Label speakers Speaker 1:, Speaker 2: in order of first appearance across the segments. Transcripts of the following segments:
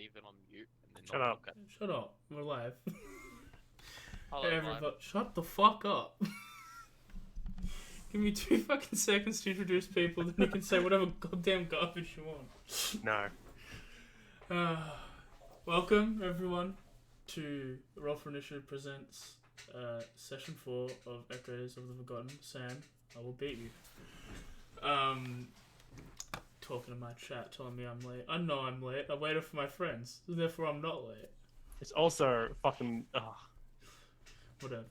Speaker 1: leave it on mute and then
Speaker 2: Shut
Speaker 1: not
Speaker 2: up.
Speaker 1: look at it.
Speaker 3: Shut up. We're live.
Speaker 1: Hello,
Speaker 3: Hey,
Speaker 1: live.
Speaker 3: everybody. Shut the fuck up. Give me 2 fucking seconds to introduce people, then you can say whatever goddamn garbage you want.
Speaker 2: No.
Speaker 3: Welcome, everyone, to Roll for Initiative Presents Session 4 of Echoes of the Forgotten. Sam, I will beat you. Talking to my chat, telling me I'm late. I know I'm late. I waited for my friends, therefore I'm not late.
Speaker 2: It's also fucking.
Speaker 3: Whatever.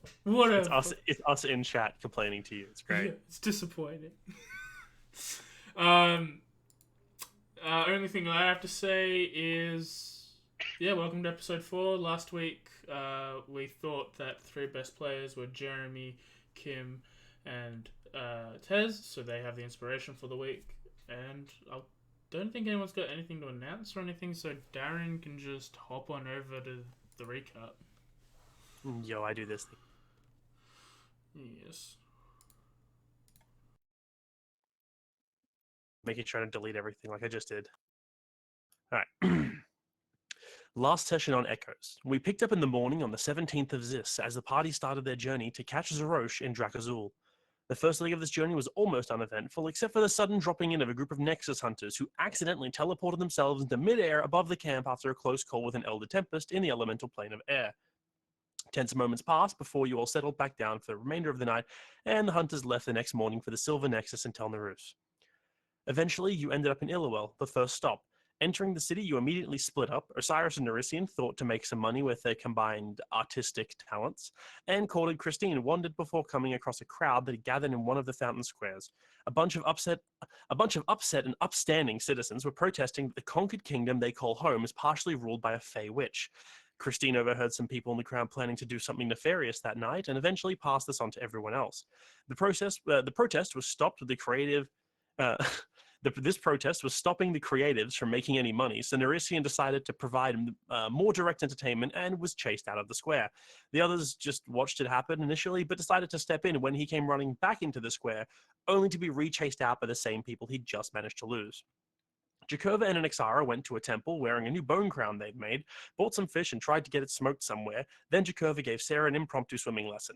Speaker 2: It's us in chat complaining to you. It's great.
Speaker 3: Yeah, it's disappointing. Only thing I have to say is, welcome to episode 4. Last week, we thought that the 3 best players were Jeremy, Kim, and Tez, so they have the inspiration for the week. And I don't think anyone's got anything to announce or anything, so Darren can just hop on over to the recap.
Speaker 2: Yo, I do this thing.
Speaker 3: Yes.
Speaker 2: Making sure to delete everything like I just did. Alright. Last session on Echoes. We picked up in the morning on the 17th of Zis as the party started their journey to catch Zerosh in Drakazul. The first leg of this journey was almost uneventful, except for the sudden dropping in of a group of Nexus hunters who accidentally teleported themselves into mid-air above the camp after a close call with an Elder Tempest in the elemental plane of air. Tense moments passed before you all settled back down for the remainder of the night, and the hunters left the next morning for the Silver Nexus in Tel Nerus. Eventually, you ended up in Illowell, the first stop. Entering the city, you immediately split up. Osiris and Nerisian thought to make some money with their combined artistic talents, and courted Christine wandered before coming across a crowd that had gathered in one of the fountain squares. A bunch of upset and upstanding citizens were protesting that the conquered kingdom they call home is partially ruled by a fey witch. Christine overheard some people in the crowd planning to do something nefarious that night, and eventually passed this on to everyone else. The protest was stopped with the creative. This protest was stopping the creatives from making any money, so Nerisian decided to provide more direct entertainment and was chased out of the square. The others just watched it happen initially, but decided to step in when he came running back into the square, only to be re-chased out by the same people he'd just managed to lose. Jakova and Anixara went to a temple wearing a new bone crown they'd made, bought some fish and tried to get it smoked somewhere, then Jakova gave Sarah an impromptu swimming lesson.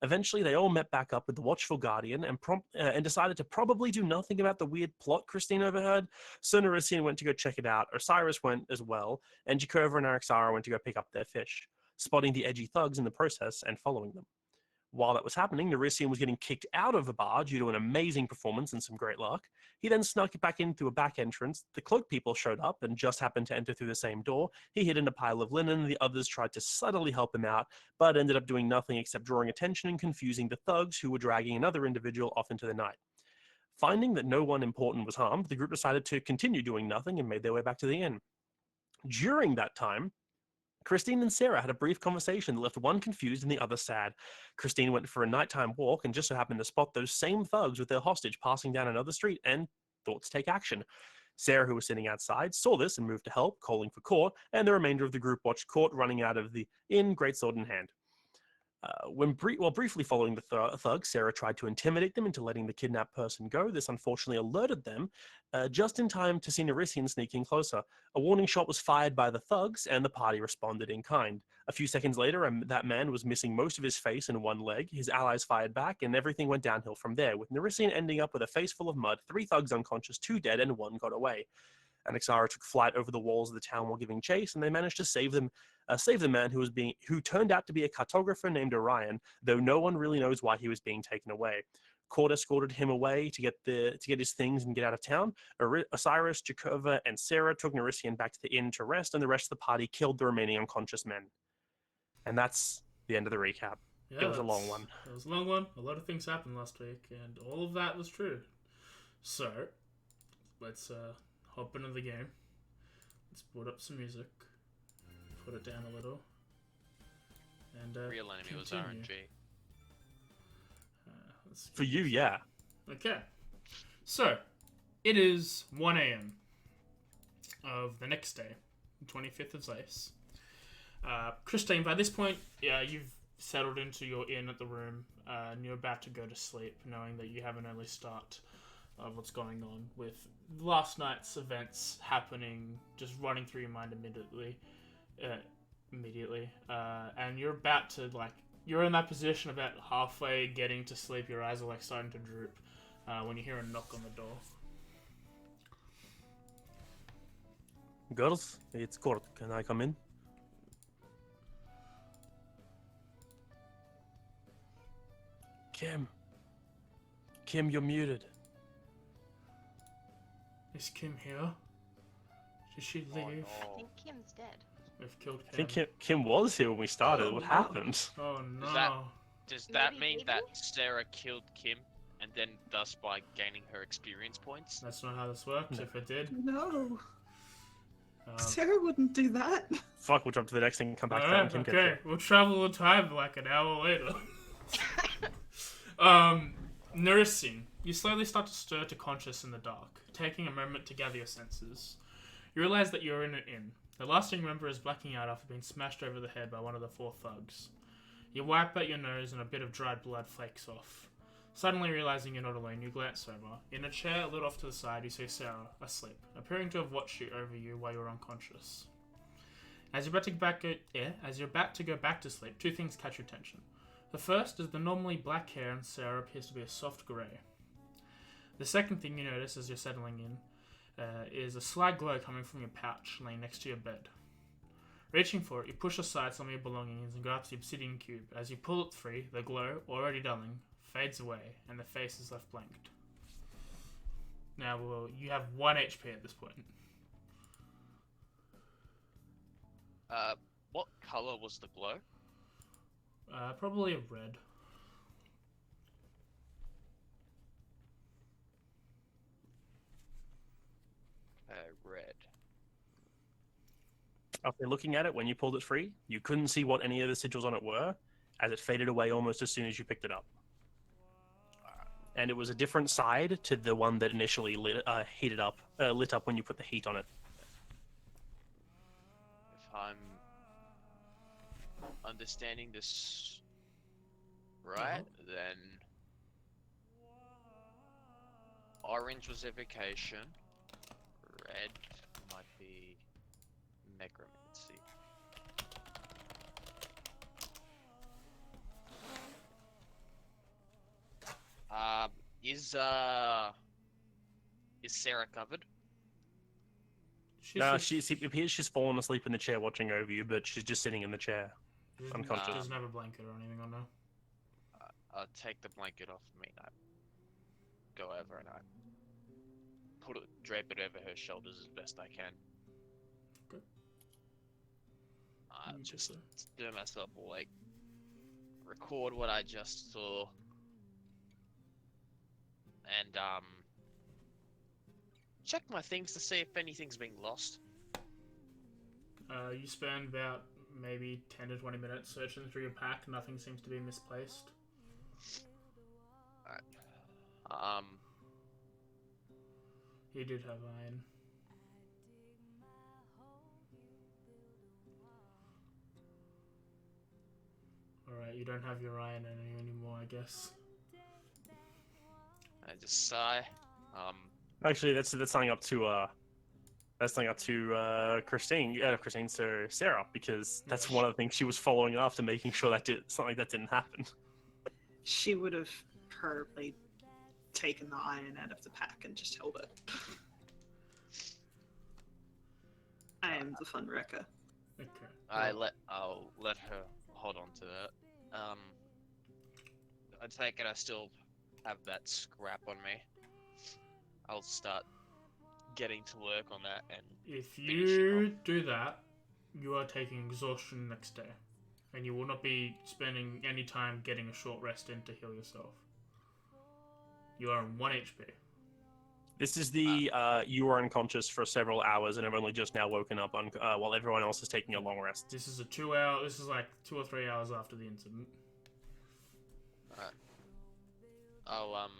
Speaker 2: Eventually, they all met back up with the Watchful Guardian and decided to probably do nothing about the weird plot Christine overheard. So Nerisian went to go check it out, Osiris went as well, and Jakova and Arixara went to go pick up their fish, spotting the edgy thugs in the process and following them. While that was happening, Nerisian was getting kicked out of a bar due to an amazing performance and some great luck. He then snuck back in through a back entrance. The cloak people showed up and just happened to enter through the same door. He hid in a pile of linen. The others tried to subtly help him out, but ended up doing nothing except drawing attention and confusing the thugs who were dragging another individual off into the night. Finding that no one important was harmed, the group decided to continue doing nothing and made their way back to the inn. During that time, Christine and Sarah had a brief conversation that left one confused and the other sad. Christine went for a nighttime walk and just so happened to spot those same thugs with their hostage passing down another street and thought to take action. Sarah, who was sitting outside, saw this and moved to help, calling for Court, and the remainder of the group watched Court running out of the inn, greatsword in hand. While briefly following the thugs, Sarah tried to intimidate them into letting the kidnapped person go. This unfortunately alerted them just in time to see Nerisian sneaking closer. A warning shot was fired by the thugs, and the party responded in kind. A few seconds later, that man was missing most of his face and one leg. His allies fired back, and everything went downhill from there, with Nerisian ending up with a face full of mud, 3 thugs unconscious, 2 dead, and 1 got away. Anixara took flight over the walls of the town while giving chase, and they managed to save the man who turned out to be a cartographer named Orion, though no one really knows why he was being taken away. Court escorted him away to get his things and get out of town. Osiris, Jakova, and Sarah took Nerisian back to the inn to rest, and the rest of the party killed the remaining unconscious men. And that's the end of the recap.
Speaker 3: Yeah,
Speaker 2: it was a long one.
Speaker 3: It was a long one. A lot of things happened last week, and all of that was true. So, let's hop into the game. Let's put up some music. Put it down a little. And
Speaker 1: Real enemy
Speaker 3: continue.
Speaker 1: was RNG.
Speaker 2: For you, yeah.
Speaker 3: Okay. So, it is 1 a.m. of the next day, 25th of Zais. Christine, by this point, you've settled into your inn at the room, and you're about to go to sleep, knowing that you have an early start of what's going on with last night's events happening, just running through your mind immediately. And you're about to, you're in that position about halfway getting to sleep, your eyes are, starting to droop, when you hear a knock on the door.
Speaker 2: Girls, it's Court. Can I come in? Kim. Kim, you're muted.
Speaker 3: Is Kim here? Did she leave?
Speaker 1: Oh, no.
Speaker 4: I think Kim's dead.
Speaker 3: We've killed
Speaker 2: I
Speaker 3: Kim.
Speaker 2: think Kim was here when we started.
Speaker 3: Oh,
Speaker 2: What
Speaker 3: no.
Speaker 2: happened?
Speaker 3: Oh no.
Speaker 1: Does that
Speaker 4: Maybe,
Speaker 1: mean
Speaker 4: maybe?
Speaker 1: that Sarah killed Kim, and then thus by gaining her experience points?
Speaker 3: That's not how this works.
Speaker 2: No.
Speaker 3: If it did.
Speaker 5: No,
Speaker 3: Um,
Speaker 5: Sarah wouldn't do that.
Speaker 2: Fuck, we'll jump to the next thing and come back to that
Speaker 3: Alright,
Speaker 2: when Kim
Speaker 3: okay.
Speaker 2: gets
Speaker 3: We'll travel in time like an hour later. Nursing. You slowly start to stir to conscious in the dark, taking a moment to gather your senses. You realize that you're in an inn. The last thing you remember is blacking out after being smashed over the head by one of the 4 thugs. You wipe out your nose and a bit of dried blood flakes off. Suddenly realizing you're not alone, you glance over. In a chair a little off to the side, you see Sarah, asleep, appearing to have watched you over you while you were unconscious. As you're about to go back to sleep, 2 things catch your attention. The first is the normally black hair on Sarah appears to be a soft grey. The second thing you notice as you're settling in is a slight glow coming from your pouch laying next to your bed. Reaching for it, you push aside some of your belongings and grab the obsidian cube. As you pull it free, the glow, already dulling, fades away, and the face is left blanked. Now, you have 1 HP at this point.
Speaker 1: What color was the glow?
Speaker 3: Probably a red.
Speaker 1: Red.
Speaker 2: After looking at it, when you pulled it free, you couldn't see what any of the sigils on it were, as it faded away almost as soon as you picked it up. And it was a different side to the one that initially lit up when you put the heat on it.
Speaker 1: If I'm understanding this right, then orange was evocation, red might be necromancy. Is Sarah covered?
Speaker 2: No, it appears she's fallen asleep in the chair watching over you, but she's just sitting in the chair. unconscious.
Speaker 3: She doesn't have a blanket or anything on her.
Speaker 1: I'll take the blanket off me and I go over and I drape it over her shoulders as best I can.
Speaker 3: Okay.
Speaker 1: Just do myself awake. Record what I just saw. And check my things to see if anything's been lost.
Speaker 3: You spend about maybe 10 to 20 minutes searching through your pack. Nothing seems to be misplaced.
Speaker 1: Alright.
Speaker 3: You did have iron. Alright, you don't have your iron anymore, I guess.
Speaker 1: I just sigh.
Speaker 2: Actually, that's something up to Christine, so Sarah, because that's one of the things she was following after, making sure that something like that didn't happen.
Speaker 5: She would have probably taken the iron out of the pack and just held it. I am the fun wrecker.
Speaker 3: Okay.
Speaker 1: I'll let her hold on to that. I take it I still have that scrap on me. I'll start getting to work on that and
Speaker 3: If
Speaker 1: finishing
Speaker 3: you
Speaker 1: off.
Speaker 3: do that, you are taking exhaustion next day. And you will not be spending any time getting a short rest in to heal yourself. You are on 1 HP.
Speaker 2: This is the you were unconscious for several hours and have only just now woken up while everyone else is taking a long rest.
Speaker 3: This is a 2 hour. This is like 2 or 3 hours after the incident.
Speaker 1: Alright. I'll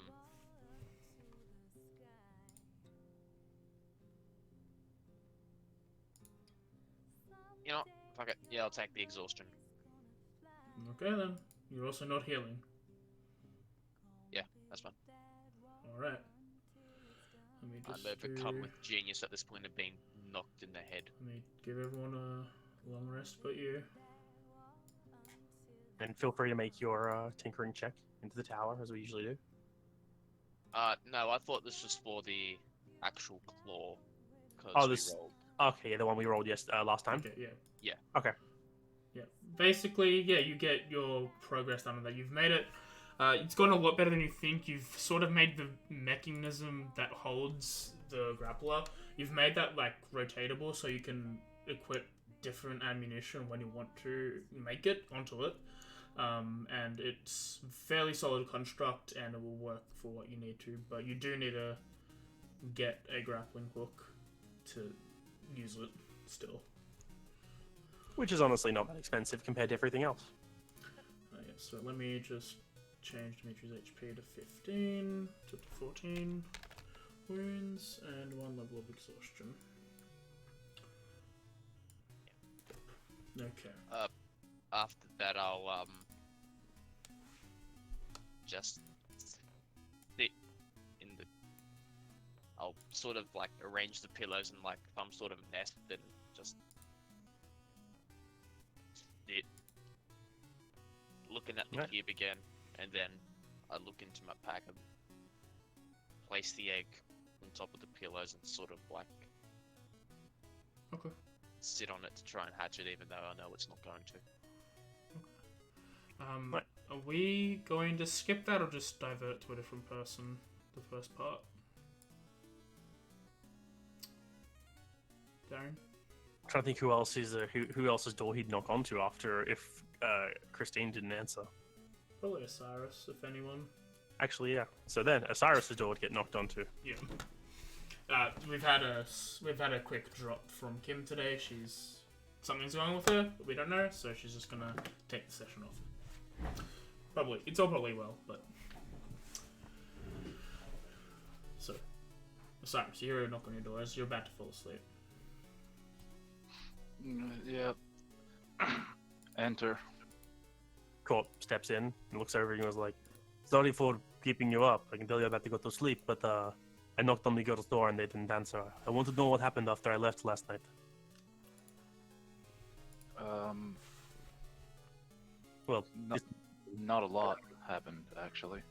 Speaker 1: you know, fuck it. Yeah, I'll take the exhaustion.
Speaker 3: Okay then. You're also not healing.
Speaker 1: Yeah, that's fine.
Speaker 3: Alright. Let me
Speaker 1: I'm
Speaker 3: just
Speaker 1: overcome with genius at this point of being knocked in the head.
Speaker 3: Let me give everyone a long rest but you.
Speaker 2: And feel free to make your tinkering check into the tower, as we usually do.
Speaker 1: No, I thought this was for the actual claw. Because
Speaker 2: Oh,
Speaker 1: we
Speaker 2: this-
Speaker 1: rolled.
Speaker 2: Okay, yeah, the one we rolled last time.
Speaker 3: Okay, yeah.
Speaker 1: Yeah.
Speaker 2: Okay.
Speaker 3: Yeah. Basically, yeah, you get your progress done on that. You've made it. It's gone a lot better than you think. You've sort of made the mechanism that holds the grappler. You've made that like rotatable, so you can equip different ammunition when you want to make it onto it. And it's fairly solid construct, and it will work for what you need to. But you do need to get a grappling hook to use it still.
Speaker 2: Which is honestly not that expensive compared to everything else.
Speaker 3: Yeah, so let me just change Dimitri's HP to 15 to 14 wounds and 1 level of exhaustion. Okay.
Speaker 1: After that, I'll just sit in the. I'll sort of like arrange the pillows in like some sort of nest and just sit, looking at the
Speaker 2: Right.
Speaker 1: cube again, and then I look into my pack and place the egg on top of the pillows and sort of like
Speaker 3: Okay.
Speaker 1: sit on it to try and hatch it, even though I know it's not going to.
Speaker 2: Right.
Speaker 3: Are we going to skip that or just divert to a different person? The first part. Darren.
Speaker 2: I'm trying to think who else's door he'd knock onto after if Christine didn't answer.
Speaker 3: Probably Osiris, if anyone.
Speaker 2: Actually, yeah. So then Osiris' door would get knocked onto.
Speaker 3: Yeah. We've had a quick drop from Kim today. Something's going on with her, but we don't know, so she's just gonna take the session off. It's all probably well, but so Osiris, you hear a knock on your door as you're about to fall asleep.
Speaker 4: Yeah. Enter.
Speaker 2: Corp steps in and looks over and was like, "Sorry for keeping you up. I can tell you're about to go to sleep, but I knocked on the girl's door and they didn't answer. I want to know what happened after I left last night." Well,
Speaker 4: Not a lot happened, actually.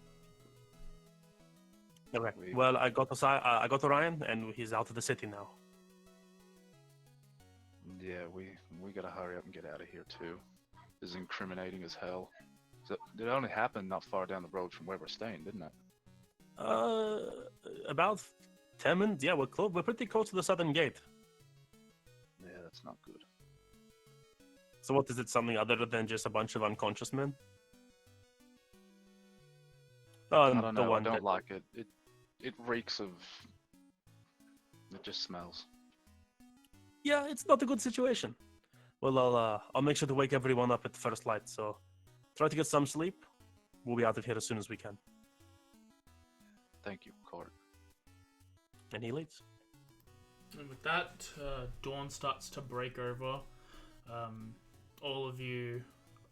Speaker 2: okay.
Speaker 4: We-
Speaker 2: Well, I got Orion, and he's out of the city now.
Speaker 4: Yeah, we gotta hurry up and get out of here, too. This is incriminating as hell. So, it only happened not far down the road from where we're staying, didn't it?
Speaker 2: About 10 minutes. Yeah, we're pretty close to the southern gate.
Speaker 4: Yeah, that's not good.
Speaker 2: So what is it? Something other than just a bunch of unconscious men?
Speaker 4: I don't
Speaker 2: The
Speaker 4: know, I
Speaker 2: one
Speaker 4: don't
Speaker 2: that-
Speaker 4: like it. It reeks of... It just smells.
Speaker 2: Yeah, it's not a good situation. Well, I'll make sure to wake everyone up at the first light. So try to get some sleep. We'll be out of here as soon as we can.
Speaker 4: Thank you, Court.
Speaker 2: And he leaves.
Speaker 3: And with that, dawn starts to break over. All of you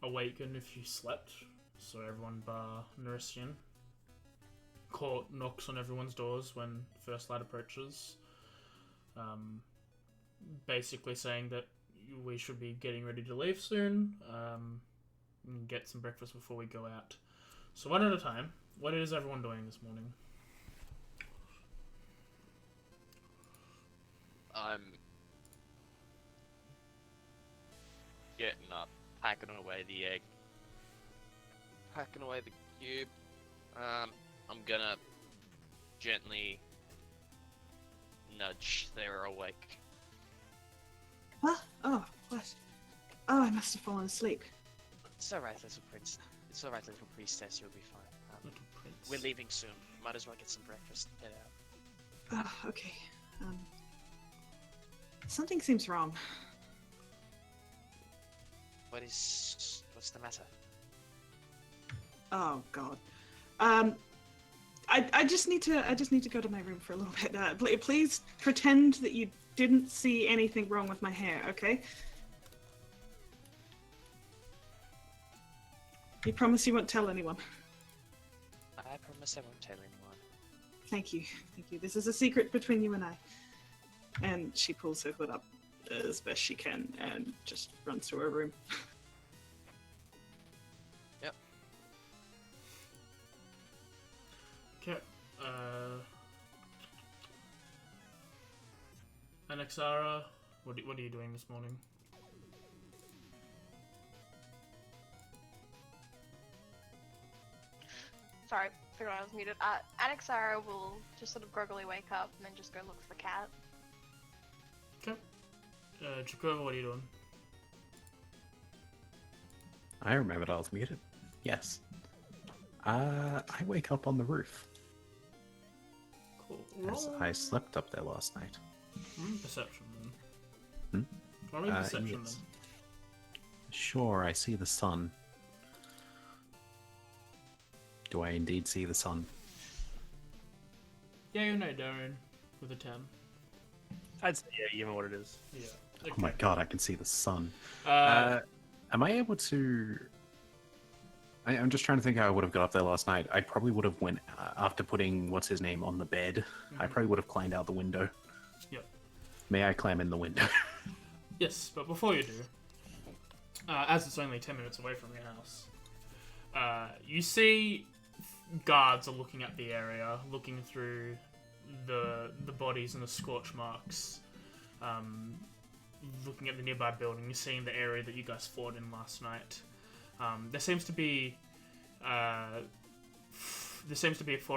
Speaker 3: awaken if you slept, so everyone bar Nersian. Court knocks on everyone's doors when first light approaches, basically saying that we should be getting ready to leave soon, and get some breakfast before we go out. So one at a time, what is everyone doing this morning?
Speaker 1: I'm getting up, packing away the egg, packing away the cube. I'm gonna gently nudge Sarah awake.
Speaker 5: What? Oh, what? Oh, I must have fallen asleep.
Speaker 1: It's alright, little prince. It's alright, little priestess. You'll be fine.
Speaker 3: Little prince.
Speaker 1: We're leaving soon. Might as well get some breakfast. Get out.
Speaker 5: Oh, okay. Something seems wrong.
Speaker 1: What's the matter?
Speaker 5: Oh God. I just need to go to my room for a little bit. Please pretend that you didn't see anything wrong with my hair, okay? You promise you won't tell anyone.
Speaker 1: I promise I won't tell anyone.
Speaker 5: Thank you. Thank you. This is a secret between you and I. And she pulls her hood up as best she can and just runs to her room.
Speaker 1: Yep.
Speaker 3: Okay. Anexara, what are you doing this morning?
Speaker 6: Sorry, figured I was muted. Anexara will just sort of groggily wake up and then just go look for the cat.
Speaker 3: Okay. Jakova, what are you doing?
Speaker 7: I remembered I was muted. Yes. I wake up on the roof,
Speaker 3: Cool.
Speaker 7: as I slept up there last night.
Speaker 3: Perception then. Roll me perception
Speaker 7: yes.
Speaker 3: then.
Speaker 7: Sure, I see the sun. Do I indeed see the sun?
Speaker 3: Yeah, you know Darren with a 10.
Speaker 2: I'd say, yeah, given what it is.
Speaker 3: Yeah.
Speaker 7: Oh my god, I can see the sun.
Speaker 3: Uh,
Speaker 7: Am I able to... I'm just trying to think how I would have got up there last night. I probably would have went, after putting what's-his-name on the bed, I probably would have climbed out the window.
Speaker 3: Yep.
Speaker 7: May I climb in the window?
Speaker 3: Yes, but before you do, as it's only 10 minutes away from your house, you see guards are looking at the area, looking through the bodies and the scorch marks, looking at the nearby building. You're seeing the area that you guys fought in last night. There seems to be 4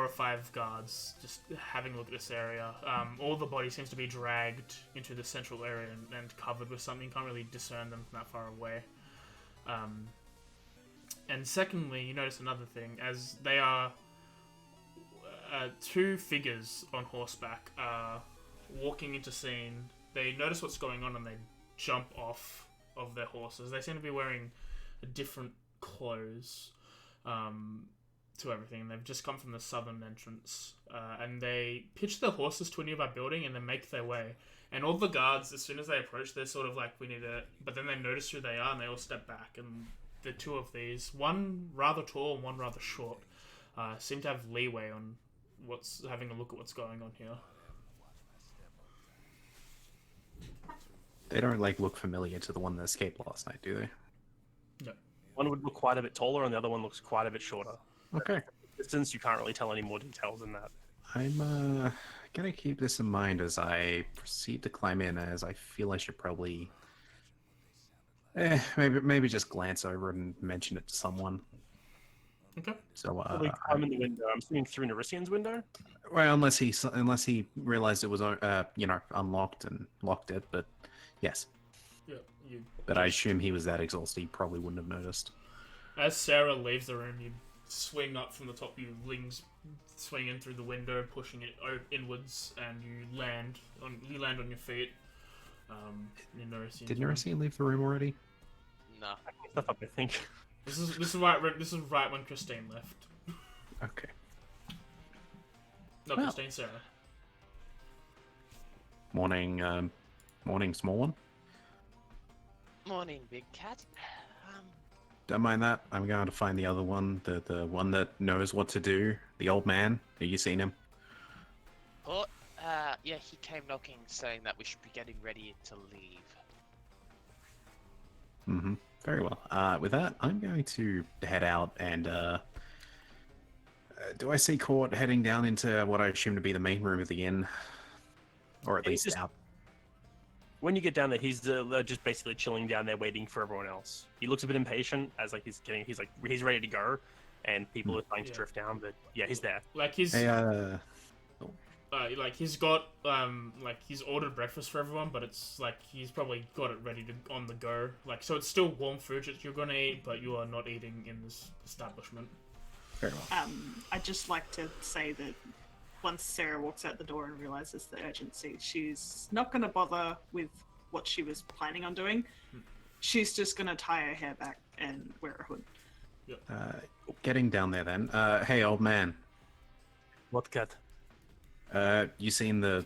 Speaker 3: or 5 guards just having a look at this area. All the bodies seems to be dragged into the central area and covered with something. You can't really discern them from that far away. And secondly, you notice another thing, as they are 2 figures on horseback walking into scene. They notice what's going on and they jump off of their horses. They seem to be wearing different clothes to everything. They've just come from the southern entrance, and they pitch their horses to a nearby building and then make their way. And all the guards, as soon as they approach, they're sort of like, we need to... But then they notice who they are and they all step back. And the 2 of these, one rather tall and one rather short, seem to have leeway on having a look at what's going on here.
Speaker 7: They don't, look familiar to the one that escaped last night, do they?
Speaker 3: No.
Speaker 2: One would look quite a bit taller, and the other one looks quite a bit shorter.
Speaker 7: Okay.
Speaker 2: Distance, you can't really tell any more details than that.
Speaker 7: I'm gonna keep this in mind as I proceed to climb in, as I feel I should probably maybe just glance over and mention it to someone.
Speaker 3: Okay.
Speaker 7: So
Speaker 2: Probably climb in the window. I'm assuming through Nerisian's window.
Speaker 7: well, unless he realized it was unlocked and locked it, but yes.
Speaker 3: Yeah,
Speaker 7: But I assume he was that exhausted, he probably wouldn't have noticed.
Speaker 3: As Sarah leaves the room, you swing up from the top, you swing in through the window, pushing it inwards, and you land on your feet.
Speaker 7: Did Nerisian leave the room already?
Speaker 1: Nah.
Speaker 2: Stuff up, I think.
Speaker 3: This is right when Christine left.
Speaker 7: Okay.
Speaker 3: No,
Speaker 7: Well.
Speaker 3: Christine, Sarah.
Speaker 7: Morning, small one.
Speaker 1: Morning, big cat.
Speaker 7: Don't mind that. I'm going to find the other one, the one that knows what to do. The old man. Have you seen him?
Speaker 1: Oh, yeah, he came knocking saying that we should be getting ready to leave.
Speaker 7: Mm-hmm. Very well. With that, I'm going to head out and, do I see Court heading down into what I assume to be the main room of the inn? Or at
Speaker 2: Yeah, he's
Speaker 7: least
Speaker 2: just-
Speaker 7: out.
Speaker 2: When you get down there, he's just basically chilling down there, waiting for everyone else. He looks a bit impatient, as he's ready to go, and people are starting to
Speaker 3: Yeah.
Speaker 2: drift down. But yeah, he's there.
Speaker 3: Like he's
Speaker 7: Hey,
Speaker 3: he's got he's ordered breakfast for everyone, but it's like he's probably got it ready to on the go. So it's still warm food that you're gonna eat, but you are not eating in this establishment.
Speaker 7: very well.
Speaker 5: I'd just like to say that once Sarah walks out the door and realizes the urgency, she's not going to bother with what she was planning on doing. She's just going to tie her hair back and wear a hood.
Speaker 7: Getting down there then. Hey, old man.
Speaker 2: What cat?
Speaker 7: You seen the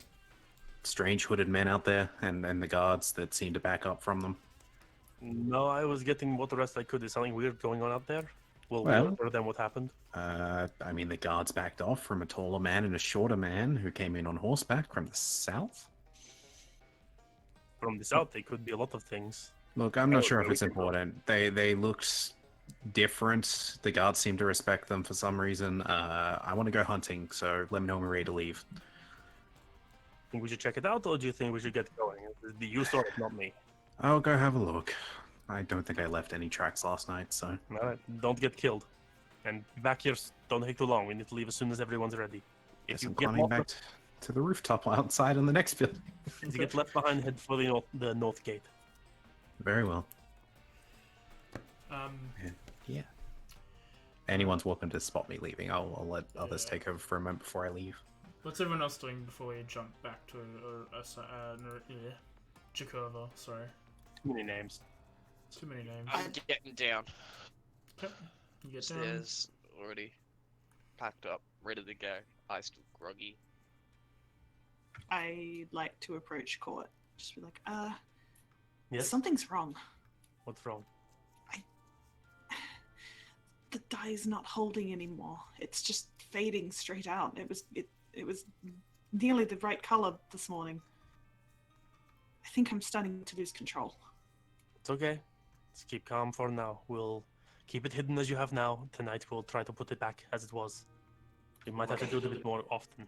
Speaker 7: strange hooded men out there and the guards that seem to back up from them?
Speaker 2: No, I was getting what the rest I could. Is something weird going on out there? Will
Speaker 7: Well-
Speaker 2: we order them what happened?
Speaker 7: I mean, the guards backed off from a taller man and a shorter man who came in on horseback from the south.
Speaker 2: From the south, they could be a lot of things.
Speaker 7: Look, I'm
Speaker 2: I
Speaker 7: not
Speaker 2: would
Speaker 7: sure if
Speaker 2: really
Speaker 7: it's
Speaker 2: think so.
Speaker 7: important. They looked different. The guards seem to respect them for some reason. I want to go hunting, so let me know when we're ready to leave.
Speaker 2: Think we should check it out, or do you think we should get going? You saw it, not me.
Speaker 7: I'll go have a look. I don't think I left any tracks last night, so...
Speaker 2: All right, don't get killed. And back here, don't take too long. We need to leave as soon as everyone's ready. If
Speaker 7: Guess
Speaker 2: you
Speaker 7: I'm
Speaker 2: get,
Speaker 7: climbing back to the rooftop outside on the next building.
Speaker 2: if you get left behind, head for the north gate.
Speaker 7: Very well. Yeah. Anyone's welcome to spot me leaving. I'll let others
Speaker 3: Yeah.
Speaker 7: take over for a moment before I leave.
Speaker 3: What's everyone else doing before we jump back to Jakova? Sorry,
Speaker 2: Too many names.
Speaker 3: too many names.
Speaker 1: I'm getting down.
Speaker 3: Yep. You get down.
Speaker 1: Stairs already packed up, ready to go. I still groggy.
Speaker 5: I like to approach Court. Just be like,
Speaker 2: Yes.
Speaker 5: something's wrong.
Speaker 2: What's wrong?
Speaker 5: The dye is not holding anymore. It's just fading straight out. It was nearly the right color this morning. I think I'm starting to lose control.
Speaker 2: It's okay. Let's keep calm for now. We'll keep it hidden as you have now. Tonight we'll try to put it back as it was. We might have to do it a bit more often.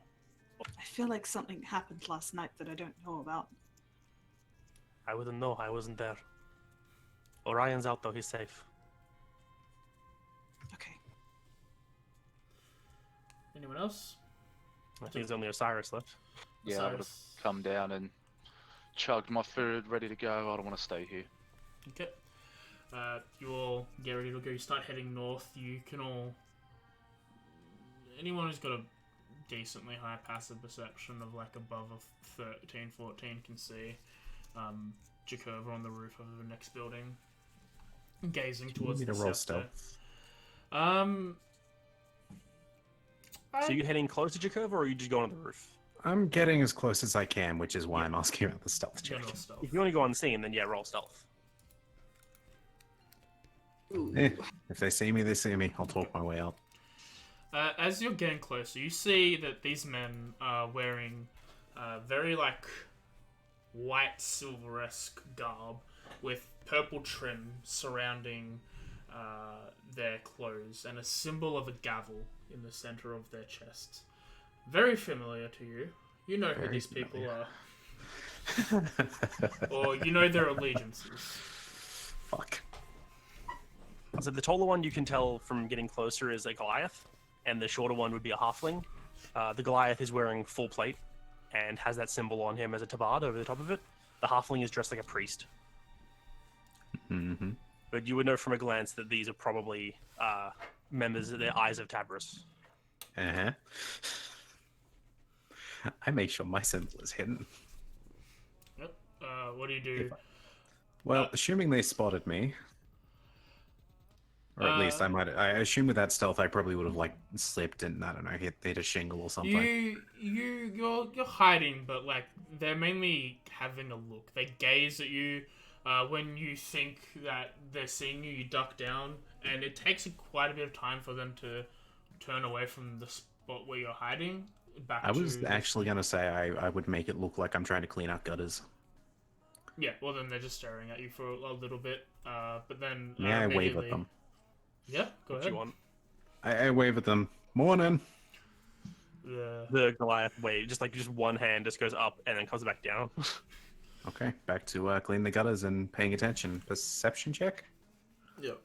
Speaker 5: I feel like something happened last night that I don't know about.
Speaker 2: I wouldn't know. I wasn't there. Orion's out though. He's safe.
Speaker 5: Okay.
Speaker 3: Anyone else?
Speaker 2: I think there's only Osiris left.
Speaker 4: Yeah, I would have
Speaker 3: Osiris.
Speaker 4: come down and chugged my food, ready to go. I don't want to stay here.
Speaker 3: Okay. You all get ready to go. You start heading north. You can all... Anyone who's got a decently high passive perception of like above a 13, 14 can see Jakova on the roof of the next building, gazing
Speaker 7: You
Speaker 3: towards
Speaker 7: need
Speaker 3: the
Speaker 7: to roll
Speaker 3: south.
Speaker 7: stealth.
Speaker 2: So you heading close to Jakova, or are you just going on the roof?
Speaker 7: I'm getting as close as I can, which is why I'm asking about the stealth check.
Speaker 3: General stealth.
Speaker 2: If you want to go unseen, then yeah, roll stealth.
Speaker 5: Ooh.
Speaker 7: If they see me, they see me. I'll talk my way out.
Speaker 3: As you're getting closer, you see that these men are wearing very like white silver-esque garb with purple trim surrounding their clothes and a symbol of a gavel in the center of their chests. Very familiar to you. You know who
Speaker 7: Very
Speaker 3: these people
Speaker 7: familiar.
Speaker 3: are, or you know their allegiances.
Speaker 7: Fuck.
Speaker 2: So the taller one you can tell from getting closer is a Goliath, and the shorter one would be a halfling. The Goliath is wearing full plate and has that symbol on him as a tabard over the top of it. The halfling is dressed like a priest.
Speaker 7: Mm-hmm.
Speaker 2: But you would know from a glance that these are probably members of the Eyes of Tabris.
Speaker 7: Uh-huh. I make sure my symbol is hidden.
Speaker 3: Yep. What do you do?
Speaker 7: Well, assuming they spotted me, or at least I assume with that stealth, I probably would have like slipped and I don't know, hit a shingle or something.
Speaker 3: You're hiding, but like they're mainly having a look. They gaze at you. When you think that they're seeing you, you duck down, and it takes quite a bit of time for them to turn away from the spot where you're hiding. Back
Speaker 7: I was
Speaker 3: to
Speaker 7: actually gonna say I would make it look like I'm trying to clean out gutters.
Speaker 3: Yeah, well then they're just staring at you for a little bit, but then
Speaker 7: May I wave at
Speaker 3: immediately-
Speaker 7: them?
Speaker 3: Yeah, go
Speaker 2: What
Speaker 3: ahead.
Speaker 2: you want?
Speaker 7: I wave at them. Morning.
Speaker 2: The Goliath wave, just one hand just goes up and then comes back down.
Speaker 7: Okay, back to clean the gutters and paying attention. Perception check.
Speaker 3: Yep.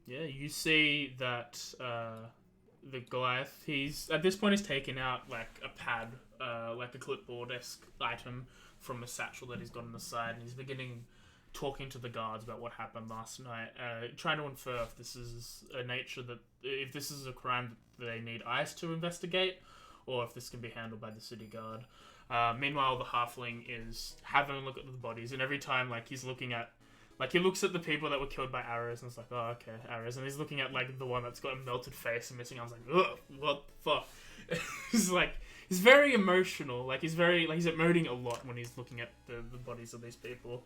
Speaker 3: Yeah, you see that the Goliath, at this point he's taken out like a pad, like a clipboard-esque item from a satchel that he's got on the side, and he's beginning talking to the guards about what happened last night, trying to infer if this is if this is a crime that they need ICE to investigate, or if this can be handled by the city guard. Meanwhile, the halfling is having a look at the bodies, and every time he's looking at, he looks at the people that were killed by arrows, and it's like, oh, okay, arrows, and he's looking at the one that's got a melted face and missing. I was like, ugh, what the fuck? he's very emotional. Like he's emoting a lot when he's looking at the bodies of these people.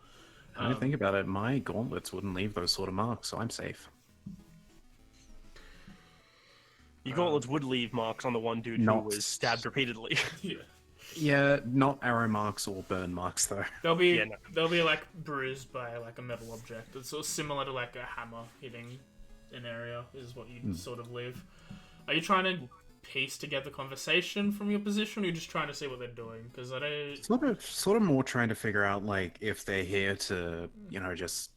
Speaker 7: I think about it, my gauntlets wouldn't leave those sort of marks, so I'm safe.
Speaker 2: Your gauntlets would leave marks on the one dude who
Speaker 7: Not-
Speaker 2: was stabbed repeatedly.
Speaker 3: Yeah.
Speaker 7: Yeah, not arrow marks or burn marks though.
Speaker 3: They'll
Speaker 2: no.
Speaker 3: be like bruised by like a metal object. It's sort of similar to like a hammer hitting an area is what you sort of leave. Are you trying to piece together conversation from your position, or are you just trying to see what they're doing? Because I don't.
Speaker 7: Sort of more trying to figure out like if they're here to, just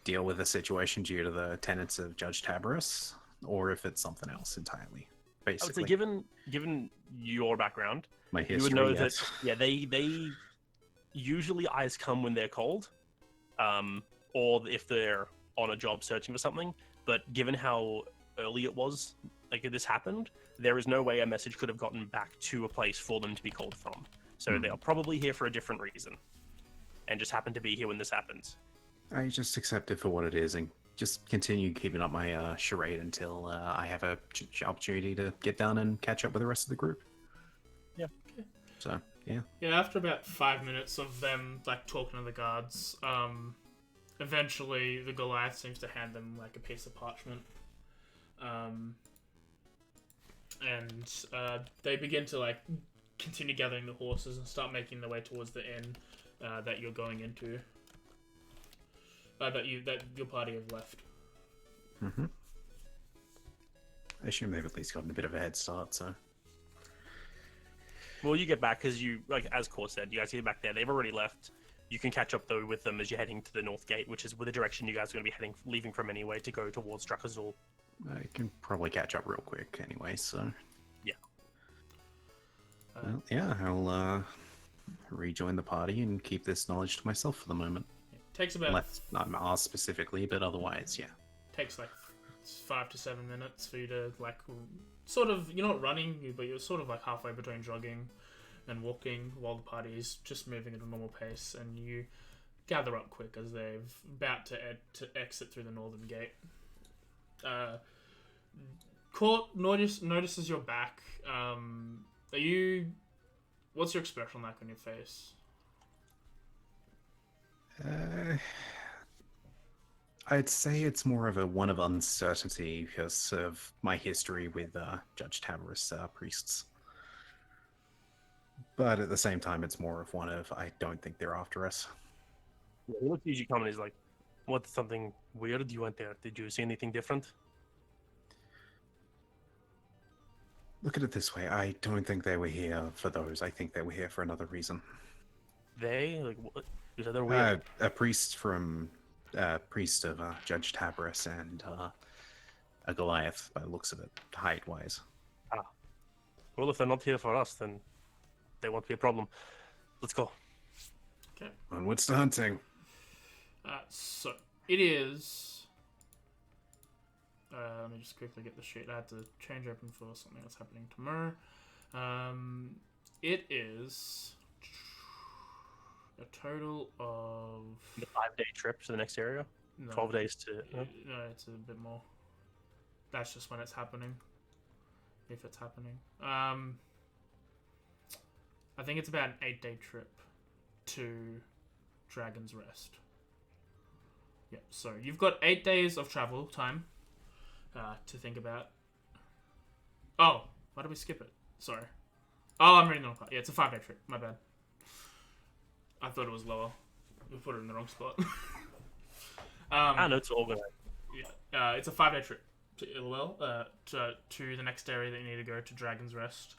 Speaker 7: deal with the situation due to the tenets of Judge Tabarus, or if it's something else entirely.
Speaker 2: I would say,
Speaker 7: Basically,
Speaker 2: given your background,
Speaker 7: my history.
Speaker 2: you would know
Speaker 7: yes.
Speaker 2: that they usually eyes come when they're cold, or if they're on a job searching for something. But given how early it was, like this happened, there is no way a message could have gotten back to a place for them to be called from. So they are probably here for a different reason, and just happened to be here when this happens.
Speaker 7: I just accept it for what it is and just continue keeping up my charade until I have a opportunity to get down and catch up with the rest of the group.
Speaker 2: Yeah.
Speaker 3: Okay.
Speaker 7: So, yeah.
Speaker 3: Yeah, after about 5 minutes of them like talking to the guards, eventually the Goliath seems to hand them like a piece of parchment. And they begin to like continue gathering the horses and start making their way towards the inn that you're going into. That your party have left.
Speaker 7: Mm-hmm. I assume they've at least gotten a bit of a head start, so...
Speaker 2: Well, you get back because you, like as Core said, you guys get back there. They've already left. You can catch up though with them as you're heading to the north gate, which is the direction you guys are going to be leaving from anyway to go towards Drakazul.
Speaker 7: I can probably catch up real quick anyway, so...
Speaker 2: Yeah.
Speaker 7: Well, yeah, I'll rejoin the party and keep this knowledge to myself for the moment.
Speaker 3: Takes about
Speaker 7: Unless not asked specifically, but otherwise, yeah.
Speaker 3: takes like 5 to 7 minutes for you to like sort of, you're not running, but you're sort of like halfway between jogging and walking while the party is just moving at a normal pace, and you gather up quick as they're about to exit through the northern gate. Court notices you're back. What's your expression like on your face?
Speaker 7: I'd say it's more of one of uncertainty because of my history with Judge Tabarus priests. But at the same time, it's more of one of, I don't think they're after us.
Speaker 2: Yeah, he looks at you come and he's like, "What's something weird you went there? Did you see anything different?"
Speaker 7: Look at it this way, I don't think they were here for those. I think they were here for another reason.
Speaker 2: They like what? You said they're weird.
Speaker 7: A priest from priest of Judge Tabarus and a Goliath, by the looks of it, height-wise.
Speaker 2: Well, if they're not here for us, then they won't be a problem. Let's go.
Speaker 3: Okay.
Speaker 7: Onwards to hunting.
Speaker 3: So it is. Let me just quickly get the sheet. I had to change open for something that's happening tomorrow. It is a total of
Speaker 2: The 5-day trip to the next area. 12 days to.
Speaker 3: No, it's a bit more. That's just when it's happening. If it's happening. I think it's about an 8-day trip to Dragon's Rest. Yep, so you've got 8 days of travel time to think about. Oh, why did we skip it? Sorry. Oh, I'm reading the wrong part. Yeah, it's a 5-day trip. My bad. I thought it was lower. We put it in the wrong spot.
Speaker 2: No, it's organized.
Speaker 3: Yeah, it's a 5-day trip to Ilwell, to the next area that you need to go to Dragon's Rest,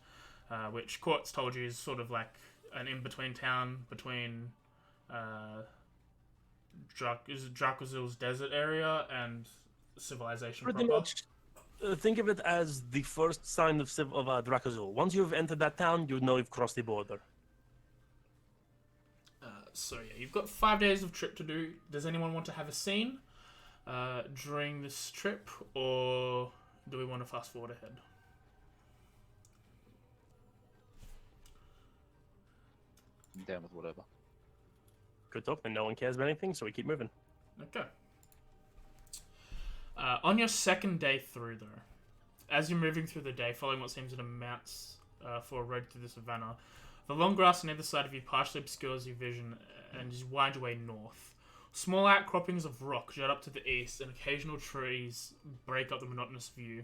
Speaker 3: which Court's told you is sort of like an in-between town between Drakazul's desert area and civilization
Speaker 2: Pretty
Speaker 3: proper.
Speaker 2: much. Think of it as the first sign of Drakazul. Once you've entered that town, you know you've crossed the border.
Speaker 3: So yeah, you've got 5 days of trip to do. Does anyone want to have a scene during this trip, or do we want to fast forward ahead?
Speaker 4: I'm down with whatever.
Speaker 2: Good talk, and no one cares about anything, so we keep moving.
Speaker 3: Okay. On your second day through, though, as you're moving through the day, following what seems an for a road through the savannah. The long grass on either side of you partially obscures your vision and just winds your way north. Small outcroppings of rock jut up to the east, and occasional trees break up the monotonous view.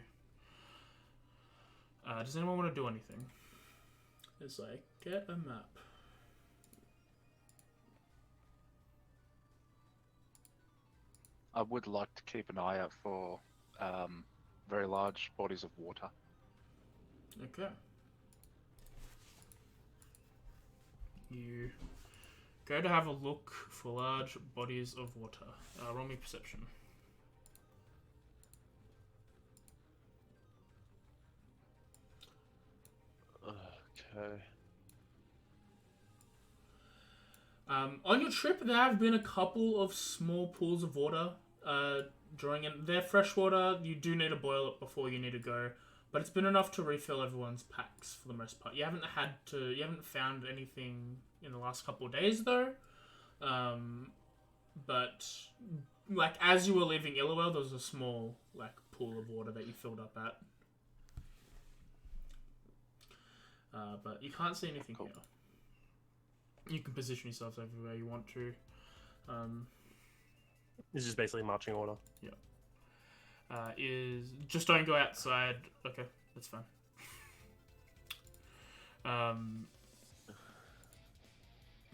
Speaker 3: Does anyone want to do anything? As I get a map.
Speaker 4: I would like to keep an eye out for very large bodies of water.
Speaker 3: Okay. You go to have a look for large bodies of water. Roll me perception.
Speaker 1: Okay.
Speaker 3: On your trip, there have been a couple of small pools of water drawing in. They're freshwater. You do need to boil it before you need to go, but it's been enough to refill everyone's packs for the most part. You haven't found anything in the last couple of days though. But like as you were leaving Illowell, there was a small like pool of water that you filled up at. But you can't see anything
Speaker 4: Cool.
Speaker 3: here. You can position yourselves everywhere you want to.
Speaker 2: This is basically marching order.
Speaker 3: Is just don't go outside. Okay, that's fine.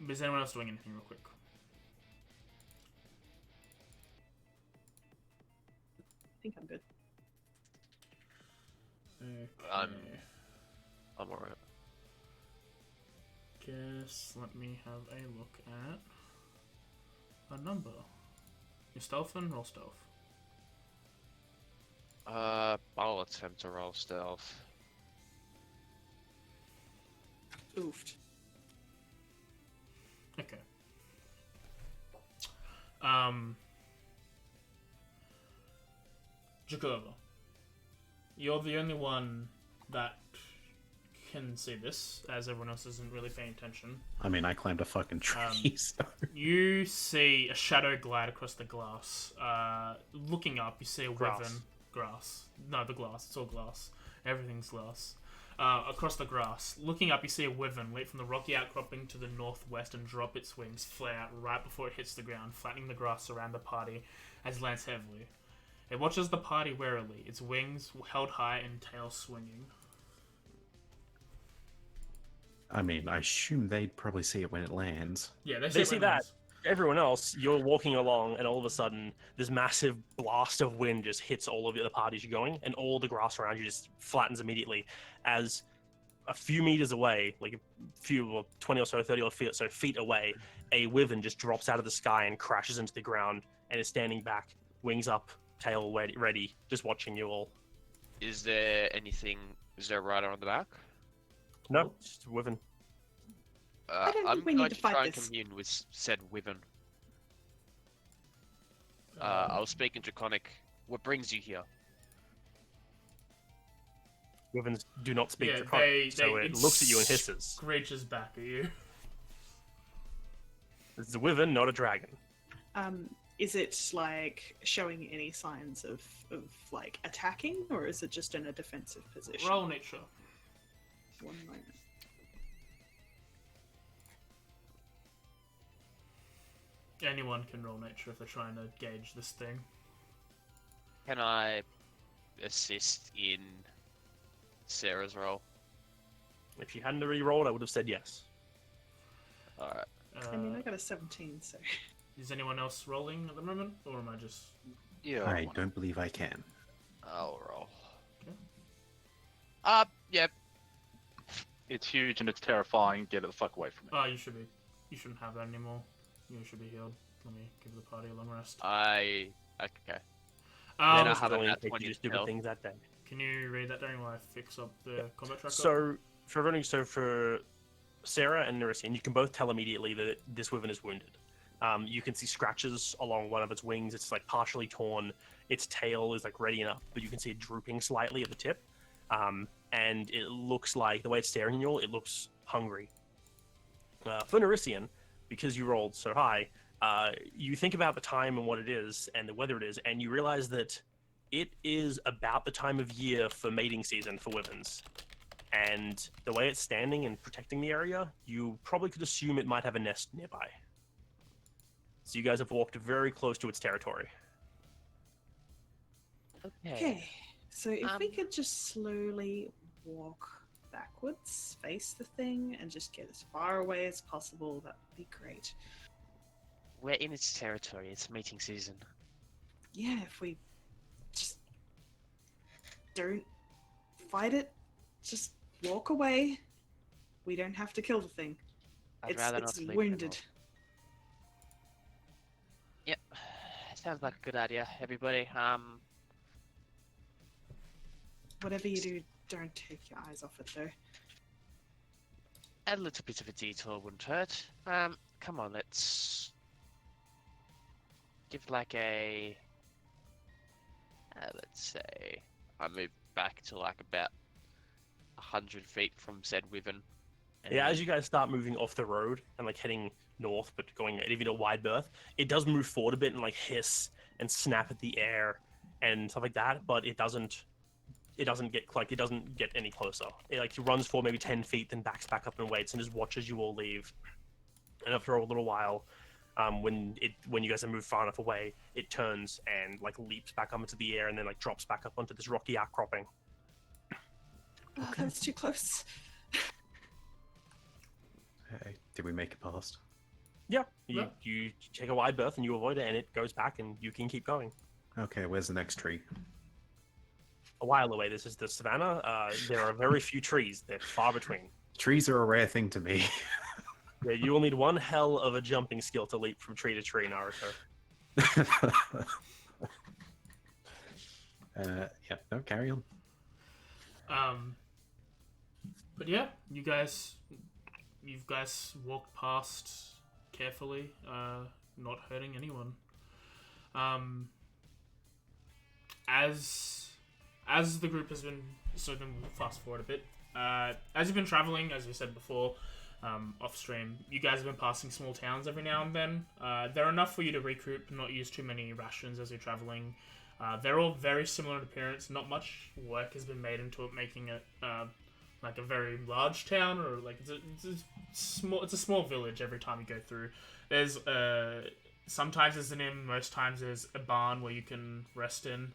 Speaker 3: Is anyone else doing anything real quick?
Speaker 5: I think I'm good.
Speaker 3: Okay.
Speaker 1: I'm alright.
Speaker 3: Guess let me have a look at a number. Your stealth and roll stealth.
Speaker 1: I'll attempt to roll stealth.
Speaker 5: Oofed.
Speaker 3: Okay. Jacobo, you're the only one that can see this, as everyone else isn't really paying attention.
Speaker 7: I mean, I climbed a fucking tree, so...
Speaker 3: You see a shadow glide across the glass. Looking up, you see a
Speaker 2: Grass.
Speaker 3: wyvern. Grass. No, the glass. It's all glass. Everything's glass. Across the grass. Looking up, you see a wyvern leap from the rocky outcropping to the northwest and drop its wings, flare out right before it hits the ground, flattening the grass around the party as it lands heavily. It watches the party warily, its wings held high and tail swinging.
Speaker 7: I mean, I assume they'd probably see it when it lands.
Speaker 3: Yeah,
Speaker 2: They
Speaker 3: it
Speaker 2: see
Speaker 3: when it
Speaker 2: that.
Speaker 3: lands.
Speaker 2: Everyone else, you're walking along, and all of a sudden, this massive blast of wind just hits all of the other parties you're going, and all the grass around you just flattens immediately. As a few meters away, like a few, 20 or so, 30 or so feet away, a wyvern just drops out of the sky and crashes into the ground, and is standing back, wings up, tail ready, just watching you all.
Speaker 1: Is there a rider on the back?
Speaker 2: No, just a wyvern.
Speaker 5: I don't
Speaker 1: I'm
Speaker 5: think we
Speaker 1: going
Speaker 5: need to
Speaker 1: to
Speaker 5: fight
Speaker 1: try and
Speaker 5: this.
Speaker 1: commune with said wyvern. I'll speak in Draconic. What brings you here?
Speaker 2: Wyverns do not speak
Speaker 3: Yeah,
Speaker 2: Draconic, so it looks at you and hisses.
Speaker 3: Screeches back at you.
Speaker 2: It's a wyvern, not a dragon.
Speaker 5: Is it like showing any signs of like attacking, or is it just in a defensive position?
Speaker 3: Roll nature.
Speaker 5: 1 moment.
Speaker 3: Anyone can roll nature if they're trying to gauge this thing.
Speaker 1: Can I assist in Sarah's role?
Speaker 2: If she hadn't already rolled, I would have said yes.
Speaker 1: Alright.
Speaker 5: I mean, I got a 17, so
Speaker 3: Is anyone else rolling at the moment, or am I just?
Speaker 4: Yeah.
Speaker 7: I don't believe I can.
Speaker 1: I'll roll.
Speaker 3: Okay.
Speaker 1: Yeah.
Speaker 4: It's huge and it's terrifying. Get it the fuck away from me.
Speaker 3: Oh, you should be. You shouldn't have that anymore. You should be healed. Let me give the party a long rest.
Speaker 1: Okay.
Speaker 2: Then
Speaker 1: I
Speaker 2: I
Speaker 1: have a nat 20
Speaker 2: just stupid
Speaker 1: spell.
Speaker 2: things that day.
Speaker 3: Can you read that down while I fix up the combat tracker?
Speaker 2: So for Sarah and Nerisian, you can both tell immediately that this wyvern is wounded. You can see scratches along one of its wings. It's like partially torn. Its tail is like ready enough, but you can see it drooping slightly at the tip. And it looks like the way it's staring at you all, it looks hungry. For Nerisian, because you rolled so high, you think about the time and what it is and the weather it is, and you realize that it is about the time of year for mating season for wyverns. and the way it's standing and protecting the area, you probably could assume it might have a nest nearby. So you guys have walked very close to its territory.
Speaker 5: Okay, so if we
Speaker 1: Um,
Speaker 5: could just slowly walk backwards, face the thing, and just get as far away as possible, that would be great.
Speaker 1: We're in its territory. It's mating season.
Speaker 5: Yeah, if we just don't fight it, just walk away. We don't have to kill the thing.
Speaker 1: I'd
Speaker 5: It's
Speaker 1: rather not sleep
Speaker 5: wounded.
Speaker 1: Yep. Sounds like a good idea, everybody.
Speaker 5: Whatever you do, don't take your eyes off it though.
Speaker 1: A little bit of a detour wouldn't hurt. Come on, let's give like a. Let's say I move back to like about 100 feet from said wyvern.
Speaker 2: Yeah, as you guys start moving off the road and like heading north, but going even a wide berth, it does move forward a bit and like hiss and snap at the air and stuff like that. But it doesn't get any closer. It like runs for maybe 10 feet, then backs back up and waits and just watches you all leave. And after a little while, when you guys have moved far enough away, it turns and like leaps back up into the air and then like drops back up onto this rocky outcropping.
Speaker 5: Oh, that was too close.
Speaker 7: Hey, did we make it past?
Speaker 2: Yeah,
Speaker 3: Yeah.
Speaker 2: you take a wide berth and you avoid it, and it goes back, and you can keep going.
Speaker 7: Okay, where's the next tree?
Speaker 2: A while away. This is the savannah. There are very few trees. They're far between.
Speaker 7: Trees are a rare thing to me.
Speaker 2: Yeah, you will need one hell of a jumping skill to leap from tree to tree, Naruto.
Speaker 7: Yeah, no, carry on.
Speaker 3: But yeah, you guys walked past carefully, not hurting anyone. As the group has been, so then we'll fast forward a bit. As you've been traveling, as we said before, off stream, you guys have been passing small towns every now and then. They're enough for you to recoup and not use too many rations as you're traveling. They're all very similar in appearance. Not much work has been made into it, making it like a very large town, or like it's a small village every time you go through. There's sometimes there's an inn, most times there's a barn where you can rest in.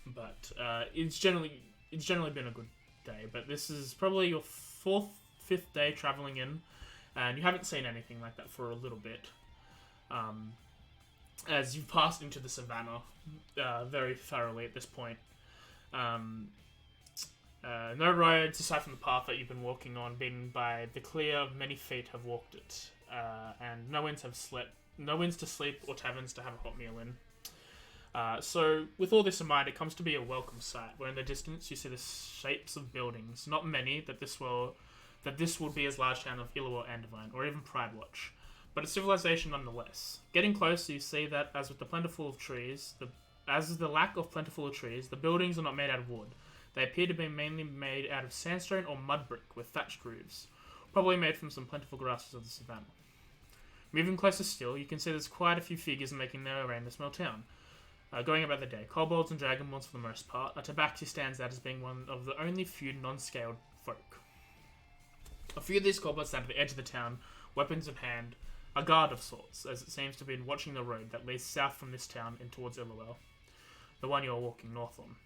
Speaker 3: But it's generally been a good day. But this is probably your fifth day traveling in, and you haven't seen anything like that for a little bit. As you've passed into the savannah very thoroughly at this point. No roads aside from the path that you've been walking on, being by the clear of many feet have walked it, and no inns to sleep or taverns to have a hot meal in. So, with all this in mind, it comes to be a welcome sight, where in the distance you see the shapes of buildings, not many, that this would be as large town of Illawarra Andivine, or even Pridewatch, but a civilization nonetheless. Getting closer, you see that, as with the lack of plentiful trees, the buildings are not made out of wood. They appear to be mainly made out of sandstone or mud brick with thatched roofs, probably made from some plentiful grasses of the savannah. Moving closer still, you can see there's quite a few figures making their way in the small town. Going about the day, kobolds and dragonborns for the most part, a tabaxi stands out as being one of the only few non-scaled folk. A few of these kobolds stand at the edge of the town, weapons in hand, a guard of sorts, as it seems to be watching the road that leads south from this town in towards Illawarra, the one you are walking north on.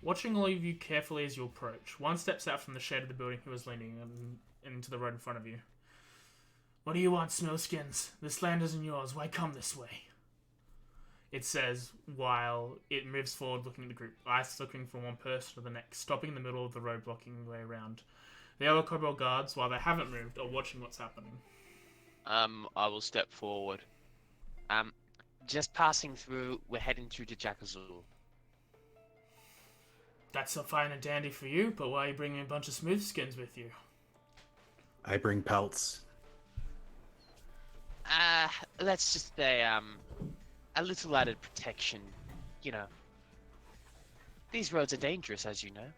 Speaker 3: Watching all of you carefully as you approach, one steps out from the shade of the building who is leaning into the road in front of you. "What do you want, Smellskins? This land isn't yours. Why come this way?" It says, while it moves forward looking at the group, eyes looking from one person to the next, stopping in the middle of the road, blocking the way around. The other kobold guards, while they haven't moved, are watching what's happening.
Speaker 1: I will step forward. Just passing through, we're heading to the Jackazul.
Speaker 3: That's so fine and dandy for you, but why are you bringing a bunch of smoothskins with you?
Speaker 7: I bring pelts.
Speaker 1: Let's just say, a little added protection, you know. These roads are dangerous, as you know.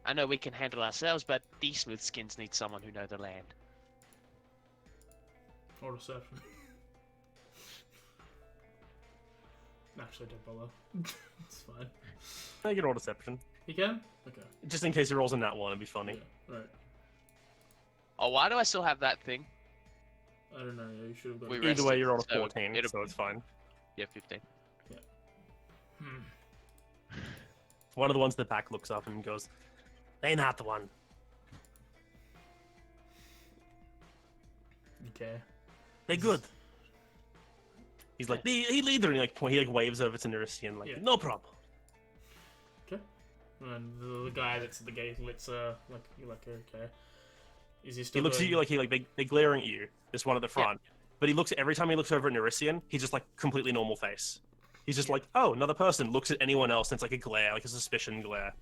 Speaker 1: I know we can handle ourselves, but these smoothskins need someone who knows the land.
Speaker 3: Or reception. Actually, don't bother. It's fine.
Speaker 2: I can roll deception.
Speaker 3: You can? Okay.
Speaker 2: Just in case he rolls in that one, it'd be funny.
Speaker 3: Yeah, right.
Speaker 1: Oh, why do I still have that thing?
Speaker 3: I don't know, you should have got
Speaker 1: We
Speaker 3: it.
Speaker 1: re-
Speaker 2: Either way, you're on a
Speaker 1: So
Speaker 2: 14,
Speaker 1: it'll-
Speaker 2: so it's fine.
Speaker 1: Yeah, 15.
Speaker 3: Hmm.
Speaker 2: One of the ones in the back looks up and goes, "They not the one."
Speaker 3: Okay.
Speaker 2: They good. He's like, he leader, and he waves over to Nerisian, like,
Speaker 3: Yeah.
Speaker 2: no problem.
Speaker 3: And the guy that's at the gate lets you're like, okay. Is he
Speaker 2: He
Speaker 3: still
Speaker 2: looks at
Speaker 3: doing-
Speaker 2: you like they're glaring at you. This one at the front, but he looks every time he looks over at Nerisian, he's just like completely normal face. He's just like, oh, another person. Looks at anyone else, and it's like a glare, like a suspicion glare.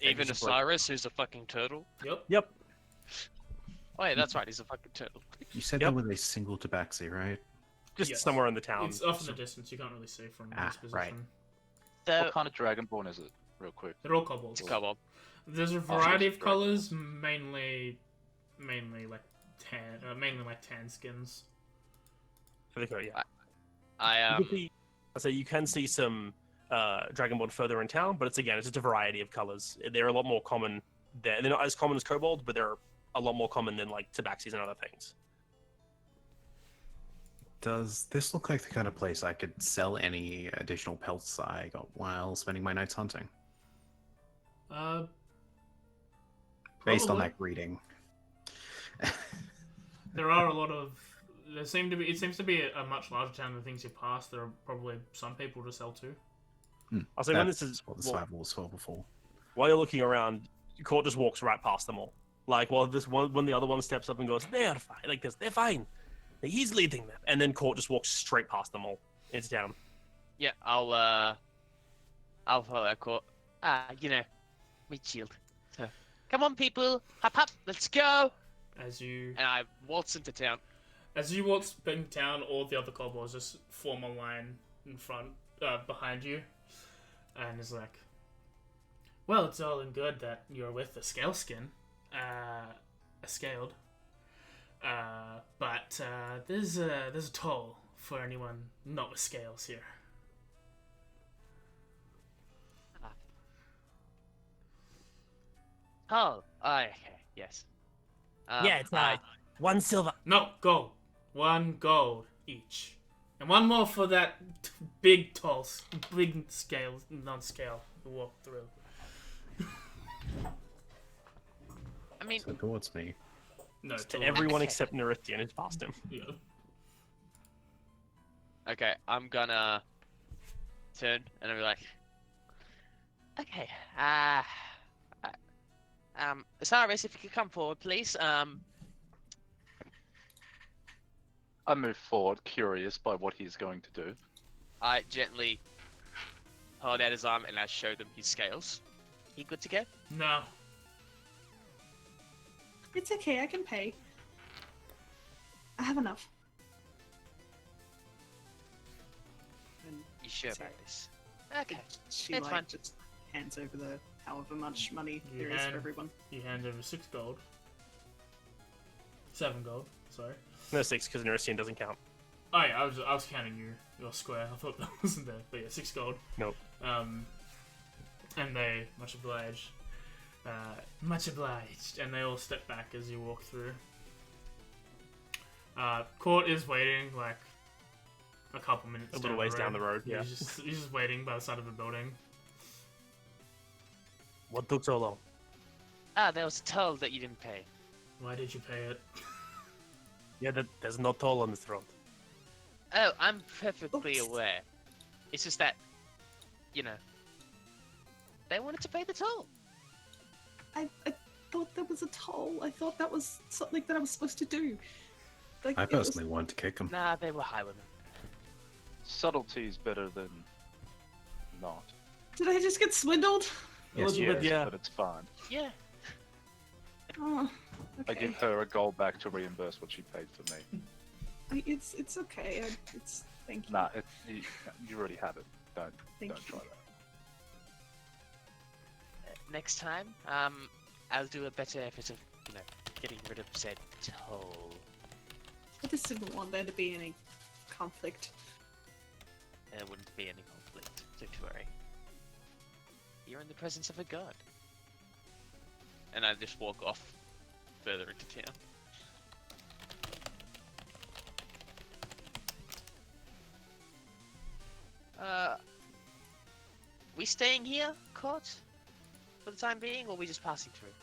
Speaker 1: Even
Speaker 2: he's just like-
Speaker 1: Osiris, who's a fucking turtle.
Speaker 3: Yep.
Speaker 2: Yep.
Speaker 1: Oh yeah, that's right, he's a fucking turtle.
Speaker 7: You said
Speaker 2: Yep.
Speaker 7: there was a single tabaxi, right?
Speaker 2: Just
Speaker 3: Yes.
Speaker 2: somewhere in the town.
Speaker 3: It's off in the distance, you can't really see from this position.
Speaker 7: right.
Speaker 1: So,
Speaker 4: What kind of dragonborn is it, real quick?
Speaker 3: They're all kobolds.
Speaker 1: it's a kobold.
Speaker 3: There's a
Speaker 4: so
Speaker 3: variety
Speaker 4: it's
Speaker 3: of colors, mainly like tan skins.
Speaker 2: I think, yeah.
Speaker 1: I
Speaker 2: You can see some Dragonborn further in town, but it's just a variety of colors. They're a lot more common there. They're not as common as kobold, but they're a lot more common than like tabaxis and other things.
Speaker 7: Does this look like the kind of place I could sell any additional pelts I got while spending my nights hunting? Based on
Speaker 3: Probably.
Speaker 7: that greeting.
Speaker 3: There are a lot of. It seems to be a much larger town than things you pass. There are probably some people to sell to.
Speaker 2: I'll say when
Speaker 7: That's
Speaker 2: this is
Speaker 7: what the
Speaker 2: well,
Speaker 7: survival was for before.
Speaker 2: while you're looking around, Court just walks right past them all. Like while this one, when the other one steps up and goes, "They're fine," like this, "They're fine." He's leading them, and then Court just walks straight past them all into town.
Speaker 1: yeah, I'll follow that court. Meat shield. So, come on, people, hop, let's go.
Speaker 3: As you
Speaker 1: And I waltz into town.
Speaker 3: walk in town, all the other kobolds just form a line in front, behind you, and it's like, well, it's all in good that you're with the scale skin, a scaled, but there's a toll for anyone not with scales here.
Speaker 1: Oh, okay, yes.
Speaker 2: It's
Speaker 1: I-
Speaker 2: 1 silver.
Speaker 3: No, gold. 1 gold each. And 1 more for that big toll, big scale, non-scale to walk through.
Speaker 1: I mean,
Speaker 7: So towards me.
Speaker 3: No,
Speaker 2: To everyone except Nerisian is past him.
Speaker 3: Yeah.
Speaker 1: okay, I'm gonna turn and I'll be like, okay, Osiris, if you could come forward, please.
Speaker 4: I move forward, curious by what he's going to do.
Speaker 1: I gently hold out his arm and I show them his scales. You good to go?
Speaker 3: No.
Speaker 5: It's okay, I can pay. I have enough. And
Speaker 1: You sure
Speaker 5: Sorry.
Speaker 1: about this? Okay.
Speaker 5: she
Speaker 1: It's
Speaker 5: like
Speaker 1: fine.
Speaker 5: just hands over the however much money
Speaker 3: You
Speaker 5: there is
Speaker 3: hand-
Speaker 5: for everyone.
Speaker 3: You hand over 6 gold. 7 gold. Sorry.
Speaker 2: No 6 because Nerisian doesn't count.
Speaker 3: Oh yeah, I was counting your square. I thought that wasn't there, but yeah, 6 gold.
Speaker 2: Nope.
Speaker 3: And they much obliged. And they all step back as you walk through. Court is waiting like a couple minutes.
Speaker 2: A little ways down the road, yeah.
Speaker 3: He's just waiting by the side of a building.
Speaker 2: What took so long?
Speaker 1: There was a toll that you didn't pay.
Speaker 3: Why did you pay it?
Speaker 2: Yeah, there's no toll on this road.
Speaker 1: Oh, I'm perfectly
Speaker 5: Oops.
Speaker 1: aware. It's just that, they wanted to pay the toll.
Speaker 5: I thought there was a toll. I thought that was something that I was supposed to do. Like,
Speaker 7: I
Speaker 5: it was-
Speaker 7: personally wanted to kick him.
Speaker 1: Nah, they were highwaymen.
Speaker 4: Subtlety's better than not.
Speaker 5: Did I just get swindled?
Speaker 7: Yes,
Speaker 2: little bit, yeah.
Speaker 4: But it's fine.
Speaker 1: Yeah.
Speaker 5: Oh,
Speaker 4: I
Speaker 5: okay.
Speaker 4: give her a gold back to reimburse what she paid for me.
Speaker 5: It's okay. Thank you.
Speaker 4: Nah, you already have it. Don't
Speaker 5: Thank
Speaker 4: try that.
Speaker 1: Next time, I'll do a better effort of, getting rid of said toll.
Speaker 5: I just didn't want there to be any conflict.
Speaker 1: there wouldn't be any conflict. Don't worry. You're in the presence of a god. And I just walk off further into town. We staying here, Court? For the time being, or we just passing through?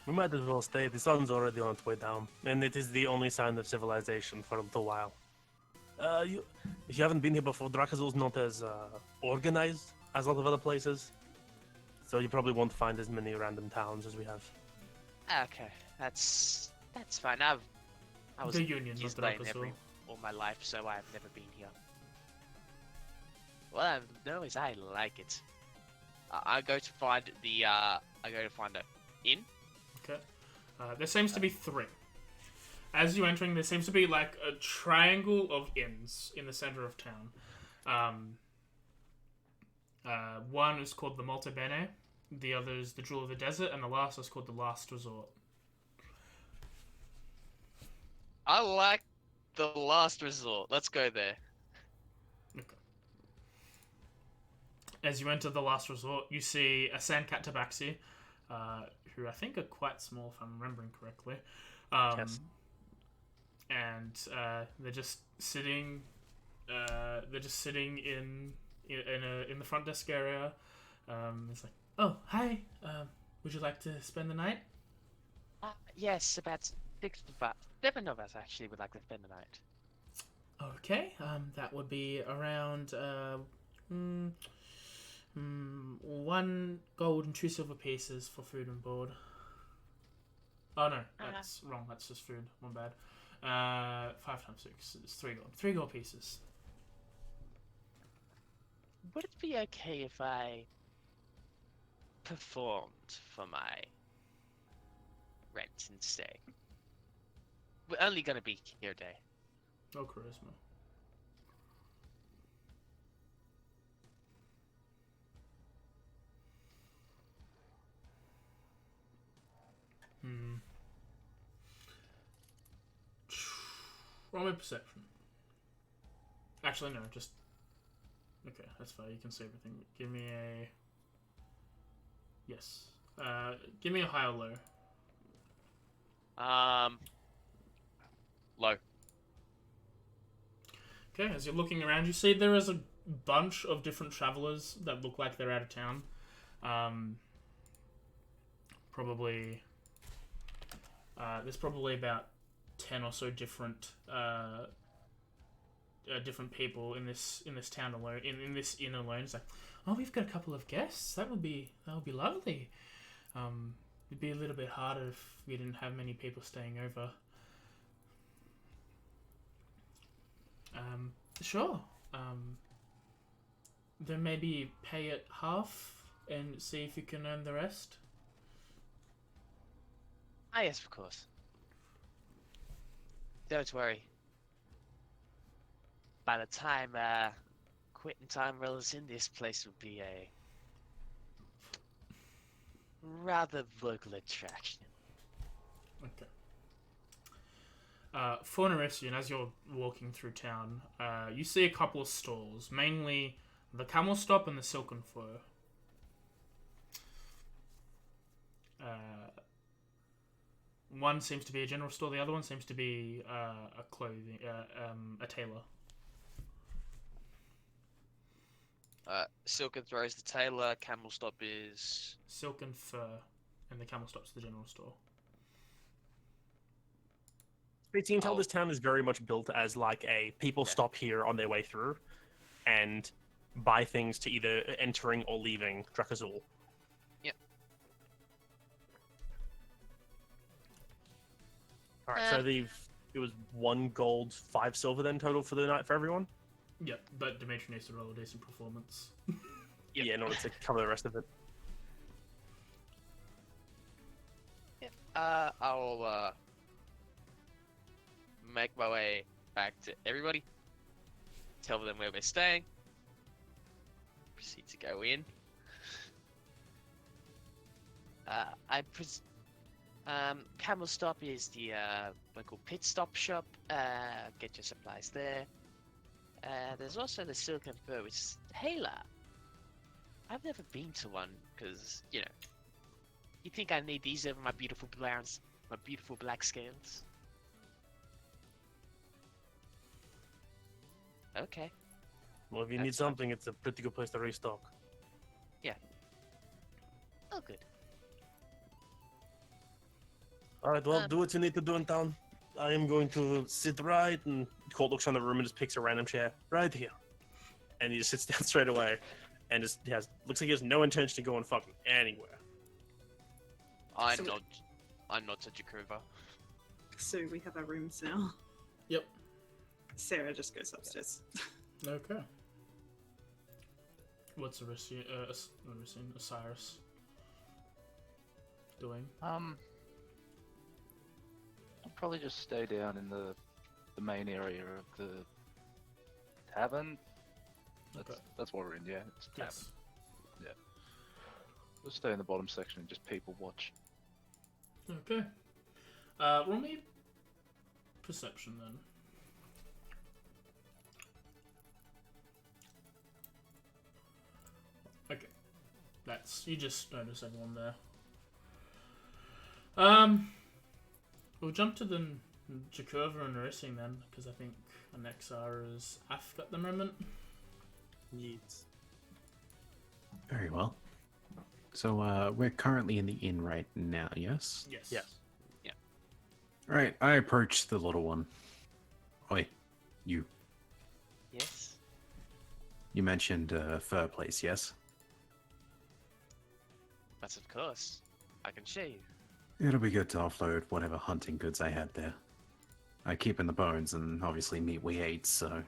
Speaker 2: We might as well stay. The sun's already on its way down, and it is the only sign of civilization for a little while. If you haven't been here before, Drakazul's not as organized as a lot of other places, so you probably won't find as many random towns as we have.
Speaker 1: Okay, that's fine. I was
Speaker 3: The Union, not
Speaker 1: Gislean all my life, so I've never been here. What I know is I like it. I go to find the inn.
Speaker 3: Okay. There seems to be 3. As you're entering, there seems to be like a triangle of inns in the center of town. One is called the Molto Bene, the other is the Jewel of the Desert, and the last is called the Last Resort.
Speaker 1: I like the last resort. Let's go there.
Speaker 3: Okay. As you enter the Last Resort, you see a Sandcat Tabaxi, who I think are quite small, if I'm remembering correctly.
Speaker 2: Yes.
Speaker 3: And they're just sitting. They're just sitting in the front desk area. It's like, oh, hi. Would you like to spend the night?
Speaker 1: Yes, about 7 of us actually would like to spend the night.
Speaker 3: Okay. That would be around 1 gold and 2 silver pieces for food and board. Oh no, that's wrong. That's just food. One bad. 5 times 6 is 3 gold. 3 gold pieces.
Speaker 1: Would it be okay if I performed for my rent and stay? We're only gonna be here a day.
Speaker 3: Oh, charisma. Roll me perception. Actually, no, just... Okay, that's fine. You can see everything. Give me a... Yes. Give me a high or low.
Speaker 1: Low.
Speaker 3: Okay, as you're looking around, you see there is a bunch of different travelers that look like they're out of town. Probably... there's probably about 10 or so different different people in this town alone, in this inn alone. It's like, oh, we've got a couple of guests. That would be lovely. It'd be a little bit harder if we didn't have many people staying over. Sure. Then maybe pay it half and see if you can earn the rest.
Speaker 1: Ah, yes, of course. Don't worry. By the time quitting time rolls in, this place will be a rather local attraction.
Speaker 3: Okay. For Neressian, as you're walking through town, you see a couple of stalls, mainly the Camel Stop and the Silken Fur. One seems to be a general store, the other one seems to be a clothing, a tailor.
Speaker 1: Silken throws the tailor, Camel Stop is...
Speaker 3: Silken Fur, and the Camel Stop's the general store.
Speaker 2: You can tell this town is very much built as like a people stop here on their way through and buy things to either entering or leaving Drakazul.
Speaker 1: Yep.
Speaker 2: Alright, so it was 1 gold, 5 silver then total for the night for everyone?
Speaker 3: Yep, but Dimitri needs to roll a decent performance.
Speaker 2: Yeah, in order to cover the rest of it.
Speaker 1: Yep. I'll make my way back to everybody. Tell them where we're staying. Proceed to go in. Camel Stop is the local pit stop shop. Get your supplies there. There's also the Silken Fur, which is Taylor. I've never been to one because, you know, you think I need these over my beautiful browns, my beautiful black scales? Okay.
Speaker 2: Well, if you
Speaker 1: That's
Speaker 2: need
Speaker 1: fine.
Speaker 2: something, it's a pretty good place to restock.
Speaker 1: Oh, good.
Speaker 2: All right, well,
Speaker 1: Um,
Speaker 2: do what you need to do in town. I am going to sit right, and Colt looks around the room and just picks a random chair right here, and he just sits down straight away, and just looks like he has no intention of going fucking anywhere.
Speaker 1: I'm
Speaker 5: So-
Speaker 1: not a Jakova.
Speaker 5: So we have our rooms now.
Speaker 3: Yep.
Speaker 5: Sarah just goes upstairs.
Speaker 3: Okay. What's Osiris doing?
Speaker 4: I'll probably just stay down in the main area of the tavern.
Speaker 3: Okay.
Speaker 4: That's what we're in, yeah. It's tavern.
Speaker 3: Yes.
Speaker 4: We'll stay in the bottom section and just people watch.
Speaker 3: Okay. Roll me perception then. Okay. You just notice everyone there. We'll jump to the Jakova and Racing then, because I think Anexara's Af got the moment.
Speaker 2: Yeets.
Speaker 7: Very well. So we're currently in the inn right now, yes?
Speaker 3: Yes.
Speaker 2: Yes.
Speaker 7: Right, I approach the little one. Oi, you.
Speaker 1: Yes.
Speaker 7: You mentioned fur place, yes?
Speaker 1: But of course, I can show you.
Speaker 7: It'll be good to offload whatever hunting goods I had there. I keep in the bones and obviously meat we ate, so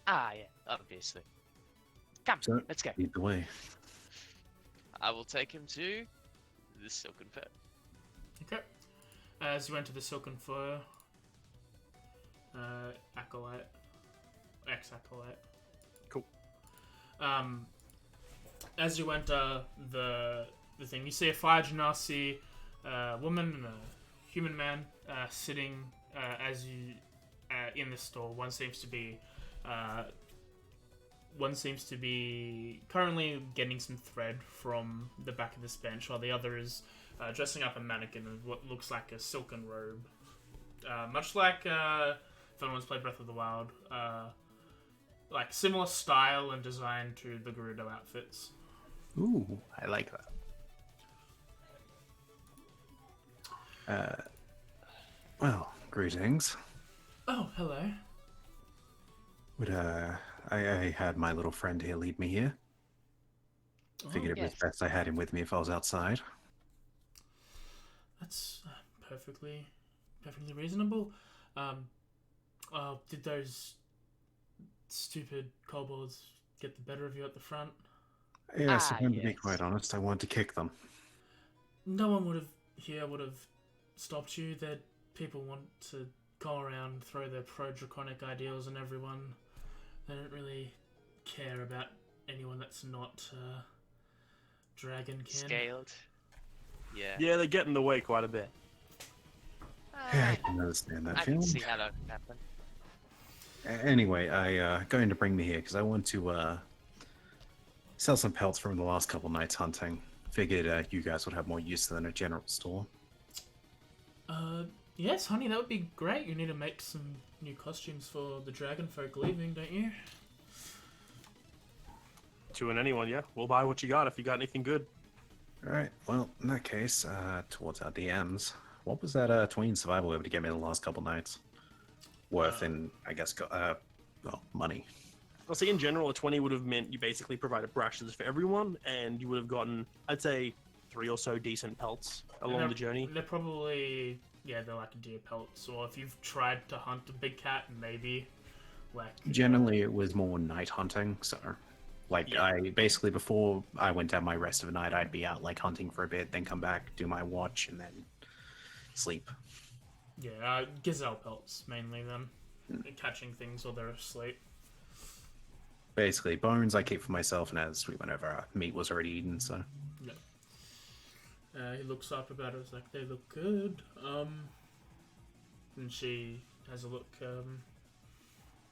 Speaker 1: Ah, yeah, obviously. Come,
Speaker 7: So-
Speaker 1: let's go.
Speaker 7: lead the way.
Speaker 1: I will take him to the Silken Fur.
Speaker 3: Okay. As you enter the Silken Fur, acolyte, ex-acolyte.
Speaker 2: Cool.
Speaker 3: As you enter the thing, you see a fire genasi, woman and a human man sitting as you in the store. One seems to be currently getting some thread from the back of this bench, while the other is dressing up a mannequin in what looks like a silken robe. Much like if anyone's played Breath of the Wild, like similar style and design to the Gerudo outfits.
Speaker 7: Ooh, I like that. Well, greetings.
Speaker 3: Oh, hello.
Speaker 7: Would I had my little friend here lead me here. Figured it was
Speaker 1: yes.
Speaker 7: best I had him with me if I was outside.
Speaker 3: That's perfectly reasonable. Did those stupid kobolds get the better of you at the front?
Speaker 7: Yes,
Speaker 1: Ah,
Speaker 7: if I'm to be
Speaker 1: yes.
Speaker 7: quite honest, I wanted to kick them.
Speaker 3: No one would have stopped you. That people want to go around and throw their pro-draconic ideals on everyone. They don't really care about anyone that's not dragonkin.
Speaker 1: Scaled. Yeah.
Speaker 2: Yeah, they get in the way quite a bit.
Speaker 7: Yeah, I can understand that
Speaker 1: I
Speaker 7: feeling.
Speaker 1: can see how that could happen.
Speaker 7: Anyway, I going to bring me here because I want to sell some pelts from the last couple nights hunting. Figured you guys would have more use than a general store.
Speaker 3: Yes, honey, that would be great. You need to make some new costumes for the dragon folk leaving, don't you?
Speaker 2: To and anyone, yeah. We'll buy what you got if you got anything good.
Speaker 7: Alright, well, in that case, towards our DMs, what was that tween survival able to get me the last couple nights? Worth in, I guess, well, money.
Speaker 2: I'll say in general, a 20 would have meant you basically provided brushes for everyone, and you would have gotten, I'd say, 3 or so decent pelts along the journey.
Speaker 3: They're probably, they're like deer pelts, or if you've tried to hunt a big cat, maybe, like...
Speaker 7: Generally, it was more night hunting, so... Like,
Speaker 2: Yeah.
Speaker 7: I basically, before I went down my rest of the night, I'd be out, like, hunting for a bit, then come back, do my watch, and then sleep.
Speaker 3: Yeah, gazelle pelts, mainly, then. Catching things while they're asleep.
Speaker 7: Basically, bones I keep for myself, and as we went over, meat was already eaten, so...
Speaker 3: He looks up about it, it's like, they look good. And she has a look,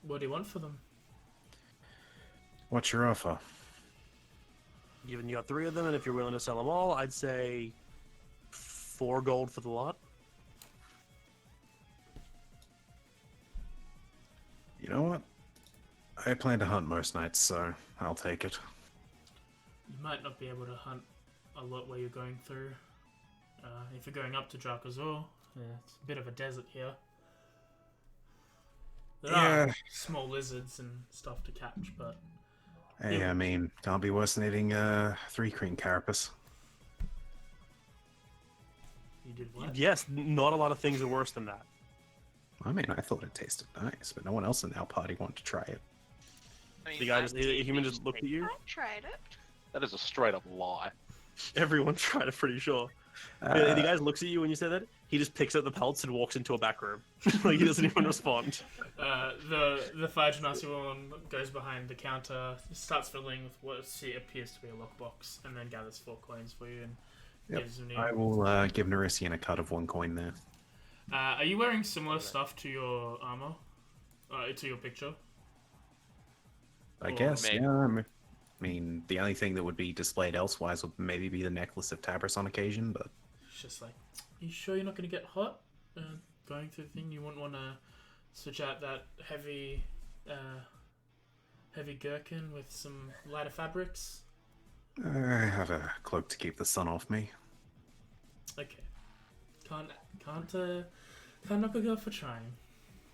Speaker 3: What do you want for them?
Speaker 7: What's your offer?
Speaker 2: Given you got 3 of them, and if you're willing to sell them all, I'd say 4 gold for the lot.
Speaker 7: You know what? I plan to hunt most nights, so I'll take it.
Speaker 3: You might not be able to hunt a lot where you're going through. If you're going up to Drakazor, it's a bit of a desert here. There are small lizards and stuff to catch, but...
Speaker 7: Hey, I mean, can't be worse than eating 3-cream carapace.
Speaker 3: You did what?
Speaker 2: Yes, not a lot of things are worse than that.
Speaker 7: I mean, I thought it tasted nice, but no one else in our party wanted to try it.
Speaker 1: I mean,
Speaker 2: The guy the human just looked at you.
Speaker 6: I tried it.
Speaker 4: That is a straight up lie.
Speaker 2: Everyone tried it, pretty sure. The guy looks at you when you say that. He just picks up the pelts and walks into a back room. Like, he doesn't even respond.
Speaker 3: The fire genasi woman goes behind the counter, starts filling with what appears to be a lockbox, and then gathers 4 coins for you and gives them to you.
Speaker 7: I will give Nerisian a cut of 1 coin there.
Speaker 3: Are you wearing similar stuff to your armor? To your picture?
Speaker 7: I
Speaker 3: Or
Speaker 7: guess,
Speaker 1: maybe-
Speaker 7: yeah. I mean, the only thing that would be displayed elsewise would maybe be the necklace of Tabris on occasion, but...
Speaker 3: It's just like, you sure you're not going to get hot going through the thing? You wouldn't want to switch out that heavy gherkin with some lighter fabrics?
Speaker 7: I have a cloak to keep the sun off me.
Speaker 3: Okay. Can't knock a girl for trying.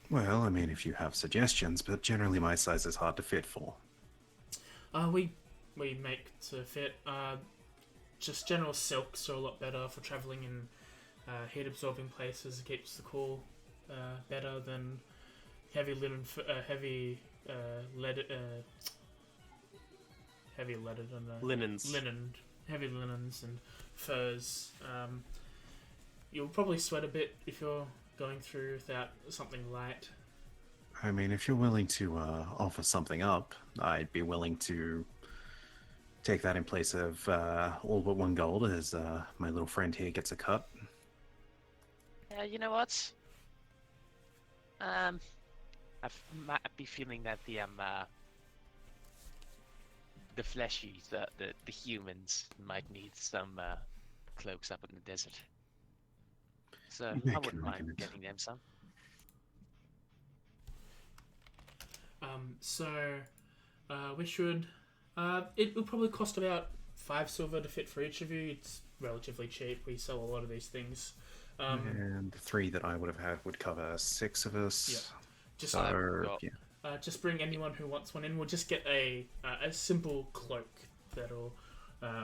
Speaker 7: Well, I mean, if you have suggestions, but generally my size is hard to fit for.
Speaker 3: We make to fit. Just general silks are a lot better for traveling in heat-absorbing places. It keeps the cool better than heavy linen, heavy leaded and
Speaker 2: Linens.
Speaker 3: heavy linens and furs. You'll probably sweat a bit if you're going through without something light.
Speaker 7: I mean, if you're willing to offer something up, I'd be willing to take that in place of all but 1 gold, as my little friend here gets a cut.
Speaker 1: Yeah, you know what? I might be feeling that the fleshies, the humans might need some cloaks up in the desert. So
Speaker 7: You
Speaker 1: I
Speaker 7: make
Speaker 1: wouldn't
Speaker 7: an
Speaker 1: mind
Speaker 7: argument.
Speaker 1: getting them some.
Speaker 3: We should. It will probably cost about 5 silver to fit for each of you. It's relatively cheap. We sell a lot of these things.
Speaker 7: And the 3 that I would have had would cover 6 of us.
Speaker 3: Just
Speaker 7: So,
Speaker 1: got-
Speaker 7: yeah.
Speaker 3: just bring anyone who wants one in. We'll just get a simple cloak that'll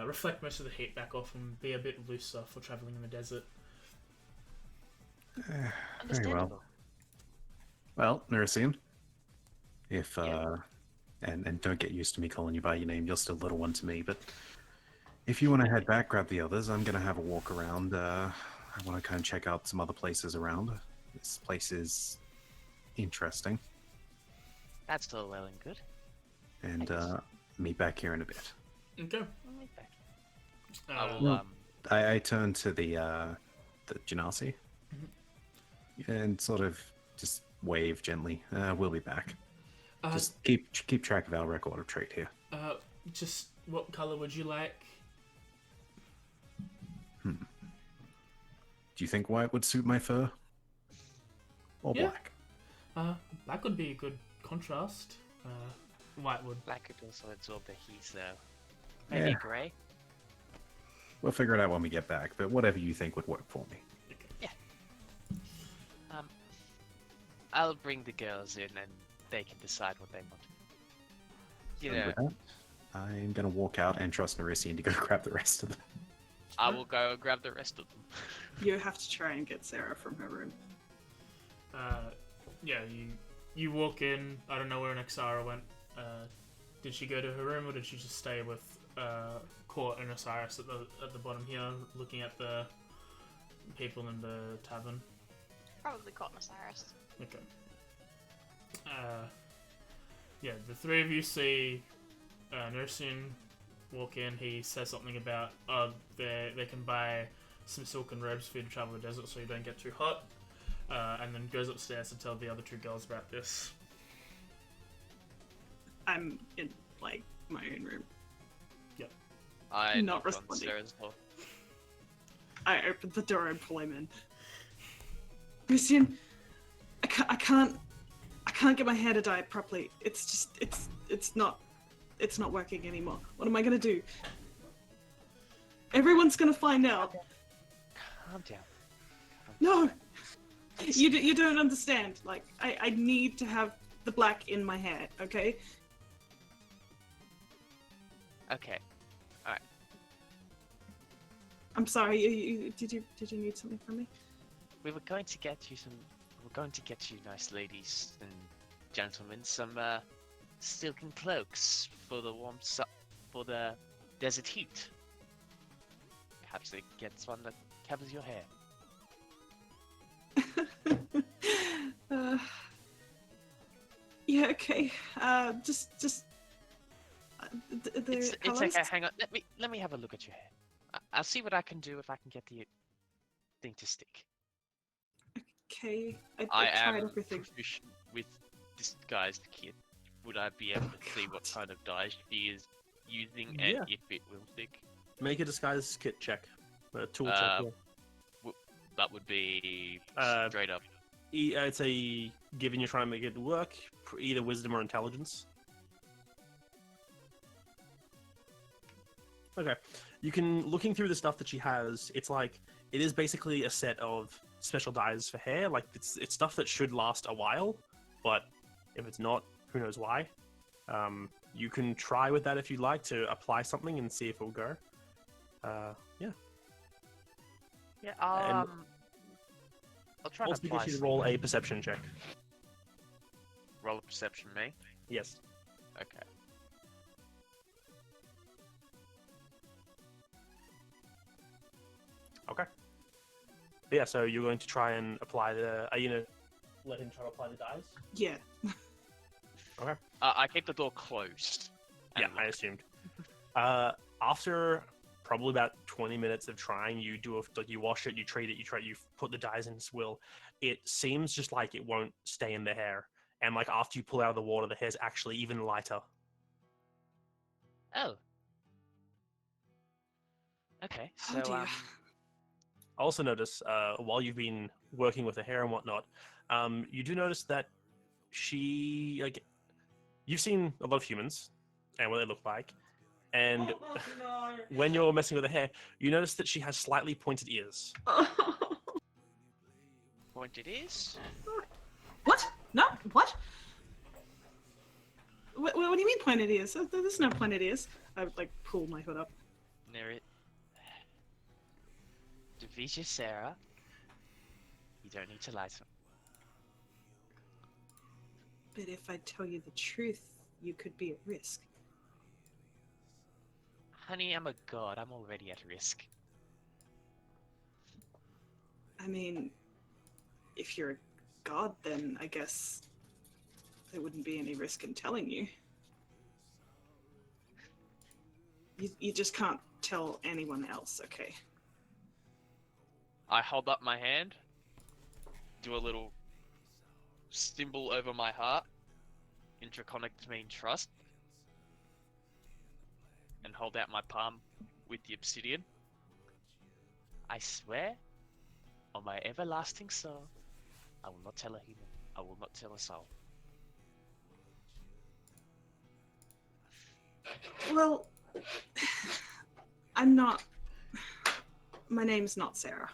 Speaker 3: reflect most of the heat back off and be a bit looser for traveling in the desert.
Speaker 7: Very
Speaker 1: Understandable.
Speaker 7: well. Well, Nerisian, if
Speaker 1: Yeah.
Speaker 7: and don't get used to me calling you by your name. You're still a little one to me, but if you want to head back, grab the others. I'm gonna have a walk around. I want to kind of check out some other places around. This place is interesting,
Speaker 1: That's all well and good.
Speaker 7: and
Speaker 1: Thanks.
Speaker 7: meet back here in a bit.
Speaker 3: Okay.
Speaker 1: I'll meet back.
Speaker 3: Uh,
Speaker 1: I will,
Speaker 7: well- I turn to the Genasi and sort of just wave gently. We'll be back. Just keep track of our record of trade here.
Speaker 3: just what color would you like?
Speaker 7: Do you think white would suit my fur? Or
Speaker 3: Yeah.
Speaker 7: black?
Speaker 3: Black would be a good contrast. White would.
Speaker 1: Black could also absorb the heat, though. Maybe
Speaker 7: Yeah.
Speaker 1: grey.
Speaker 7: We'll figure it out when we get back, but whatever you think would work for me.
Speaker 1: I'll bring the girls in and they can decide what they want. You
Speaker 7: And
Speaker 1: know,
Speaker 7: with that, I'm gonna walk out and trust Nerisian to go grab the rest of them.
Speaker 1: I will go and grab the rest of them.
Speaker 5: You have to try and get Sarah from her room.
Speaker 3: Yeah, you walk in. I don't know where Nexara went. Did she go to her room or did she just stay with Court and Osiris at the bottom here, looking at the people in the tavern?
Speaker 6: Probably caught Osiris.
Speaker 3: Okay. Yeah, the 3 of you see Nersian walk in. He says something about they can buy some silken robes for you to travel the desert so you don't get too hot. And then goes upstairs to tell the other 2 girls about this.
Speaker 5: I'm in like my own room.
Speaker 1: I
Speaker 5: Not
Speaker 1: knocked on
Speaker 5: responding.
Speaker 1: Sarah's door.
Speaker 5: I open the door and pull him in. Christian, I can't get my hair to dye properly. It's not working anymore. What am I gonna do? Everyone's gonna find out.
Speaker 1: Calm down.
Speaker 5: No, you don't understand. Like I need to have the black in my hair. Okay.
Speaker 1: Okay.
Speaker 5: I'm sorry. Did you need something from me?
Speaker 1: We were going to get you nice ladies and gentlemen some silken cloaks for the for the desert heat. Perhaps they get one that covers your hair.
Speaker 5: Yeah. Okay. Just.
Speaker 1: It's okay. Hang on. Let me have a look at your hair. I'll see what I can do if I can get the thing to stick.
Speaker 5: Okay.
Speaker 1: I
Speaker 5: tried
Speaker 1: am
Speaker 5: everything.
Speaker 1: proficient with disguised kit. Would I be able to see what kind of dye she is using and
Speaker 2: Yeah.
Speaker 1: if it will stick?
Speaker 2: Make a disguise kit check. A tool check. Yeah.
Speaker 1: That would be straight up.
Speaker 2: It's a given you're trying to make it work, either wisdom or intelligence. Okay. You can, looking through the stuff that she has, it is basically a set of special dyes for hair. Like, it's stuff that should last a while, but if it's not, who knows why. You can try with that if you'd like to apply something and see if it will go. Yeah.
Speaker 1: Yeah, I'll try to
Speaker 2: Also,
Speaker 1: apply
Speaker 2: get you to
Speaker 1: some.
Speaker 2: roll a perception check.
Speaker 1: Roll a perception, me?
Speaker 2: Yes.
Speaker 1: Okay.
Speaker 2: Okay. Yeah, so you're going to try and apply are you going to let him try to apply the dyes?
Speaker 5: Yeah.
Speaker 2: Okay.
Speaker 1: I keep the door closed. and
Speaker 2: Yeah, I
Speaker 1: lock.
Speaker 2: assumed. After probably about 20 minutes of trying, you wash it, you treat it, you put the dyes in swill. It seems just like it won't stay in the hair, and like after you pull out of the water, the hair's actually even lighter.
Speaker 1: Oh. Okay,
Speaker 5: Oh,
Speaker 1: so
Speaker 5: dear.
Speaker 2: I also notice while you've been working with the hair and whatnot, you do notice that you've seen a lot of humans and what they look like, and when you're messing with the hair, you notice that she has slightly pointed ears.
Speaker 1: pointed ears?
Speaker 5: What? No. What? What do you mean pointed ears? There's no pointed ears. I would like pull my hood up.
Speaker 1: Near it. Divisha Sarah. You don't need to lie to me.
Speaker 5: But if I tell you the truth, you could be at risk.
Speaker 1: Honey, I'm a god. I'm already at risk.
Speaker 5: I mean, if you're a god, then I guess there wouldn't be any risk in telling you. You just can't tell anyone else, okay?
Speaker 1: I hold up my hand, do a little symbol over my heart, intraconic to mean trust, and hold out my palm with the obsidian. I swear, on my everlasting soul, I will not tell a human. I will not tell a soul.
Speaker 5: Well, I'm not. My name's not Sarah.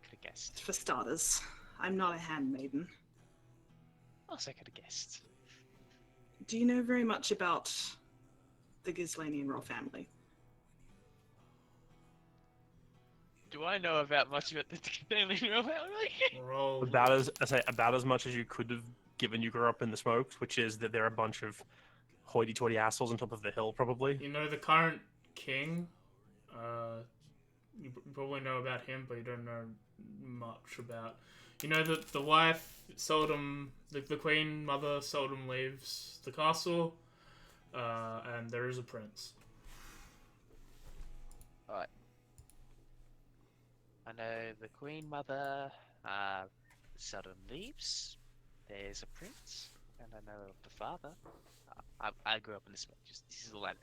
Speaker 1: Could have guessed.
Speaker 5: For starters, I'm not a handmaiden.
Speaker 1: Also could have guessed.
Speaker 5: Do you know very much about the Ghislanian royal family?
Speaker 1: Do I know about much about the Stanley Royal family?
Speaker 3: Roll.
Speaker 2: About as much as you could have given you grew up in the smokes, which is that they're a bunch of hoity-toity assholes on top of the hill, probably.
Speaker 3: You know the current king. You probably know about him, but you don't know much about. You know that the wife seldom, the queen mother seldom leaves the castle, and there is a prince.
Speaker 1: Alright. I know the Queen Mother seldom leaves. There's a prince. And I know of the father. I grew up in this just this is all I know.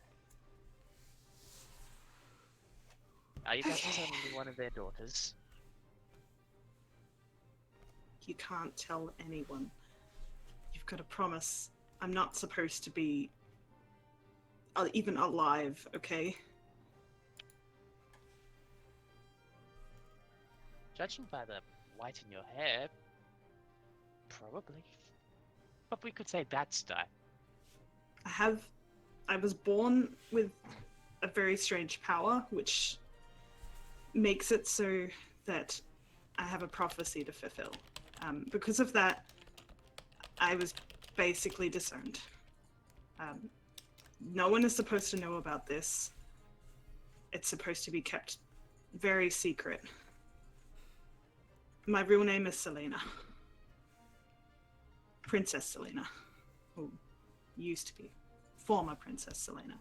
Speaker 1: Are you guys telling me one of their daughters?
Speaker 5: You can't tell anyone. You've got to promise I'm not supposed to be even alive, okay?
Speaker 1: Judging by the white in your hair, probably. But we could say that's die.
Speaker 5: I was born with a very strange power, which makes it so that I have a prophecy to fulfill. Because of that, I was basically disowned. No one is supposed to know about this. It's supposed to be kept very secret. My real name is Selena. Princess Selena. Who used to be. Former Princess Selena.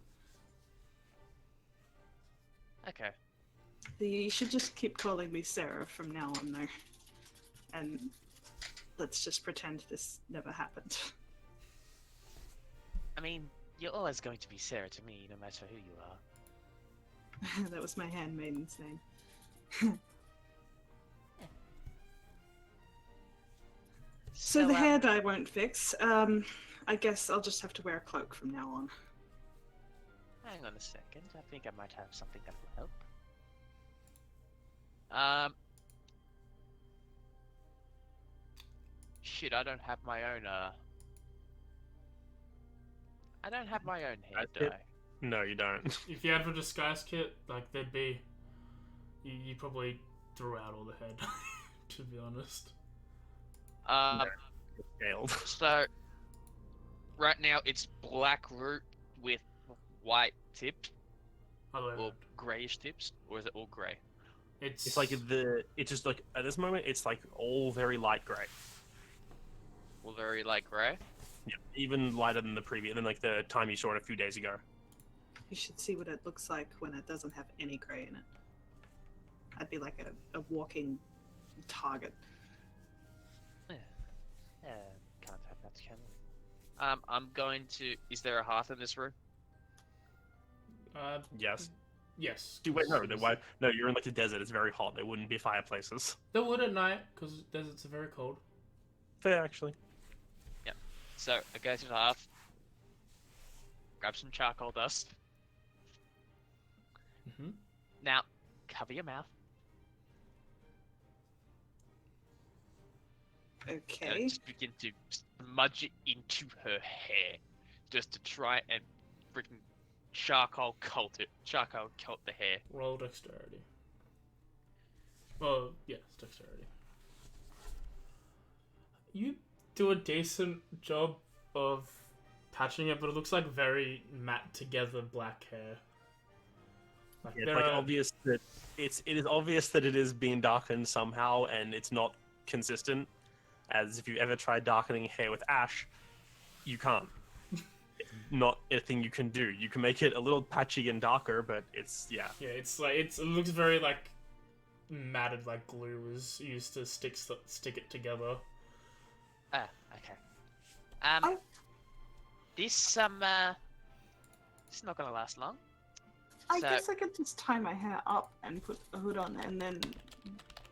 Speaker 1: Okay.
Speaker 5: You should just keep calling me Sarah from now on, though. And let's just pretend this never happened.
Speaker 1: I mean, you're always going to be Sarah to me, no matter who you are.
Speaker 5: That was my handmaiden's name. So the hair dye won't fix. I guess I'll just have to wear a cloak from now on.
Speaker 1: Hang on a second. I think I might have something that will help. Shit, I don't have my own, I don't have my own hair
Speaker 2: That's
Speaker 1: dye.
Speaker 2: No, you don't.
Speaker 3: If you had a disguise kit, like there'd be, you probably threw out all the head. To be honest.
Speaker 2: Scaled.
Speaker 1: So, right now it's black root with white tips,
Speaker 3: Other way
Speaker 1: or
Speaker 3: around.
Speaker 1: greyish tips, or is it all grey?
Speaker 3: It's
Speaker 2: It's like it's just like at this moment it's like all very light grey.
Speaker 1: All very light grey?
Speaker 2: Yeah, even lighter than like the time you saw it a few days ago.
Speaker 5: You should see what it looks like when it doesn't have any grey in it. I'd be like a walking target.
Speaker 1: Yeah, can't have that, can we? I'm going to... Is there a hearth in this room?
Speaker 2: Yes.
Speaker 3: Yes.
Speaker 2: Wait, no, no, you're in like the desert. It's very hot. There wouldn't be fireplaces.
Speaker 3: There would at night, because deserts are very cold.
Speaker 2: Fair, actually.
Speaker 1: So, I go to the hearth, grab some charcoal dust.
Speaker 3: Mm-hmm.
Speaker 1: Now, cover your mouth. And
Speaker 5: Okay.
Speaker 1: just begin to smudge it into her hair. Just to try and freaking charcoal coat the hair.
Speaker 3: Roll dexterity. Oh, yes, dexterity. You do a decent job of patching it, but it looks like very matte together black hair. Like,
Speaker 2: It's
Speaker 3: there
Speaker 2: like
Speaker 3: are-
Speaker 2: obvious that it is obvious that it is being darkened somehow, and it's not consistent. As if you ever tried darkening hair with ash, you can't. It's not a thing you can do. You can make it a little patchy and darker, but it's
Speaker 3: Yeah, it's like it looks very like matted, like glue was used to stick it together.
Speaker 1: Ah, okay.
Speaker 5: Oh.
Speaker 1: This is not gonna last long.
Speaker 5: I
Speaker 1: So-
Speaker 5: guess I could just tie my hair up and put a hood on, and then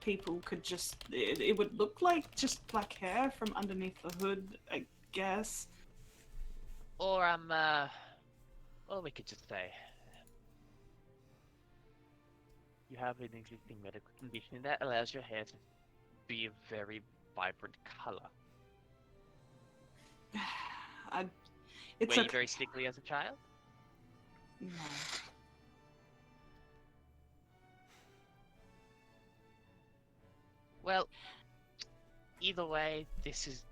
Speaker 5: people could just... It would look like just black hair from underneath the hood, I guess.
Speaker 1: Or or we could just say you have an existing medical condition that allows your hair to be a very vibrant color.
Speaker 5: It's
Speaker 1: Were you
Speaker 5: okay.
Speaker 1: very sickly as a child?
Speaker 5: No.
Speaker 1: Well, either way, this is.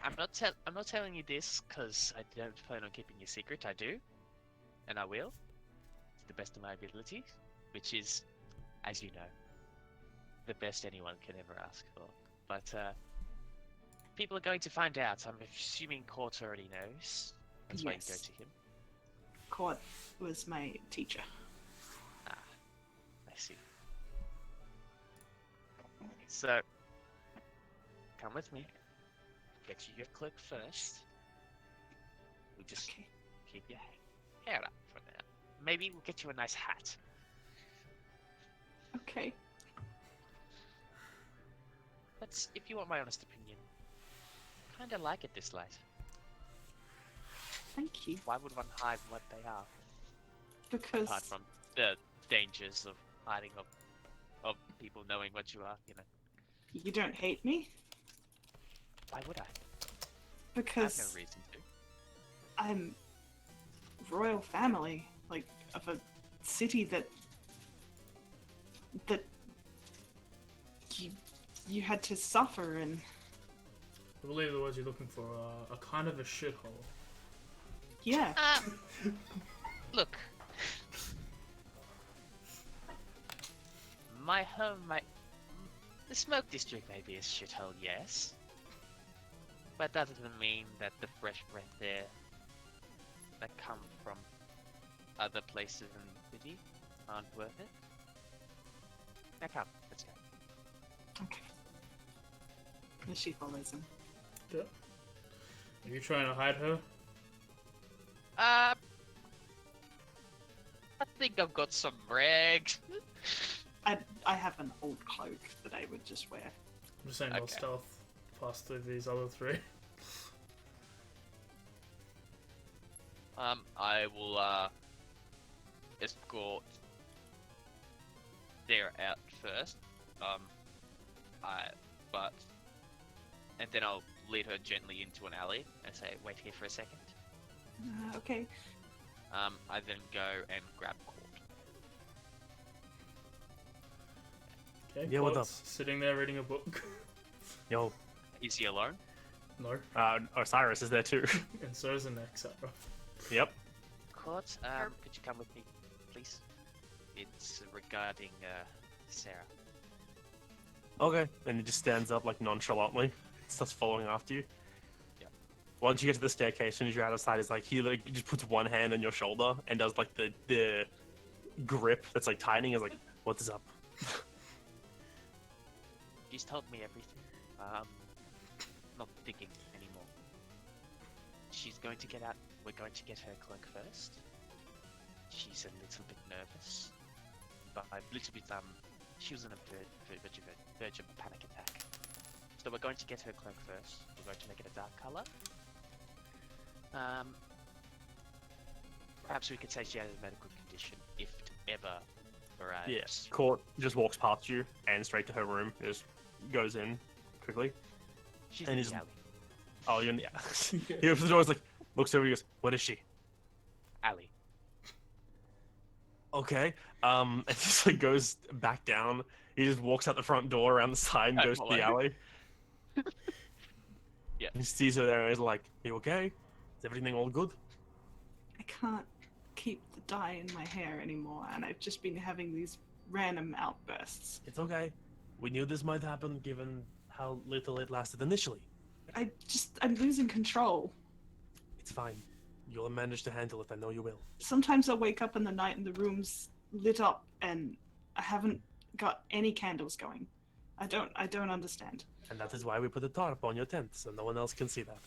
Speaker 1: I'm not telling you this because I don't plan on keeping you secret. I do, and I will, to the best of my ability, which is, as you know, the best anyone can ever ask for. But people are going to find out. I'm assuming Court already knows. That's why you go
Speaker 5: Yes.
Speaker 1: to him.
Speaker 5: Court was my teacher.
Speaker 1: I see. So, come with me. get you your cloak first. We'll just
Speaker 5: Okay.
Speaker 1: keep your hair up for now. Maybe we'll get you a nice hat.
Speaker 5: Okay.
Speaker 1: But if you want my honest opinion, kinda like it this light.
Speaker 5: Thank you.
Speaker 1: Why would one hide what they are?
Speaker 5: Because
Speaker 1: Apart from the dangers of hiding of people knowing what you are, you know.
Speaker 5: you don't hate me.
Speaker 1: Why would I? I have
Speaker 5: Because
Speaker 1: no reason to.
Speaker 5: I'm royal family, like of a city that you had to suffer in.
Speaker 3: I believe the words you're looking for are kind of a shithole.
Speaker 5: Yeah.
Speaker 1: Look. My home, the smoke district may be a shithole, yes. But that doesn't mean that the fresh breath there that come from other places in the city aren't worth it. Now come, let's go.
Speaker 5: Okay. And she follows him.
Speaker 3: Yeah. Are you trying to hide her?
Speaker 1: I think I've got some rags.
Speaker 5: I have an old cloak that I would just wear.
Speaker 3: I'm just saying, no
Speaker 1: Okay.
Speaker 3: stealth past through these other three.
Speaker 1: I will escort Sarah out first. And then I'll lead her gently into an alley and say, "Wait here for a second."
Speaker 5: Okay.
Speaker 1: I then go and grab Court.
Speaker 3: Okay,
Speaker 2: Yeah, what
Speaker 3: Court's sitting there reading a book.
Speaker 2: Yo,
Speaker 1: Is he alone?
Speaker 3: No,
Speaker 2: Osiris is there too.
Speaker 3: and so is the next arrow.
Speaker 2: Yep.
Speaker 1: Court,
Speaker 6: Sure.
Speaker 1: could you come with me, please? It's regarding Sarah.
Speaker 2: Okay. And he just stands up like nonchalantly, starts following after you.
Speaker 1: Yeah.
Speaker 2: Once you get to the staircase and as you're out of sight, it's like he like just puts one hand on your shoulder and does like the grip that's like tightening. Is like, what is up?
Speaker 1: She's told me everything. Not thinking anymore. She's going to get out. We're going to get her cloak first. She's a little bit nervous. But a little bit, she was on a verge of a panic attack. So we're going to get her cloak first. We're going to make it a dark color. Perhaps we could say she has a medical condition, if it ever arrives.
Speaker 2: Yes. Court just walks past you and straight to her room. Just goes in quickly.
Speaker 1: She's
Speaker 2: And
Speaker 1: in
Speaker 2: he's-
Speaker 1: the alley.
Speaker 2: Oh, you're in the. He opens the door. He's like, looks over. He goes, "What is she?"
Speaker 1: Alley.
Speaker 2: Okay. And just like goes back down. He just walks out the front door around the side and
Speaker 1: Oh,
Speaker 2: goes to the
Speaker 1: hello.
Speaker 2: alley.
Speaker 1: Yeah.
Speaker 2: He sees her there and he's like, "You okay? Is everything all good?"
Speaker 5: I can't keep the dye in my hair anymore, and I've just been having these random outbursts.
Speaker 2: It's okay. We knew this might happen given how little it lasted initially.
Speaker 5: I'm losing control.
Speaker 2: It's fine. You'll manage to handle it. I know you will.
Speaker 5: Sometimes I'll wake up in the night and the room's lit up and I haven't got any candles going. I don't understand.
Speaker 2: And that is why we put a tarp on your tent so no one else can see that.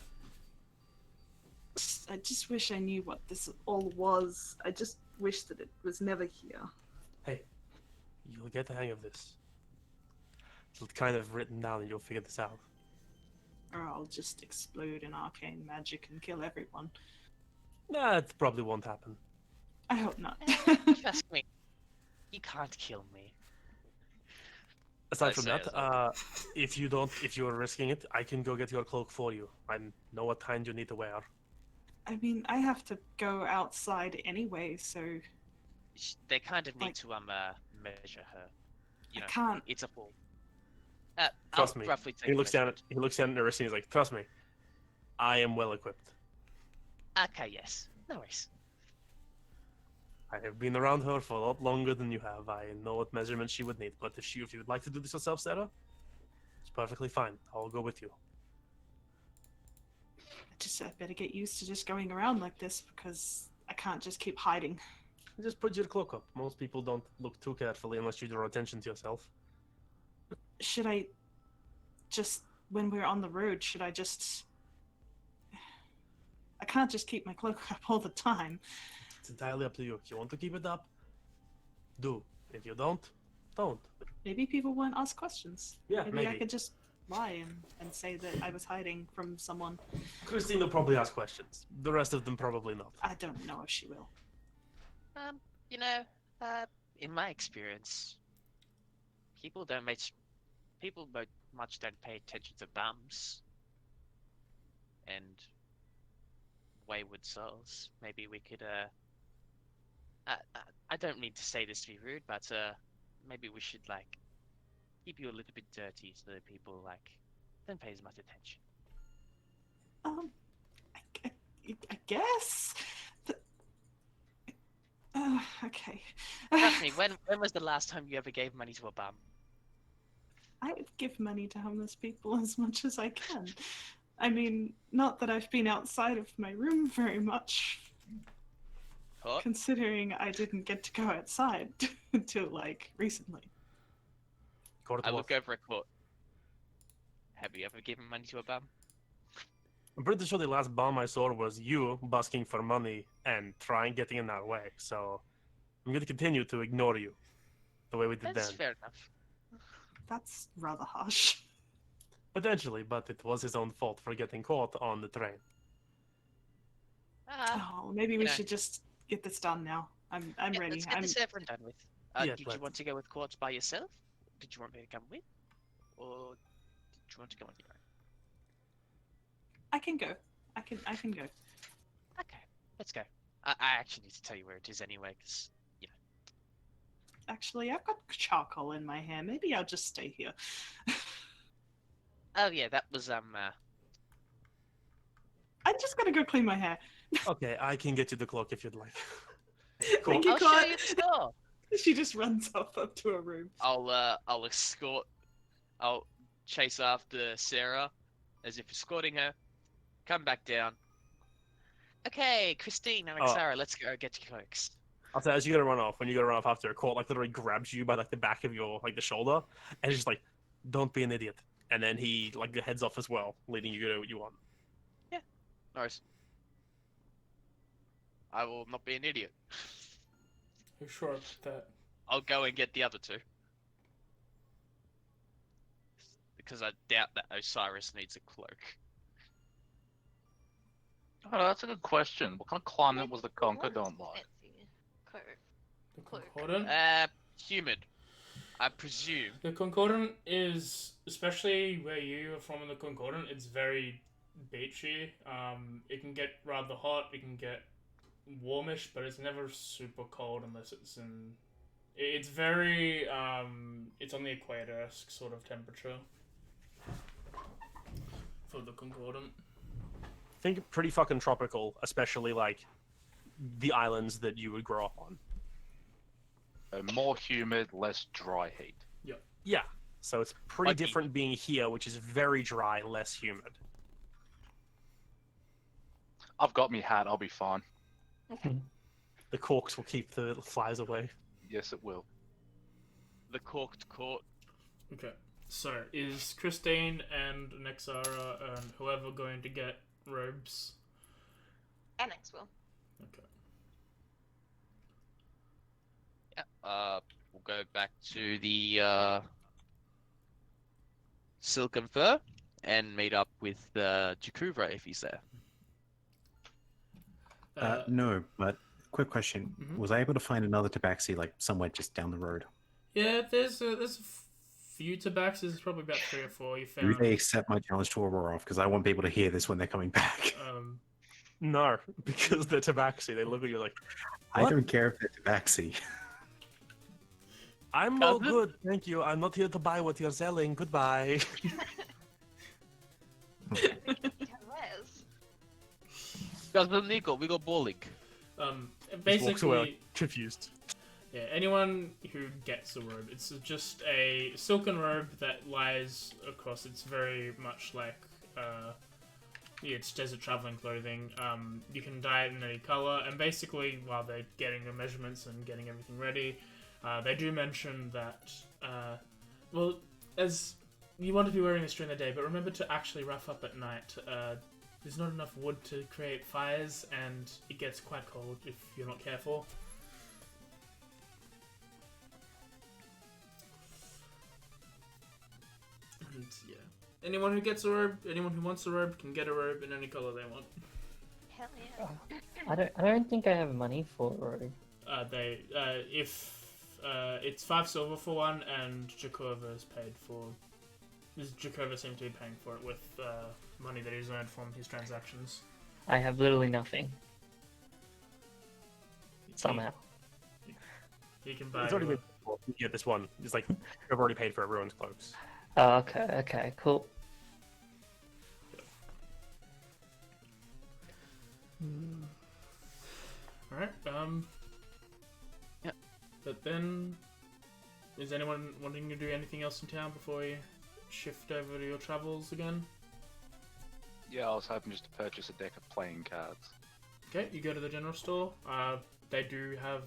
Speaker 5: I just wish I knew what this all was. I just wish that it was never here.
Speaker 2: Hey, you'll get the hang of this. It's kind of written down and you'll figure this out.
Speaker 5: Or I'll just explode in arcane magic and kill everyone.
Speaker 2: Nah, it probably won't happen.
Speaker 5: I hope not.
Speaker 1: Trust me. You can't kill me.
Speaker 2: Aside
Speaker 1: I
Speaker 2: from
Speaker 1: say
Speaker 2: that,
Speaker 1: as
Speaker 2: if you are risking it, I can go get your cloak for you. I know what kind you need to wear.
Speaker 5: I mean, I have to go outside anyway, so
Speaker 1: They kind of need
Speaker 5: Like-
Speaker 1: to measure her. You know,
Speaker 5: I can't.
Speaker 1: it's a full.
Speaker 2: Trust
Speaker 1: I'll
Speaker 2: me.
Speaker 1: roughly take
Speaker 2: He
Speaker 1: a
Speaker 2: looks down
Speaker 1: measurement.
Speaker 2: at Nerissa and he's like, "Trust me, I am well equipped.
Speaker 1: Okay, yes. No worries.
Speaker 2: I have been around her for a lot longer than you have. I know what measurements she would need. But if you would like to do this yourself, Sarah, it's perfectly fine. I'll go with you."
Speaker 5: I better get used to just going around like this because I can't just keep hiding.
Speaker 2: Just put your cloak up. Most people don't look too carefully unless you draw attention to yourself.
Speaker 5: Should I just, when we're on the road, should I just I can't just keep my cloak up all the time.
Speaker 2: It's entirely up to you. If you want to keep it up, do. If you don't, don't.
Speaker 5: Maybe people won't ask questions.
Speaker 2: Yeah,
Speaker 5: maybe I
Speaker 2: maybe.
Speaker 5: could just lie and say that I was hiding from someone.
Speaker 2: Christine will probably ask questions. The rest of them probably not.
Speaker 5: I don't know if she will.
Speaker 1: You know, in my experience, people much don't pay attention to bums and wayward souls. Maybe we could, I don't mean to say this to be rude, but, maybe we should, like, keep you a little bit dirty so that people, like, don't pay as much attention.
Speaker 5: I guess. Okay.
Speaker 1: Trust me, when was the last time you ever gave money to a bum?
Speaker 5: I would give money to homeless people as much as I can. I mean, not that I've been outside of my room very much,
Speaker 1: What?
Speaker 5: considering I didn't get to go outside until, like, recently.
Speaker 2: Court
Speaker 1: I
Speaker 2: of
Speaker 1: look over at Court. Have you ever given money to a bum?
Speaker 2: I'm pretty sure the last bomb I saw was you busking for money and getting in our way. So I'm going to continue to ignore you the way we did
Speaker 1: That's
Speaker 2: then.
Speaker 1: fair enough.
Speaker 5: That's rather harsh.
Speaker 2: Potentially, but it was his own fault for getting caught on the train.
Speaker 5: Oh, maybe we
Speaker 1: know.
Speaker 5: should just get this done now. I'm ready.
Speaker 1: Let's get this over and done with.
Speaker 2: Yeah,
Speaker 1: did
Speaker 2: let's.
Speaker 1: you want to go with Court by yourself? Did you want me to come with? Or did you want to go on your own?
Speaker 5: I can go. I can go.
Speaker 1: Okay, let's go. I actually need to tell you where it is anyway, because, you know.
Speaker 5: Actually, I've got charcoal in my hair. Maybe I'll just stay here.
Speaker 1: Oh yeah, that was,
Speaker 5: I'm just gonna go clean my hair.
Speaker 2: Okay, I can get you the cloak if you'd like. Cool.
Speaker 5: Thank you,
Speaker 1: I'll show
Speaker 5: Claude.
Speaker 1: you the store.
Speaker 5: She just runs off up to her room.
Speaker 1: I'll chase after Sarah, as if escorting her. Come back down. Okay, Christine and
Speaker 2: Oh.
Speaker 1: Sarah, let's go get your cloaks.
Speaker 2: I'll say, as you gotta run off, when you gotta run off after a Court, like, literally grabs you by, like, the back of your, like, the shoulder, and he's just like, don't be an idiot. And then he, like, heads off as well, leading you to what you want.
Speaker 1: Nice. I will not be an idiot.
Speaker 3: You sure about that?
Speaker 1: I'll go and get the other two. Because I doubt that Osiris needs a cloak.
Speaker 4: Oh, that's a good question. What kind of climate was the Concordant like?
Speaker 6: Fancy coat.
Speaker 3: The
Speaker 6: Cloak.
Speaker 3: Concordant?
Speaker 1: Humid. I presume.
Speaker 3: The Concordant is, especially where you are from in the Concordant, it's very beachy. It can get rather hot, it can get warmish, but it's never super cold unless it's in... It's very, it's on the equator-esque sort of temperature for the Concordant.
Speaker 2: Think pretty fucking tropical, especially, like, the islands that you would grow up on.
Speaker 4: More humid, less dry heat.
Speaker 2: Yeah, so it's pretty
Speaker 1: Like
Speaker 2: different being here, which is very dry, less humid.
Speaker 4: I've got me hat. I'll be fine.
Speaker 2: The corks will keep the flies away.
Speaker 4: Yes, it will.
Speaker 1: The corked court.
Speaker 3: Okay, so is Christine and Nexara and whoever going to get robes?
Speaker 6: Annex will.
Speaker 3: Okay.
Speaker 1: Yeah. We'll go back to the Silken Fur and meet up with Jakuvra if he's there.
Speaker 7: No, but quick question:
Speaker 3: Mhm.
Speaker 7: Was I able to find another tabaxi like somewhere just down the road?
Speaker 3: Yeah, there's a few tabaxis. There's probably about 3 or 4 you
Speaker 7: Do
Speaker 3: found.
Speaker 7: they accept my challenge to Aurora off? Because I want people to hear this when they're coming back.
Speaker 2: No, because they're tabaxi. They look at you like,
Speaker 7: I
Speaker 2: What?
Speaker 7: don't care if they're tabaxi.
Speaker 2: I'm all
Speaker 1: Cousin?
Speaker 2: good, thank you. I'm not here to buy what you're selling. Goodbye.
Speaker 6: Yes.
Speaker 1: Cousin Nico, we got bowling.
Speaker 2: Just walks away,
Speaker 3: Basically,
Speaker 2: confused.
Speaker 3: yeah, anyone who gets a robe, it's just a silken robe that lies across. It's very much like, it's desert traveling clothing. You can dye it in any color, and basically, while they're getting the measurements and getting everything ready, they do mention that, well, as you want to be wearing this during the day, but remember to actually rough up at night. there's not enough wood to create fires, and it gets quite cold if you're not careful. And yeah, anyone who gets a robe, anyone who wants a robe, can get a robe in any color they want.
Speaker 6: Hell yeah.
Speaker 8: I don't think I have money for a robe.
Speaker 3: It's 5 silver for one, and Jakova is paid for. Jakova seems to be paying for it with money that he's earned from his transactions.
Speaker 8: I have literally nothing. Somehow.
Speaker 3: He can buy.
Speaker 2: It's already been. You get this one. It's like I've already paid for everyone's cloaks.
Speaker 8: Oh, okay, cool.
Speaker 3: Alright,
Speaker 1: Yeah.
Speaker 3: But then, is anyone wanting to do anything else in town before you shift over to your travels again?
Speaker 4: Yeah, I was hoping just to purchase a deck of playing cards.
Speaker 3: Okay, you go to the general store. They do have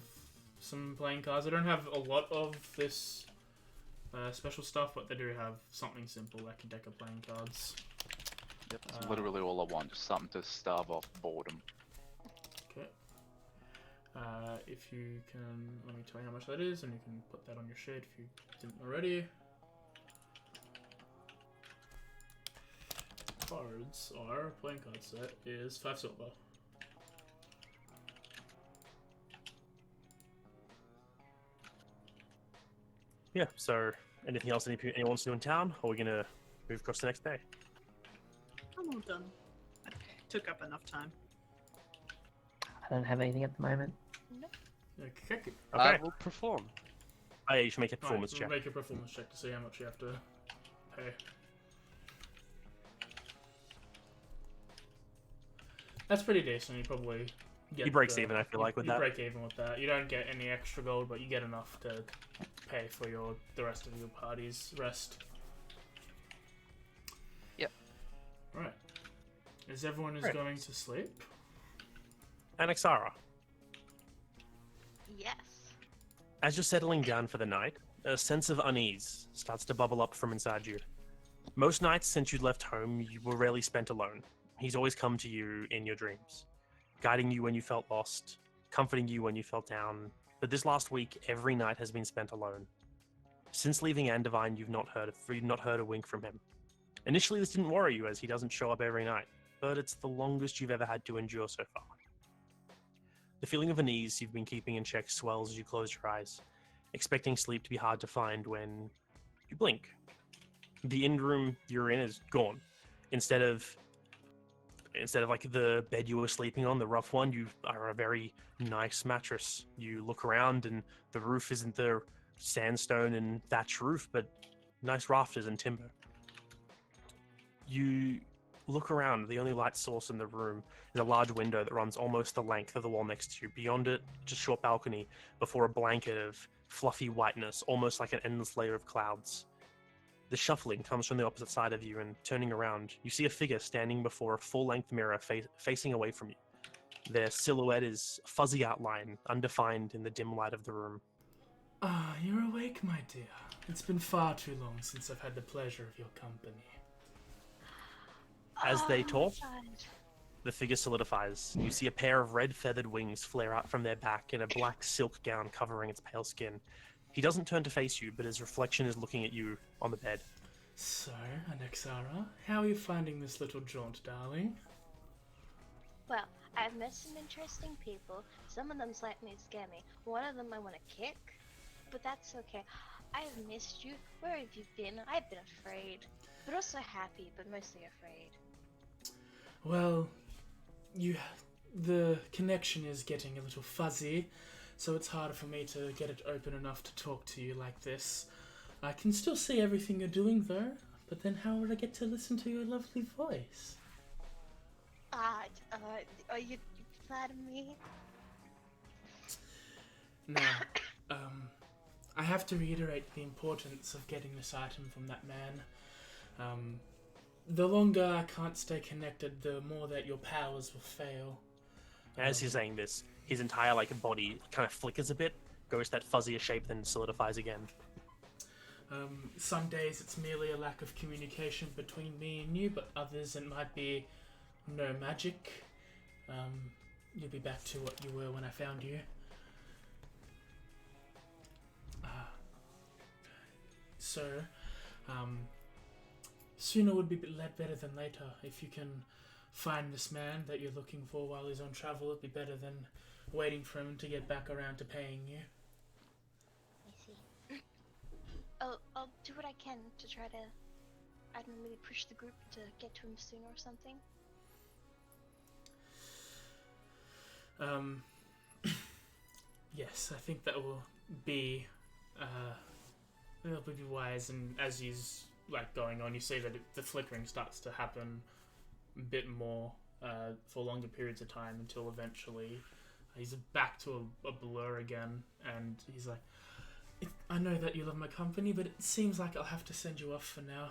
Speaker 3: some playing cards. They don't have a lot of this special stuff, but they do have something simple like a deck of playing cards.
Speaker 4: Yep, that's literally all I want, just something to starve off boredom.
Speaker 3: Okay. If you can, let me tell you how much that is, and you can put that on your sheet if you didn't already. Cards are, playing card set is 5 silver.
Speaker 2: Yeah. So, anything else anyone wants to do in town, or are we gonna move across the next day?
Speaker 5: I'm all done. I took up enough time.
Speaker 8: I don't have anything at the moment.
Speaker 3: Okay.
Speaker 2: Okay.
Speaker 1: We'll perform.
Speaker 2: Oh, yeah, you should make a performance
Speaker 3: Right,
Speaker 2: check.
Speaker 3: Make a performance check to see how much you have to pay. That's pretty decent. You probably get
Speaker 2: He breaks even, I feel like, with
Speaker 3: you
Speaker 2: that.
Speaker 3: break even with that. You don't get any extra gold, but you get enough to pay for the rest of your party's rest.
Speaker 1: Yep.
Speaker 3: Right. As everyone is
Speaker 2: Right.
Speaker 3: going to sleep.
Speaker 2: Anaxara,
Speaker 6: Yes.
Speaker 2: as you're settling down for the night, a sense of unease starts to bubble up from inside you. Most nights since you left home, you were rarely spent alone. He's always come to you in your dreams, guiding you when you felt lost, comforting you when you felt down. But this last week, every night has been spent alone. Since leaving Andivine, you've not heard a wink from him. Initially, this didn't worry you, as he doesn't show up every night, but it's the longest you've ever had to endure so far. The feeling of unease you've been keeping in check swells as you close your eyes, expecting sleep to be hard to find when you blink. The inn room you're in is gone. Instead of like the bed you were sleeping on, the rough one, you are on a very nice mattress. You look around and the roof isn't the sandstone and thatch roof, but nice rafters and timber. You look around. The only light source in the room is a large window that runs almost the length of the wall next to you. Beyond it, just a short balcony before a blanket of fluffy whiteness, almost like an endless layer of clouds. The shuffling comes from the opposite side of you, and turning around, you see a figure standing before a full-length mirror facing away from you. Their silhouette is a fuzzy outline, undefined in the dim light of the room.
Speaker 3: Ah, you're awake, my dear. It's been far too long since I've had the pleasure of your company.
Speaker 2: As they talk,
Speaker 6: Sad.
Speaker 2: the figure solidifies. You see a pair of red feathered wings flare out from their back and a black silk gown covering its pale skin. He doesn't turn to face you, but his reflection is looking at you on the bed.
Speaker 3: So, Anaxara, how are you finding this little jaunt, darling?
Speaker 6: Well, I've met some interesting people. Some of them slightly scare me. One of them I want to kick, but that's okay. I've missed you. Where have you been? I've been afraid, but also happy, but mostly afraid.
Speaker 3: Well, the connection is getting a little fuzzy, so it's harder for me to get it open enough to talk to you like this. I can still see everything you're doing, though, but then how would I get to listen to your lovely voice?
Speaker 6: Are you flatter me?
Speaker 3: No, I have to reiterate the importance of getting this item from that man. The longer I can't stay connected, the more that your powers will fail.
Speaker 2: As he's saying this, his entire body kind of flickers a bit, goes to that fuzzier shape, then solidifies again.
Speaker 3: Some days it's merely a lack of communication between me and you, but others it might be no magic. You'll be back to what you were when I found you. So, sooner would be better than later. If you can find this man that you're looking for while he's on travel, it'd be better than waiting for him to get back around to paying you.
Speaker 6: I see. I'll do what I can to try to, I don't know, maybe push the group to get to him sooner or something.
Speaker 3: Yes, I think that will be, that'll be wise. And as he's like going on, you see that the flickering starts to happen a bit more for longer periods of time until eventually he's back to a blur again, and he's like, I know that you love my company, but it seems like I'll have to send you off for now.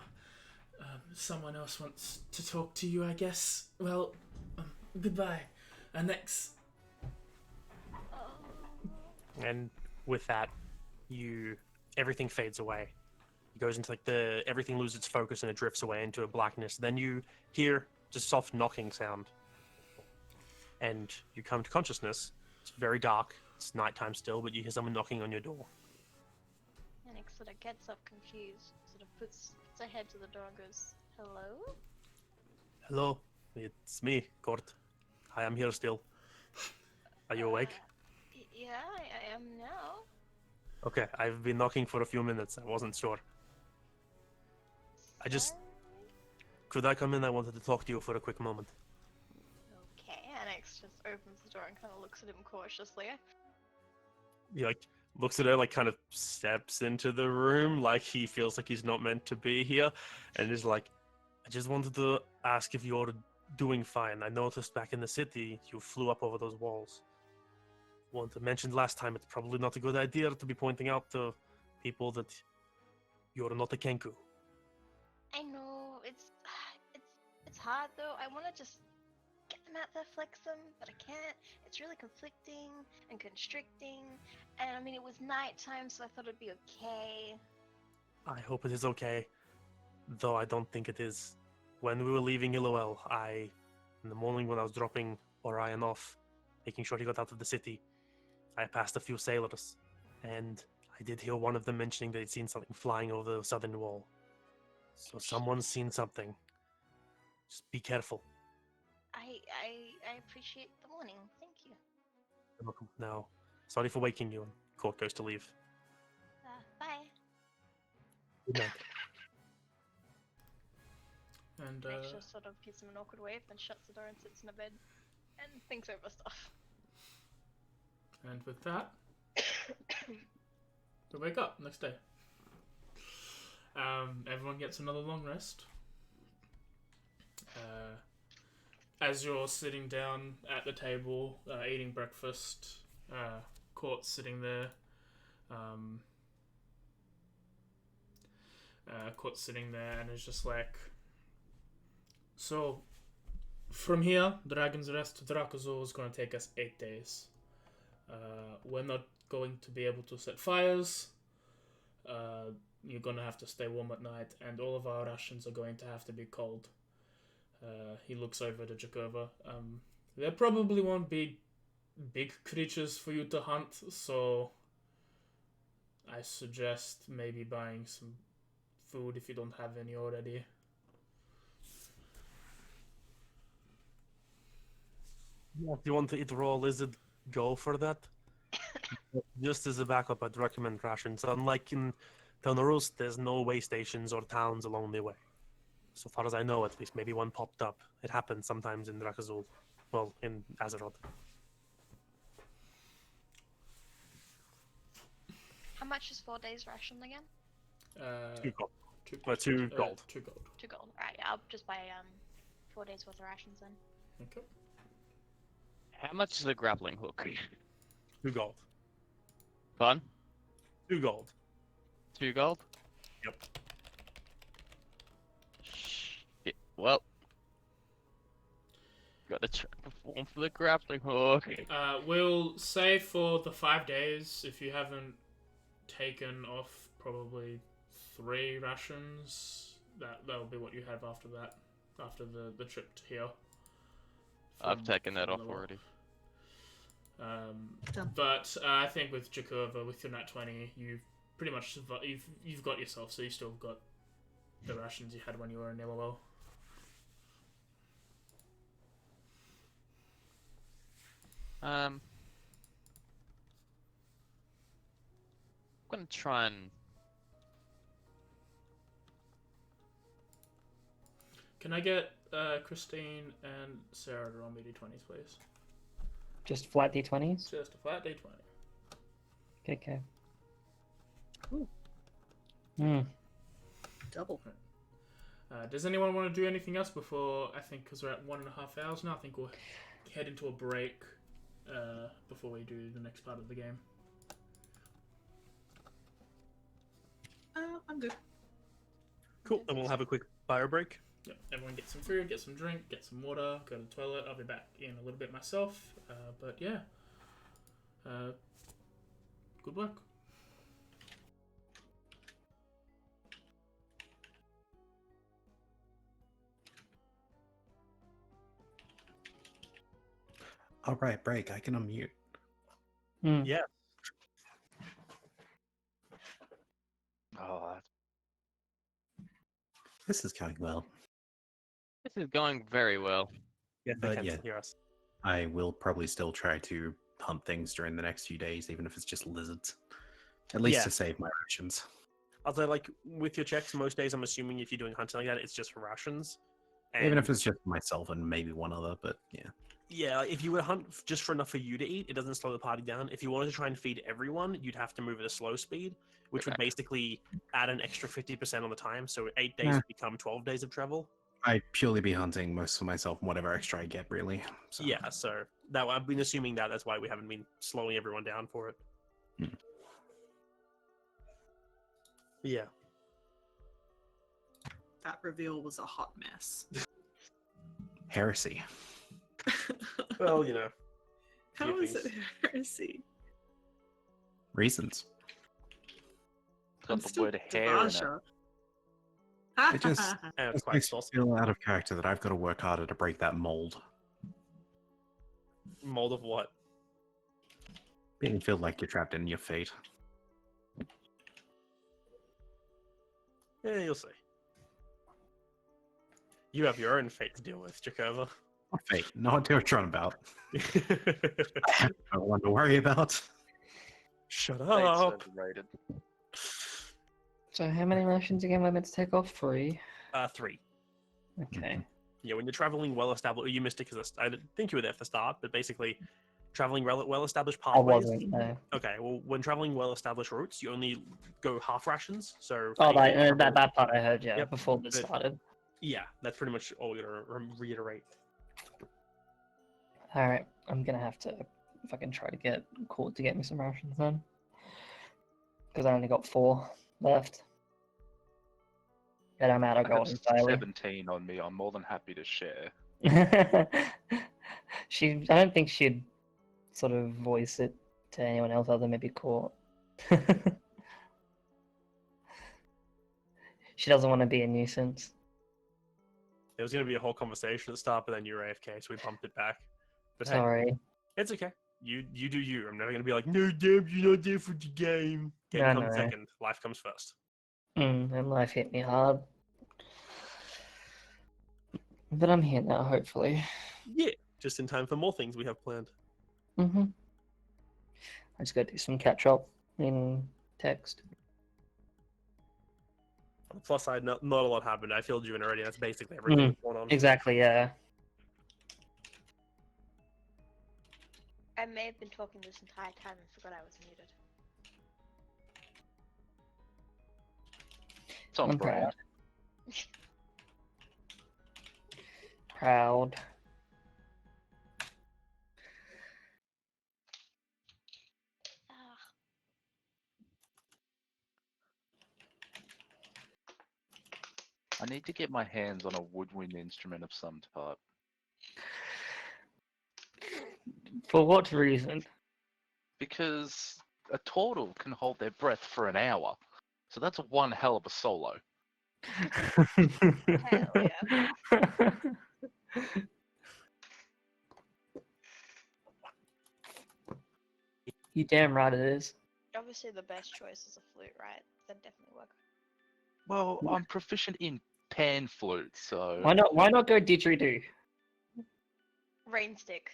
Speaker 3: Someone else wants to talk to you, I guess. Well, goodbye. Next.
Speaker 2: And with that, everything fades away. It goes into everything loses its focus and it drifts away into a blackness. Then you hear just soft knocking sound, and you come to consciousness. It's very dark. It's nighttime still, but you hear someone knocking on your door.
Speaker 6: Annex sort of gets up confused, sort of puts her head to the door and goes, "Hello?"
Speaker 2: Hello, it's me, Kort. I am here still. Are you awake?
Speaker 6: Yeah, I am now.
Speaker 2: Okay, I've been knocking for a few minutes. I wasn't sure. Could I come in? I wanted to talk to you for a quick moment.
Speaker 6: Okay, Annex just opens the door and kind of looks at him cautiously.
Speaker 2: He looks at her, kind of steps into the room, like he feels like he's not meant to be here, and is like, I just wanted to ask if you're doing fine. I noticed back in the city you flew up over those walls. I mentioned last time, it's probably not a good idea to be pointing out to people that you're not a Kenku.
Speaker 6: I know, it's hard though. I want to just get them out there, flex them, but I can't. It's really conflicting and constricting, and I mean, it was nighttime, so I thought it'd be okay.
Speaker 2: I hope it is okay, though I don't think it is. When we were leaving Iloel, in the morning when I was dropping Orion off, making sure he got out of the city, I passed a few sailors, and I did hear one of them mentioning that he'd seen something flying over the southern wall. So someone's seen something. Just be careful.
Speaker 6: I appreciate the warning. Thank you.
Speaker 2: You're welcome. Now, sorry for waking you, and Court goes to leave.
Speaker 6: Bye.
Speaker 2: Good night.
Speaker 3: And
Speaker 6: Annex just sort of gives him an awkward wave, then shuts the door and sits in a bed and thinks over stuff.
Speaker 3: And with that, we wake up next day. Everyone gets another long rest. As you're sitting down at the table, eating breakfast, Court's sitting there. Court's sitting there and is just like, so, from here, Dragon's Rest to Drakazul is going to take us 8 days. We're not going to be able to set fires. You're going to have to stay warm at night, and all of our rations are going to have to be cold. He looks over to Jakova. There probably won't be big creatures for you to hunt, so I suggest maybe buying some food if you don't have any already.
Speaker 2: Yeah, if you want to eat raw lizard, go for that. Just as a backup, I'd recommend rations. Unlike in Telnorus, there's no way stations or towns along the way. So far as I know, at least, maybe one popped up. It happens sometimes in Drakazul. Well, in Azeroth.
Speaker 6: How much is 4 days ration again?
Speaker 2: 2 gold.
Speaker 3: 2
Speaker 2: 2 gold.
Speaker 3: 2 gold.
Speaker 6: 2 gold. Alright, I'll just buy 4 days worth of rations then.
Speaker 3: Okay.
Speaker 1: How much is the grappling hook?
Speaker 2: 2 gold.
Speaker 1: Fun?
Speaker 2: 2 gold.
Speaker 1: 2 gold?
Speaker 2: Yep.
Speaker 1: Shit. Well, gotta try to perform for the grappling hook.
Speaker 3: We'll say for the 5 days, if you haven't taken off probably 3 rations, that'll be what you have after that, after the trip to here.
Speaker 1: I've
Speaker 3: from
Speaker 1: taken that off
Speaker 3: level.
Speaker 1: already.
Speaker 5: Done.
Speaker 3: But I think with Jakova, with your nat 20, you've pretty much you've got yourself, so you still got the rations you had when you were in LOL.
Speaker 1: I'm gonna try and.
Speaker 3: Can I get Christine and Sarah to roll me d20s, please?
Speaker 8: Just flat d20s?
Speaker 3: Just a flat d20.
Speaker 8: Okay. Hmm.
Speaker 5: Double.
Speaker 3: Does anyone want to do anything else before, I think, because we're at 1.5 hours now, I think we'll head into a break before we do the next part of the game.
Speaker 5: I'm good.
Speaker 2: Cool. And we'll have a quick bio break.
Speaker 3: Yep. Everyone get some food, get some drink, get some water, go to the toilet. I'll be back in a little bit myself. But yeah. Good work.
Speaker 7: All right, break. I can unmute.
Speaker 8: Hmm.
Speaker 2: Yeah.
Speaker 4: Oh,
Speaker 7: This is going well.
Speaker 1: This is going very well.
Speaker 2: Yeah, they
Speaker 7: But
Speaker 2: can
Speaker 7: yeah.
Speaker 2: hear us.
Speaker 7: I will probably still try to hunt things during the next few days, even if it's just lizards. At least
Speaker 2: Yeah.
Speaker 7: to save my rations.
Speaker 2: I'll say, like, with your checks, most days I'm assuming if you're doing hunting like that, it's just for rations.
Speaker 7: Even if
Speaker 2: And-
Speaker 7: it's just myself and maybe one other, but yeah.
Speaker 2: Yeah, if you were to hunt just for enough for you to eat, it doesn't slow the party down. If you wanted to try and feed everyone, you'd have to move at a slow speed, which would
Speaker 1: Okay.
Speaker 2: basically add an extra 50% on the time. So 8 days
Speaker 7: Yeah.
Speaker 2: would become 12 days of travel.
Speaker 7: I'd purely be hunting most for myself and whatever extra I get, really. So.
Speaker 2: Yeah, so that I've been assuming that's why we haven't been slowing everyone down for it.
Speaker 7: Hmm.
Speaker 2: Yeah.
Speaker 5: That reveal was a hot mess.
Speaker 7: Heresy.
Speaker 2: Well, you know.
Speaker 5: How
Speaker 2: few
Speaker 5: is it
Speaker 2: things.
Speaker 5: heresy?
Speaker 7: Reasons.
Speaker 5: I'm
Speaker 4: got the
Speaker 5: still
Speaker 4: word hair in it.
Speaker 5: Devasha.
Speaker 7: It just-
Speaker 2: And it's
Speaker 7: It
Speaker 2: quite
Speaker 7: makes me
Speaker 2: saucy.
Speaker 7: feel out of character that I've got to work harder to break that mold.
Speaker 2: Mold of what?
Speaker 7: Being feel like you're trapped in your fate.
Speaker 2: Yeah, you'll see. You have your own fate to deal with, Jakova.
Speaker 7: Not fate. Not what you're trying about. I have no one to worry about.
Speaker 2: Shut
Speaker 4: Fate's
Speaker 2: up.
Speaker 4: overrated.
Speaker 8: So how many rations again am I meant to take off? 3?
Speaker 2: 3.
Speaker 8: Okay.
Speaker 2: Yeah, when you're traveling well-established, you missed it because I didn't think you were there at the start, but basically, traveling well-established
Speaker 8: I
Speaker 2: pathways.
Speaker 8: wasn't, no.
Speaker 2: Okay, well, when traveling well-established routes, you only go half rations. So
Speaker 8: Oh,
Speaker 2: you can travel-
Speaker 8: that part I heard, yeah,
Speaker 2: Yep,
Speaker 8: before this
Speaker 2: but-
Speaker 8: started.
Speaker 2: Yeah, that's pretty much all we're gonna reiterate.
Speaker 8: Alright, I'm gonna have to fucking try to get Court to get me some rations then. Because I only got 4 left. And I'm out of
Speaker 4: I
Speaker 8: gold
Speaker 4: have
Speaker 8: entirely.
Speaker 4: 17 on me. I'm more than happy to share.
Speaker 8: I don't think she'd sort of voice it to anyone else other than maybe Court. She doesn't want to be a nuisance.
Speaker 2: There was gonna be a whole conversation at the start, but then you were AFK, so we bumped it back. But hey,
Speaker 8: Sorry.
Speaker 2: it's okay. You do you. I'm never gonna be like, no, damn, you're not there for the game. Game
Speaker 8: No,
Speaker 2: comes
Speaker 8: no.
Speaker 2: second. Life comes first.
Speaker 8: And life hit me hard. But I'm here now, hopefully.
Speaker 2: Yeah, just in time for more things we have planned.
Speaker 8: I just gotta do some catch up in text.
Speaker 2: On the plus side, not a lot happened. I filled you in already. That's basically everything that's going on.
Speaker 8: Exactly, yeah.
Speaker 6: I may have been talking this entire time and forgot I was muted.
Speaker 4: It's on
Speaker 8: I'm
Speaker 4: brand.
Speaker 8: Proud.
Speaker 6: Ah,
Speaker 4: I need to get my hands on a woodwind instrument of some type.
Speaker 8: For what reason?
Speaker 4: Because a turtle can hold their breath for an hour. So that's one hell of a solo.
Speaker 6: Hell yeah.
Speaker 8: You damn right it is.
Speaker 6: Obviously, the best choice is a flute, right? That'd definitely work.
Speaker 4: Well, I'm proficient in pan flute, so
Speaker 8: Why not? Why not go didgeridoo?
Speaker 6: Rain stick.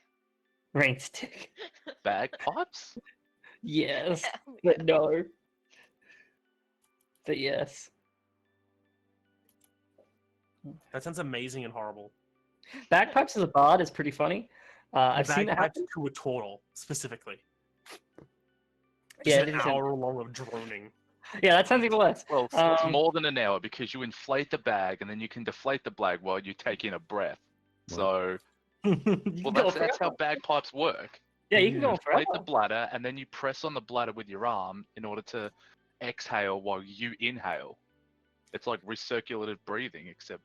Speaker 8: Rain stick.
Speaker 4: bagpipes?
Speaker 8: Yes,
Speaker 6: Yeah,
Speaker 8: but no. But yes.
Speaker 2: That sounds amazing and horrible.
Speaker 8: Bagpipes as a bard is pretty funny. I've seen it
Speaker 2: Bagpipes
Speaker 8: happen.
Speaker 2: to a turtle, specifically.
Speaker 8: Yeah,
Speaker 2: Just
Speaker 8: it
Speaker 2: an
Speaker 8: is.
Speaker 2: hour long of droning.
Speaker 8: Yeah, that sounds even worse.
Speaker 4: Well, it's
Speaker 8: Um,
Speaker 4: more than an hour because you inflate the bag and then you can deflate the bag while you take in a breath. So,
Speaker 8: you
Speaker 4: well,
Speaker 8: can go
Speaker 4: that's how
Speaker 8: forever.
Speaker 4: bagpipes work.
Speaker 8: Yeah, you can
Speaker 4: You
Speaker 8: go forever.
Speaker 4: inflate the bladder and then you press on the bladder with your arm in order to exhale while you inhale. It's like recirculative breathing, except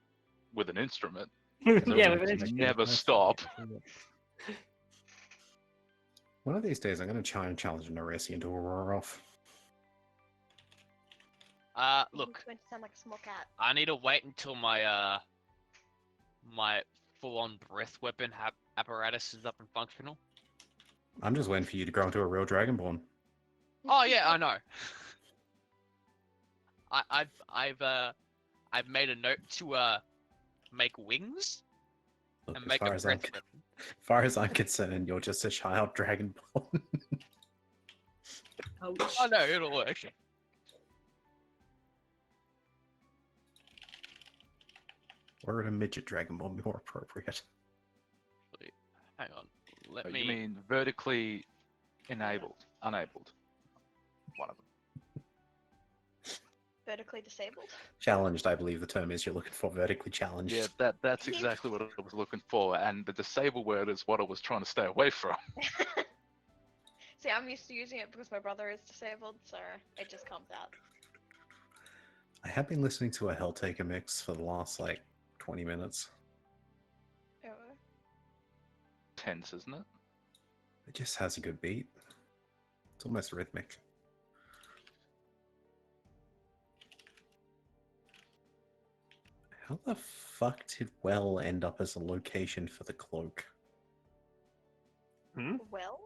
Speaker 4: with an instrument.
Speaker 8: Yeah, with an
Speaker 4: You
Speaker 8: instrument.
Speaker 4: never stop.
Speaker 7: One of these days, I'm going to try and challenge Neresi to a roar off.
Speaker 1: Look,
Speaker 6: It's going to sound like a small cat.
Speaker 1: I need to wait until my my full-on breath weapon apparatus is up and functional.
Speaker 7: I'm just waiting for you to grow into a real Dragonborn.
Speaker 1: Oh yeah, I know. I've made a note to make wings
Speaker 7: Look,
Speaker 1: and
Speaker 7: as
Speaker 1: make
Speaker 7: far
Speaker 1: a
Speaker 7: as,
Speaker 1: breath weapon.
Speaker 7: far as I'm concerned, you're just a child Dragonborn.
Speaker 5: Ouch.
Speaker 1: Oh no, it'll work.
Speaker 7: Or a midget Dragonborn be more appropriate.
Speaker 1: Hang on, let
Speaker 4: But
Speaker 1: me.
Speaker 4: you mean vertically enabled, unabled? One of them.
Speaker 6: Vertically disabled.
Speaker 7: Challenged, I believe the term is. You're looking for vertically challenged.
Speaker 4: Yeah, that's exactly what I was looking for, and the disable word is what I was trying to stay away from.
Speaker 6: See, I'm used to using it because my brother is disabled, so it just comes out.
Speaker 7: I have been listening to a Helltaker mix for the last, 20 minutes.
Speaker 6: Oh.
Speaker 4: Tense, isn't it?
Speaker 7: It just has a good beat. It's almost rhythmic. How the fuck did Well end up as a location for the cloak?
Speaker 6: Well,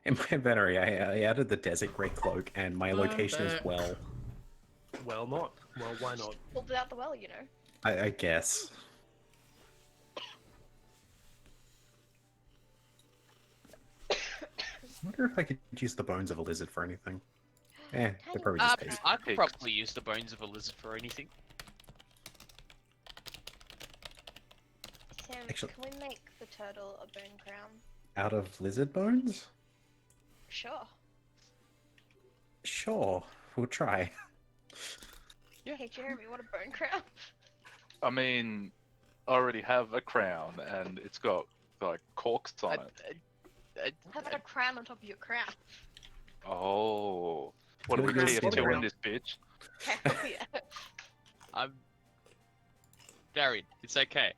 Speaker 7: In my inventory, I added the Desert Grey Cloak, and my location is
Speaker 3: back.
Speaker 7: Well.
Speaker 2: Well, not. Well, why not?
Speaker 6: pulled it out the well, you know.
Speaker 7: I guess. I wonder if I could use the bones of a lizard for anything. They're probably just paste.
Speaker 1: I could
Speaker 4: Pigs.
Speaker 1: probably use the bones of a lizard for anything.
Speaker 6: Sam,
Speaker 7: Actually-
Speaker 6: can we make the turtle a bone crown?
Speaker 7: Out of lizard bones?
Speaker 6: Sure.
Speaker 7: Sure, we'll try.
Speaker 6: Hey Jeremy, what a bone crown.
Speaker 4: I mean, I already have a crown, and it's got corks on it.
Speaker 6: Having a crown on top of your crown.
Speaker 4: Oh, what are we
Speaker 7: Feel
Speaker 4: tier
Speaker 7: good.
Speaker 4: 2 in this bitch?
Speaker 6: Hell yeah.
Speaker 1: I'm. Varied. It's okay.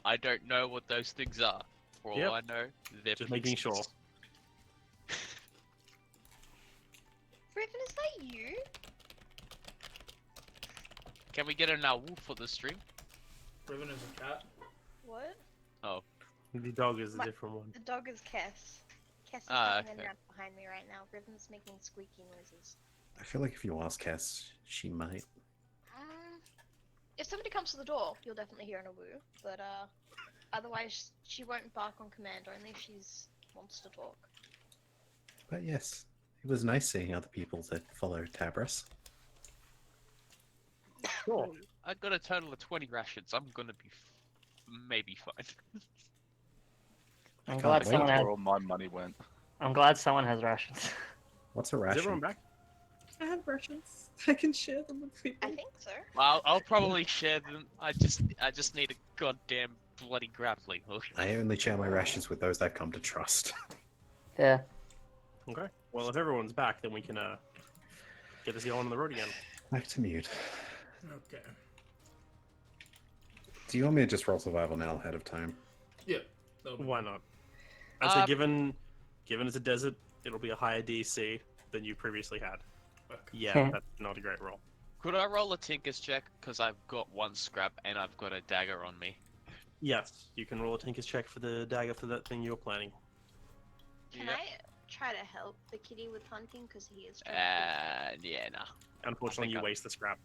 Speaker 1: I don't know what those things are. For all
Speaker 2: Yep.
Speaker 1: I know, they're
Speaker 2: Just making sure.
Speaker 1: pixies.
Speaker 6: Riven, is that you?
Speaker 1: Can we get an owl for the stream?
Speaker 3: Riven is a cat.
Speaker 6: What?
Speaker 2: The dog is a
Speaker 6: My-
Speaker 2: different one.
Speaker 6: The dog is Kess. Kess is
Speaker 1: Ah,
Speaker 6: taking a
Speaker 1: okay.
Speaker 6: nap behind me right now. Riven's making squeaky noises.
Speaker 7: I feel like if you ask Cass, she might.
Speaker 6: If somebody comes to the door, you'll definitely hear a woo. But otherwise, she won't bark on command. Only if she's wants to talk.
Speaker 7: But yes, it was nice seeing other people that follow Tabris.
Speaker 2: Sure.
Speaker 1: I got a total of 20 rations. I'm gonna be maybe fine.
Speaker 8: I'm
Speaker 7: can't
Speaker 8: glad
Speaker 7: wait
Speaker 8: someone
Speaker 4: That's
Speaker 8: has.
Speaker 4: where all my money went.
Speaker 8: I'm glad someone has rations.
Speaker 7: What's a
Speaker 2: Is
Speaker 7: ration?
Speaker 2: everyone back?
Speaker 5: I have rations. I can share them with people.
Speaker 6: I think so.
Speaker 1: I'll probably share them. I just need a goddamn bloody grappling hook.
Speaker 7: I only share my rations with those I've come to trust.
Speaker 8: Yeah.
Speaker 2: Okay. Well, if everyone's back, then we can get this going on the road again.
Speaker 7: Back to mute.
Speaker 3: Okay.
Speaker 7: Do you want me to just roll survival now ahead of time?
Speaker 3: Yeah. that'll be-
Speaker 2: Why not? I say,
Speaker 1: Uh,
Speaker 2: given it's a desert, it'll be a higher DC than you previously had.
Speaker 3: Okay.
Speaker 2: Yeah, that's not a great roll.
Speaker 1: Could I roll a Tinker's check? Because I've got one scrap and I've got a dagger on me.
Speaker 2: Yes, you can roll a Tinker's check for the dagger for that thing you were planning.
Speaker 6: Can
Speaker 1: Yep.
Speaker 6: try to help the kitty with hunting because he is trying to
Speaker 1: Yeah, nah.
Speaker 2: Unfortunately, you
Speaker 1: I-
Speaker 2: waste the scrap.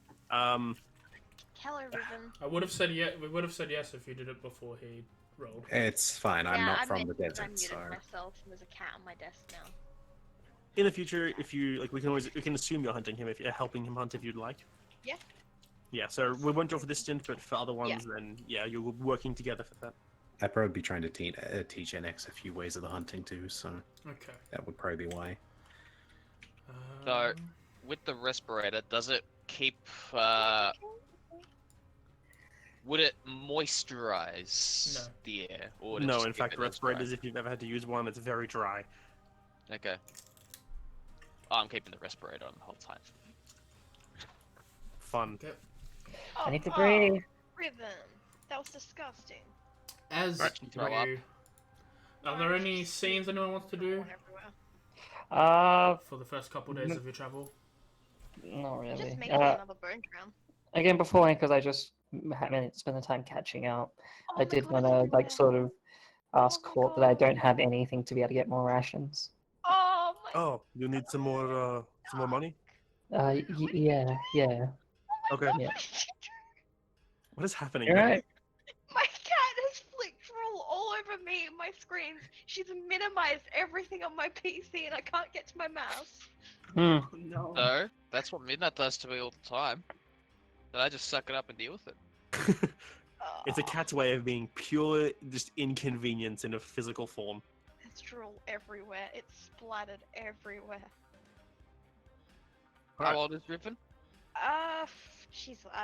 Speaker 6: Kill her, Riven.
Speaker 3: I would have said yes. We would have said yes if you did it before he rolled.
Speaker 7: It's fine. I'm
Speaker 6: Yeah,
Speaker 7: not
Speaker 6: I
Speaker 7: from the
Speaker 6: meant 'cause I
Speaker 7: desert,
Speaker 6: muted
Speaker 7: so
Speaker 6: myself and there's a cat on my desk now.
Speaker 2: In the future, if you like, we can assume you're hunting him if you're helping him hunt if you'd like.
Speaker 6: Yeah.
Speaker 2: Yeah. So we won't draw for this stint, but for other ones, then yeah, you're working together for that.
Speaker 7: I'd probably be trying to teach NX a few ways of the hunting too. So
Speaker 3: Okay.
Speaker 7: that would probably be why.
Speaker 1: So, with the respirator, does it keep, would it moisturize
Speaker 3: No.
Speaker 1: the air? Or would it
Speaker 2: No,
Speaker 1: just
Speaker 2: in
Speaker 1: keep
Speaker 2: fact,
Speaker 1: it as dry?
Speaker 2: respirators, if you've ever had to use one, it's very dry.
Speaker 1: Okay. Oh, I'm keeping the respirator on the whole time.
Speaker 2: Fun.
Speaker 3: Okay.
Speaker 6: Oh,
Speaker 8: I need to breathe.
Speaker 6: Riven. That was disgusting.
Speaker 3: As
Speaker 1: Right, throw up.
Speaker 3: you, are there any scenes anyone wants to do
Speaker 6: Going everywhere.
Speaker 3: for the first couple days of your travel?
Speaker 8: Not really.
Speaker 6: Just make me another bone drown.
Speaker 8: Again, before because I just haven't spent the time catching up.
Speaker 6: Oh
Speaker 8: I
Speaker 6: my
Speaker 8: did
Speaker 6: God,
Speaker 8: want
Speaker 6: it's
Speaker 8: to
Speaker 6: everywhere.
Speaker 8: sort of ask
Speaker 6: Oh my
Speaker 8: Court that I
Speaker 6: God.
Speaker 8: don't have anything to be able to get more rations.
Speaker 6: Oh my
Speaker 2: Oh, you need some more money?
Speaker 8: Yeah.
Speaker 2: Okay.
Speaker 8: Yeah.
Speaker 2: What is happening?
Speaker 8: You're
Speaker 2: here?
Speaker 8: right.
Speaker 6: My cat has flicked roll all over me and my screens. She's minimized everything on my PC and I can't get to my mouse.
Speaker 8: Hmm.
Speaker 5: Oh, no.
Speaker 1: So, that's what Midnight does to me all the time. Then I just suck it up and deal with it.
Speaker 2: It's a cat's way of being pure, just inconvenience in a physical form.
Speaker 6: It's drool everywhere. It's splattered everywhere.
Speaker 2: Alright.
Speaker 1: How old is Riven?
Speaker 6: I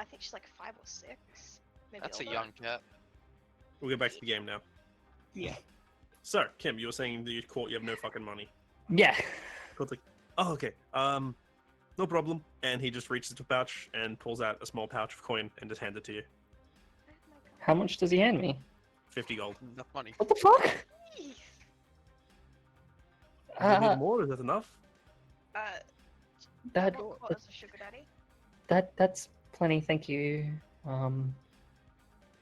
Speaker 6: think she's like 5 or 6. Maybe
Speaker 1: That's a
Speaker 6: older.
Speaker 1: young cat.
Speaker 2: We'll get back to the game now.
Speaker 5: Yeah.
Speaker 2: So, Kim, you were saying that you caught you have no fucking money.
Speaker 8: Yeah.
Speaker 2: Court's like, oh, okay. No problem. And he just reaches into a pouch and pulls out a small pouch of coin and just hands it to you.
Speaker 6: Oh my God.
Speaker 8: How much does he hand me?
Speaker 2: 50 gold.
Speaker 1: Enough money.
Speaker 8: What the fuck?
Speaker 6: Jeez.
Speaker 2: Do you need more? Is that enough?
Speaker 8: That
Speaker 6: What was a sugar daddy?
Speaker 8: that's plenty. Thank you.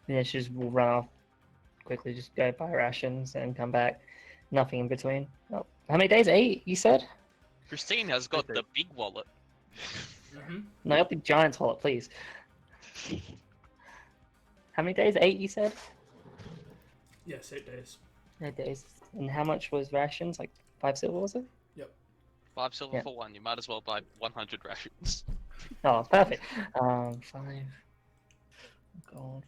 Speaker 8: Yeah, she just will run off quickly. Just go buy rations and come back. Nothing in between. Oh, how many days? 8, you said?
Speaker 1: Christine has got
Speaker 2: Okay.
Speaker 1: the big wallet.
Speaker 3: Mm-hmm.
Speaker 8: No, not the Giants wallet, please. How many days? 8, you said?
Speaker 3: Yes, 8 days.
Speaker 8: 8 days. And how much was rations? Like 5 silver, was it?
Speaker 1: 5 silver
Speaker 8: Yeah.
Speaker 1: for 1. You might as well buy 100 rations.
Speaker 8: Oh, perfect. 5 gold.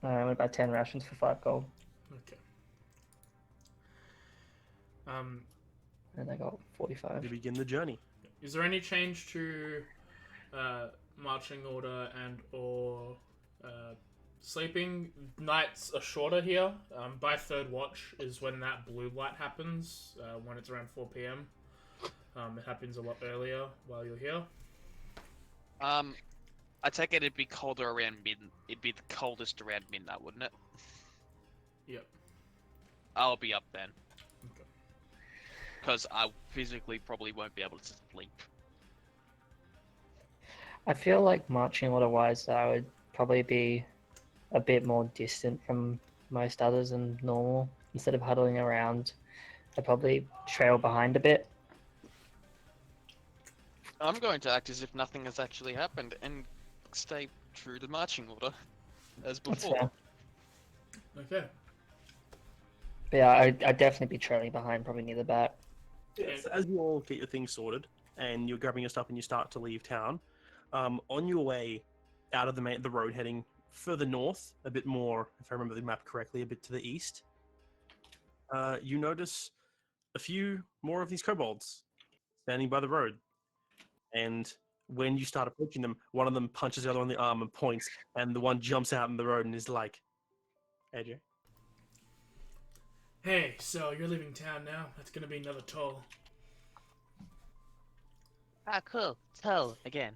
Speaker 8: I went about 10 rations for 5 gold.
Speaker 3: Okay.
Speaker 8: And I got 45.
Speaker 2: You begin the journey.
Speaker 3: Is there any change to marching order and or sleeping? Nights are shorter here. By third watch is when that blue light happens, when it's around 4 p.m. It happens a lot earlier while you're here.
Speaker 1: I take it it'd be colder around it'd be the coldest around midnight, wouldn't it?
Speaker 3: Yep.
Speaker 1: I'll be up then.
Speaker 3: Okay.
Speaker 1: Because I physically probably won't be able to sleep.
Speaker 8: I feel like marching order wise, I would probably be a bit more distant from most others than normal. Instead of huddling around, I'd probably trail behind a bit.
Speaker 1: I'm going to act as if nothing has actually happened and stay true to marching order as
Speaker 8: That's
Speaker 1: before.
Speaker 8: fair.
Speaker 3: Okay.
Speaker 8: But yeah, I'd definitely be trailing behind, probably near the back.
Speaker 2: Yes, as you all get your things sorted and you're grabbing your stuff and you start to leave town, on your way out of the road heading further north, a bit more, if I remember the map correctly, a bit to the east, you notice a few more of these kobolds standing by the road. And when you start approaching them, one of them punches the other on the arm and points, and the one jumps out in the road and is like, AJ.
Speaker 3: Hey, so you're leaving town now? That's gonna be another toll.
Speaker 1: Ah, cool. Tell again.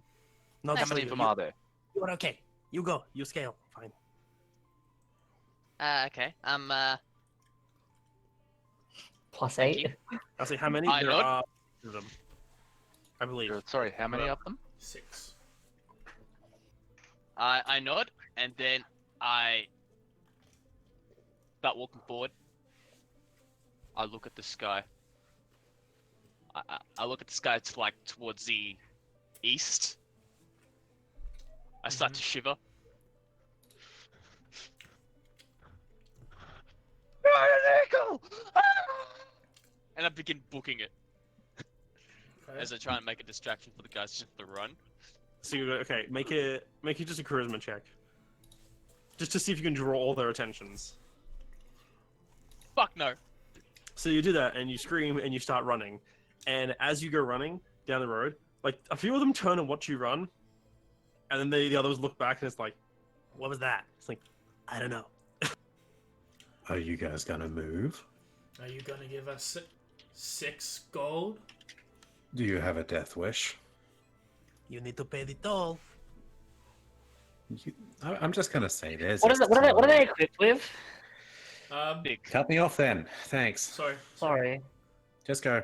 Speaker 2: No,
Speaker 4: How many of them are there?
Speaker 2: You're okay. You go. You scale. Fine.
Speaker 1: Okay.
Speaker 8: Plus
Speaker 1: Thank
Speaker 8: 8.
Speaker 1: you.
Speaker 2: I'll say how many
Speaker 1: I
Speaker 2: there
Speaker 1: nod.
Speaker 2: are of them. I believe.
Speaker 4: Sorry, how many of them?
Speaker 3: 6.
Speaker 1: I nod, and then I start walking forward. I look at the sky. I look at the sky to like towards the east. I start to shiver. And I begin booking it
Speaker 3: Okay.
Speaker 1: as I try and make a distraction for the guys just to run.
Speaker 2: So you okay? Make it just a charisma check, just to see if you can draw all their attentions.
Speaker 1: Fuck no.
Speaker 2: So you do that, and you scream, and you start running. And as you go running down the road, like a few of them turn and watch you run, and then the others look back, and it's like, "What was that?" It's like, "I don't know."
Speaker 7: Are you guys gonna move?
Speaker 3: Are you gonna give us 6 gold?
Speaker 7: Do you have a death wish?
Speaker 2: You need to pay the toll.
Speaker 7: I'm just gonna say this.
Speaker 8: What are they equipped with?
Speaker 1: Big.
Speaker 7: Cut me off then. Thanks.
Speaker 3: Sorry.
Speaker 8: Sorry.
Speaker 7: Just go.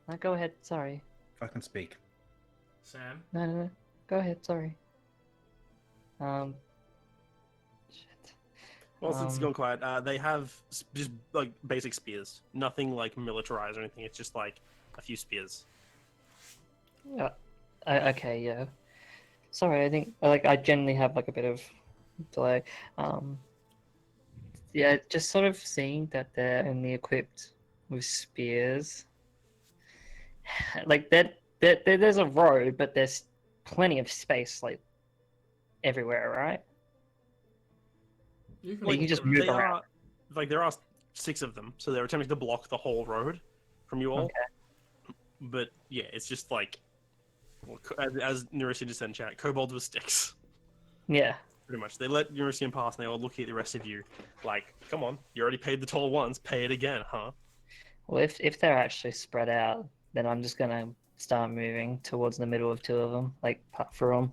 Speaker 8: No, go ahead. Sorry.
Speaker 7: Fucking speak.
Speaker 3: Sam.
Speaker 8: No. Go ahead. Sorry. Shit.
Speaker 2: Well, since it's
Speaker 8: Um,
Speaker 2: gone quiet, they have just like basic spears, nothing like militarized or anything. It's just like a few spears.
Speaker 8: Yeah. Okay. Yeah. Sorry. I think I generally have like a bit of delay. Yeah. Just sort of seeing that they're only equipped with spears. Like there's a road, but there's plenty of space like everywhere, right?
Speaker 3: You can,
Speaker 8: Like, you just move
Speaker 2: They
Speaker 8: around.
Speaker 2: are like there are 6 of them, so they're attempting to block the whole road from you all.
Speaker 8: Okay.
Speaker 2: But yeah, it's just like as Nerissa just said in chat, kobolds with sticks.
Speaker 8: Yeah.
Speaker 2: Pretty much, they let Nerissa pass, and they all look at the rest of you like, "Come on, you already paid the toll once, pay it again, huh?"
Speaker 8: Well, if they're actually spread out, then I'm just gonna start moving towards the middle of 2 of them, like cut through them.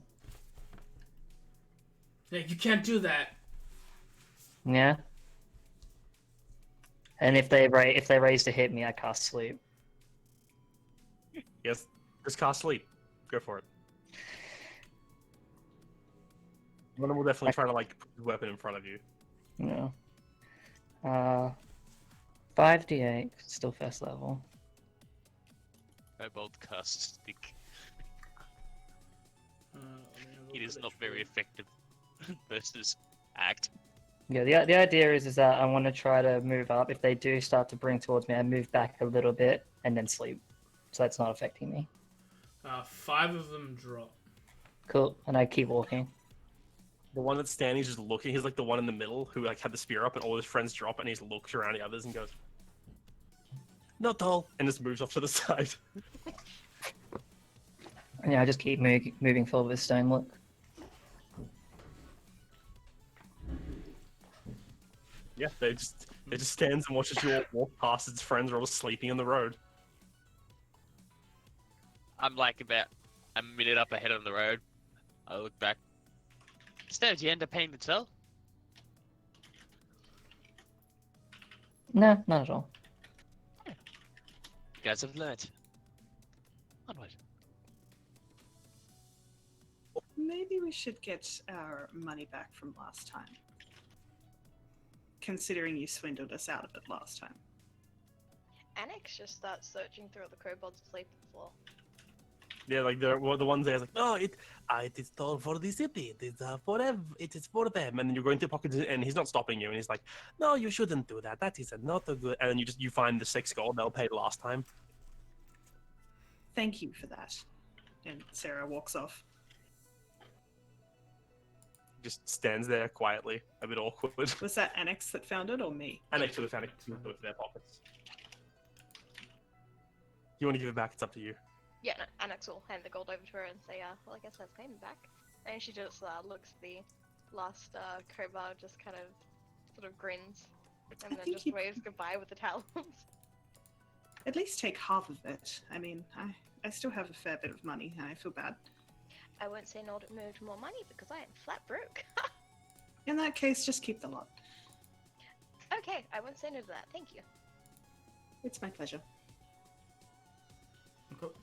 Speaker 3: Hey, you can't do that.
Speaker 8: Yeah. And if they raise to hit me, I cast sleep.
Speaker 2: Yes, just cast sleep. Go for it. One of them will definitely try to like put the weapon in front of you.
Speaker 8: You know. 5d8, still first level.
Speaker 1: Kobold cast stick.
Speaker 3: Let me have a
Speaker 1: It
Speaker 3: look
Speaker 1: is
Speaker 3: at
Speaker 1: not
Speaker 3: HP.
Speaker 1: very effective versus act.
Speaker 8: Yeah, the idea is that I want to try to move up. If they do start to bring towards me, I move back a little bit and then sleep, so that's not affecting me.
Speaker 3: 5 of them drop.
Speaker 8: Cool, and I keep walking.
Speaker 2: The one that's standing is just looking. He's like the one in the middle who like had the spear up, and all his friends drop, and he just looks around the others and goes, "Not tall," and just moves off to the side.
Speaker 8: Yeah, I just keep moving forward with stone look.
Speaker 2: Yeah, they just stands and watches you all walk past. Its friends are all sleeping on the road.
Speaker 1: I'm like about a minute up ahead on the road. I look back. So, did you end up paying the toll?
Speaker 8: No, not at all.
Speaker 1: You guys have learnt. Onward.
Speaker 5: Maybe we should get our money back from last time. Considering you swindled us out of it last time.
Speaker 6: Annex just starts searching through the kobolds asleep on the floor.
Speaker 2: Yeah, like the ones there, like, "Oh, it is toll for the city. It is forever. It is for them." And then you're going to pocket it, and he's not stopping you, and he's like, "No, you shouldn't do that. That is not a good." And then you find the 6 gold they'll paid last time.
Speaker 5: Thank you for that. And Sarah walks off.
Speaker 2: Just stands there quietly, a bit awkward.
Speaker 5: Was that Annex that found it or me?
Speaker 2: And next to the panic to their pockets. You want to give it back? It's up to you.
Speaker 6: Yeah, no, Annex will hand the gold over to her and say, well, I guess that's payment back. And she just looks at the last kobold, just kind of sort of grins, and
Speaker 5: I
Speaker 6: then
Speaker 5: think
Speaker 6: just
Speaker 5: you-
Speaker 6: waves goodbye with the talons.
Speaker 5: At least take half of it. I mean, I still have a fair bit of money and I feel bad.
Speaker 6: I won't say no to more money because I am flat broke.
Speaker 5: In that case, just keep the lot.
Speaker 6: Okay, I won't say no to that. Thank you.
Speaker 5: It's my pleasure.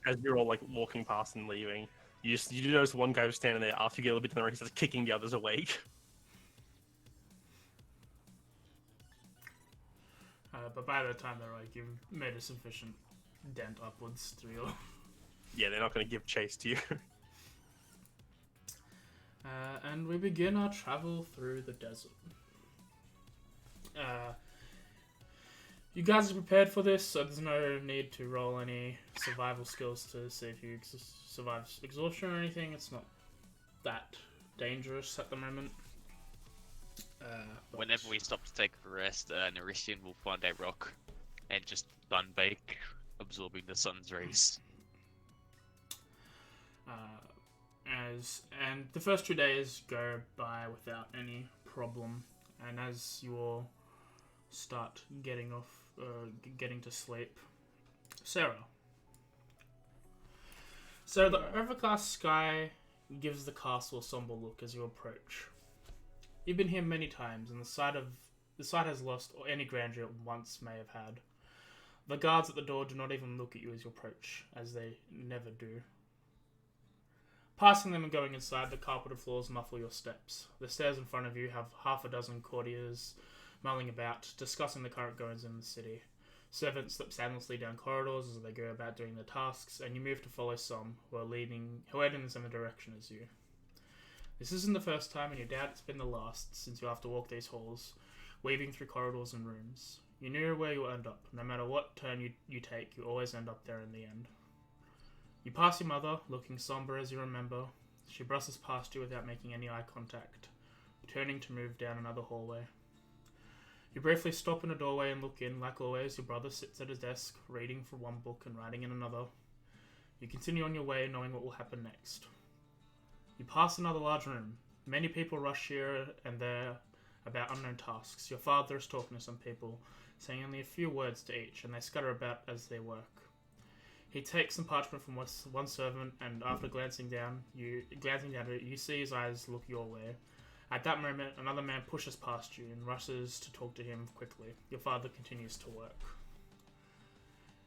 Speaker 2: As you're all like walking past and leaving, you do notice one guy who's standing there. After you get a little bit to the right, he starts kicking the others awake.
Speaker 3: But by the time they're like, you've made a sufficient dent upwards through your...
Speaker 2: Yeah, they're not going to give chase to you.
Speaker 3: And we begin our travel through the desert. You guys are prepared for this, so there's no need to roll any survival skills to see if you survive exhaustion or anything. It's not that dangerous at the moment. But-
Speaker 1: Whenever we stop to take a rest, Norishian will find a rock and just sunbake, absorbing the sun's rays.
Speaker 3: And the first 2 days go by without any problem, and as you all start getting to sleep, Sarah, the overcast sky gives the castle a somber look as you approach. You've been here many times, and the site has lost any grandeur it once may have had. The guards at the door do not even look at you as you approach, as they never do. Passing them and going inside, the carpeted floors muffle your steps. The stairs in front of you have half a dozen courtiers mulling about, discussing the current goings in the city. Servants slip soundlessly down corridors as they go about doing their tasks, and you move to follow some who are heading in the same direction as you. This isn't the first time, and you doubt it's been the last, since you have to walk these halls, weaving through corridors and rooms. You knew where you will end up. No matter what turn you take, you always end up there in the end. You pass your mother, looking somber as you remember. She brushes past you without making any eye contact, turning to move down another hallway. You briefly stop in a doorway and look in. Like always, your brother sits at his desk, reading from one book and writing in another. You continue on your way, knowing what will happen next. You pass another large room. Many people rush here and there about unknown tasks. Your father is talking to some people, saying only a few words to each, and they scatter about as they work. He takes some parchment from one servant, and after glancing down at it, you see his eyes look your way. At that moment, another man pushes past you and rushes to talk to him quickly. Your father continues to work.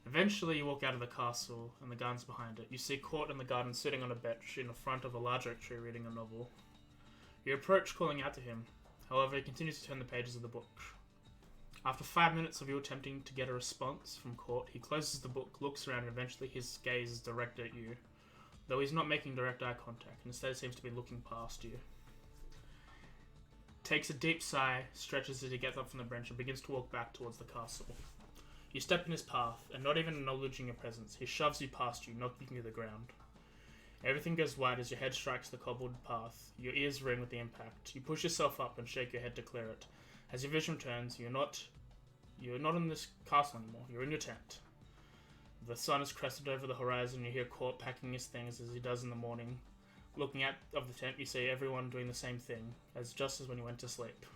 Speaker 3: Eventually, you walk out of the castle, and the gardens behind it. You see Court in the garden sitting on a bench in the front of a large oak tree reading a novel. You approach, calling out to him. However, he continues to turn the pages of the book. After 5 minutes of you attempting to get a response from Court, he closes the book, looks around, and eventually his gaze is directed at you, though he's not making direct eye contact, and instead seems to be looking past you. Takes a deep sigh, stretches as he gets up from the bench, and begins to walk back towards the castle. You step in his path, and not even acknowledging your presence, he shoves you past you, knocking you to the ground. Everything goes white as your head strikes the cobbled path. Your ears ring with the impact. You push yourself up and shake your head to clear it. As your vision returns, you're not in this castle anymore. You're in your tent. The sun is crested over the horizon. You hear Court packing his things as he does in the morning. Looking out of the tent, you see everyone doing the same thing, just as when you went to sleep.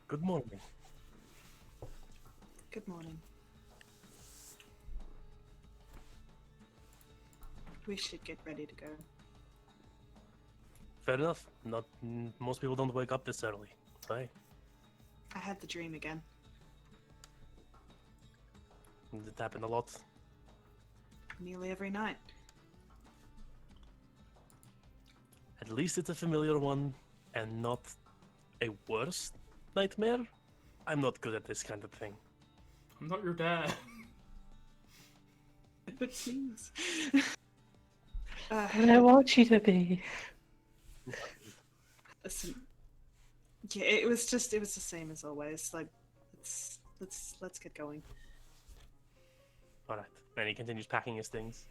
Speaker 2: Good morning.
Speaker 5: Good morning. We should get ready to go.
Speaker 2: Fair enough. Most people don't wake up this early. Hey,
Speaker 5: I had the dream again.
Speaker 2: it happened a lot.
Speaker 5: Nearly every night.
Speaker 2: At least it's a familiar one, and not a worse nightmare. I'm not good at this kind of thing.
Speaker 3: I'm not your dad.
Speaker 5: But please.
Speaker 8: I want you to be.
Speaker 5: Listen, yeah, it was the same as always. Like, let's get going.
Speaker 2: All right. And he continues packing his things.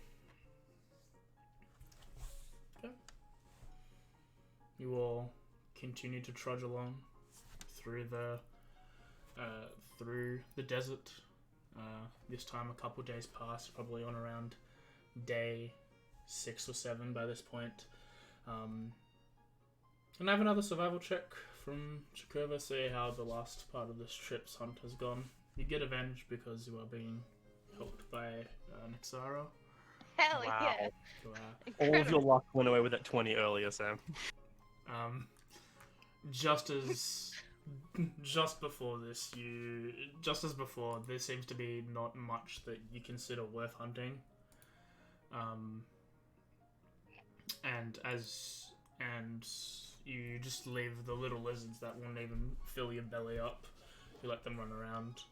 Speaker 3: You all continue to trudge along through the desert. This time, a couple days pass, probably on around day 6 or 7 by this point. And I have another survival check from Chakova, see how the last part of this trip's hunt has gone. You get avenged because you are being helped by Nixaro.
Speaker 6: Hell
Speaker 2: Wow.
Speaker 6: yeah.
Speaker 3: Who are
Speaker 2: All of your luck went away with that 20 earlier, Sam.
Speaker 3: just as before, there seems to be not much that you consider worth hunting. And you just leave the little lizards that won't even fill your belly up You let them run around.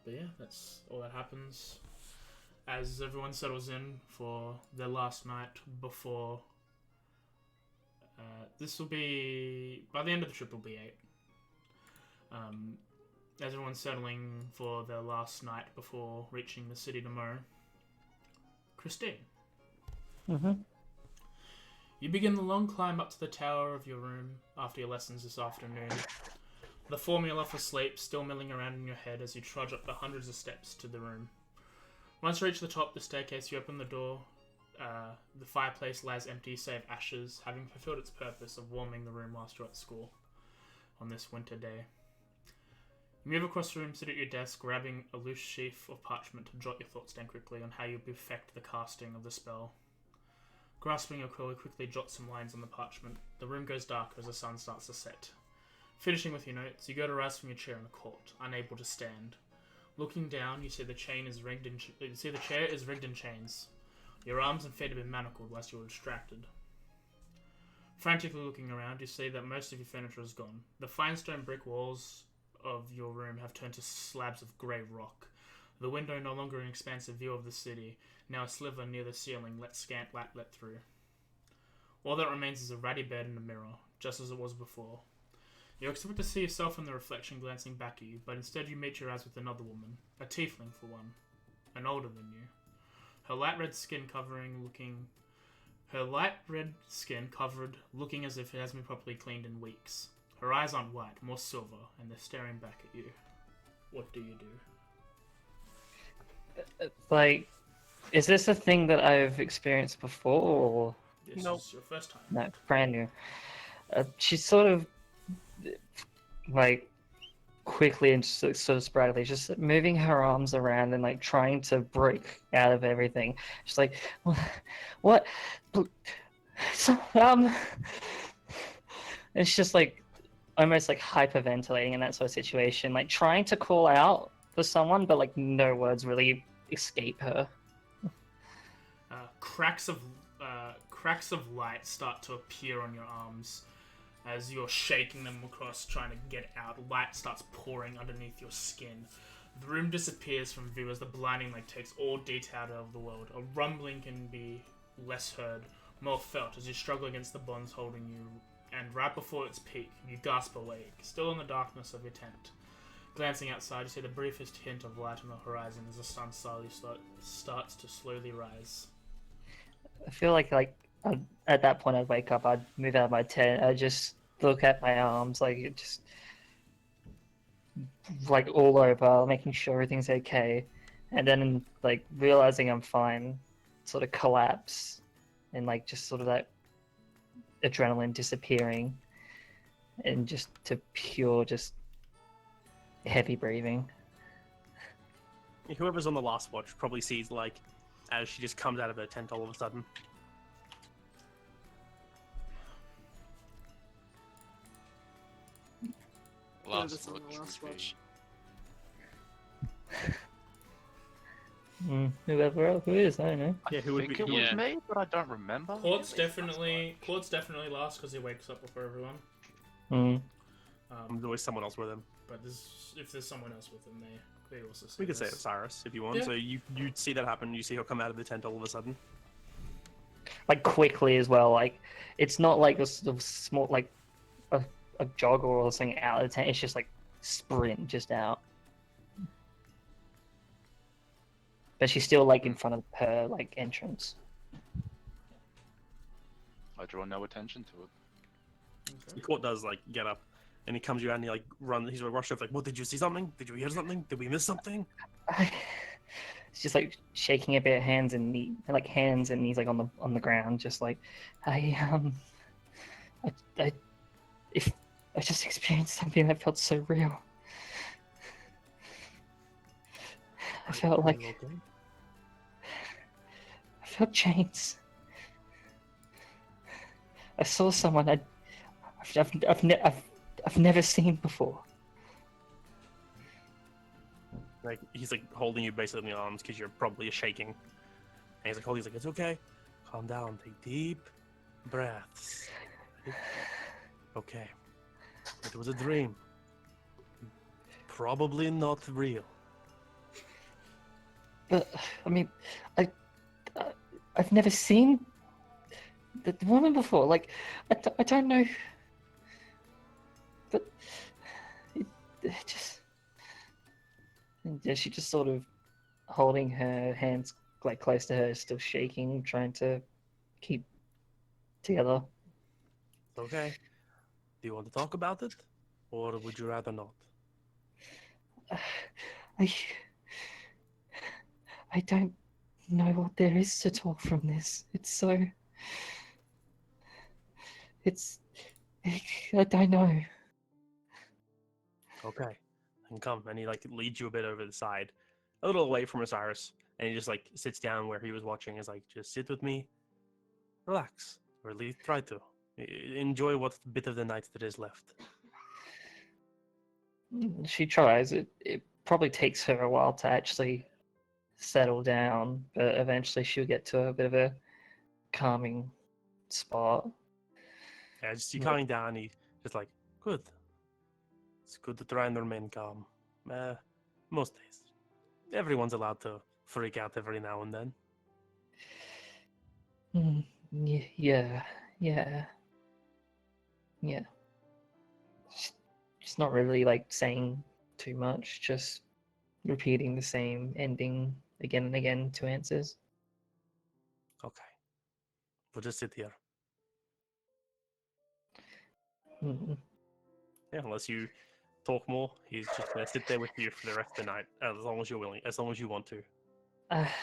Speaker 3: But yeah, that's all that happens. As everyone settles in for their last night before... this will be... By the end of the trip, it'll be 8. As everyone's settling for their last night before reaching the city tomorrow. Christine.
Speaker 8: Mm-hmm.
Speaker 3: You begin the long climb up to the tower of your room after your lessons this afternoon. The formula for sleep still milling around in your head as you trudge up the hundreds of steps to the room. Once you reach the top of the staircase, you open the door. The fireplace lies empty save ashes, having fulfilled its purpose of warming the room whilst you're at school on this winter day. You move across the room, sit at your desk, grabbing a loose sheaf of parchment to jot your thoughts down quickly on how you'll perfect the casting of the spell. Grasping your quill, you quickly jot some lines on the parchment. The room goes darker as the sun starts to set. Finishing with your notes, you go to rise from your chair in the court, unable to stand. Looking down, you see the chair is rigged in chains. Your arms and feet have been manacled whilst you were distracted. Frantically looking around, you see that most of your furniture is gone. The fine stone brick walls of your room have turned to slabs of grey rock. The window no longer an expansive view of the city, now a sliver near the ceiling let scant light let through. All that remains is a ratty bed and a mirror, just as it was before. You expect to see yourself in the reflection glancing back at you, but instead you meet your eyes with another woman, a tiefling for one, and older than you. Her light red skin covered, looking as if it hasn't been properly cleaned in weeks. Her eyes aren't white, more silver, and they're staring back at you. What do you do?
Speaker 8: Like, is this a thing that I've experienced before, or
Speaker 3: This
Speaker 2: Nope.
Speaker 3: is your first time.
Speaker 8: no, brand new? She's sort of like quickly and sort of sporadically, just moving her arms around and like trying to break out of everything. She's like, what? So, and it's just like almost like hyperventilating in that sort of situation, like trying to call out for someone, but like no words really escape her.
Speaker 3: Cracks of light start to appear on your arms as you're shaking them across, trying to get out. Light starts pouring underneath your skin. The room disappears from view as the blinding light takes all detail out of the world. A rumbling can be less heard, more felt as you struggle against the bonds holding you, and right before its peak, you gasp awake, still in the darkness of your tent. Glancing outside, you see the briefest hint of light on the horizon as the sun slowly starts to slowly rise.
Speaker 8: I feel like at that point I'd wake up, I'd move out of my tent, I'd just look at my arms, like it just like all over, making sure everything's okay, and then like realizing I'm fine, sort of collapse, and like just sort of that adrenaline disappearing, and just to pure just heavy breathing.
Speaker 2: Whoever's on the last watch probably sees, like, as she just comes out of her tent all of a sudden.
Speaker 5: Whoever's on the last watch.
Speaker 8: Whoever else who is, I don't know.
Speaker 2: Yeah, who would
Speaker 4: think
Speaker 2: be?
Speaker 4: it was
Speaker 1: Yeah.
Speaker 4: me, but I don't remember.
Speaker 3: Claude's definitely last because he wakes up before everyone.
Speaker 2: There's always someone else with him.
Speaker 3: But if there's someone else with him, they also see
Speaker 2: We could say
Speaker 3: this.
Speaker 2: it's Cyrus if you want.
Speaker 3: Yeah.
Speaker 2: So you see that happen. You see her come out of the tent all of a sudden.
Speaker 8: Like quickly as well. Like it's not like a sort of small like a jog or something out of the tent. It's just like sprint just out. But she's still like in front of her like entrance.
Speaker 4: I draw no attention to it.
Speaker 2: The court does like get up, and he comes you out and he like runs. He's like rushed up like, "What? Did you see something? Did you hear something? Did we miss something?"
Speaker 8: It's just like shaking a bit, hands and knees like on the ground, just like if I just experienced something that felt so real. I felt like I felt chains. I saw someone I've never seen before.
Speaker 2: Like he's like holding you basically in the arms because you're probably shaking. And he's like holding. He's like, "It's okay. Calm down. Take deep breaths. Okay." It was a dream. Probably not real.
Speaker 8: But I mean, I, I've never seen the woman before. Like, I don't know. But it just, and yeah, she just sort of holding her hands like close to her, still shaking, trying to keep together.
Speaker 2: Okay. Do you want to talk about it? Or would you rather not?
Speaker 8: I, I don't know what there is to talk from this. It's so. It's. I don't know.
Speaker 2: Okay. And come. And he like leads you a bit over the side. A little away from Osiris. And he just like sits down where he was watching. Is like, just sit with me. Relax. Or at least try to. Enjoy what bit of the night that is left.
Speaker 8: She tries. It probably takes her a while to actually settle down, but eventually she'll get to a bit of a calming spot.
Speaker 2: Yeah, just you
Speaker 8: Right.
Speaker 2: calming down. He just like, good. It's good to try and remain calm. Most days. Everyone's allowed to freak out every now and then.
Speaker 8: Yeah. She's not really like saying too much, just repeating the same ending again and again to answers.
Speaker 2: Okay. We'll just sit here.
Speaker 8: Mm.
Speaker 2: Yeah, unless you talk more, he's just gonna sit there with you for the rest of the night, as long as you're willing, as long as you want to.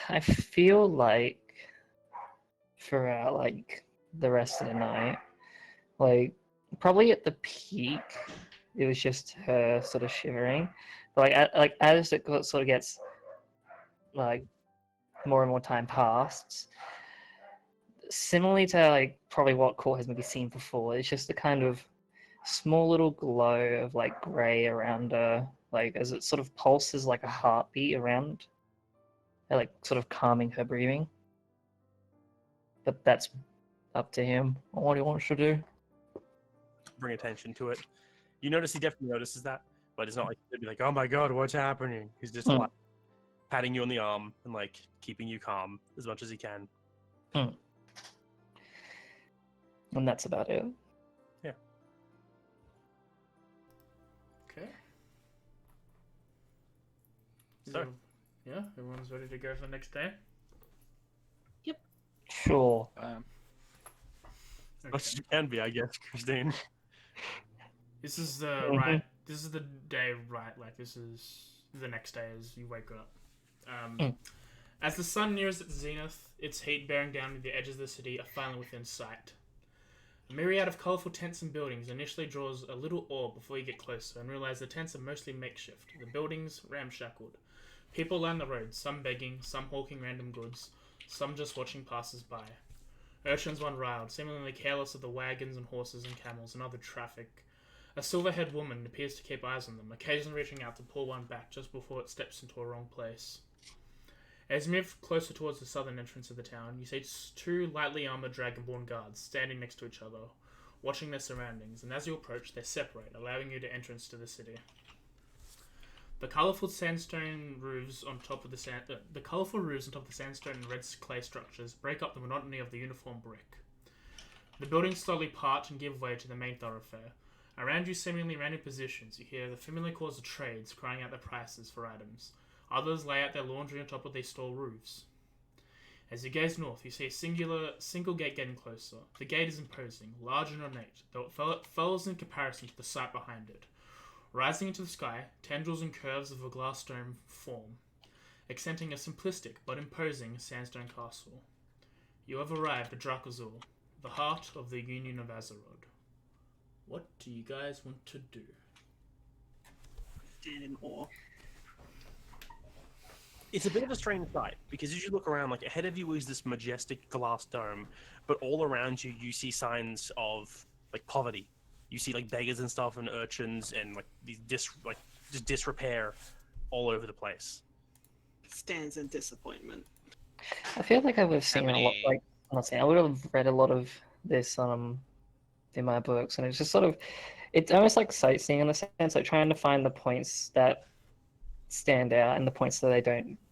Speaker 8: I feel like for like the rest of the night, like probably at the peak, it was just her sort of shivering. But like as it sort of gets like more and more time passed, similarly to like probably what Core has maybe seen before, it's just a kind of small little glow of like grey around her, like as it sort of pulses like a heartbeat around, like sort of calming her breathing. But that's up to him on what he wants to do.
Speaker 2: Bring attention to it. You notice he definitely notices that, but it's not like he'd be like, "Oh my god, what's happening?" He's just like patting you on the arm and like keeping you calm as much as he can.
Speaker 8: And that's about it.
Speaker 2: Yeah.
Speaker 3: Okay.
Speaker 2: So,
Speaker 3: yeah, everyone's ready to go for the next day.
Speaker 8: Sure.
Speaker 2: much as you can be, I guess, Christine.
Speaker 3: This is the
Speaker 8: Mhm.
Speaker 3: right. This is the day, right? Like this is the next day as you wake up. As the sun nears its zenith, its heat bearing down to the edges of the city are finally within sight. A myriad of colourful tents and buildings initially draws a little awe before you get closer and realise the tents are mostly makeshift, the buildings ramshackled. People line the roads, some begging, some hawking random goods, some just watching passers-by. Urchins run wild, seemingly careless of the wagons and horses and camels and other traffic. A silver-haired woman appears to keep eyes on them, occasionally reaching out to pull one back just before it steps into a wrong place. As you move closer towards the southern entrance of the town, you see two lightly armoured dragonborn guards standing next to each other, watching their surroundings, and as you approach, they separate, allowing you to entrance to the city. The colourful sandstone roofs on top of the sandstone and red clay structures break up the monotony of the uniform brick. The buildings slowly part and give way to the main thoroughfare. Around you, seemingly random positions, you hear the familiar calls of trades crying out their prices for items. Others lay out their laundry on top of their store roofs. As you gaze north, you see a single gate getting closer. The gate is imposing, large and ornate, though it fails in comparison to the sight behind it. Rising into the sky, tendrils and curves of a glass dome form, accenting a simplistic but imposing sandstone castle. You have arrived at Drakazul, the heart of the Union of Azeroth. What do you guys want to do?
Speaker 5: Stand in awe.
Speaker 2: It's a bit of a strange sight because as you look around, like ahead of you is this majestic glass dome, but all around you, you see signs of like poverty. You see like beggars and stuff, and urchins, and like these just disrepair all over the place.
Speaker 5: Stands in disappointment.
Speaker 8: I feel like I would have seen a lot.
Speaker 1: many-
Speaker 8: Like I'm not saying I would have read a lot of this in my books, and it's just sort of it's almost like sightseeing in a sense, like trying to find the points that stand out and the points that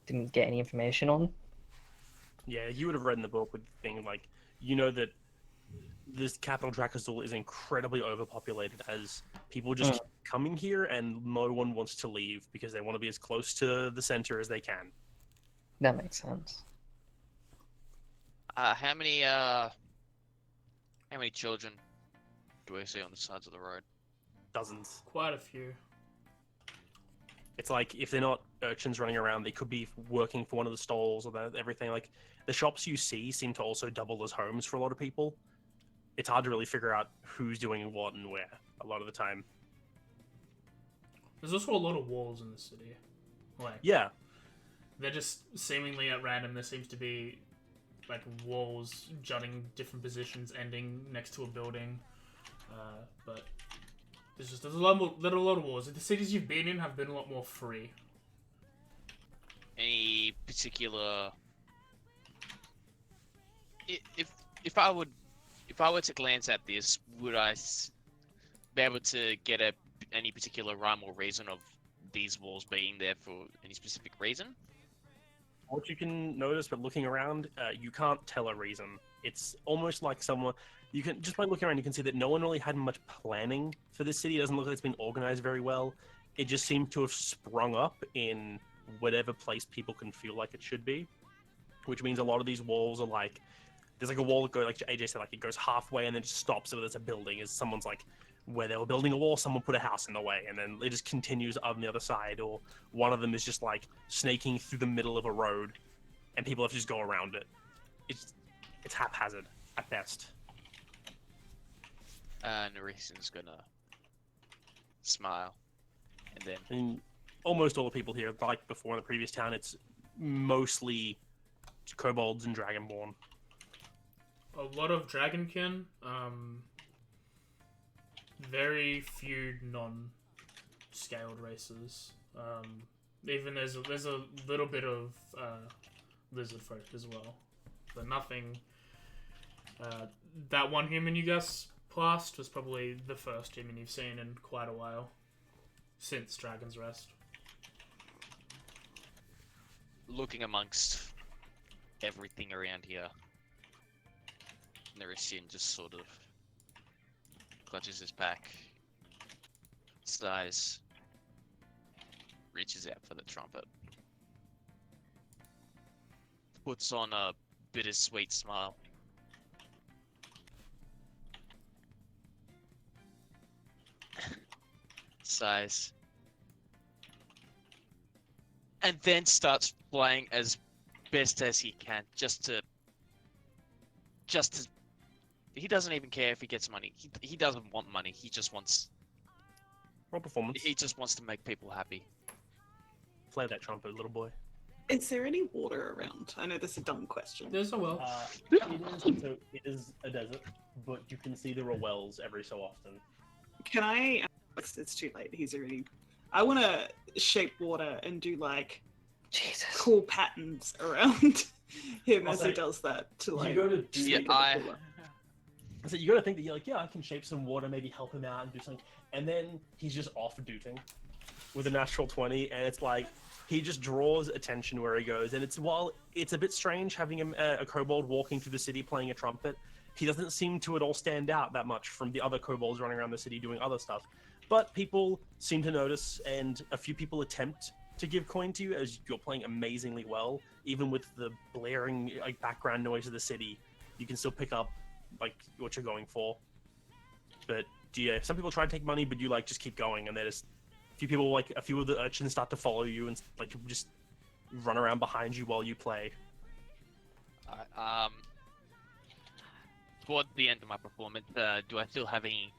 Speaker 8: didn't get any information on.
Speaker 2: Yeah, you would have read in the book with the thing like, you know that this capital Drakazul is incredibly overpopulated as people just keep coming here and no one wants to leave because they want to be as close to the center as they can.
Speaker 8: That makes sense.
Speaker 1: How many children do I see on the sides of the road?
Speaker 2: Dozens.
Speaker 3: Quite a few.
Speaker 2: It's like if they're not urchins running around, they could be working for one of the stalls or everything. Like the shops you see seem to also double as homes for a lot of people. It's hard to really figure out who's doing what and where a lot of the time.
Speaker 3: There's also a lot of walls in the city. Like,
Speaker 2: Yeah,
Speaker 3: they're just seemingly at random. There seems to be like walls jutting different positions, ending next to a building. But there's a lot of walls. The cities you've been in have been a lot more free.
Speaker 1: Any particular? If I were to glance at this, would I be able to get any particular rhyme or reason of these walls being there for any specific reason?
Speaker 2: what you can notice, but looking around, you can't tell a reason. It's almost like someone, you can, just by looking around, you can see that no one really had much planning for this city. It doesn't look like it's been organized very well. It just seems to have sprung up in whatever place people can feel like it should be, which means a lot of these walls are like, there's like a wall that goes, like AJ said, like it goes halfway and then just stops so there's a building. Is someone's like, where they were building a wall, someone put a house in the way, and then it just continues on the other side. Or one of them is just like snaking through the middle of a road, and people have to just go around it. It's haphazard at best.
Speaker 1: Narisin's gonna smile, and then
Speaker 2: And almost all the people here, like before in the previous town, it's mostly kobolds and dragonborn.
Speaker 3: A lot of dragonkin. Very few non-scaled races. Even there's a little bit of lizard folk as well, but nothing. That one human you guys passed was probably the first human you've seen in quite a while since Dragon's Rest.
Speaker 1: looking amongst everything around here, Narisin just sort of clutches his pack, sighs, reaches out for the trumpet, puts on a bittersweet smile. Sighs. And then starts playing as best as he can, just to he doesn't even care if he gets money. He doesn't want money. He just wants
Speaker 2: Roll performance.
Speaker 1: to make people happy.
Speaker 2: Play that trumpet, little boy.
Speaker 5: Is there any water around? I know this is a dumb question.
Speaker 3: There's a well.
Speaker 2: It is a desert, but you can see there are wells every so often.
Speaker 5: Can I? It's too late. He's already. I want to shape water and do like
Speaker 8: Jesus.
Speaker 5: cool patterns around him as he
Speaker 2: Okay.
Speaker 5: does that to like.
Speaker 2: You go to do
Speaker 1: Yeah,
Speaker 5: make it cooler.
Speaker 2: So you got to think that you're like, yeah, I can shape some water, maybe help him out and do something. And then he's just off dooting with a natural 20, and it's like he just draws attention where he goes. And while it's a bit strange having a kobold walking through the city playing a trumpet, he doesn't seem to at all stand out that much from the other kobolds running around the city doing other stuff. But people seem to notice, and a few people attempt to give coin to you as you're playing amazingly well. Even with the blaring like background noise of the city, you can still pick up like what you're going for. But yeah, some people try to take money, but you like just keep going, and there's a few of the urchins start to follow you and like just run around behind you while you play.
Speaker 1: Toward the end of my performance, do I still have any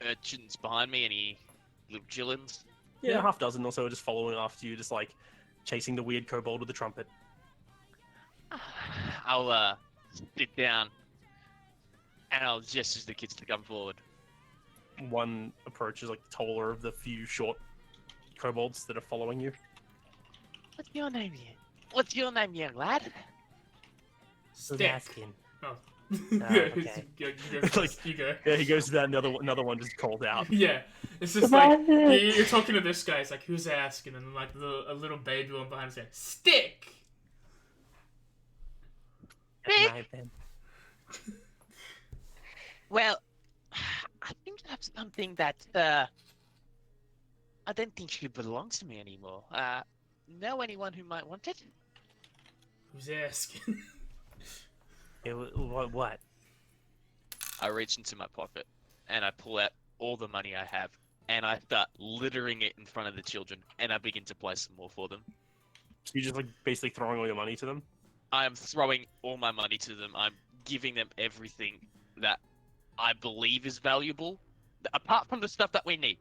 Speaker 1: urchins behind me? Any little chillins?
Speaker 2: Yeah, half dozen or so are just following after you, just like chasing the weird kobold with the trumpet.
Speaker 1: I'll sit down and I'll gesture to the kids to come forward.
Speaker 2: One approaches like the taller of the few short kobolds that are following you.
Speaker 1: What's your name, young lad?
Speaker 3: Stick. Oh,
Speaker 2: okay.
Speaker 3: You go
Speaker 2: It's like-
Speaker 3: first, you go.
Speaker 2: Yeah, he goes to that, and another one just called out.
Speaker 3: Yeah, it's just like you're talking to this guy. It's like, who's asking? And like a little baby one behind saying, "Stick."
Speaker 2: Night, then.
Speaker 1: Well, I think that's something that I don't think she belongs to me anymore. Know anyone who might want it?
Speaker 3: Who's asking?
Speaker 2: What?
Speaker 1: I reach into my pocket and I pull out all the money I have and I start littering it in front of the children and I begin to play some more for them.
Speaker 2: So you're just like basically throwing all your money to them?
Speaker 1: I am throwing all my money to them. I'm giving them everything that I believe is valuable, apart from the stuff that we need.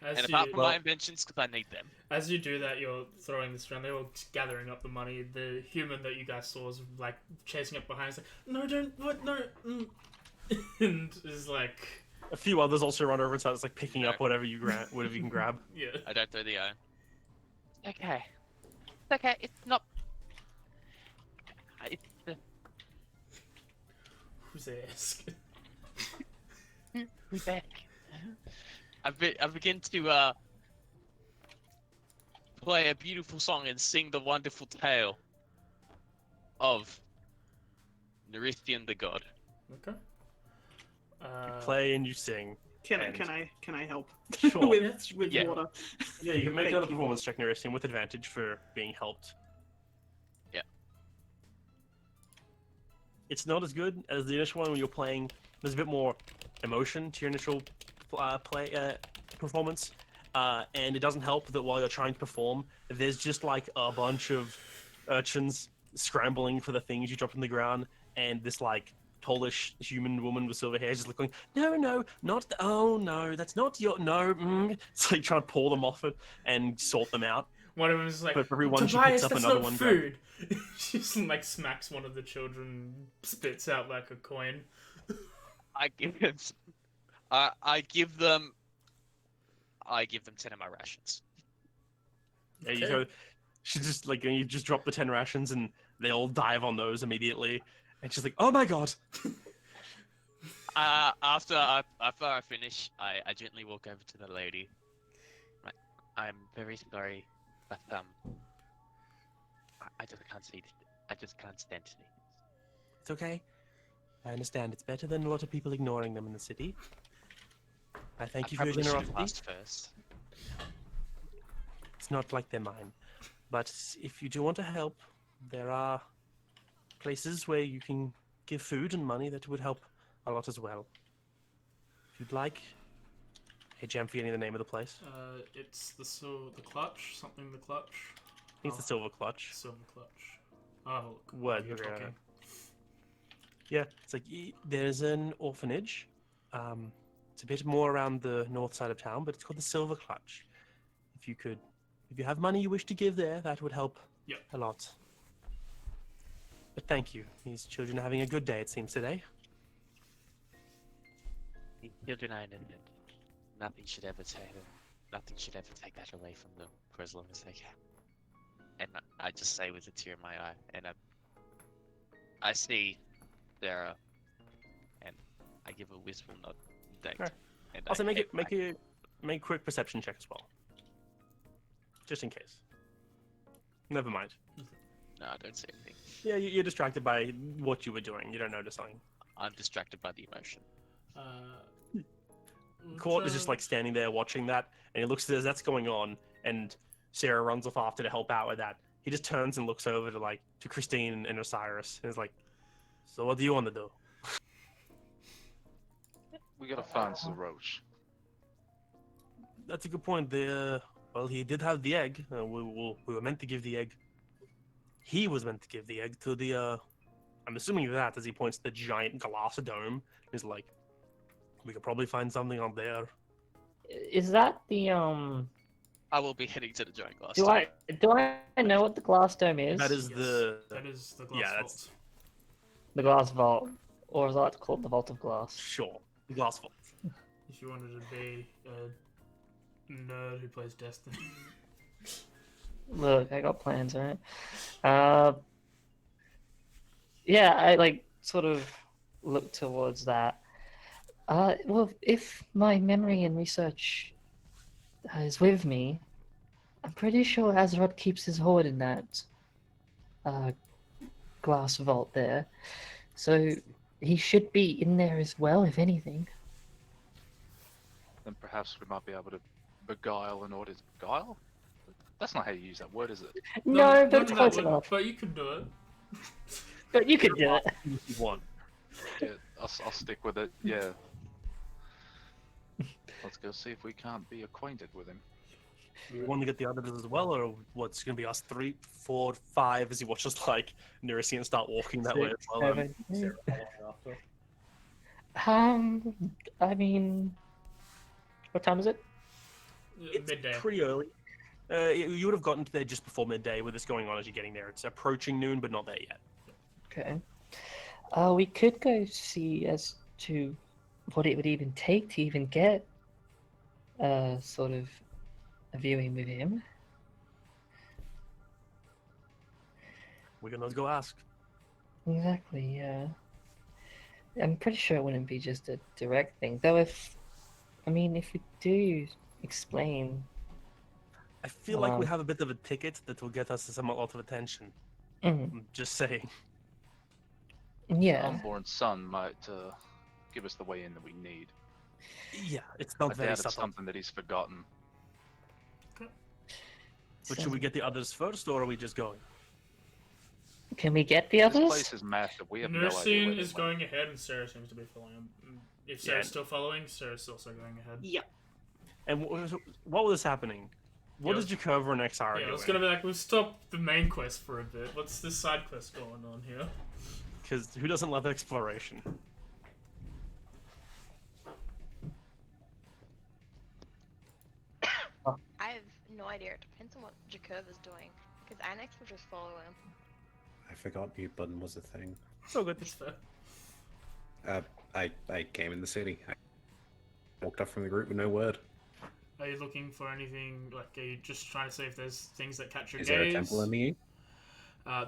Speaker 3: As
Speaker 1: And
Speaker 3: you,
Speaker 1: apart from my inventions, because I need them.
Speaker 3: as you do that, you're throwing this around. They're all gathering up the money. The human that you guys saw is like chasing up behind. It's like, no, don't, what, no, and is like,
Speaker 2: A few others also run over and start like picking up whatever you can grab.
Speaker 3: yeah.
Speaker 1: I don't throw the eye. Okay. It's okay. It's not. It's
Speaker 3: Who's asking?
Speaker 1: who's back? I begin to play a beautiful song and sing the wonderful tale of Nerithian the god.
Speaker 3: Okay.
Speaker 2: Play and you sing.
Speaker 5: Can
Speaker 2: And-
Speaker 5: I help
Speaker 2: Sure.
Speaker 5: with
Speaker 1: Yeah.
Speaker 5: water?
Speaker 2: Yeah, you can make
Speaker 5: Thank
Speaker 2: another
Speaker 5: you.
Speaker 2: performance check, Neristin, with advantage for being helped.
Speaker 1: Yeah.
Speaker 2: It's not as good as the initial one when you're playing. There's a bit more emotion to your initial performance, and it doesn't help that while you're trying to perform, there's just like a bunch of urchins scrambling for the things you dropped on the ground, and this like tallish human woman with silver hair just like going, no, not oh no, that's not your no. It's like trying to pull them off it and sort them out.
Speaker 3: One of them is like,
Speaker 2: But for every one she
Speaker 3: Tobias,
Speaker 2: picks up,
Speaker 3: that's
Speaker 2: another
Speaker 3: not
Speaker 2: one
Speaker 3: food. She just like smacks one of the children, spits out like a coin.
Speaker 1: I give them. I give them 10 of my rations.
Speaker 2: Yeah, you
Speaker 3: Okay.
Speaker 2: go. She just like you just drop the 10 rations and they all dive on those immediately, and she's like, "Oh my god!"
Speaker 1: After I finish, I gently walk over to the lady. Like, I'm very sorry, but I just can't see. I just can't stand to see.
Speaker 2: It's okay. I understand. It's better than a lot of people ignoring them in the city. I thank you for your
Speaker 1: Probably should have
Speaker 2: generosity.
Speaker 1: asked first.
Speaker 2: It's not like they're mine. But if you do want to help, there are places where you can give food and money that would help a lot as well. If you'd like. Hey, Jam, forgetting the name of the place.
Speaker 3: It's the clutch, something the clutch.
Speaker 2: I think it's the Silver Clutch.
Speaker 3: Silver clutch. I'll have a look.
Speaker 2: Word,
Speaker 3: while you're
Speaker 2: yeah.
Speaker 3: talking.
Speaker 2: Yeah, it's like there's an orphanage. It's a bit more around the north side of town, but it's called the Silver Clutch. If you have money you wish to give there, that would help
Speaker 3: Yep.
Speaker 2: a lot. But thank you. These children are having a good day, it seems, today.
Speaker 1: The children are innocent. Nothing should ever take them. Nothing should ever take that away from them for as long as they can. And I just say with a tear in my eye, and I see Sarah, and I give a wistful nod. Thanks.
Speaker 2: Sure.
Speaker 1: And
Speaker 2: Also,
Speaker 1: I
Speaker 2: make
Speaker 1: head
Speaker 2: a quick perception check as well, just in case. Never mind.
Speaker 1: back. No, I don't say anything.
Speaker 2: Yeah, you're distracted by what you were doing. You don't notice something.
Speaker 1: I'm distracted by the emotion.
Speaker 2: Court is just like standing there watching that, and he looks as that's going on, and Sarah runs off after to help out with that. He just turns and looks over to Christine and Osiris, and is like, "So what do you want to do?"
Speaker 4: We gotta find Zeroach.
Speaker 2: That's a good point. Well, he did have the egg. We were meant to give the egg. He was meant to give the egg to the. I'm assuming that as he points to the giant glass dome. He's like, we could probably find something on there.
Speaker 8: Is that the
Speaker 1: I will be heading to the giant glass.
Speaker 8: Do I know what the glass dome is?
Speaker 2: That is
Speaker 3: Yes,
Speaker 2: the.
Speaker 3: That is the glass
Speaker 2: yeah,
Speaker 3: vault.
Speaker 2: that's-
Speaker 8: The glass vault, or as I like to call it, the vault of glass.
Speaker 2: Sure. The glass vault.
Speaker 3: If you wanted to be a nerd who plays Destiny.
Speaker 8: Look, I got plans, right? Yeah, I like sort of look towards that. Well, if my memory and research is with me, I'm pretty sure Azeroth keeps his hoard in that uh, glass vault there. So he should be in there as well, if anything.
Speaker 4: Then perhaps we might be able to beguile an order. Guile? That's not how you use that word, is it?
Speaker 8: No, but
Speaker 3: not
Speaker 8: it's
Speaker 3: in
Speaker 8: close
Speaker 3: that one,
Speaker 8: enough.
Speaker 3: but you could do it.
Speaker 8: But you could do it.
Speaker 2: If you want.
Speaker 4: Yeah, I'll stick with it. Yeah. Let's go see if we can't be acquainted with him.
Speaker 2: You want to get the others as well, or what's going to be us 3, 4, 5 as you watch us like Neurasian start walking that way as
Speaker 8: Six,
Speaker 2: well?
Speaker 8: seven,
Speaker 2: Sarah following after.
Speaker 8: I mean, what time is it?
Speaker 2: It's
Speaker 3: Midday.
Speaker 2: pretty early. You would have gotten to there just before midday with this going on as you're getting there. It's approaching noon, but not there yet.
Speaker 8: Okay. We could go see as to what it would even take to even get sort of a viewing with him.
Speaker 2: We can always go ask.
Speaker 8: Exactly, yeah. I'm pretty sure it wouldn't be just a direct thing. Though if we do explain...
Speaker 2: I feel like we
Speaker 8: Um,
Speaker 2: have a bit of a ticket that will get us some lot of attention.
Speaker 8: Mhm.
Speaker 2: I'm just saying.
Speaker 8: Yeah.
Speaker 4: Unborn son might give us the way in that we need.
Speaker 2: Yeah, it's
Speaker 4: I
Speaker 2: not very
Speaker 4: doubt it's
Speaker 2: subtle.
Speaker 4: something that he's forgotten.
Speaker 2: But should we get the others first, or are we just going?
Speaker 8: Can we get the
Speaker 4: This
Speaker 8: others?
Speaker 4: place is massive. We have no idea
Speaker 3: Nursing
Speaker 4: where they
Speaker 3: is
Speaker 4: went.
Speaker 3: going ahead, and Sarah seems to be following him. If
Speaker 2: Yeah.
Speaker 3: Sarah's still following, Sarah's also going ahead.
Speaker 5: Yep.
Speaker 2: And what was happening? What
Speaker 3: Yeah,
Speaker 2: is Jakova and XR
Speaker 3: Yeah,
Speaker 2: doing?
Speaker 3: it's gonna be like, we'll stop the main quest for a bit. What's this side quest going on here?
Speaker 2: Because who doesn't love exploration?
Speaker 6: I have no idea. It depends on what Jakova's doing. Because Annex will just follow him.
Speaker 7: I forgot mute button was a thing.
Speaker 2: So good.
Speaker 3: It's fair.
Speaker 7: I came in the city. I walked up from the group with no word.
Speaker 3: Are you looking for anything? Like, are you just trying to see if there's things that catch your
Speaker 7: Is
Speaker 3: gaze?
Speaker 7: there a temple in the east?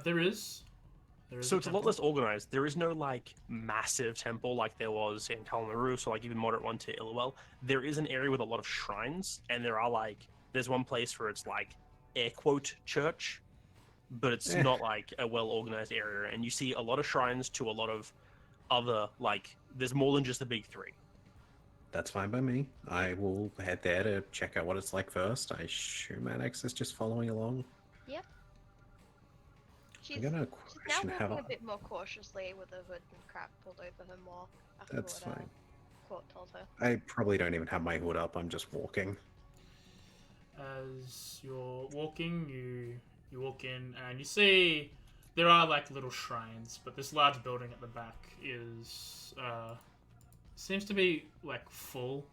Speaker 3: There is. There is
Speaker 2: So it's a lot
Speaker 3: temple.
Speaker 2: less organized. There is no like massive temple like there was in Kalmarus or like even moderate one to Illowell. There is an area with a lot of shrines, and there are like there's one place where it's like air quote church, but it's
Speaker 7: Eh.
Speaker 2: not like a well organized area, and you see a lot of shrines to a lot of other like there's more than just the big three.
Speaker 7: That's fine by me. I will head there to check out what it's like first. I assume Annex is just following along.
Speaker 6: She's,
Speaker 7: I'm gonna
Speaker 6: she's now
Speaker 7: question
Speaker 6: walking
Speaker 7: how.
Speaker 6: a bit more cautiously with the hood and crap pulled over her more. After
Speaker 7: That's
Speaker 6: what
Speaker 7: fine.
Speaker 6: Court told her.
Speaker 7: I probably don't even have my hood up. I'm just walking.
Speaker 3: As you're walking, you walk in and you see there are like little shrines, but this large building at the back is seems to be like full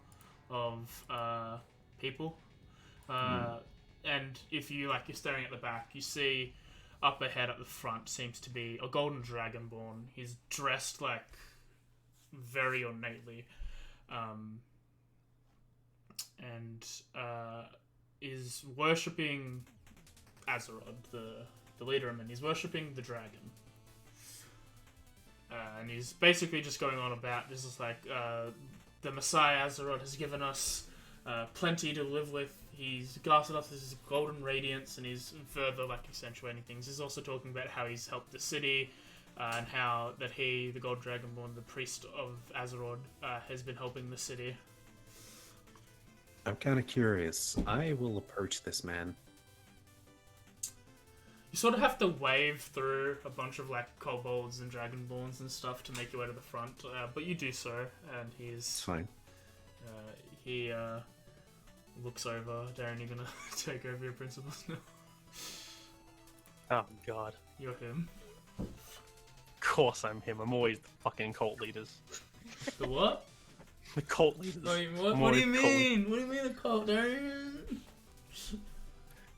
Speaker 3: of people. And if you like, you're staring at the back, you see up ahead at the front seems to be a golden dragonborn. He's dressed like very ornately, and is worshipping Azeroth, the leader of men. He's worshipping the dragon. And he's basically just going on about this is like the Messiah Azeroth has given us plenty to live with. He's glassed off this golden radiance, and he's further like accentuating things. He's also talking about how he's helped the city, and how that he, the Gold Dragonborn, the priest of Azeroth, has been helping the city.
Speaker 7: I'm kind of curious. I will approach this man.
Speaker 3: You sort of have to wave through a bunch of like kobolds and dragonborns and stuff to make your way to the front, but you do so, and
Speaker 7: It's fine.
Speaker 3: he looks over. Darren, you're gonna take over your principles now.
Speaker 2: Oh god.
Speaker 3: You're him.
Speaker 2: Of course I'm him. I'm always the fucking cult leaders.
Speaker 3: The what?
Speaker 2: The cult leaders.
Speaker 3: Wait, what?
Speaker 2: I'm
Speaker 3: What do you
Speaker 2: always cult leader.
Speaker 3: mean? What do you mean the cult, Darren?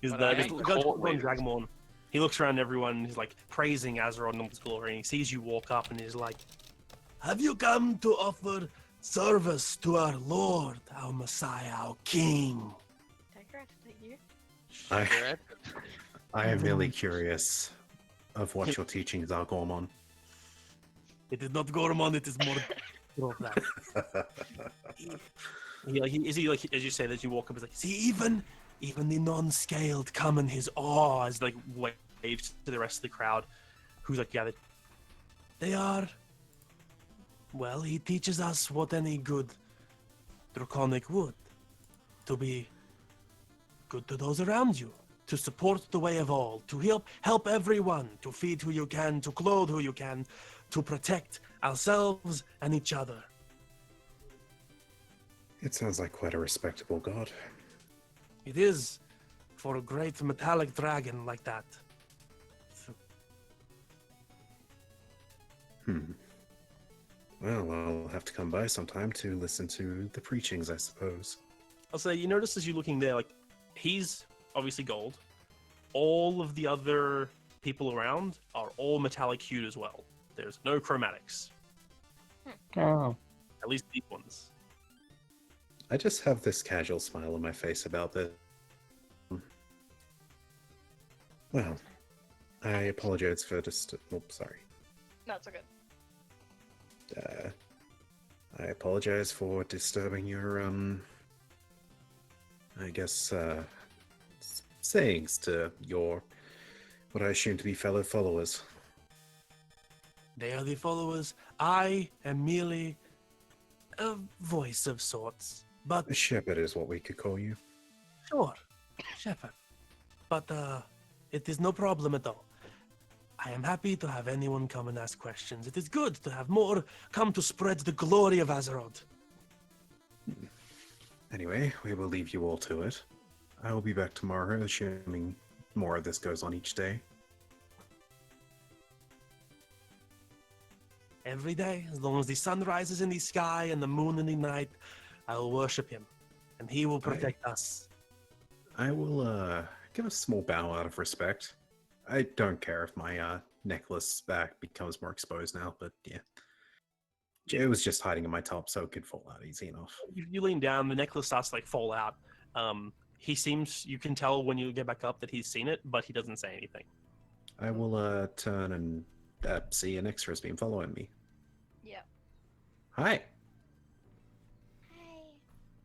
Speaker 2: He's
Speaker 4: But
Speaker 2: the
Speaker 4: I
Speaker 2: just
Speaker 4: ain't
Speaker 2: got
Speaker 4: cult
Speaker 2: one
Speaker 4: leaders.
Speaker 2: Dragonborn. He looks around everyone and he's like praising Azeroth in all his glory, and he sees you walk up and he's like, "Have you come to offer service to our Lord, our Messiah, our King?"
Speaker 6: Decker, is that you?
Speaker 7: I,
Speaker 1: Jared?
Speaker 7: I am really curious of what your teachings are, Gormon.
Speaker 2: It is not Gormon, it is more Gormon. As you say, as you walk up, he's like, see, even the non-scaled come in his awe as like waves to the rest of the crowd who's like gathered. They are, well, he teaches us what any good draconic would. To be good to those around you. To support the way of all. To help everyone. To feed who you can. To clothe who you can. To protect ourselves and each other.
Speaker 7: It sounds like quite a respectable god.
Speaker 2: It is for a great metallic dragon like that.
Speaker 7: Well, I'll have to come by sometime to listen to the preachings, I suppose.
Speaker 2: I'll say, you notice as you're looking there, like, he's obviously gold. All of the other people around are all metallic hued as well. There's no chromatics.
Speaker 8: Oh.
Speaker 2: At least these ones.
Speaker 7: I just have this casual smile on my face about this. Well, I apologize for just. Oh, sorry.
Speaker 6: No, it's all good.
Speaker 7: I apologize for disturbing your, I guess, sayings to your, what I assume to be fellow followers.
Speaker 2: They are the followers. I am merely a voice of sorts. But
Speaker 7: A shepherd is what we could call you.
Speaker 2: sure, Shepherd. But it is no problem at all. I am happy to have anyone come and ask questions. It is good to have more come to spread the glory of Azeroth.
Speaker 7: Anyway, we will leave you all to it. I will be back tomorrow, assuming more of this goes on each day.
Speaker 2: Every day, as long as the sun rises in the sky and the moon in the night, I will worship him, and he will protect us.
Speaker 7: I will give a small bow out of respect. I don't care if my necklace back becomes more exposed now, but yeah. It was just hiding in my top, so it could fall out easy enough.
Speaker 2: You lean down, the necklace starts to like fall out. He seems, you can tell when you get back up that he's seen it, but he doesn't say anything.
Speaker 7: I will turn and see an extra has been following me.
Speaker 6: Yep.
Speaker 7: Hi.
Speaker 6: Hey,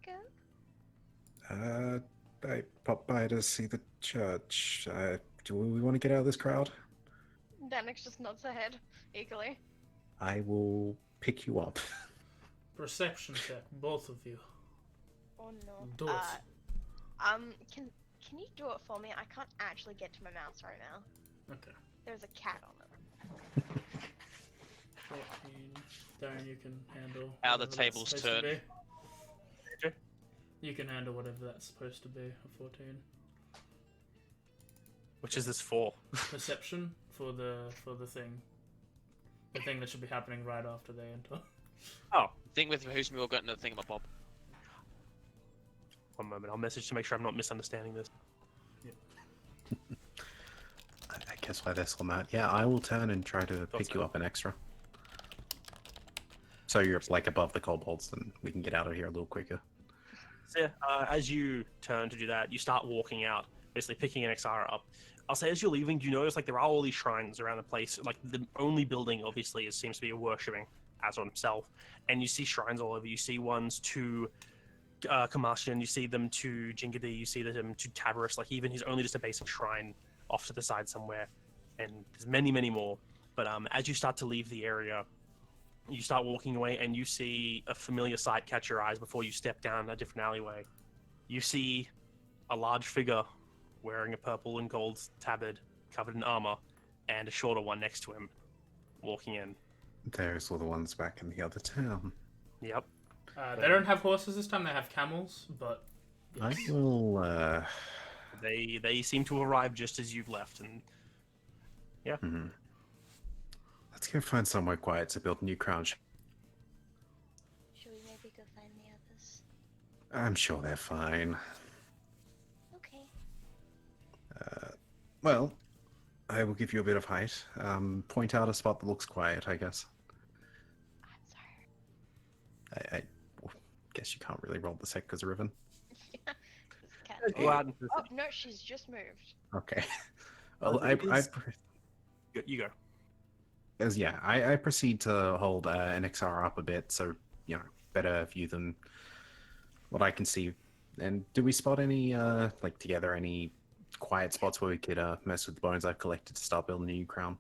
Speaker 6: go.
Speaker 7: I popped by to see the church. Do we want to get out of this crowd?
Speaker 6: Danix just nods her head eagerly.
Speaker 7: I will pick you up.
Speaker 3: Perception check, both of you.
Speaker 6: Oh no.
Speaker 3: Do it.
Speaker 6: Can you do it for me? I can't actually get to my mouse right now.
Speaker 3: Okay.
Speaker 6: There's a cat on it.
Speaker 3: 14. Darren, you can handle.
Speaker 1: How the
Speaker 3: whatever that's
Speaker 1: tables
Speaker 3: supposed to
Speaker 1: turn.
Speaker 3: be.
Speaker 2: Okay.
Speaker 3: You can handle whatever that's supposed to be. A 14.
Speaker 2: Which is this for?
Speaker 3: Perception for the thing. The thing that should be happening right after they enter.
Speaker 2: Oh,
Speaker 1: Thing with who's we all got another thingamabob.
Speaker 2: one moment. I'll message to make sure I'm not misunderstanding this.
Speaker 7: I guess why this will not. Yeah, I will turn and try to pick you
Speaker 2: so.
Speaker 7: up an extra. So you're like above the kobolds, and we can get out of here a little quicker.
Speaker 2: So yeah, as you turn to do that, you start walking out, basically picking an XR up. I'll say as you're leaving, you notice like there are all these shrines around the place. Like the only building, obviously, seems to be worshipping Azeroth himself, and you see shrines all over. You see ones to Kamashin, you see them to Jingadi, you see them to Tabarus. Like even he's only just a basic shrine off to the side somewhere, and there's many, many more. But as you start to leave the area, you start walking away, and you see a familiar sight catch your eyes before you step down a different alleyway. You see a large figure wearing a purple and gold tabard, covered in armor, and a shorter one next to him, walking in.
Speaker 7: There's all the ones back in the other town.
Speaker 2: Yep.
Speaker 3: They don't have horses this time, they have camels, but...
Speaker 7: I
Speaker 3: yes.
Speaker 7: will,
Speaker 2: They seem to arrive just as you've left, and
Speaker 7: let's go find somewhere quiet to build a new crown.
Speaker 6: Should we maybe go find the others?
Speaker 7: I'm sure they're fine.
Speaker 6: Okay.
Speaker 7: Well, I will give you a bit of height. Point out a spot that looks quiet, I guess.
Speaker 6: I'm sorry.
Speaker 7: I guess you can't really roll the sec because of Riven.
Speaker 6: This cat.
Speaker 2: go out into the
Speaker 6: Oh no, she's just moved.
Speaker 7: Okay.
Speaker 2: Well,
Speaker 7: Well,
Speaker 2: it is- you go.
Speaker 7: as yeah, I proceed to hold an XR up a bit, so better view than what I can see. And do we spot any like together any quiet spots where we could mess with the bones I've collected to start building a new crown?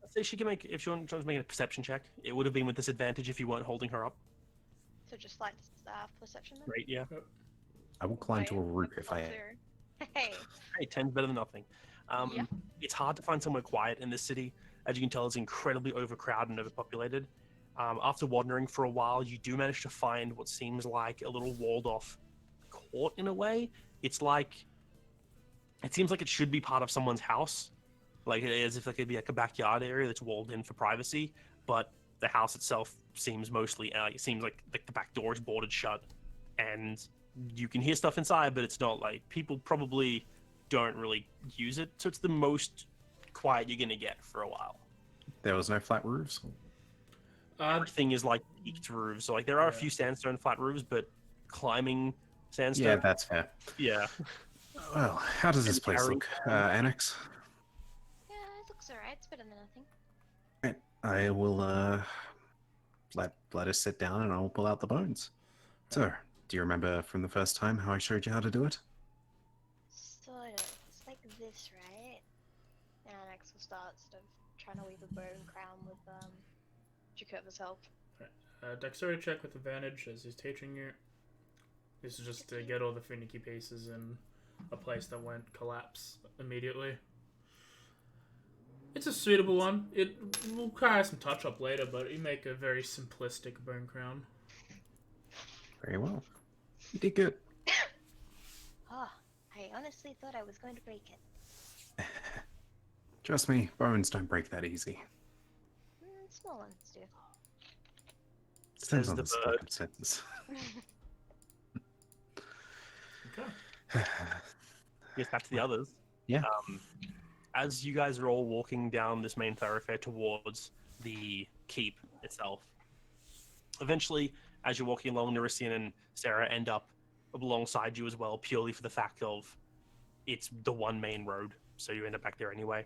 Speaker 2: So she can make, if she wants to make a perception check, it would have been with disadvantage if you weren't holding her up.
Speaker 6: So just like perception then?
Speaker 2: Right, yeah.
Speaker 7: I will climb to a roof if I.
Speaker 6: Hey.
Speaker 2: Hey, 10's better than nothing.
Speaker 6: Yeah.
Speaker 2: It's hard to find somewhere quiet in this city. As you can tell, it's incredibly overcrowded and overpopulated. After wandering for a while, you do manage to find what seems like a little walled-off court in a way. It seems like it should be part of someone's house, like as if it could be like a backyard area that's walled in for privacy. But the house itself seems mostly, it seems like the back door is boarded shut, and you can hear stuff inside, but it's not like people probably don't really use it. So it's the most quiet you're gonna get for a while.
Speaker 7: There was no flat roofs.
Speaker 2: Everything is like peaked roofs. So like there are a few sandstone flat roofs, but climbing sandstone.
Speaker 7: Yeah, that's fair.
Speaker 2: Yeah.
Speaker 7: Well, how does this place look, Annex?
Speaker 6: Yeah, it looks alright. It's better than nothing.
Speaker 7: Right. I will let us sit down and I'll pull out the bones. So, do you remember from the first time how I showed you how to do it?
Speaker 6: Sort of. It's like this, right? And Alex will start sort of trying to weave a bone crown with Jacoba's help.
Speaker 3: Dexterity check with advantage as he's teaching you. This is just to get all the finicky pieces in a place that won't collapse immediately. It's a suitable one. It will require some touch-up later, but you make a very simplistic bone crown.
Speaker 7: Very well. You did good.
Speaker 6: Oh, I honestly thought I was going to break it.
Speaker 7: Trust me, bones don't break that easy.
Speaker 6: Small ones do.
Speaker 7: Depends
Speaker 2: Says
Speaker 7: on
Speaker 2: the
Speaker 7: the
Speaker 2: bird.
Speaker 7: circumstances.
Speaker 3: Okay.
Speaker 2: Yes, back to the others.
Speaker 7: Yeah.
Speaker 2: As you guys are all walking down this main thoroughfare towards the keep itself, eventually, as you're walking along, Nerisian and Sarah end up alongside you as well, purely for the fact of it's the one main road, so you end up back there anyway.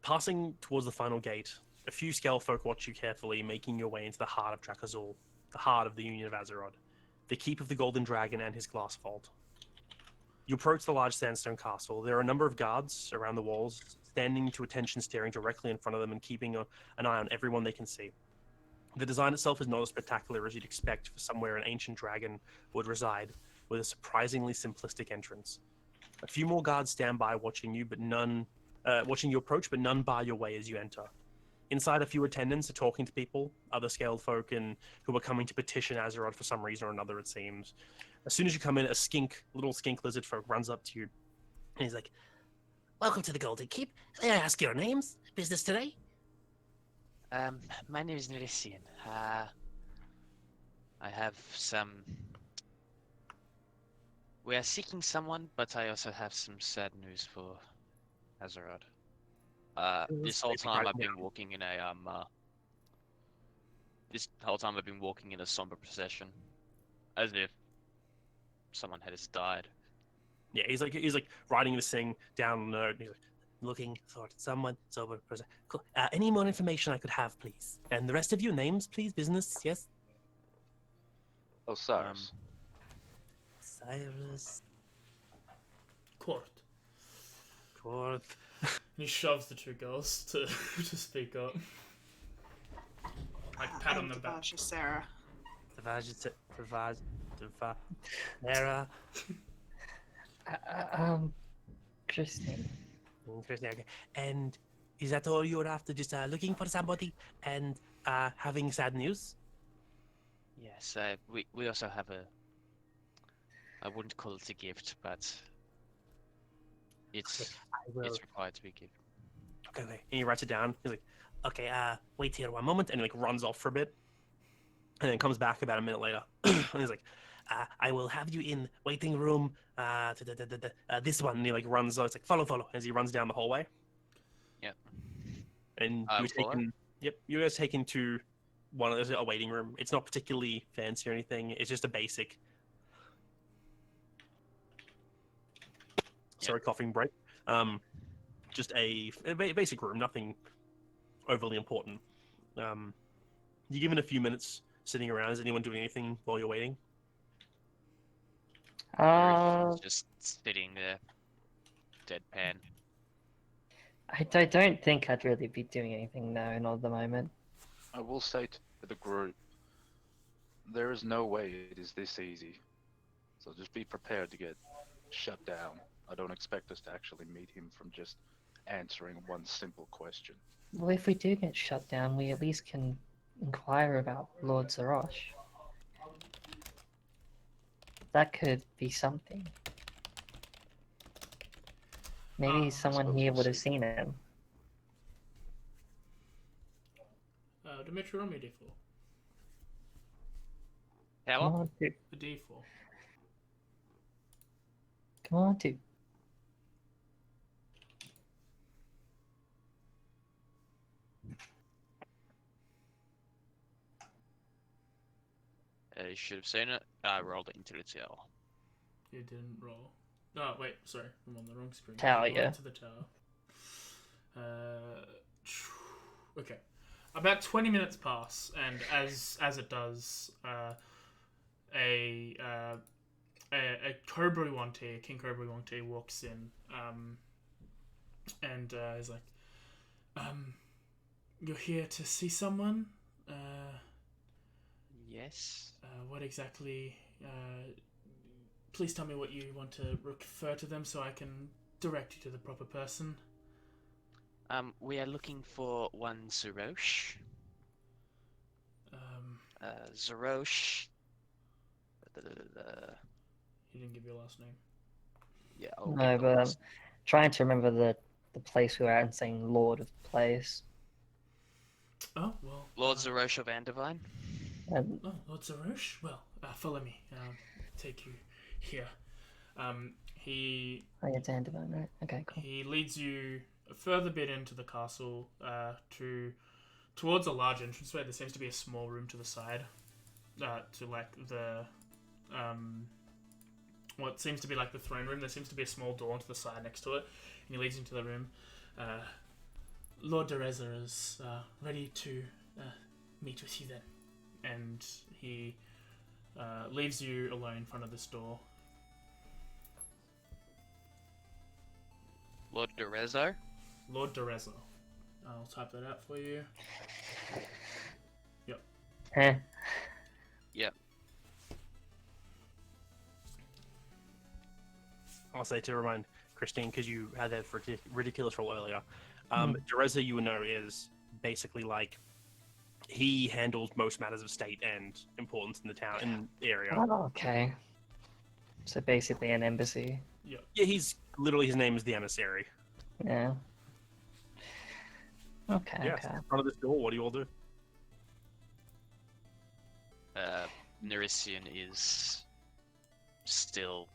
Speaker 2: Passing towards the final gate, a few scale folk watch you carefully, making your way into the heart of Drakazul, the heart of the Union of Azeroth, the keep of the Golden Dragon and his glass vault. You approach the large sandstone castle. There are a number of guards around the walls, standing to attention, staring directly in front of them and keeping an eye on everyone they can see. The design itself is not as spectacular as you'd expect for somewhere an ancient dragon would reside, with a surprisingly simplistic entrance. A few more guards stand by watching you, watching you approach, but none bar your way as you enter. Inside, a few attendants are talking to people, other scaled folk, and who are coming to petition Azeroth for some reason or another, it seems. As soon as you come in, a little skink lizard folk runs up to you, and he's like, "Welcome to the Golden Keep. May I ask your names? Business today?"
Speaker 1: My name is Nerisian. I have some... We are seeking someone, but I also have some sad news for Azeroth. This whole time I've been walking in a somber procession, as if someone had just died.
Speaker 2: Yeah, he's like writing this thing down on a note. And he's like, "Looking for someone sober. Cool. Any more information I could have, please? And the rest of you, names, please. Business, yes."
Speaker 4: Osiris.
Speaker 2: Cyrus.
Speaker 3: Court.
Speaker 2: Court.
Speaker 3: He shoves the two girls to speak up. Like pat on the back.
Speaker 5: Tavasha, Sarah.
Speaker 2: Nera.
Speaker 8: Interesting.
Speaker 2: Interesting. Okay. And is that all you're after? Just looking for somebody and having sad news?
Speaker 1: Yes, we also have I wouldn't call it a gift, but it's required to be given.
Speaker 2: Okay. And he writes it down. He's like, "Okay, wait here 1 moment," and he like runs off for a bit, and then comes back about a minute later, and he's like, "I will have you in waiting room. This one." And he like runs. It's like follow, as he runs down the hallway.
Speaker 1: Yep.
Speaker 2: And
Speaker 1: follow?
Speaker 2: you guys taken to one of a waiting room. It's not particularly fancy or anything. It's just a basic. Sorry, coughing break. just a basic room, nothing overly important. You're given a few minutes sitting around. Is anyone doing anything while you're waiting?
Speaker 1: Everything's just sitting there, deadpan.
Speaker 8: I don't think I'd really be doing anything, no, not at the moment.
Speaker 4: I will say to the group, there is no way it is this easy. So just be prepared to get shut down. I don't expect us to actually meet him from just answering one simple question.
Speaker 8: Well, if we do get shut down, we at least can inquire about Lord Zarosh. That could be something. Maybe someone
Speaker 4: suppose
Speaker 8: here
Speaker 4: we'll
Speaker 8: would have
Speaker 4: see.
Speaker 8: seen him.
Speaker 3: Dimitri, roll me a d4.
Speaker 8: Come
Speaker 1: Tower?
Speaker 8: on, dude.
Speaker 3: A d4.
Speaker 8: Come on, dude.
Speaker 1: You should have seen it. I rolled it into the tower.
Speaker 3: You didn't roll. Oh, wait, sorry. I'm on the wrong screen.
Speaker 8: Tower,
Speaker 3: Roll
Speaker 8: yeah.
Speaker 3: into the tower. Okay. About 20 minutes pass, and as it does, a Cobra Wanty, King Cobra Wanty walks in, and is like, you're here to see someone?
Speaker 1: Yes.
Speaker 3: What exactly? Please tell me what you want to refer to them so I can direct you to the proper person.
Speaker 1: We are looking for one Zarosh. Zarosh.
Speaker 3: He didn't give your last name.
Speaker 1: Yeah. I'll
Speaker 8: No,
Speaker 1: get the
Speaker 8: but
Speaker 1: last-
Speaker 8: trying to remember the place we were at and saying Lord of the place.
Speaker 3: Oh, well.
Speaker 1: Lord Zarosh of Andivine.
Speaker 8: And
Speaker 3: Oh, Lord Zarosh? Well, follow me. I'll take you here. He
Speaker 8: I get to Andivine, right? Okay, cool.
Speaker 3: He leads you a further bit into the castle, towards a large entranceway. There seems to be a small room to the side, to like the what seems to be like the throne room. There seems to be a small door to the side next to it, and he leads you into the room. Lord Dereza is ready to meet with you then, and he leaves you alone in front of this door.
Speaker 1: Lord Dereza.
Speaker 3: Lord Dereza. I'll type that out for you.
Speaker 8: Eh.
Speaker 1: Yep.
Speaker 2: I'll say to remind Christine, because you had that ridiculous roll earlier. Dereza, you would know, is basically like he handles most matters of state and importance in the town, in the area.
Speaker 8: Oh, okay. So basically an embassy.
Speaker 2: Yeah, he's literally, his name is the emissary.
Speaker 8: Yeah. Okay,
Speaker 2: Yeah,
Speaker 8: okay.
Speaker 2: in front of this door. What do you all do?
Speaker 1: Nerisian is still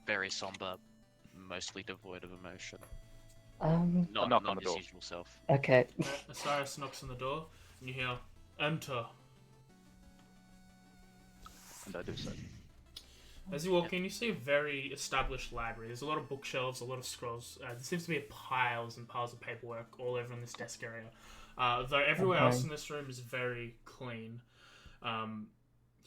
Speaker 1: very somber, mostly devoid of emotion.
Speaker 4: knock
Speaker 1: Not
Speaker 4: on the
Speaker 1: his
Speaker 4: door.
Speaker 1: usual self.
Speaker 8: Okay.
Speaker 3: Osiris knocks on the door, and you hear, "Enter."
Speaker 4: And I do so.
Speaker 3: As you walk in, you see a very established library. There's a lot of bookshelves, a lot of scrolls. There seems to be piles and piles of paperwork all over in this desk area. Though everywhere else in this room is very clean.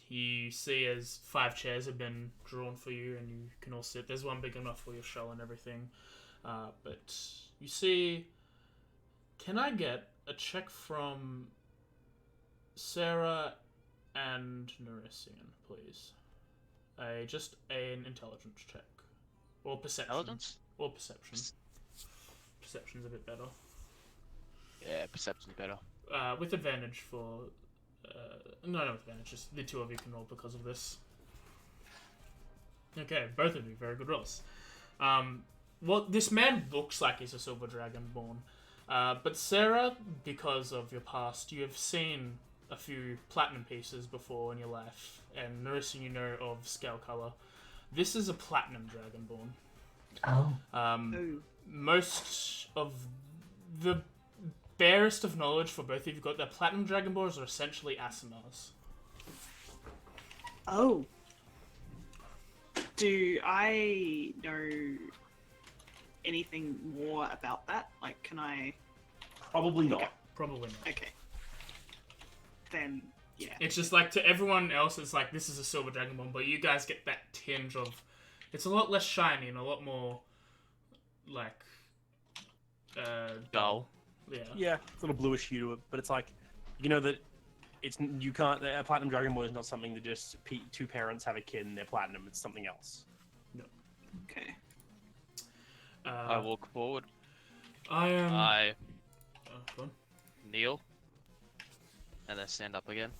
Speaker 3: You see as 5 chairs have been drawn for you, and you can all sit. There's one big enough for your shell and everything. But you see... Can I get a check from Sarah and Nerisian, please? Just an intelligence check. Or perception.
Speaker 1: Intelligence?
Speaker 3: Or perception. Perception's a bit better.
Speaker 1: Yeah, perception's better.
Speaker 3: With advantage for... no, not with advantage. Just the two of you can roll because of this. Okay, both of you. Very good rolls. Well, this man looks like he's a silver dragonborn. But Sarah, because of your past, you have seen a few platinum pieces before in your life, and Nerisian, you know of scale color. This is a platinum dragonborn.
Speaker 8: Oh.
Speaker 3: Most of the barest of knowledge for both of you got that platinum dragonborns are essentially Asimars.
Speaker 5: Oh. Do I know anything more about that? Like, can I...
Speaker 2: Probably not.
Speaker 5: Okay.
Speaker 3: Probably not.
Speaker 5: Okay. Then, yeah.
Speaker 3: It's just like to everyone else, it's like this is a silver dragon bomb, but you guys get that tinge of. It's a lot less shiny and a lot more like
Speaker 1: Dull.
Speaker 3: Yeah.
Speaker 2: Yeah, it's a little bluish hue to it, but it's like, you know that it's you can't. A platinum dragon boy is not something that just two parents have a kid and they're platinum. It's something else.
Speaker 5: Okay.
Speaker 1: I walk forward.
Speaker 3: I am.
Speaker 1: I
Speaker 3: Go on.
Speaker 1: kneel. And then stand up again.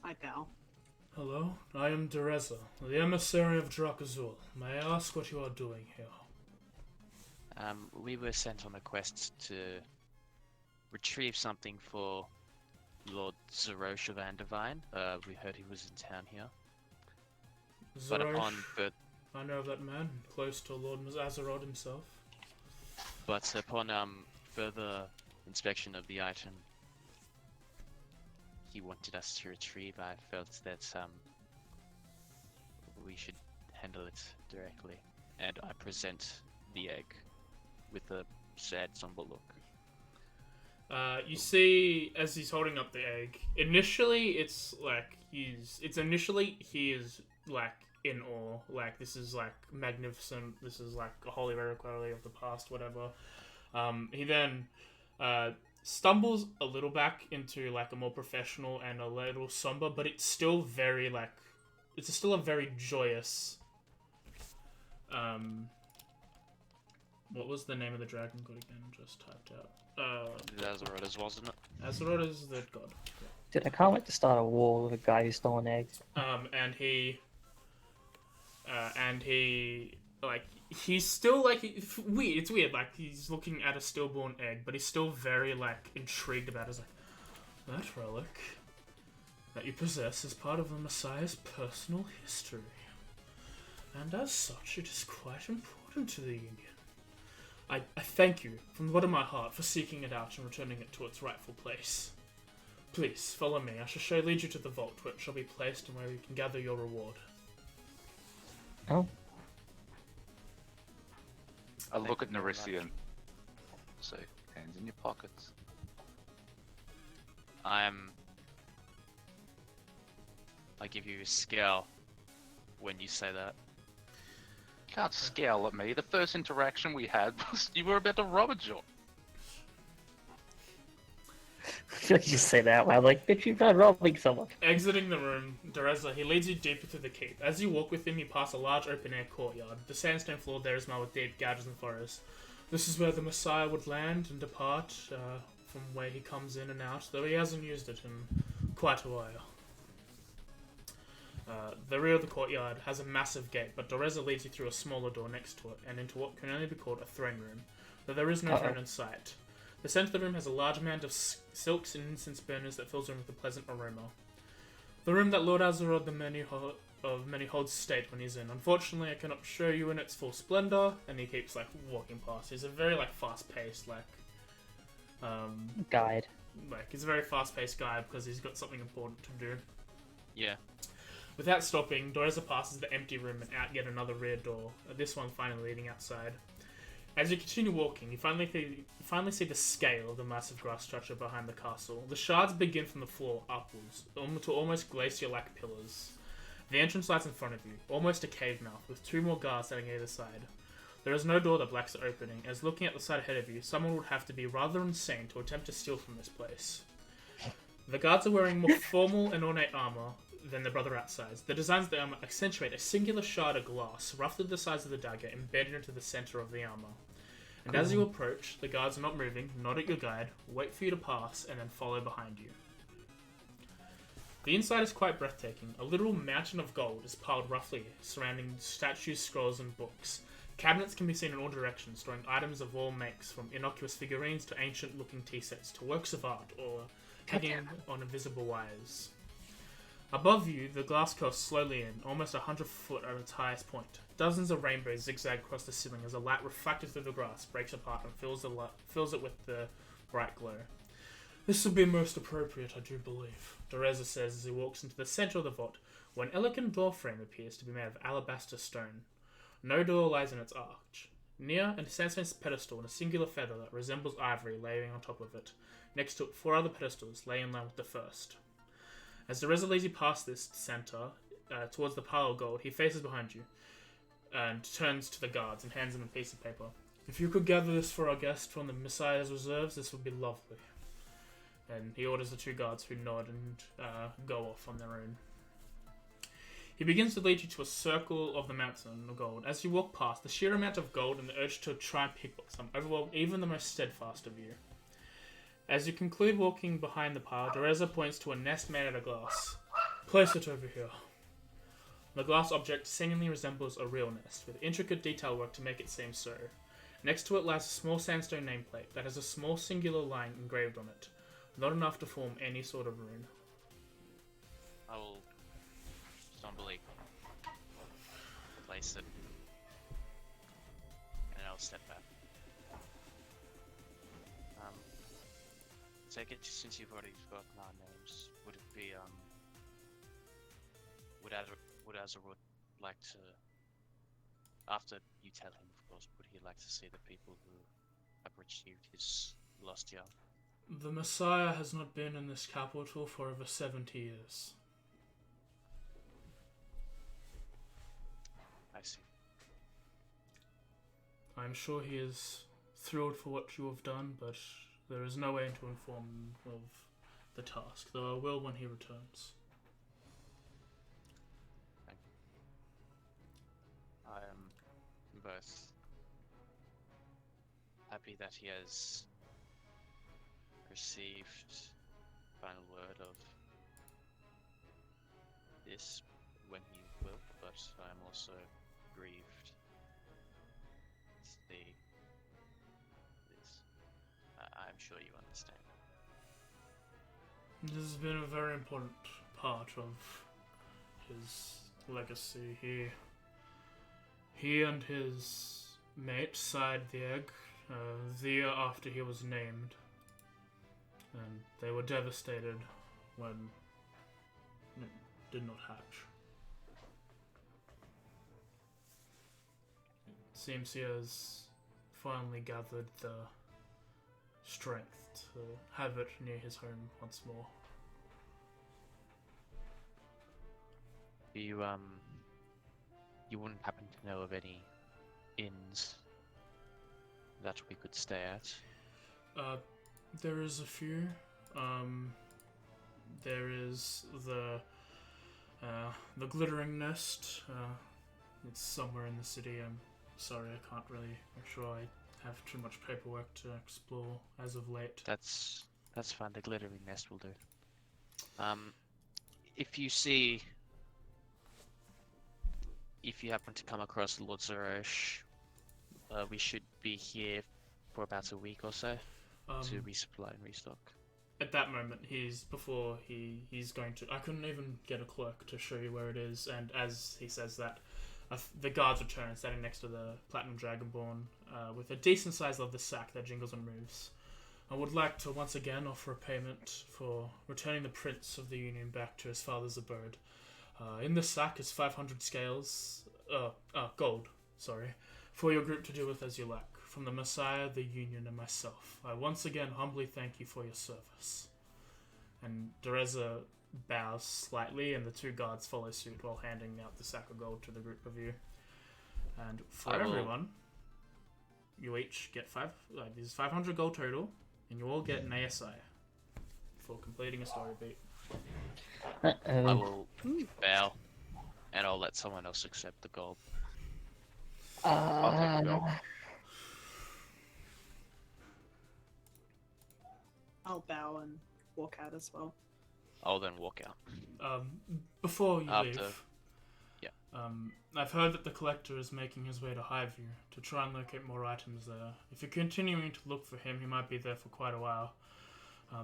Speaker 5: I bow.
Speaker 3: Hello, I am Dereza, the emissary of Drakazul. May I ask what you are doing here?
Speaker 1: We were sent on a quest to retrieve something for Lord Zerosh of Andivine. We heard he was in town here. But upon
Speaker 3: Zerosh, I know that man, close to Lord Azarod himself.
Speaker 1: Further inspection of the item he wanted us to retrieve, I felt that we should handle it directly, and I present the egg with a sad, somber look.
Speaker 3: You see, as he's holding up the egg, initially it's like he is like in awe, like this is like magnificent, this is like a holy reliquary of the past, whatever. He then stumbles a little back into like a more professional and a little somber, but it's still very like it's still a very joyous. What was the name of the dragon god again? Just typed out.
Speaker 1: Azaroda's, wasn't it?
Speaker 3: Azarod is the god.
Speaker 8: Dude, I can't wait to start a war with a guy who's stolen eggs.
Speaker 3: And he like he's still like weird. It's weird. Like he's looking at a stillborn egg, but he's still very like intrigued about it. He's like, that relic that you possess is part of the Messiah's personal history, and as such, it is quite important to the Union. I thank you from the bottom of my heart for seeking it out and returning it to its rightful place. Please follow me. I shall lead you to the vault, where it shall be placed and where you can gather your reward.
Speaker 8: Oh.
Speaker 4: I look at Nerissa and say, hands in your pockets.
Speaker 1: I give you a scowl when you say that.
Speaker 4: Can't scowl at me. The first interaction we had was you were about to rob a joint.
Speaker 8: I feel like you just say that loud, like, bitch, you've tried robbing someone.
Speaker 3: Exiting the room, Dereza, he leads you deeper through the keep. As you walk with him, you pass a large open-air courtyard. The sandstone floor there is marked with deep gouges and furrows. This is where the Messiah would land and depart, from where he comes in and out, though he hasn't used it in quite a while. The rear of the courtyard has a massive gate, but Dereza leads you through a smaller door next to it, and into what can only be called a throne room, though there is no throne in sight. The centre of the room has a large amount of silks and incense burners that fills the room with a pleasant aroma. The room that Lord Azarod the many holds state when he's in. Unfortunately, I cannot show you in its full splendour, and he keeps like walking past. He's a very like fast-paced
Speaker 8: Guide.
Speaker 3: Like he's a very fast-paced guy because he's got something important to do.
Speaker 1: Yeah.
Speaker 3: Without stopping, Dereza passes the empty room and out yet another rear door. This one finally leading outside. As you continue walking, you finally see the scale of the massive grass structure behind the castle. The shards begin from the floor upwards, to almost glacier-like pillars. The entrance lies in front of you, almost a cave mouth, with two more guards standing either side. There is no door that blocks the opening, as looking at the side ahead of you, someone would have to be rather insane to attempt to steal from this place. The guards are wearing more formal and ornate armour than their brother outside. The designs of the armour accentuate a singular shard of glass, roughly the size of the dagger, embedded into the centre of the armour. And as you approach, the guards are not moving, nod at your guide, wait for you to pass, and then follow behind you. The inside is quite breathtaking. A literal mountain of gold is piled roughly, surrounding statues, scrolls, and books. Cabinets can be seen in all directions, storing items of all makes, from innocuous figurines to ancient-looking tea sets, to works of art, or hanging on invisible wires. Above you, the glass curves slowly in, almost 100 foot at its highest point. Dozens of rainbows zigzag across the ceiling as a light refracted through the grass breaks apart and fills it with the bright glow. This would be most appropriate, I do believe, Dereza says as he walks into the centre of the vault, where an elegant door frame appears to be made of alabaster stone. No door lies in its arch. Near a sandstone pedestal and a singular feather that resembles ivory laying on top of it. Next to it, 4 other pedestals lay in line with the first. As Dereza leads you past this center, towards the pile of gold, he faces behind you and turns to the guards and hands them a piece of paper. If you could gather this for our guest from the Messiah's reserves, this would be lovely. And he orders the 2 guards who nod and go off on their own. He begins to lead you to a circle of the mountain of gold. As you walk past, the sheer amount of gold and the urge to try and pickpocket some overwhelm even the most steadfast of you. As you conclude walking behind the pile, Dereza points to a nest made out of glass. Place it over here. The glass object seemingly resembles a real nest, with intricate detail work to make it seem so. Next to it lies a small sandstone nameplate that has a small singular line engraved on it, not enough to form any sort of rune.
Speaker 1: I will stumbly place it, and I'll step back. Take it, since you've already forgotten our names, would it be, would Azarud like to, after you tell him, of course, would he like to see the people who have retrieved his lost young?
Speaker 3: The Messiah has not been in this capital for over 70 years.
Speaker 1: I see.
Speaker 3: I'm sure he is thrilled for what you have done, but there is no way to inform him of the task, though I will when he returns.
Speaker 1: Thank you. I am both happy that he has received final word of this when he will, but I am also grieved to see this. I'm sure you understand.
Speaker 3: This has been a very important part of his legacy. He and his mate sighed the egg the year after he was named, and they were devastated when it did not hatch. It seems he has finally gathered the strength to have it near his home once more.
Speaker 1: You wouldn't happen to know of any inns that we could stay at?
Speaker 3: There is a few. There is the Glittering Nest. It's somewhere in the city. I'm sorry, I can't really make sure I have too much paperwork to explore as of late.
Speaker 1: That's fine. The Glittering Nest will do. If you happen to come across Lord Zerosh, we should be here for about a week or so to resupply and restock.
Speaker 3: At that moment, he's going to. I couldn't even get a clerk to show you where it is, and as he says that, the guards return, standing next to the Platinum Dragonborn, with a decent sized leather sack that jingles and moves. I would like to once again offer a payment for returning the Prince of the Union back to his father's abode. In this sack is 500 gold, for your group to do with as you like. From the Messiah, the Union, and myself, I once again humbly thank you for your service. And Dereza bows slightly, and the 2 guards follow suit while handing out the sack of gold to the group of you. And for everyone, you each get this is 500 gold total, and you all get an ASI for completing a story beat.
Speaker 1: I will bow, and I'll let someone else accept the gold.
Speaker 4: I'll take the gold.
Speaker 5: I'll bow and walk out as well.
Speaker 1: I'll then walk out.
Speaker 3: Before you
Speaker 1: After-
Speaker 3: leave,
Speaker 1: yeah.
Speaker 3: I've heard that the collector is making his way to Highview to try and locate more items there. If you're continuing to look for him, he might be there for quite a while.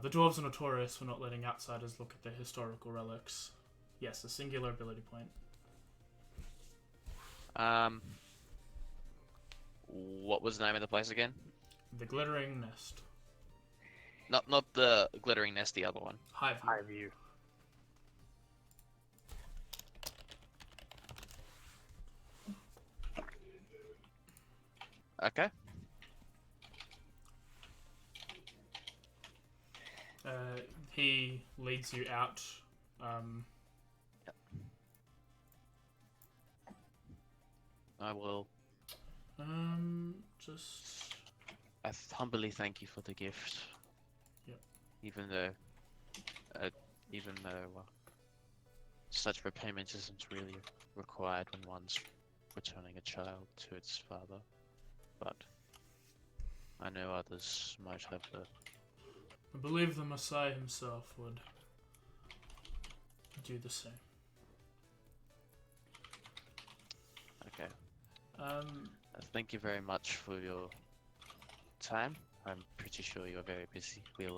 Speaker 3: The dwarves are notorious for not letting outsiders look at their historical relics. Yes, a singular ability point.
Speaker 1: What was the name of the place again?
Speaker 3: The Glittering Nest.
Speaker 1: Not the Glittering Nest, the other one.
Speaker 3: Highview.
Speaker 1: Okay.
Speaker 3: He leads you out.
Speaker 1: I will
Speaker 3: Just
Speaker 1: humbly thank you for the gift.
Speaker 3: Yep.
Speaker 1: Even though, uh, such repayment isn't really required when one's returning a child to its father, but I know others might have the.
Speaker 3: I believe the Messiah himself would do the same.
Speaker 1: Okay. Thank you very much for your time. I'm pretty sure you're very busy. We'll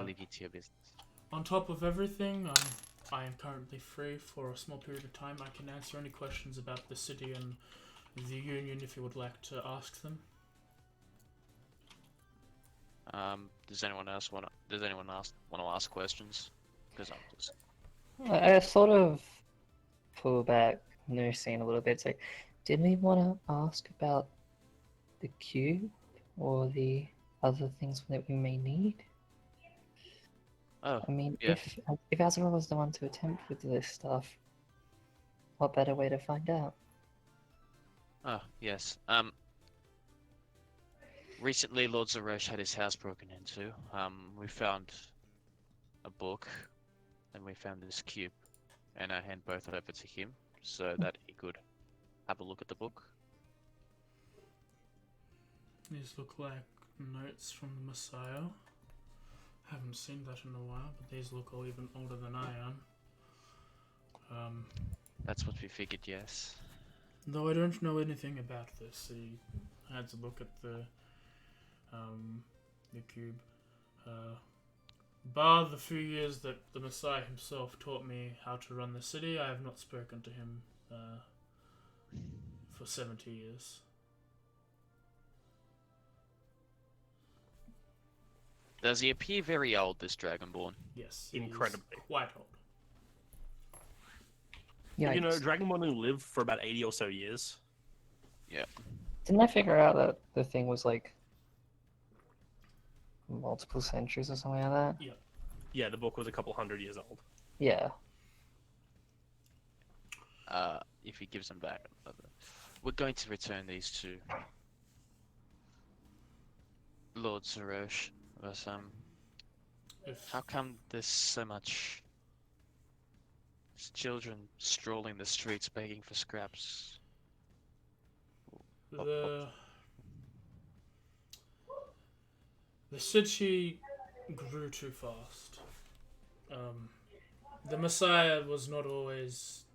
Speaker 1: leave you to your business.
Speaker 3: On top of everything, I am currently free for a small period of time. I can answer any questions about the city and the Union if you would like to ask them.
Speaker 1: Does anyone else want to ask questions? Because I'm just.
Speaker 8: I sort of pull back new scene a little bit. So, did we want to ask about the cube or the other things that we may need?
Speaker 1: Oh,
Speaker 8: I mean,
Speaker 1: yeah.
Speaker 8: if Azrael was the one to attempt with this stuff, what better way to find out?
Speaker 1: Oh, yes. Recently Lord Zerosh had his house broken into. We found a book, and we found this cube, and I hand both over to him so that he could have a look at the book.
Speaker 3: These look like notes from the Messiah. Haven't seen that in a while, but these look all even older than I am.
Speaker 1: That's what we figured, yes.
Speaker 3: Though I don't know anything about this, he had to look at the cube. Bar the few years that the Messiah himself taught me how to run the city, I have not spoken to him for 70 years.
Speaker 1: Does he appear very old, this Dragonborn?
Speaker 3: Yes, he's
Speaker 2: Incredibly.
Speaker 3: quite old.
Speaker 8: Yeah,
Speaker 2: You know, Dragonborn only live for about 80 or so years.
Speaker 1: Yeah.
Speaker 8: didn't I figure out that the thing was like multiple centuries or something like that?
Speaker 2: Yeah, the book was a couple hundred years old.
Speaker 8: Yeah.
Speaker 1: If he gives them back. We're going to return these to Lord Zerosh. But, how come there's so much children strolling the streets begging for scraps?
Speaker 3: The city grew too fast. The Messiah was not always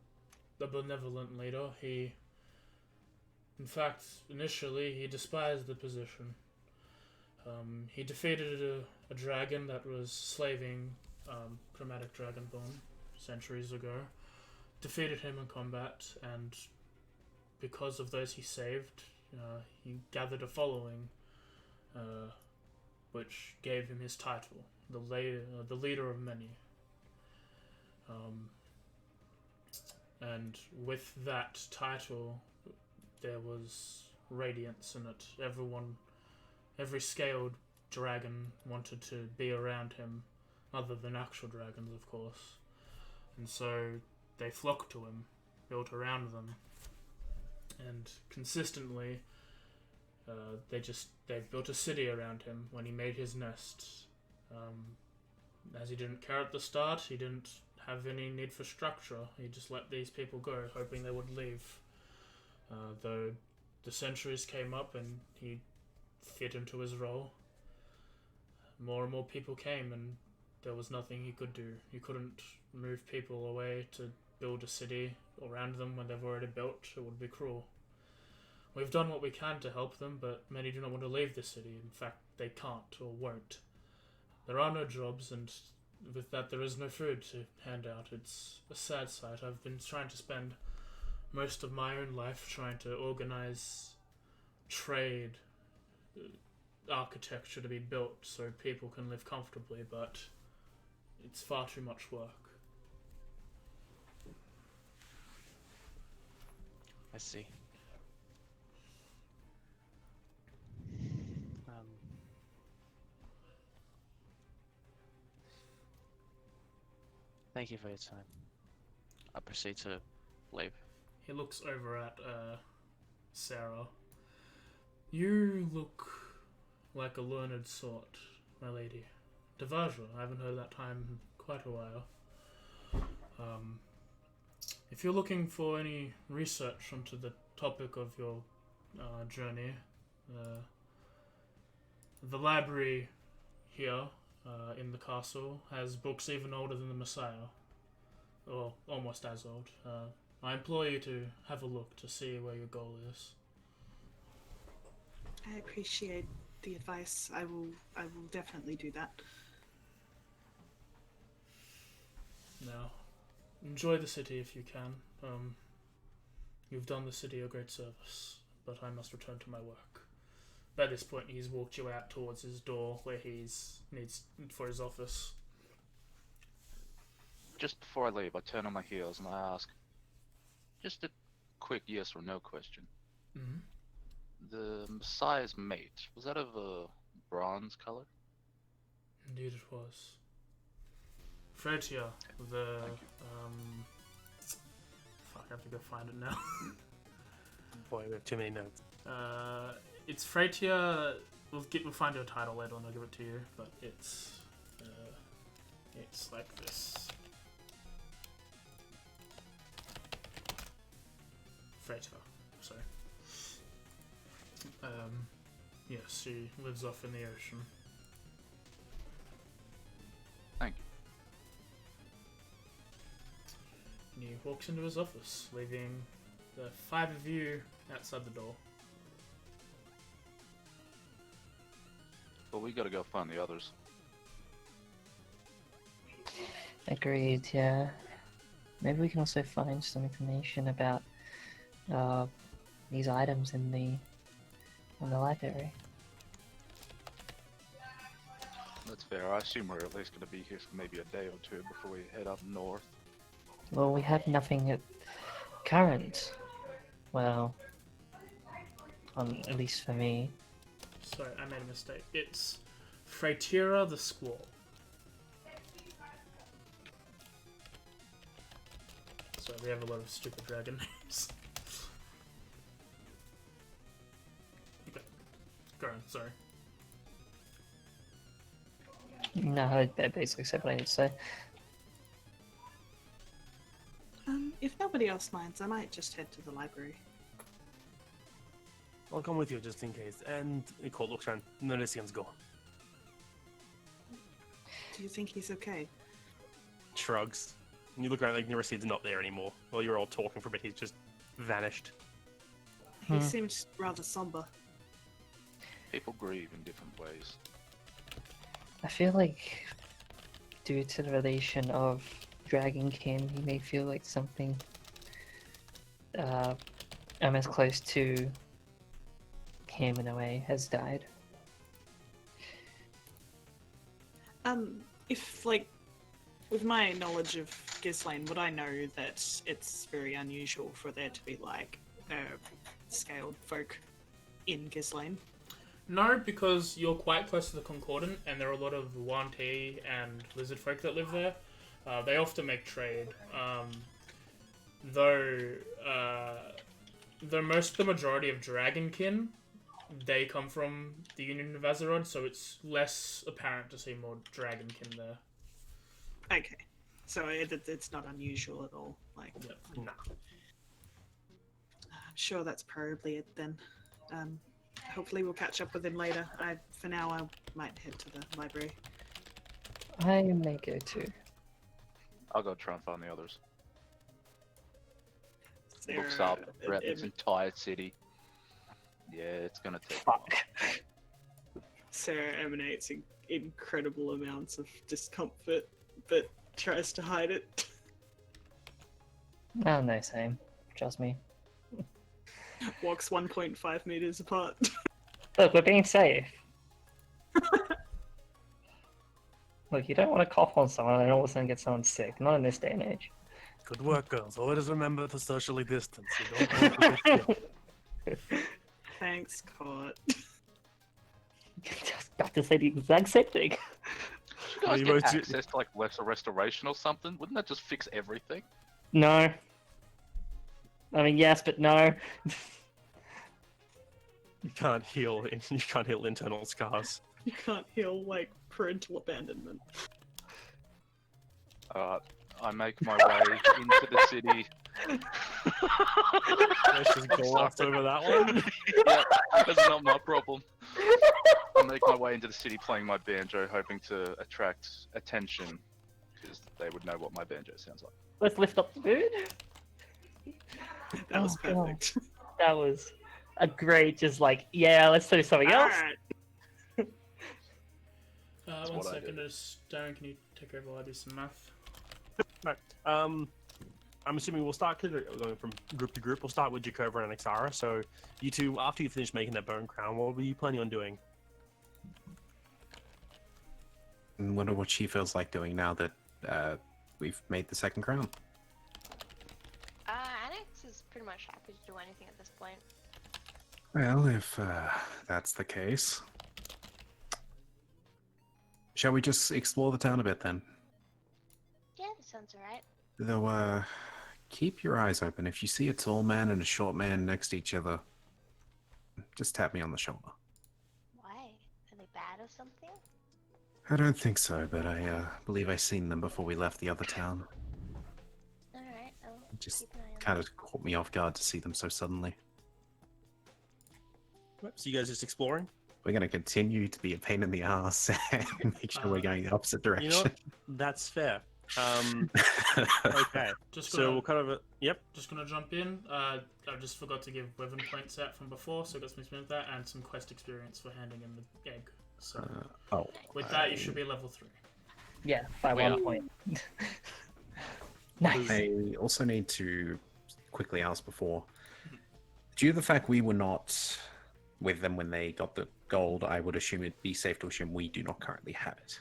Speaker 3: a benevolent leader. In fact, initially he despised the position. He defeated a dragon that was slaving Chromatic Dragonborn centuries ago. Defeated him in combat, and because of those he saved, he gathered a following, which gave him his title, the leader of many. And with that title, there was radiance in it. Every scaled dragon wanted to be around him, other than actual dragons, of course. And so they flocked to him, built around them, and consistently they built a city around him when he made his nest. As he didn't care at the start, he didn't have any need for structure. He just let these people go, hoping they would leave. Though the centuries came up and he fit into his role, more and more people came, and there was nothing he could do. He couldn't move people away to build a city around them when they've already built. It would be cruel. We've done what we can to help them, but many do not want to leave the city. In fact, they can't or won't. There are no jobs, and with that there is no food to hand out. It's a sad sight. I've been trying to spend most of my own life trying to organize trade, architecture to be built so people can live comfortably, but it's far too much work.
Speaker 1: I see. Thank you for your time. I proceed to leave.
Speaker 3: He looks over at Sarah. You look like a learned sort, my lady. Devaja, I haven't heard that time in quite a while. If you're looking for any research onto the topic of your journey, the library here in the castle has books even older than the Messiah, or almost as old. I implore you to have a look to see where your goal is.
Speaker 5: I appreciate the advice. I will definitely do that.
Speaker 3: Now, enjoy the city if you can. You've done the city a great service, but I must return to my work. By this point, he's walked you out towards his door where he's needs for his office.
Speaker 4: Just before I leave, I turn on my heels and I ask, just a quick yes or no question.
Speaker 3: Mm-hmm.
Speaker 4: The Messiah's mate, was that of a bronze color?
Speaker 3: Indeed it was. Freya, the
Speaker 4: Thank you.
Speaker 3: fuck, I have to go find it now.
Speaker 2: Boy, we have too many notes.
Speaker 3: It's Freya. We'll find your title later and I'll give it to you, but it's like this. Freya, sorry. Yes, she lives off in the ocean.
Speaker 4: Thank you.
Speaker 3: And he walks into his office, leaving the 5 of you outside the door.
Speaker 4: But we gotta go find the others.
Speaker 8: Agreed, yeah. Maybe we can also find some information about these items in the library.
Speaker 4: That's fair. I assume we're at least gonna be here for maybe a day or two before we head up north.
Speaker 8: Well, we have nothing at current. Well, at least for me.
Speaker 3: Sorry, I made a mistake. It's Freya the Squall. Sorry, we have a lot of stupid dragon names. Okay, go on, sorry.
Speaker 8: No, I basically said what I need to say.
Speaker 5: If nobody else minds, I might just head to the library.
Speaker 2: I'll come with you just in case. And Colt looks around. Nodisian's gone.
Speaker 5: Do you think he's okay?
Speaker 2: Shrugs. And you look around like Noricid's not there anymore. While you're all talking for a bit, he's just vanished.
Speaker 5: He seems rather somber.
Speaker 4: People grieve in different ways.
Speaker 8: I feel like, due to the relation of Dragon Kin, he may feel like something almost close to him in a way has died.
Speaker 5: If, like, with my knowledge of Ghislaine, would I know that it's very unusual for there to be, like, scaled folk in Ghislaine?
Speaker 3: No, because you're quite close to the Concordant, and there are a lot of Yuan-Ti and lizard folk that live there. They often make trade, though the majority of Dragonkin, they come from the Union of Azeroth, so it's less apparent to see more Dragonkin there.
Speaker 5: Okay. So it's not unusual at all. Like,
Speaker 3: Yep.
Speaker 2: Nah.
Speaker 5: I'm sure that's probably it then. Hopefully we'll catch up with him later. For now, I might head to the library.
Speaker 8: I may go too.
Speaker 4: I'll go try and find the others. Books
Speaker 5: Sarah,
Speaker 4: up throughout this entire city. Yeah, it's gonna take.
Speaker 8: Fuck.
Speaker 5: Sarah emanates incredible amounts of discomfort, but tries to hide it.
Speaker 8: Oh, no, same. Trust me.
Speaker 5: Walks 1.5 meters apart.
Speaker 8: Look, we're being safe. Look, you don't want to cough on someone and all of a sudden get someone sick. Not in this day and age.
Speaker 2: Good work, girls. Always remember to socially distance. You don't want to get sick.
Speaker 5: Thanks, Court.
Speaker 8: Just about to say the exact same thing.
Speaker 4: guys
Speaker 2: You
Speaker 4: get
Speaker 2: both do-
Speaker 4: access to like lesser restoration or something? Wouldn't that just fix everything?
Speaker 8: No. I mean, yes, but no.
Speaker 2: You can't heal. You can't heal internal scars.
Speaker 5: You can't heal like parental abandonment.
Speaker 4: I make my way into the city.
Speaker 2: Let's just glossed over that one.
Speaker 4: Yeah, that's not my problem. I make my way into the city playing my banjo, hoping to attract attention, because they would know what my banjo sounds like.
Speaker 8: Let's lift up the mood.
Speaker 5: That was
Speaker 8: Oh, God.
Speaker 5: perfect.
Speaker 8: That was a great, just like, yeah, let's do something else.
Speaker 5: Alright.
Speaker 3: One
Speaker 4: what I
Speaker 3: second,
Speaker 4: do.
Speaker 3: Darren, can you take over while I do some math?
Speaker 2: Right. I'm assuming we'll start going from group to group. We'll start with Jakova and Ixara. So you two, after you finish making that bone crown, what were you planning on doing?
Speaker 7: I wonder what she feels like doing now that we've made the second crown.
Speaker 6: Annex is pretty much happy to do anything at this point.
Speaker 7: Well, if that's the case, shall we just explore the town a bit then?
Speaker 6: Yeah, that sounds alright.
Speaker 7: Though, keep your eyes open. If you see a tall man and a short man next to each other, just tap me on the shoulder.
Speaker 6: Why? Are they bad or something?
Speaker 7: I don't think so, but I believe I seen them before we left the other town.
Speaker 6: Alright, I'll
Speaker 7: Just
Speaker 6: keep an eye on
Speaker 7: kind of caught me off guard to see them so suddenly.
Speaker 2: So you guys just exploring?
Speaker 7: We're going to continue to be a pain in the ass and make sure we're going the opposite direction.
Speaker 2: You know what? That's fair. Okay.
Speaker 3: Just
Speaker 2: So
Speaker 3: gonna,
Speaker 2: we'll kind of yep.
Speaker 3: just gonna jump in. I just forgot to give weapon points out from before, so I got some experience with that and some quest experience for handing in the egg. So
Speaker 7: Oh,
Speaker 3: with that, you should be level 3.
Speaker 8: Yeah, by
Speaker 6: Well-
Speaker 8: 1 point. Nice.
Speaker 7: I also need to quickly ask before, due to the fact we were not with them when they got the gold, I would assume it'd be safe to assume we do not currently have it.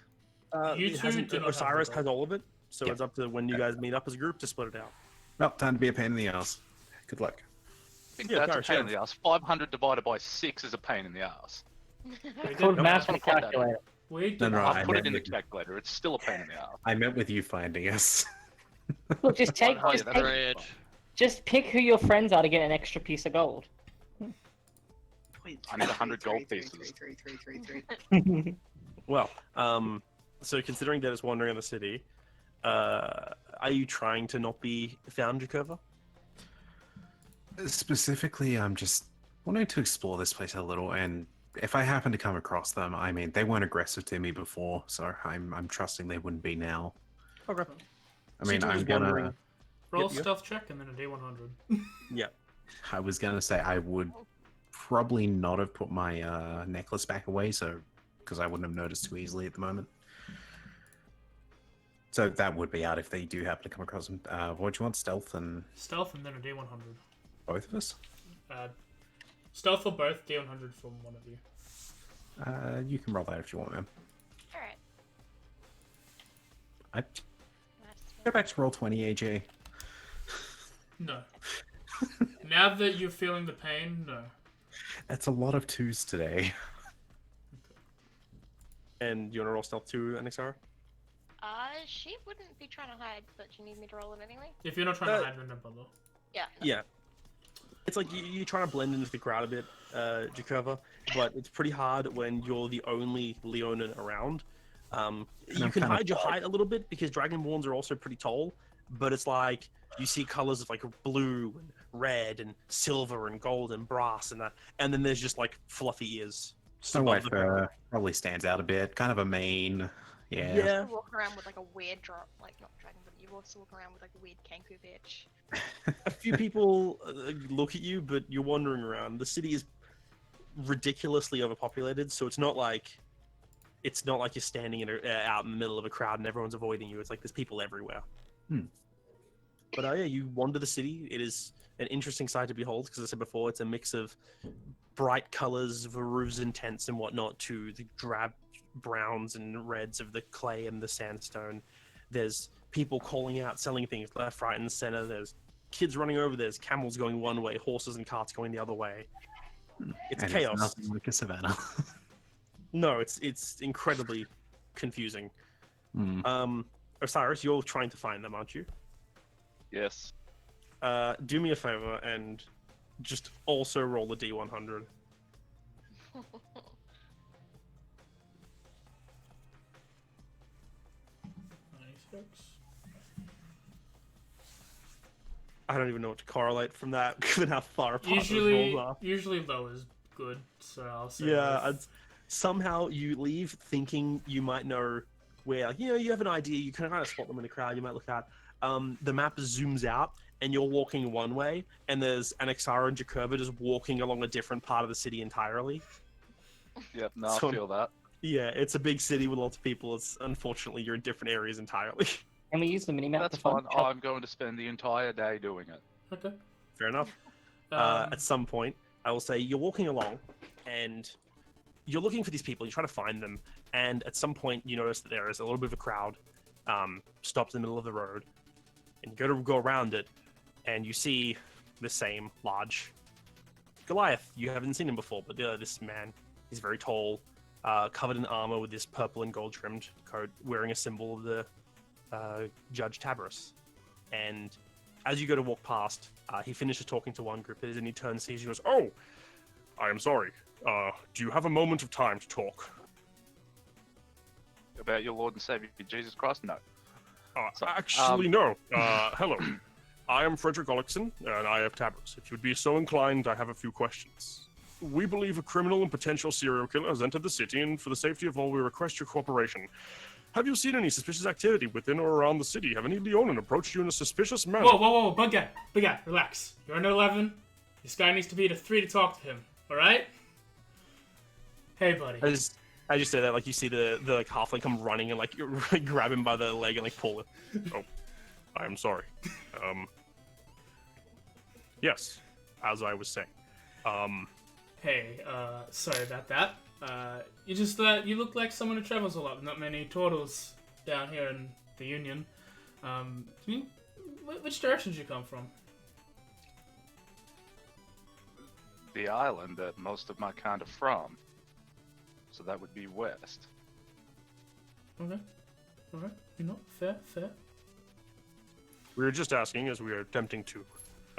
Speaker 3: You
Speaker 2: It
Speaker 3: two
Speaker 2: hasn't-
Speaker 3: do not have
Speaker 2: Osiris
Speaker 3: the
Speaker 2: has all of it, so
Speaker 7: Yep.
Speaker 2: it's up to when you guys meet up as a group to split it out.
Speaker 7: Well, time to be a pain in the ass. Good luck.
Speaker 4: I think
Speaker 2: Yeah,
Speaker 4: that's
Speaker 2: Gareth,
Speaker 4: a pain in
Speaker 2: yeah.
Speaker 4: the ass. 500 divided by 6 is a pain in the ass.
Speaker 8: It's called
Speaker 2: No,
Speaker 8: math
Speaker 4: I
Speaker 8: and
Speaker 4: just wanna put that in.
Speaker 8: calculator.
Speaker 3: We did
Speaker 7: No, no,
Speaker 4: I've
Speaker 7: I
Speaker 4: put it
Speaker 7: meant
Speaker 4: in the
Speaker 7: with-
Speaker 4: calculator. It's still a pain in the ass.
Speaker 7: I meant with you finding us.
Speaker 8: Look, just take,
Speaker 4: Oh, yeah,
Speaker 8: just,
Speaker 4: that's
Speaker 8: take
Speaker 1: Agreed.
Speaker 8: just pick who your friends are to get an extra piece of gold.
Speaker 4: I need 100 gold pieces.
Speaker 2: Well, so considering that it's wandering in the city, are you trying to not be found, Jakova?
Speaker 7: Specifically, I'm just wanting to explore this place a little, and if I happen to come across them, I mean, they weren't aggressive to me before, so I'm trusting they wouldn't be now.
Speaker 2: Okay.
Speaker 7: I mean, I'm gonna.
Speaker 3: roll
Speaker 2: Yep, yep.
Speaker 3: stealth check and then a D100.
Speaker 2: Yeah.
Speaker 7: I was gonna say I would probably not have put my necklace back away, so because I wouldn't have noticed too easily at the moment. So that would be out if they do happen to come across them. What do you want, stealth and
Speaker 3: Stealth and then a D100.
Speaker 7: both of us?
Speaker 3: Stealth for both, D100 from one of you.
Speaker 7: You can roll that if you want, man.
Speaker 6: Alright.
Speaker 7: I
Speaker 6: Nice.
Speaker 7: go back to roll 20, AJ.
Speaker 3: No. Now that you're feeling the pain, no.
Speaker 7: That's a lot of twos today.
Speaker 2: And you want to roll stealth too, Anixara?
Speaker 6: She wouldn't be trying to hide, but you need me to roll it anyway?
Speaker 3: If you're not trying to hide, then don't bother.
Speaker 6: Yeah.
Speaker 2: Yeah. It's like you're trying to blend into the crowd a bit, Jakova, but it's pretty hard when you're the only Leonin around. You
Speaker 7: I'm
Speaker 2: can
Speaker 7: kinda
Speaker 2: hide your
Speaker 7: tall.
Speaker 2: height a little bit because Dragonborns are also pretty tall, but it's like you see colors of like blue and red and silver and gold and brass and that, and then there's just like fluffy ears. just
Speaker 7: Snow
Speaker 2: above
Speaker 7: White
Speaker 2: the
Speaker 7: fur
Speaker 2: barrel.
Speaker 7: probably stands out a bit. Kind of a mane. Yeah.
Speaker 2: Yeah.
Speaker 6: You walk around with like a weird drop, like not dragon, but you also walk around with like a weird kanku bitch.
Speaker 2: A few people look at you, but you're wandering around. The city is ridiculously overpopulated, so it's not like you're standing out in the middle of a crowd and everyone's avoiding you. It's like there's people everywhere.
Speaker 7: Hmm.
Speaker 2: But yeah, you wander the city. It is an interesting sight to behold because, as I said before, it's a mix of bright colors of roofs and tents and whatnot to the drab browns and reds of the clay and the sandstone. There's people calling out, selling things left, right, and center. There's kids running over. There's camels going one way, horses and carts going the other way. It's
Speaker 7: And
Speaker 2: chaos.
Speaker 7: It's nothing like a savannah.
Speaker 2: No, it's incredibly confusing. Osiris, you're trying to find them, aren't you?
Speaker 4: Yes.
Speaker 2: Do me a favor and just also roll a D100.
Speaker 3: 96.
Speaker 2: I don't even know what to correlate from that, given how far apart those
Speaker 3: Usually,
Speaker 2: rolls are.
Speaker 3: usually low is good, so I'll say.
Speaker 2: Yeah,
Speaker 3: low.
Speaker 2: somehow you leave thinking you might know where, like, you have an idea, you can kind of spot them in the crowd, you might look at. The map zooms out, and you're walking one way, and there's Anaxara and Jacoba just walking along a different part of the city entirely.
Speaker 4: Yep, no,
Speaker 2: So-
Speaker 4: I feel that.
Speaker 2: Yeah, it's a big city with lots of people. It's unfortunately you're in different areas entirely.
Speaker 8: Can we use the minimap
Speaker 4: That's
Speaker 8: to find
Speaker 4: fine. I'm going to spend the entire day doing it.
Speaker 3: Okay.
Speaker 2: Fair enough. At some point, I will say you're walking along, and you're looking for these people. You try to find them, and at some point you notice that there is a little bit of a crowd stopped in the middle of the road, and you go around it, and you see the same large Goliath. You haven't seen him before, but this man, he's very tall, covered in armor with this purple and gold trimmed coat, wearing a symbol of the Judge Tabarus. And as you go to walk past, he finishes talking to one group, and he turns, sees you, and goes, "Oh, I am sorry. Do you have a moment of time to talk?"
Speaker 4: About your Lord and Savior, Jesus Christ? No.
Speaker 2: Actually, no. Hello. I am Frederick Ollickson, and I have Tabarus. If you'd be so inclined, I have a few questions. We believe a criminal and potential serial killer has entered the city, and for the safety of all, we request your cooperation. Have you seen any suspicious activity within or around the city? Have any Leonin approached you in a suspicious manner?
Speaker 3: Whoa, big guy, relax. You're under 11. This guy needs to be at a 3 to talk to him, alright? Hey, buddy.
Speaker 2: I just say that, like, you see the like halfling come running and like grab him by the leg and like pull it. Oh, I am sorry. Yes, as I was saying.
Speaker 3: Hey, sorry about that. You look like someone who travels a lot. Not many turtles down here in the Union. Which direction did you come from?
Speaker 4: The island that most of my kind are from. So that would be west.
Speaker 3: Okay. Alright. Fair.
Speaker 2: We were just asking, as we are attempting to.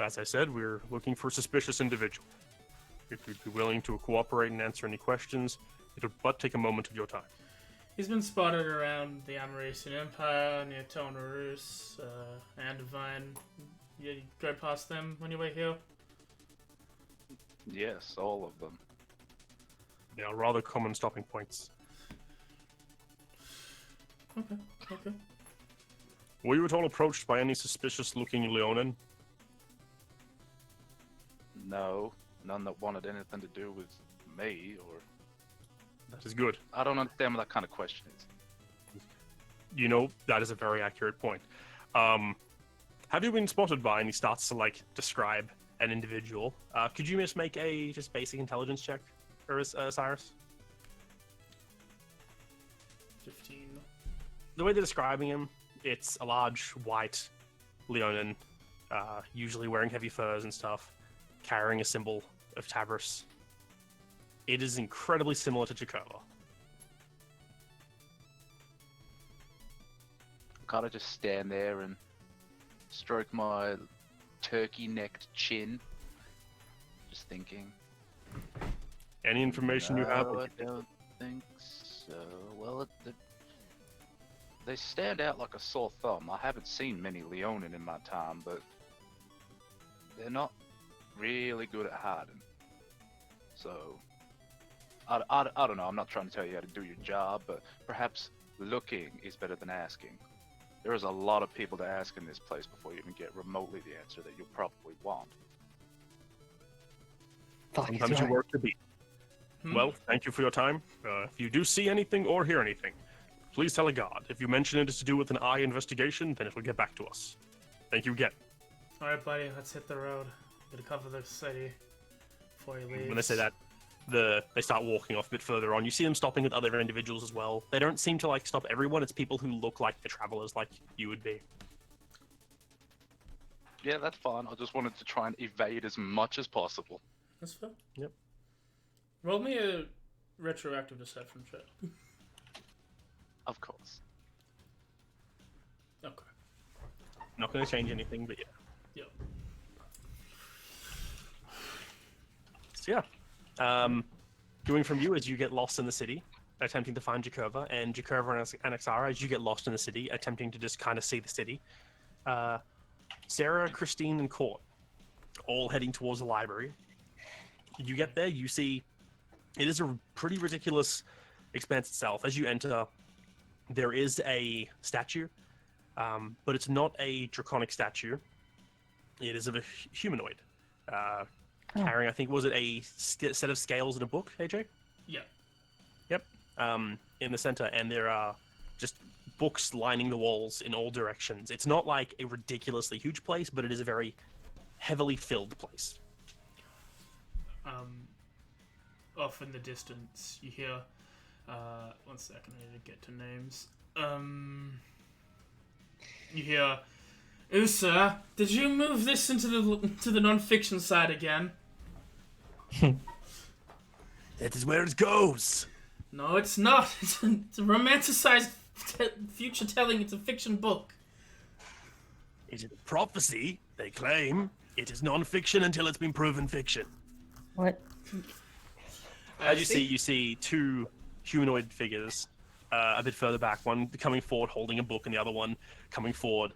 Speaker 2: As I said, we're looking for a suspicious individual. If you'd be willing to cooperate and answer any questions, it'll but take a moment of your time.
Speaker 3: He's been spotted around the Amarasian Empire, near Tonarus, and Divine. You go past them on your way here?
Speaker 4: Yes, all of them.
Speaker 2: They are rather common stopping points.
Speaker 3: Okay.
Speaker 2: Were you at all approached by any suspicious-looking Leonin?
Speaker 4: No, none that wanted anything to do with me, or...
Speaker 2: That is good.
Speaker 4: I don't understand what that kind of question is.
Speaker 2: You know, that is a very accurate point. Have you been spotted by, and he starts to, like, describe an individual. Could you just make a just basic intelligence check, Cyrus?
Speaker 3: 15.
Speaker 2: The way they're describing him, it's a large, white Leonin, usually wearing heavy furs and stuff, carrying a symbol of Tabarus. It is incredibly similar to Jacoba.
Speaker 4: Kind of just stand there and stroke my turkey-necked chin. Just thinking.
Speaker 2: Any information you have?
Speaker 4: No, I don't think so. Well, they stand out like a sore thumb. I haven't seen many Leonin in my time, but they're not really good at hiding. So, I don't know. I'm not trying to tell you how to do your job, but perhaps looking is better than asking. There is a lot of people to ask in this place before you even get remotely the answer that you'll probably want.
Speaker 2: Sometimes you work to beat. Well, thank you for your time. If you do see anything or hear anything, please tell a guard. If you mention it is to do with an eye investigation, then it will get back to us. Thank you again.
Speaker 3: Alright, buddy, let's hit the road. Gotta cover the city before he leaves.
Speaker 2: When they say that, they start walking off a bit further on. You see them stopping with other individuals as well. They don't seem to like stop everyone. It's people who look like the travelers, like you would be.
Speaker 4: Yeah, that's fine. I just wanted to try and evade as much as possible.
Speaker 3: That's fair.
Speaker 2: Yep.
Speaker 3: Roll me a retroactive deception check.
Speaker 4: Of course.
Speaker 2: Not going to change anything, but yeah.
Speaker 3: Yep.
Speaker 2: So yeah, going from you as you get lost in the city, attempting to find Jakova, and Jakova and Axara as you get lost in the city, attempting to just kind of see the city. Sarah, Christine, and Court all heading towards the library. You get there, you see it is a pretty ridiculous expanse itself. As you enter, there is a statue, but it's not a draconic statue. It is of a humanoid, carrying, I think, was it a set of scales and a book, AJ?
Speaker 3: Yeah.
Speaker 2: Yep. In the center, and there are just books lining the walls in all directions. It's not like a ridiculously huge place, but it is a very heavily filled place.
Speaker 3: Off in the distance, you hear. 1 second, I need to get to names. You hear, Usa, did you move this into the non-fiction side again?
Speaker 2: That is where it goes.
Speaker 3: No, it's not. It's a romanticized future telling. It's a fiction book.
Speaker 2: It is a prophecy, they claim. It is non-fiction until it's been proven fiction.
Speaker 8: What?
Speaker 2: As you see two humanoid figures a bit further back, one coming forward holding a book and the other one coming forward,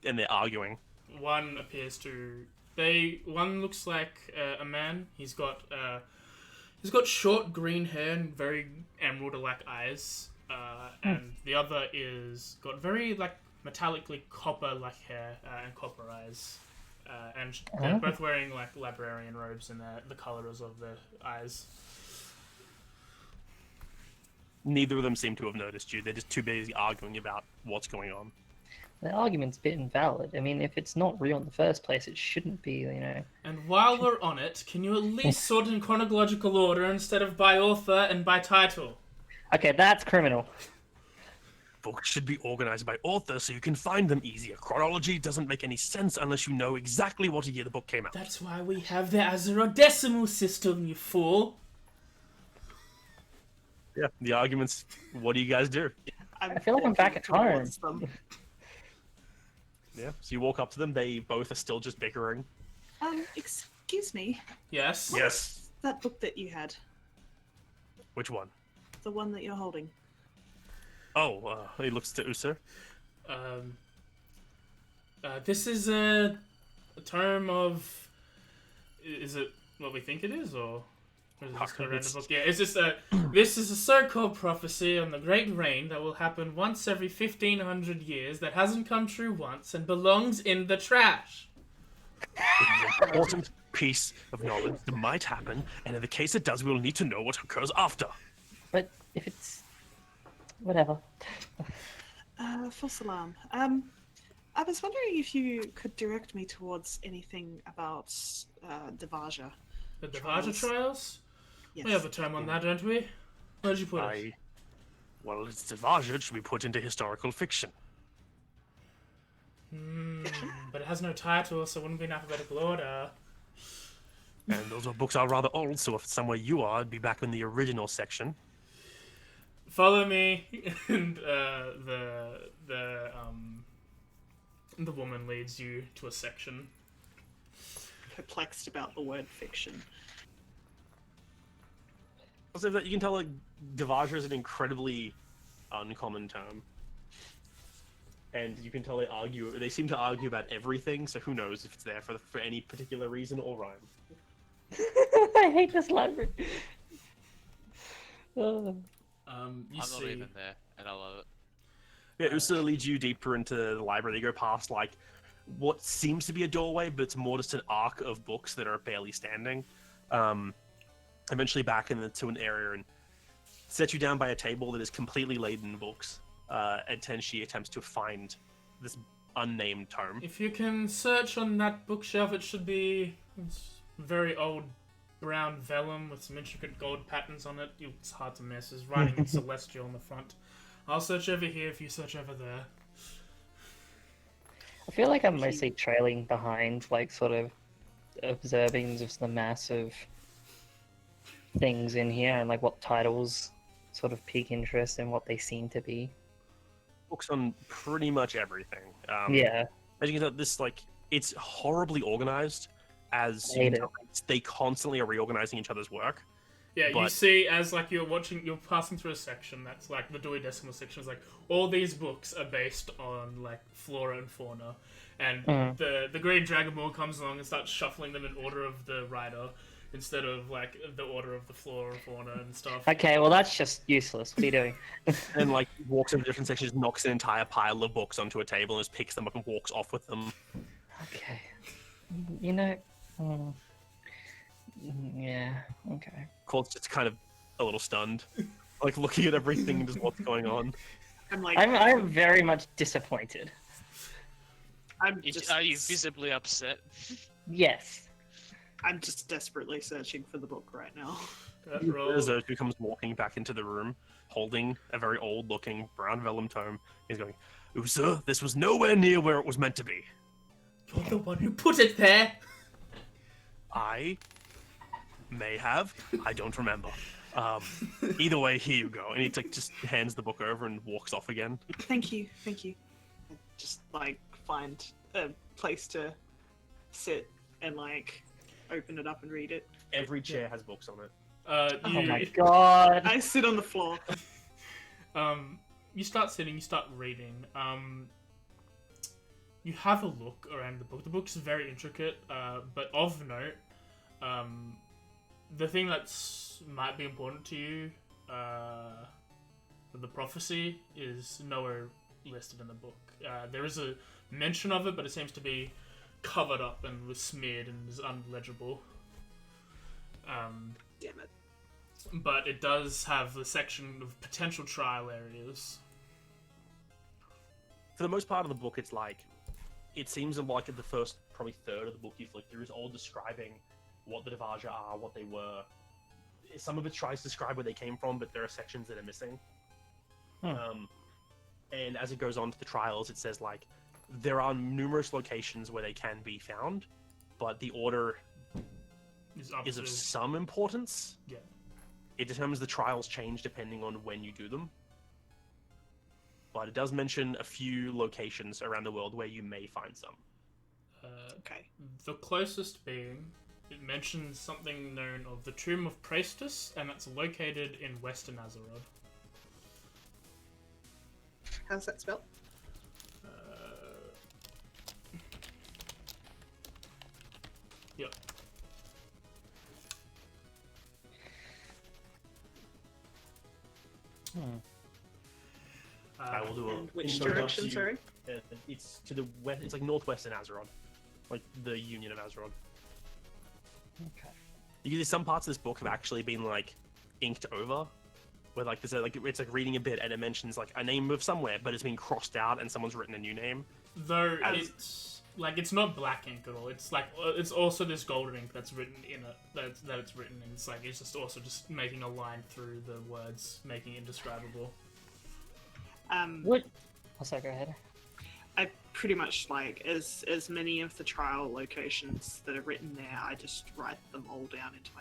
Speaker 2: and they're arguing.
Speaker 3: One appears to... One looks like a man. He's got short green hair and very emerald-like eyes. And the other is got very metallically copper-like hair and copper eyes. And they're both wearing librarian robes, and the colors of their eyes.
Speaker 2: Neither of them seem to have noticed you. They're just too busy arguing about what's going on.
Speaker 8: The argument's a bit invalid. I mean, if it's not real in the first place, it shouldn't be, you know.
Speaker 3: And while we're on it, can you at least sort in chronological order instead of by author and by title?
Speaker 8: Okay, that's criminal.
Speaker 2: Books should be organized by author so you can find them easier. Chronology doesn't make any sense unless you know exactly what year the book came out.
Speaker 3: That's why we have the Azerodecimal system, you fool.
Speaker 2: Yeah, the arguments, what do you guys do?
Speaker 8: I feel like I'm back at home.
Speaker 2: Yeah, so you walk up to them, they both are still just bickering.
Speaker 5: Excuse me.
Speaker 3: Yes?
Speaker 2: Yes.
Speaker 5: That book that you had,
Speaker 2: Which one?
Speaker 5: the one that you're holding.
Speaker 2: Oh, he looks to Usa.
Speaker 3: This is a term of... Is it what we think it is, or... Is it just a random book? Yeah, it's just this is a so-called prophecy on the Great Rain that will happen once every 1,500 years that hasn't come true once and belongs in the trash.
Speaker 2: It is an important piece of knowledge that might happen, and in the case it does, we will need to know what occurs after.
Speaker 8: But if it's... whatever.
Speaker 5: False alarm. I was wondering if you could direct me towards anything about Devaja.
Speaker 3: The Devaja trials?
Speaker 5: Yes.
Speaker 3: We have a term on that, don't we? Where'd you put it?
Speaker 2: Well, it's Devaja, it should be put into historical fiction.
Speaker 3: But it has no title, so it wouldn't be in alphabetical order.
Speaker 2: And those books are rather old, so if it's somewhere you are, it'd be back in the original section.
Speaker 3: Follow me, and the woman leads you to a section.
Speaker 5: Perplexed about the word fiction.
Speaker 2: Also, that you can tell, Devaja is an incredibly uncommon term. And you can tell they seem to argue about everything, so who knows if it's there for any particular reason or rhyme.
Speaker 8: I hate this library.
Speaker 3: You
Speaker 1: I'm
Speaker 3: see...
Speaker 1: not even there, and I love it.
Speaker 2: Yeah, Usa leads you deeper into the library. They go past, what seems to be a doorway, but it's more just an arc of books that are barely standing. Eventually back into an area and set you down by a table that is completely laden in books. And then she attempts to find this unnamed tome.
Speaker 3: If you can search on that bookshelf, it should be... It's very old brown vellum with some intricate gold patterns on it. It's hard to miss. There's writing in Celestial on the front. I'll search over here if you search over there.
Speaker 8: I feel like I'm mostly trailing behind, sort of observing just the massive things in here and what titles sort of pique interest and what they seem to be.
Speaker 2: Books on pretty much everything.
Speaker 8: Yeah.
Speaker 2: As you can tell, this it's horribly organized. As you
Speaker 8: Hate
Speaker 2: can tell, they constantly are reorganizing each other's work.
Speaker 3: Yeah, you
Speaker 2: But-
Speaker 3: see as like you're passing through a section that's like the Dewey Decimal section is like all these books are based on like flora and fauna, and the Green Dragon Ball comes along and starts shuffling them in order of the writer instead of like the order of the flora and fauna and stuff.
Speaker 8: Okay, well that's just useless. What are you doing?
Speaker 2: And walks over different sections, knocks an entire pile of books onto a table, and just picks them up and walks off with them.
Speaker 8: Okay. You know. Yeah. Okay.
Speaker 2: Court's just kind of a little stunned, looking at everything and just what's going on.
Speaker 8: I'm very much disappointed.
Speaker 1: Are you visibly upset?
Speaker 8: Yes.
Speaker 5: I'm just desperately searching for the book right now.
Speaker 2: As Zoe comes walking back into the room, holding a very old-looking brown vellum tome, he's going, "Sir, this was nowhere near where it was meant to be.
Speaker 3: You're the one who put it there.
Speaker 2: I may have. I don't remember. Either way, here you go." And he just hands the book over and walks off again.
Speaker 5: Thank you. I just find a place to sit and open it up and read it.
Speaker 2: Every chair has books on it.
Speaker 8: Oh my god.
Speaker 5: I sit on the floor.
Speaker 3: You start sitting, you start reading. You have a look around the book. The book's very intricate, but of note, the thing that's might be important to you, the prophecy, is nowhere listed in the book. There is a mention of it, but it seems to be covered up and was smeared and is unlegible.
Speaker 5: Damn it.
Speaker 3: But it does have the section of potential trial areas.
Speaker 2: For the most part of the book, it seems like the first probably third of the book you flick through is all describing what the Devaja are, what they were. Some of it tries to describe where they came from, but there are sections that are missing. And as it goes on to the trials, it says there are numerous locations where they can be found, but the order is of some importance.
Speaker 3: Yeah.
Speaker 2: It determines the trials change depending on when you do them. But it does mention a few locations around the world where you may find some.
Speaker 5: Okay.
Speaker 3: The closest being, it mentions something known of the Tomb of Priestess, and it's located in Western Azeroth.
Speaker 5: How's that spelled?
Speaker 3: Yep.
Speaker 2: I will do
Speaker 5: And
Speaker 2: a
Speaker 5: which
Speaker 2: introduction
Speaker 5: direction,
Speaker 2: to you.
Speaker 5: sorry?
Speaker 2: It's to the west. It's northwestern Azeroth, the Union of Azeroth.
Speaker 8: Okay.
Speaker 2: You can see some parts of this book have actually been inked over, where there's it's reading a bit and it mentions a name of somewhere, but it's been crossed out and someone's written a new name.
Speaker 3: Though it's not black ink at all. It's also this golden ink that's written in it. That it's written in. It's just also just making a line through the words, making it indescribable.
Speaker 8: What? Oh, sorry, go ahead.
Speaker 5: I pretty much as many of the trial locations that are written there, I just write them all down into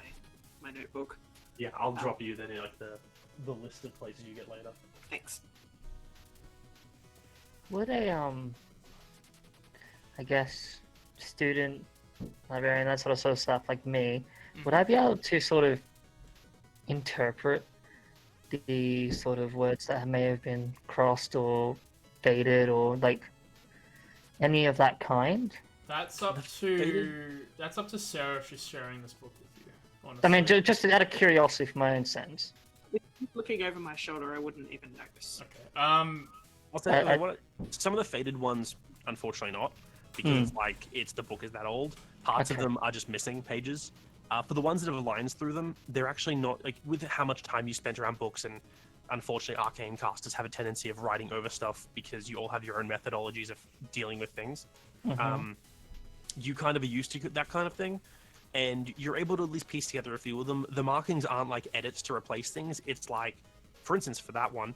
Speaker 5: my notebook.
Speaker 2: Yeah, I'll drop you then in the list of places you get later.
Speaker 5: Thanks.
Speaker 8: Would I guess, student, librarian, that sort of stuff like me, would I be able to sort of interpret the sort of words that may have been crossed or faded or any of that kind?
Speaker 3: That's up to Sarah if she's sharing this book with you. Honestly.
Speaker 8: I mean, just out of curiosity for my own sense.
Speaker 5: Looking over my shoulder, I wouldn't even notice.
Speaker 3: Okay.
Speaker 2: I'll say some of the faded ones, unfortunately not, because it's the book is that old. Parts of them are just missing pages. For the ones that have lines through them, they're actually not with how much time you spent around books, and unfortunately, arcane casters have a tendency of writing over stuff because you all have your own methodologies of dealing with things. You kind of are used to that kind of thing, and you're able to at least piece together a few of them. The markings aren't edits to replace things. It's for instance, for that one,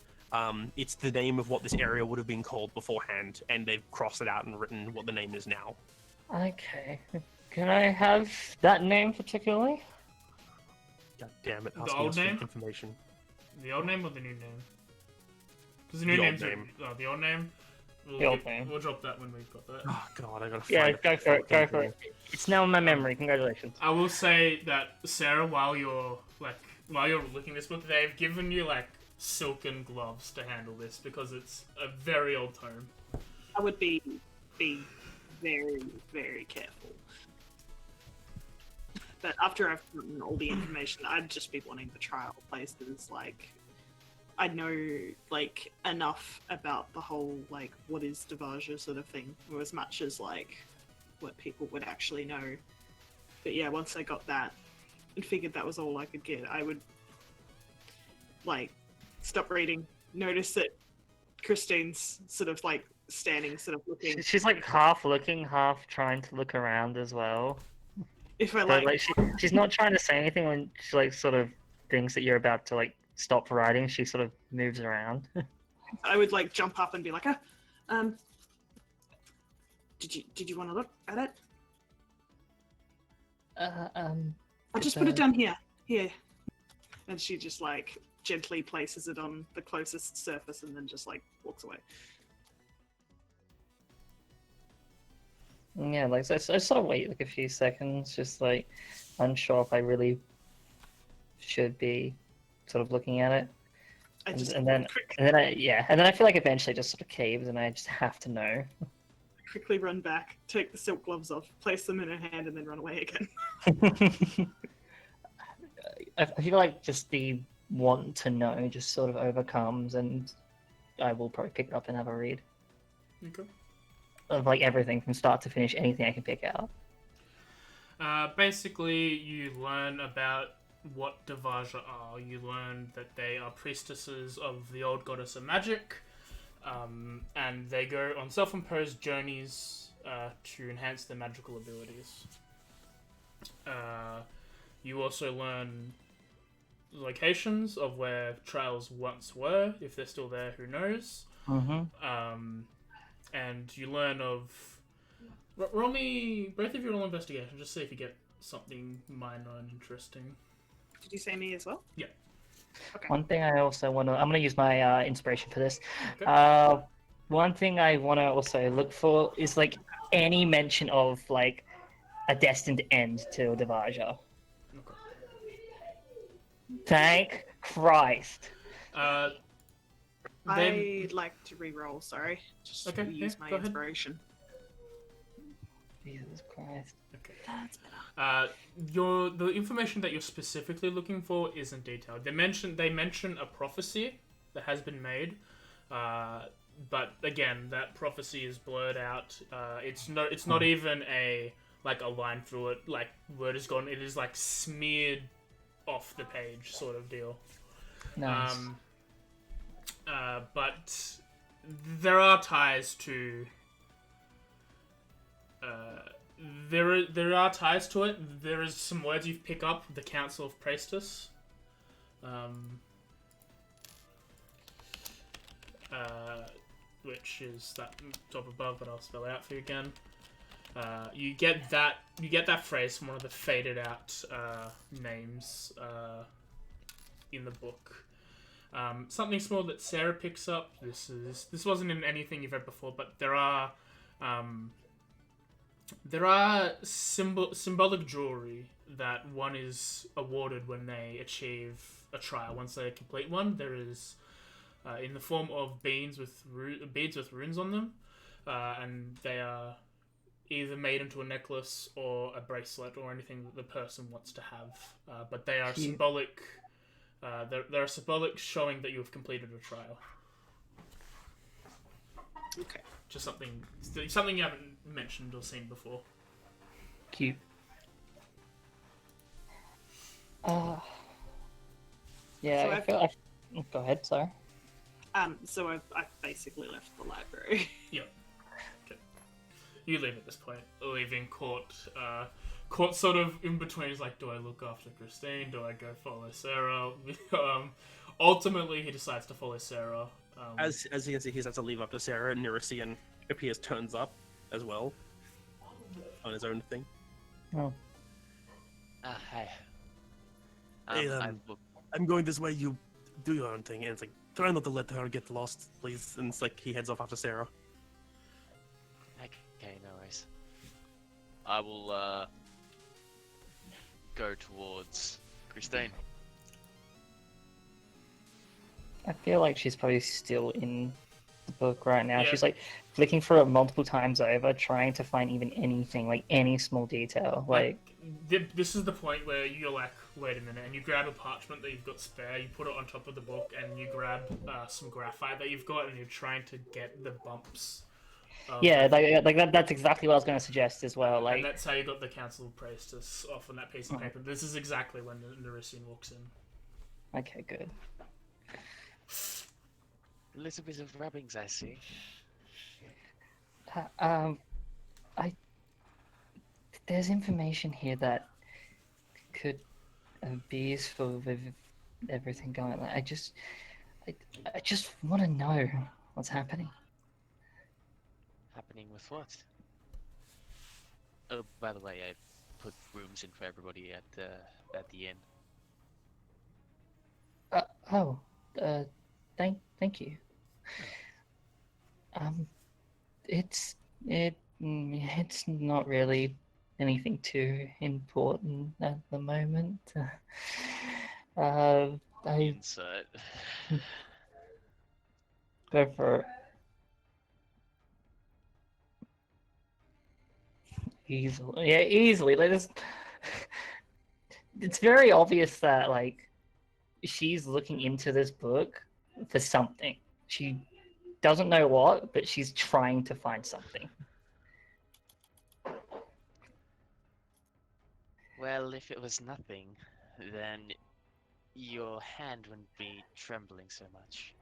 Speaker 2: it's the name of what this area would have been called beforehand, and they've crossed it out and written what the name is now.
Speaker 8: Okay. Can I have that name particularly?
Speaker 2: God damn it!
Speaker 3: The
Speaker 2: asking
Speaker 3: old
Speaker 2: us for
Speaker 3: name?
Speaker 2: information.
Speaker 3: The old name or the new name? Because the new
Speaker 2: The old
Speaker 3: name's
Speaker 2: name.
Speaker 3: the old name.
Speaker 8: The old thing.
Speaker 3: We'll drop that when we've got that.
Speaker 2: Oh god, I gotta
Speaker 8: Yeah,
Speaker 2: find
Speaker 8: go for it. Go for it. It's now in my memory. Congratulations.
Speaker 3: I will say that Sarah, while you're looking this book, they've given you like silken gloves to handle this because it's a very old tome.
Speaker 5: I would be very, very careful. But after I've gotten all the information, I'd just be wanting the trial places. Like, I know like enough about the whole like what is Devaja sort of thing, or as much as like what people would actually know. But yeah, once I got that and figured that was all I could get, I would like stop reading, notice that Christine's sort of like standing, sort of looking.
Speaker 8: She's like half looking, half trying to look around as well.
Speaker 5: If I
Speaker 8: But
Speaker 5: like,
Speaker 8: she's not trying to say anything when she like sort of thinks that you're about to like stop writing. She sort of moves around.
Speaker 5: I would like jump up and be like, did you want to look at it? I'll just put it down here. Here. And she just like gently places it on the closest surface and then just like walks away.
Speaker 8: Yeah, like so I sort of wait like a few seconds, just like unsure if I really should be sort of looking at it. And then I feel like eventually it just sort of caves and I just have to know.
Speaker 5: Quickly run back, take the silk gloves off, place them in her hand, and then run away again.
Speaker 8: I feel like just the want to know just sort of overcomes, and I will probably pick it up and have a read.
Speaker 3: Okay.
Speaker 8: Of like everything from start to finish, anything I can pick out.
Speaker 3: Basically, you learn about what Devaja are. You learn that they are priestesses of the old goddess of magic, and they go on self-imposed journeys to enhance their magical abilities. You also learn locations of where trials once were, if they're still there, who knows.
Speaker 8: Mm-hmm.
Speaker 3: And you learn of... Roll me... Both of you roll investigation, just see if you get something minor and interesting.
Speaker 5: Did you say me as well?
Speaker 3: Yeah.
Speaker 5: Okay.
Speaker 8: One thing I also want to... I'm going to use my inspiration for this.
Speaker 3: Okay.
Speaker 8: One thing I want to also look for is like any mention of like a destined end to Devaja.
Speaker 3: Okay.
Speaker 8: Thank Christ.
Speaker 5: I'd like to re-roll, sorry. Just
Speaker 3: Okay,
Speaker 5: use
Speaker 3: yeah,
Speaker 5: my
Speaker 3: go ahead.
Speaker 5: inspiration.
Speaker 8: Jesus Christ.
Speaker 3: Okay.
Speaker 5: That's better.
Speaker 3: The information that you're specifically looking for isn't detailed. They mention a prophecy that has been made, but again, that prophecy is blurred out. It's not even a line through it. Like word is gone. It is like smeared off the page, sort of deal.
Speaker 8: Nice.
Speaker 3: But there are ties to. There are ties to it. There is some words you pick up. The Council of Priestess. Which is that top above, but I'll spell it out for you again. You get that phrase from one of the faded out names in the book. Something small that Sarah picks up. This wasn't in anything you've read before, but there are symbolic jewelry that one is awarded when they achieve a trial. Once they complete one, there is in the form of beads with runes on them, and they are either made into a necklace or a bracelet or anything that the person wants to have. But they are symbolic. They're symbolic, showing that you have completed a trial.
Speaker 5: Okay.
Speaker 3: Just something you haven't mentioned or seen before.
Speaker 8: Cute. Yeah,
Speaker 5: So
Speaker 8: I feel like... Go ahead, sorry.
Speaker 5: So I've basically left the library.
Speaker 3: Yep. Okay. You leave at this point, leaving Court. Court sort of in between is like, do I look after Christine? Do I go follow Sarah? Ultimately, he decides to follow Sarah.
Speaker 2: As you can see, he has to leave up to Sarah, and Nerisian appears, turns up as well on his own thing.
Speaker 8: Oh.
Speaker 1: Hi.
Speaker 2: Hey, I'm going this way. You do your own thing, and it's like, try not to let her get lost, please. And it's like he heads off after Sarah.
Speaker 1: Anyways, I will go towards Christine.
Speaker 8: I feel like she's probably still in the book right now.
Speaker 3: Yeah.
Speaker 8: She's like flicking through it multiple times over, trying to find even anything, like any small detail. Like,
Speaker 3: This is the point where you're like, wait a minute, and you grab a parchment that you've got spare, you put it on top of the book, and you grab some graphite that you've got, and you're trying to get the bumps.
Speaker 8: yeah, like that's exactly what I was going to suggest as well. Like,
Speaker 3: and that's how you got the Council of Priestess off on that piece of paper. This is exactly when Nerisian walks in.
Speaker 8: okay, good.
Speaker 1: A little bit of rubbings, I see.
Speaker 8: There's information here that could be useful with everything going on. I just want to know what's happening.
Speaker 1: Happening with what? Oh, by the way, I put rooms in for everybody at the inn.
Speaker 8: Thank you. It's not really anything too important at the moment. I
Speaker 1: Insert.
Speaker 8: go for it. Easily, yeah, easily. Like this, it's very obvious that like she's looking into this book for something. She doesn't know what, but she's trying to find something.
Speaker 1: Well, if it was nothing, then your hand wouldn't be trembling so much.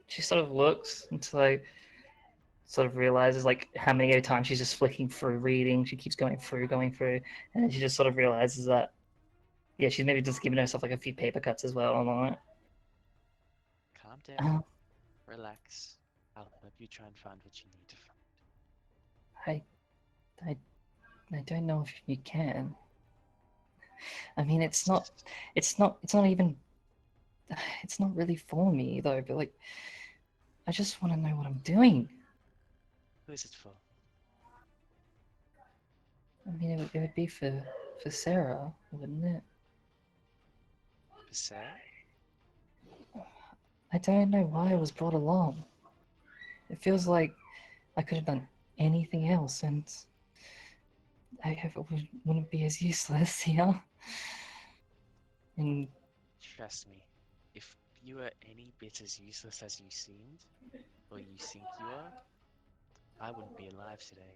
Speaker 8: She sort of looks and sort of realizes like how many times she's just flicking through reading. She keeps going through, and then she just sort of realizes that yeah, she's maybe just giving herself like a few paper cuts as well on it.
Speaker 1: Calm down. Relax. I'll help you try and find what you need to find.
Speaker 8: I don't know if you can. I mean, it's not even, it's not really for me though, but like, I just want to know what I'm doing.
Speaker 1: Who is it for?
Speaker 8: I mean, it would be for Sarah, wouldn't it?
Speaker 1: For Sarah?
Speaker 8: I don't know why I was brought along. It feels like I could have done anything else, and wouldn't be as useless, yeah? And
Speaker 1: Trust me, if you were any bit as useless as you seemed, or you think you are, I wouldn't be alive today.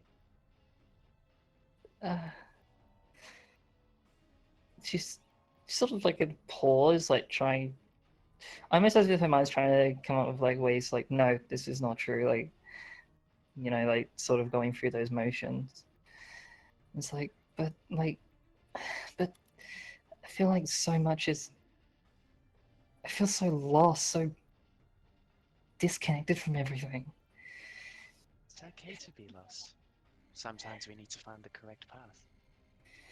Speaker 8: she's sort of like in pause, like trying, almost as if her mind's trying to come up with like ways, like, no, this is not true, like, you know, like sort of going through those motions. It's like, but I feel like so much is. I feel so lost, so disconnected from everything.
Speaker 1: It's okay to be lost. Sometimes we need to find the correct path.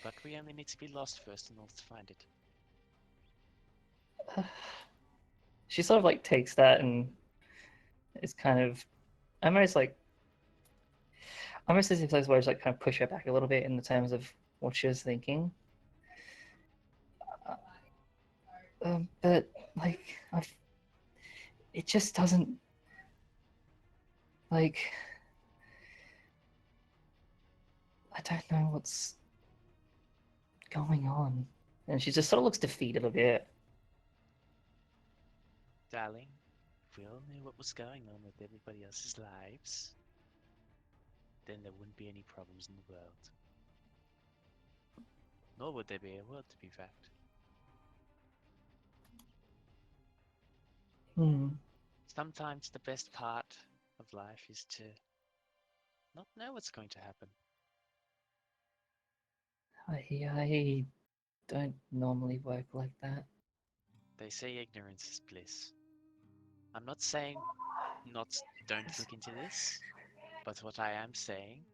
Speaker 1: But we only need to be lost first in order to find it.
Speaker 8: She sort of like takes that and is kind of almost like almost as if those words like kind of push her back a little bit in the terms of what she was thinking. But like it just doesn't like I don't know what's going on, and she just sort of looks defeated a bit.
Speaker 1: Darling, if we all knew what was going on with everybody else's lives, then there wouldn't be any problems in the world. Nor would there be a world, to be fact. Sometimes the best part of life is to not know what's going to happen.
Speaker 8: I don't normally work like that.
Speaker 1: They say ignorance is bliss. I'm not saying don't look into this, but what I am saying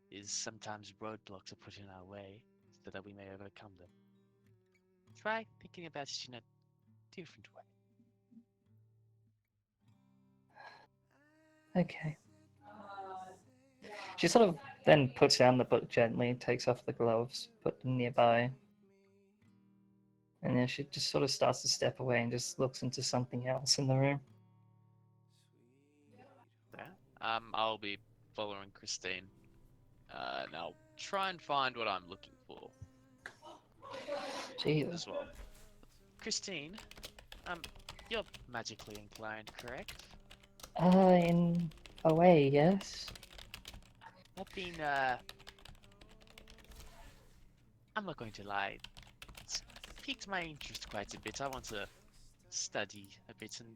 Speaker 1: is sometimes roadblocks are put in our way so that we may overcome them. Try thinking about it in a different way.
Speaker 8: Okay. She sort of then puts down the book gently, takes off the gloves, put them nearby, and then she just sort of starts to step away and just looks into something else in the room.
Speaker 1: Yeah. I'll be following Christine. And I'll try and find what I'm looking for
Speaker 8: Jesus.
Speaker 1: as well. Christine, you're magically inclined, correct?
Speaker 8: In a way, yes.
Speaker 1: I've been, I'm not going to lie. It's piqued my interest quite a bit. I want to study a bit and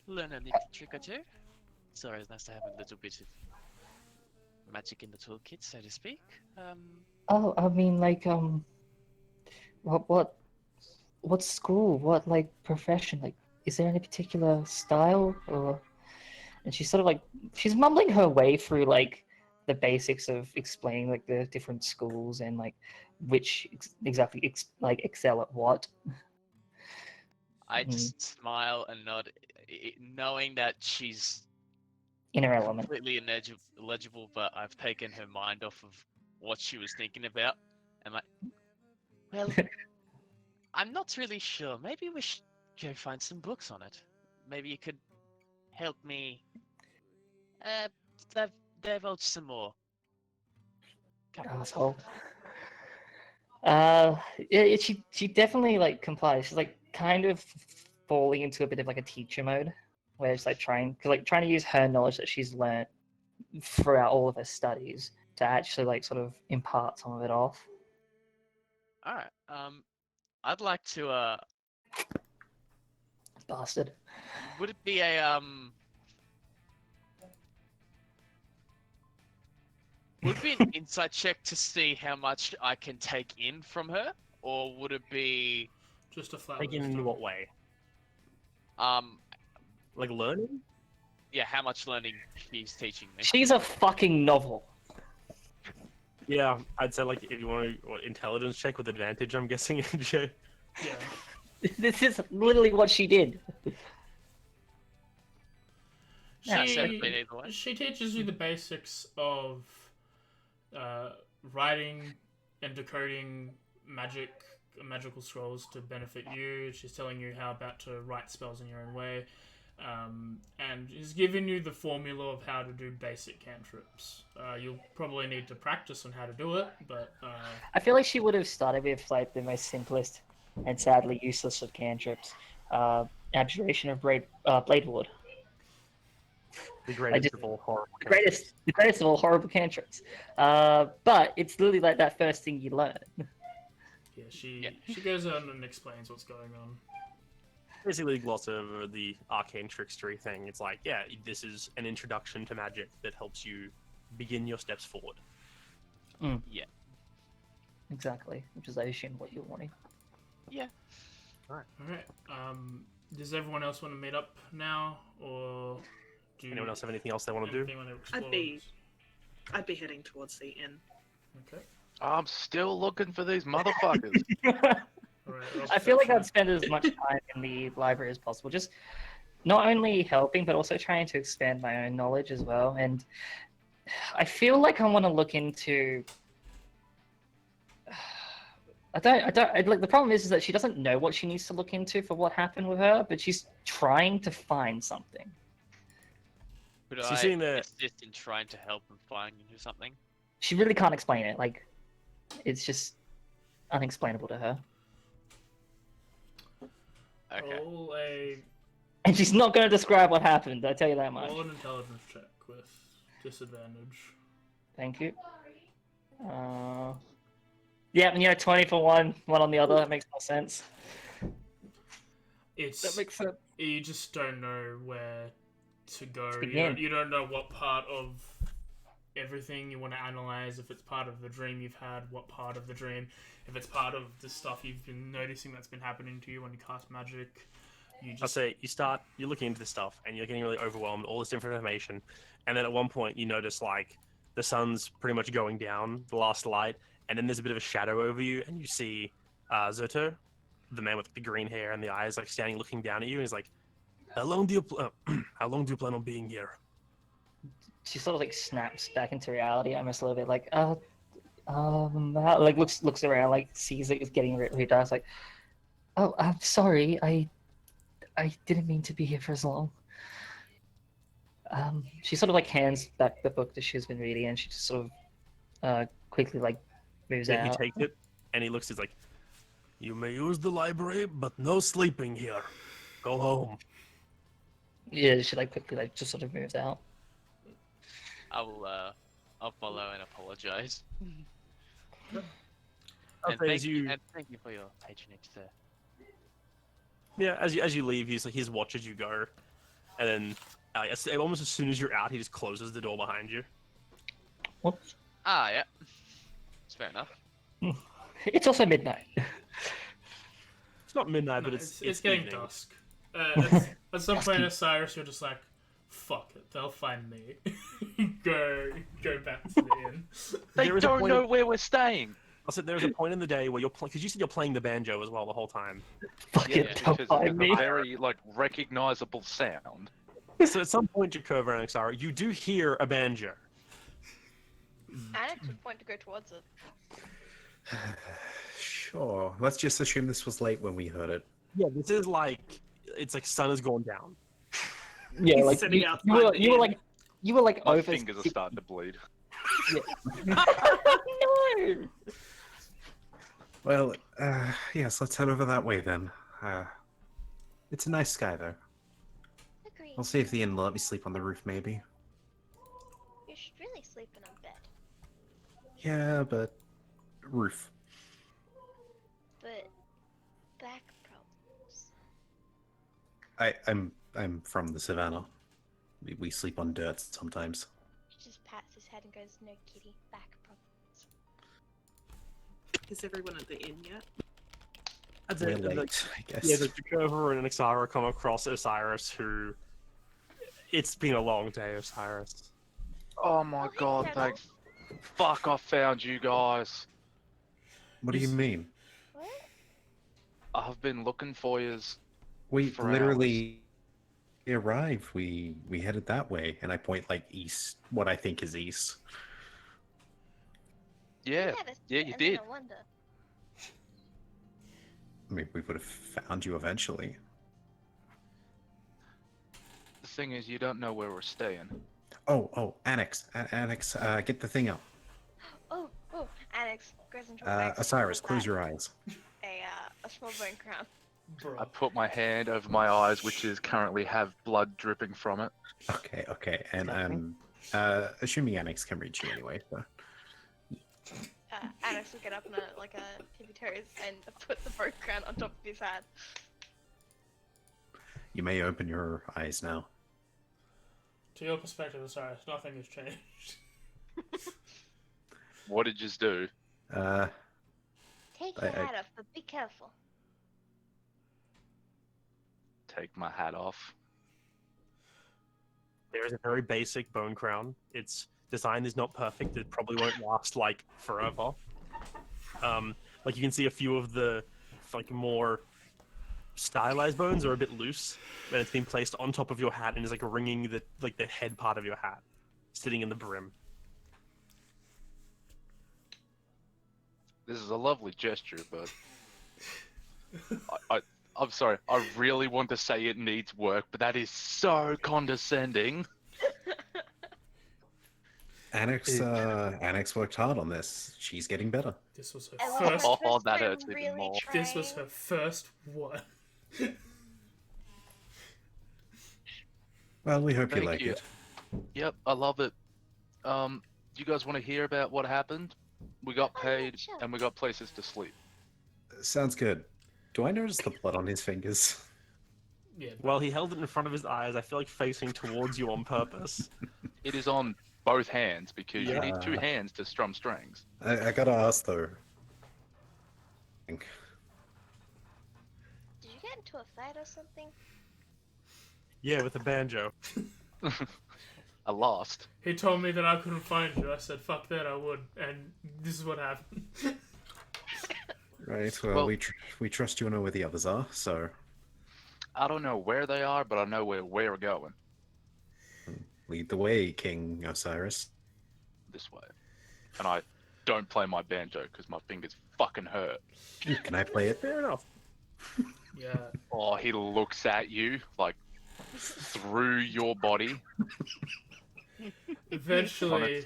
Speaker 1: learn a little trick or two. It's always nice to have a little bit of magic in the toolkit, so to speak.
Speaker 8: Oh, I mean, like, what school? What, like, profession? Like, is there any particular style or? And she's sort of like, she's mumbling her way through like the basics of explaining like the different schools and like which exactly like excel at what.
Speaker 1: I just smile and nod, knowing that she's
Speaker 8: Inner element.
Speaker 1: completely illegible, but I've taken her mind off of what she was thinking about. And like, well, I'm not really sure. Maybe we should go find some books on it. Maybe you could help me divulge some more.
Speaker 8: Asshole. She definitely like complies. She's like kind of falling into a bit of like a teacher mode, where it's like trying to use her knowledge that she's learned throughout all of her studies to actually like sort of impart some of it off.
Speaker 1: All right. I'd like to.
Speaker 8: Bastard.
Speaker 1: Would it be a Would it be an insight check to see how much I can take in from her, or would it be
Speaker 3: Just a flat
Speaker 2: Like in
Speaker 3: wisdom.
Speaker 2: what way?
Speaker 1: like
Speaker 2: learning?
Speaker 1: Yeah, how much learning she's teaching me?
Speaker 8: She's a fucking novel.
Speaker 2: Yeah, I'd say like if you want to intelligence check with advantage, I'm guessing. Jay.
Speaker 3: Yeah.
Speaker 8: This is literally what she did.
Speaker 1: Yeah,
Speaker 3: She,
Speaker 1: so either way.
Speaker 3: she teaches you the basics of writing and decoding magical scrolls to benefit you. She's telling you how about to write spells in your own way, and is giving you the formula of how to do basic cantrips. You'll probably need to practice on how to do it, but
Speaker 8: I feel like she would have started with like the most simplest and sadly useless of cantrips, abjuration of blade ward.
Speaker 2: The greatest
Speaker 8: just-
Speaker 2: of all horror.
Speaker 8: The greatest of all horrible cantrips. But it's literally like that first thing you learn.
Speaker 3: yeah, she goes on and explains what's going on.
Speaker 2: Basically, a gloss over the arcane trickstery thing. It's like, yeah, this is an introduction to magic that helps you begin your steps forward.
Speaker 1: Yeah.
Speaker 8: Exactly, which is I assume what you're wanting.
Speaker 1: Yeah.
Speaker 3: All right. Does everyone else want to meet up now, or do
Speaker 2: Anyone else have anything else they want to do?
Speaker 3: anything want to explore?
Speaker 5: I'd be heading towards the inn.
Speaker 3: Okay.
Speaker 4: I'm still looking for these motherfuckers.
Speaker 3: All right.
Speaker 8: I feel like I'd spend as much time in the library as possible, just not only helping, but also trying to expand my own knowledge as well. And I feel like I want to look into. Like the problem is that she doesn't know what she needs to look into for what happened with her, but she's trying to find something.
Speaker 1: Could
Speaker 2: So
Speaker 1: I
Speaker 2: you're seeing the-
Speaker 1: assist in trying to help him find into something?
Speaker 8: She really can't explain it. Like, it's just unexplainable to her.
Speaker 1: Okay.
Speaker 3: Roll a
Speaker 8: And she's not going to describe what happened, I tell you that much.
Speaker 3: roll an intelligence check with disadvantage.
Speaker 8: Thank you. Yeah, 20 for one on the other. That makes more sense.
Speaker 3: It's
Speaker 8: That makes sense.
Speaker 3: you just don't know where to go. You
Speaker 8: begin.
Speaker 3: you don't know what part of everything you want to analyze. If it's part of the dream you've had, what part of the dream. If it's part of the stuff you've been noticing that's been happening to you when you cast magic. You
Speaker 2: I'll
Speaker 3: just
Speaker 2: say you're looking into this stuff and you're getting really overwhelmed, all this different information, and then at one point you notice like the sun's pretty much going down, the last light, and then there's a bit of a shadow over you, and you see Zoto, the man with the green hair and the eyes, like standing looking down at you, and he's like, how long do you plan on being here?
Speaker 8: she sort of like snaps back into reality, almost a little bit like, like looks around, like sees it is getting really dark, like, oh, I'm sorry, I didn't mean to be here for as long. She sort of like hands back the book that she's been reading, and she just sort of quickly like moves
Speaker 2: Yeah, he
Speaker 8: out.
Speaker 2: takes it and he looks. He's like, "You may use the library, but no sleeping here. Go home."
Speaker 8: Yeah, she like quickly like just sort of moves out.
Speaker 1: I'll follow and apologize.
Speaker 2: I'll say as you,
Speaker 1: And thank you for your patronage, sir.
Speaker 2: yeah, as you leave, he watches you go, and then almost as soon as you're out, he just closes the door behind you.
Speaker 8: Whoops.
Speaker 1: Ah, yeah. It's fair enough.
Speaker 8: It's also midnight.
Speaker 2: It's not midnight,
Speaker 3: No,
Speaker 2: but it's
Speaker 3: getting
Speaker 2: evening.
Speaker 3: dusk. At some point, Osiris, you're just like, fuck it, they'll find me. go back to the inn.
Speaker 4: They
Speaker 2: There is a
Speaker 4: don't
Speaker 2: point
Speaker 4: know
Speaker 2: of-
Speaker 4: where we're staying.
Speaker 2: I said there's a point in the day where you're playing, because you said you're playing the banjo as well the whole time.
Speaker 8: Fucking
Speaker 1: Yeah,
Speaker 8: don't
Speaker 4: because
Speaker 8: find
Speaker 4: it's
Speaker 8: me.
Speaker 4: a very like recognizable sound.
Speaker 2: So at some point, Jakova and Xara, you do hear a banjo.
Speaker 6: Alex would point to go towards it.
Speaker 7: Sure. Let's just assume this was late when we heard it.
Speaker 2: Yeah, this is like it's like sun has gone down.
Speaker 8: Yeah,
Speaker 5: He's
Speaker 8: like
Speaker 5: sitting
Speaker 8: you
Speaker 5: outside
Speaker 8: were
Speaker 5: the
Speaker 8: you were
Speaker 5: inn.
Speaker 8: like you were like
Speaker 4: My
Speaker 8: over
Speaker 4: fingers are
Speaker 8: six-
Speaker 4: starting to bleed.
Speaker 8: No.
Speaker 7: Well, yes, let's head over that way then. It's a nice sky though.
Speaker 6: Agreed.
Speaker 7: I'll see if the inn will let me sleep on the roof, maybe.
Speaker 6: You should really sleep in a bed.
Speaker 7: Yeah, but roof.
Speaker 6: But back problems.
Speaker 7: I'm from the savannah. We sleep on dirt sometimes.
Speaker 6: He just pats his head and goes, "No, kitty, back problems."
Speaker 5: Is everyone at the inn yet?
Speaker 2: I'd
Speaker 7: We're
Speaker 2: say
Speaker 7: late, I guess.
Speaker 2: yeah, the Jakova and Xara come across Osiris, who it's been a long day, Osiris.
Speaker 4: Oh my
Speaker 6: Oh, hey,
Speaker 4: god,
Speaker 6: Shadow.
Speaker 4: thank fuck I found you guys.
Speaker 7: What do you mean?
Speaker 6: What?
Speaker 4: I've been looking for yous.
Speaker 7: We
Speaker 4: For
Speaker 7: literally arrived. We headed that way, and I point like east, what I think is east.
Speaker 4: Yeah,
Speaker 6: had us
Speaker 4: yeah,
Speaker 6: there,
Speaker 4: you
Speaker 6: and then
Speaker 4: did.
Speaker 6: I wonder.
Speaker 7: I mean, we would have found you eventually.
Speaker 4: The thing is, you don't know where we're staying.
Speaker 7: Oh, Annex, get the thing up.
Speaker 6: Oh, Alex goes into a bag.
Speaker 7: Osiris, close your eyes.
Speaker 6: A small bone crown.
Speaker 3: Bro.
Speaker 4: I put my hand over my eyes, which is currently have blood dripping from it.
Speaker 7: Okay, and assuming Annex can reach you anyway. So.
Speaker 6: Alex will get up on a tippy toes and put the bone crown on top of his head.
Speaker 7: You may open your eyes now.
Speaker 3: To your perspective, Osiris, nothing has changed.
Speaker 4: What did you do?
Speaker 6: Take your
Speaker 7: I-
Speaker 6: hat off, but be careful.
Speaker 4: Take my hat off.
Speaker 2: There is a very basic bone crown. Its design is not perfect. It probably won't last like forever. Like you can see a few of the like more stylized bones are a bit loose, and it's been placed on top of your hat and is like ringing the head part of your hat, sitting in the brim.
Speaker 4: This is a lovely gesture, but I'm sorry. I really want to say it needs work, but that is so condescending.
Speaker 7: Annex worked hard on this. She's getting better.
Speaker 3: This was her
Speaker 6: I love
Speaker 3: first.
Speaker 6: my
Speaker 4: Oh,
Speaker 6: first
Speaker 4: that
Speaker 6: time
Speaker 4: hurts even
Speaker 6: really
Speaker 4: more.
Speaker 3: This was
Speaker 6: trying.
Speaker 3: her first one.
Speaker 7: Well, we hope you
Speaker 4: Thank
Speaker 7: like
Speaker 4: you.
Speaker 7: it.
Speaker 4: Yep, I love it. You guys want to hear about what happened? We got
Speaker 6: Oh, yeah,
Speaker 4: paid
Speaker 6: sure.
Speaker 4: and we got places to sleep.
Speaker 7: Sounds good. Do I notice the blood on his fingers?
Speaker 3: Yeah.
Speaker 2: Well, he held it in front of his eyes. I feel like facing towards you on purpose.
Speaker 4: It is on both hands because you need two
Speaker 7: Yeah.
Speaker 4: hands to strum strings.
Speaker 7: I gotta ask though.
Speaker 6: Did you get into a fight or something?
Speaker 2: Yeah, with a banjo.
Speaker 4: I lost.
Speaker 3: He told me that I couldn't find you. I said, fuck that, I would. And this is what happened.
Speaker 7: Right. Well,
Speaker 4: Well-
Speaker 7: we trust you know where the others are. So
Speaker 4: I don't know where they are, but I know where we're going.
Speaker 7: Lead the way, King Osiris.
Speaker 4: This way. And I don't play my banjo because my fingers fucking hurt.
Speaker 7: Can I play it?
Speaker 2: Fair enough.
Speaker 3: Yeah.
Speaker 4: Oh, he looks at you like through your body,
Speaker 3: Eventually,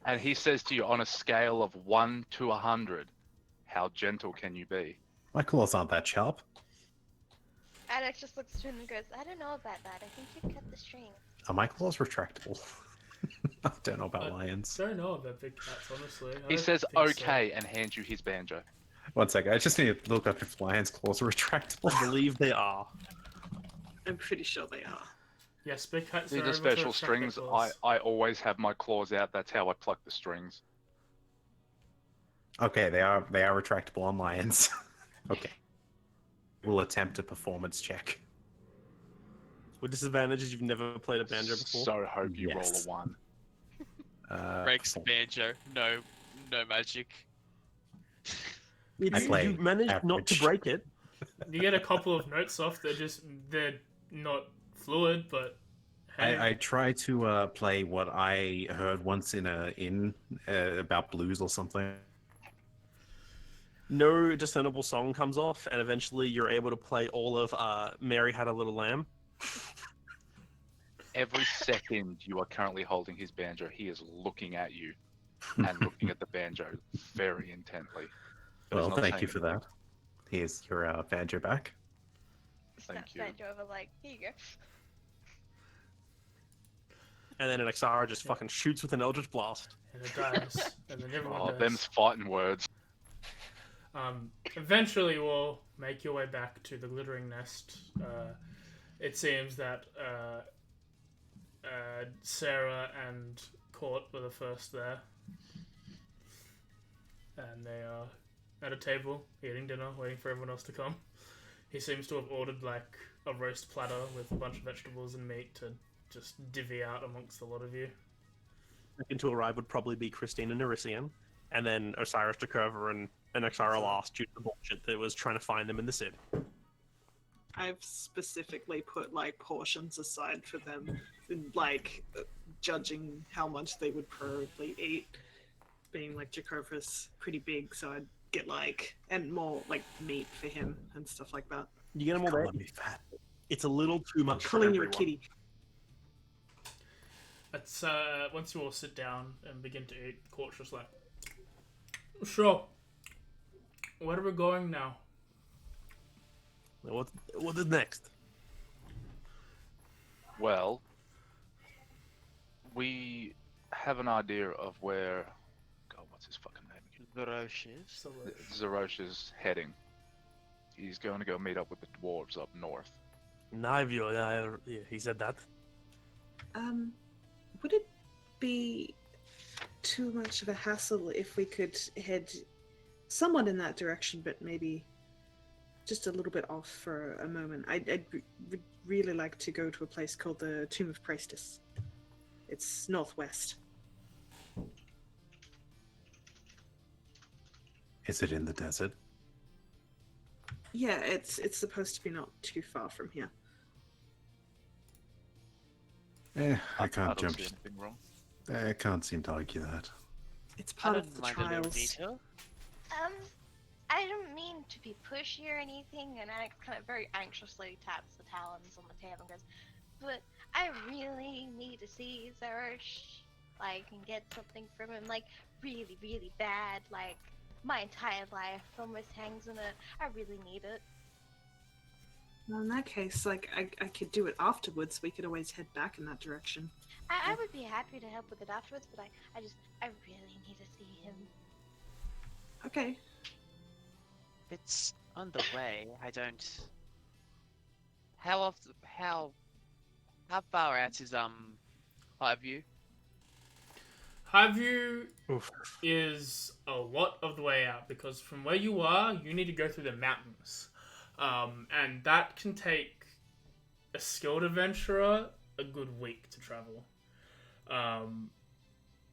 Speaker 4: and he says to you on a scale of 1 to 100, how gentle can you be?
Speaker 7: My claws aren't that sharp.
Speaker 6: Alex just looks to him and goes, I don't know about that. I think you cut the string.
Speaker 7: Are my claws retractable? I don't know about
Speaker 3: I
Speaker 7: lions.
Speaker 3: don't know about big cats, honestly. I
Speaker 4: He
Speaker 3: don't
Speaker 4: says
Speaker 3: think so.
Speaker 4: okay and hands you his banjo.
Speaker 7: One second, I just need to look up if lions' claws are retractable.
Speaker 2: I believe they are.
Speaker 5: I'm pretty sure they are.
Speaker 3: Yes, big cats
Speaker 4: These
Speaker 3: are
Speaker 4: are
Speaker 3: able
Speaker 4: special
Speaker 3: to retract
Speaker 4: strings.
Speaker 3: their claws.
Speaker 4: I always have my claws out. That's how I pluck the strings.
Speaker 7: Okay, they are retractable on lions. Okay. We'll attempt a performance check.
Speaker 2: With disadvantages, you've never played a banjo before.
Speaker 4: So hope you roll
Speaker 7: Yes.
Speaker 4: a 1.
Speaker 1: Breaks the banjo. No magic.
Speaker 2: You,
Speaker 7: I play
Speaker 2: you managed not to
Speaker 7: average.
Speaker 2: break it.
Speaker 3: You get a couple of notes off. They're not fluid, but hey,
Speaker 7: I try to play what I heard once in a inn about blues or something.
Speaker 2: No discernible song comes off, and eventually you're able to play all of Mary Had a Little Lamb.
Speaker 4: Every second you are currently holding his banjo, he is looking at you and looking at the banjo very intently. But he's
Speaker 7: Well,
Speaker 4: not
Speaker 7: thank
Speaker 4: saying
Speaker 7: you for that. Here's your banjo back.
Speaker 4: Thank
Speaker 6: Snaps
Speaker 4: you.
Speaker 6: banjo over like, here you go.
Speaker 2: And then an Exara just fucking shoots with an Eldritch Blast.
Speaker 3: and it dies, and then everyone
Speaker 4: Oh,
Speaker 3: dies.
Speaker 4: them's fighting words.
Speaker 3: Eventually, we'll make your way back to the glittering nest. It seems that Sarah and Court were the first there, and they are at a table eating dinner, waiting for everyone else to come. He seems to have ordered like a roast platter with a bunch of vegetables and meat to just divvy out amongst a lot of you.
Speaker 2: Second to arrive would probably be Christine and Nerisian, and then Osiris took over and Exara last due to the bullshit that was trying to find them in the city.
Speaker 5: I've specifically put like portions aside for them, and, like judging how much they would probably eat. Being like Jakova's pretty big, so I'd get like and more like meat for him and stuff like that.
Speaker 2: You get them all there.
Speaker 7: Calling me fat.
Speaker 2: It's a little too much for
Speaker 5: Calling you a
Speaker 2: everyone.
Speaker 5: kitty.
Speaker 3: It's once you all sit down and begin to eat, Court's just like, sure. Where are we going now?
Speaker 2: What is next?
Speaker 4: Well, we have an idea of where. God, what's his fucking name again?
Speaker 1: The Roches.
Speaker 4: Zerosh is heading. He's going to go meet up with the dwarves up north.
Speaker 2: Nivio, yeah, he said that.
Speaker 5: Would it be too much of a hassle if we could head somewhat in that direction, but maybe just a little bit off for a moment? I'd really like to go to a place called the Tomb of Priestess. It's northwest.
Speaker 7: Is it in the desert?
Speaker 5: Yeah, it's supposed to be not too far from here.
Speaker 7: I can't
Speaker 4: don't
Speaker 7: jump.
Speaker 4: see anything wrong.
Speaker 7: I can't seem to argue that.
Speaker 5: It's
Speaker 1: I
Speaker 5: part
Speaker 1: don't
Speaker 5: of the
Speaker 1: mind a little
Speaker 5: trials.
Speaker 1: detail.
Speaker 6: I don't mean to be pushy or anything, and Alex kind of very anxiously taps the talons on the table and goes, but I really need to see Zerosh, like, and get something from him, like, really, really bad, like, my entire life almost hangs on it. I really need it.
Speaker 5: Well, in that case, like, I could do it afterwards. We could always head back in that direction.
Speaker 6: I would be happy to help with it afterwards, but I really need to see him.
Speaker 5: Okay.
Speaker 1: It's on the way. I don't. How far out is Highview?
Speaker 3: Highview
Speaker 2: Oof.
Speaker 3: is a lot of the way out because from where you are, you need to go through the mountains. And that can take a skilled adventurer a good week to travel.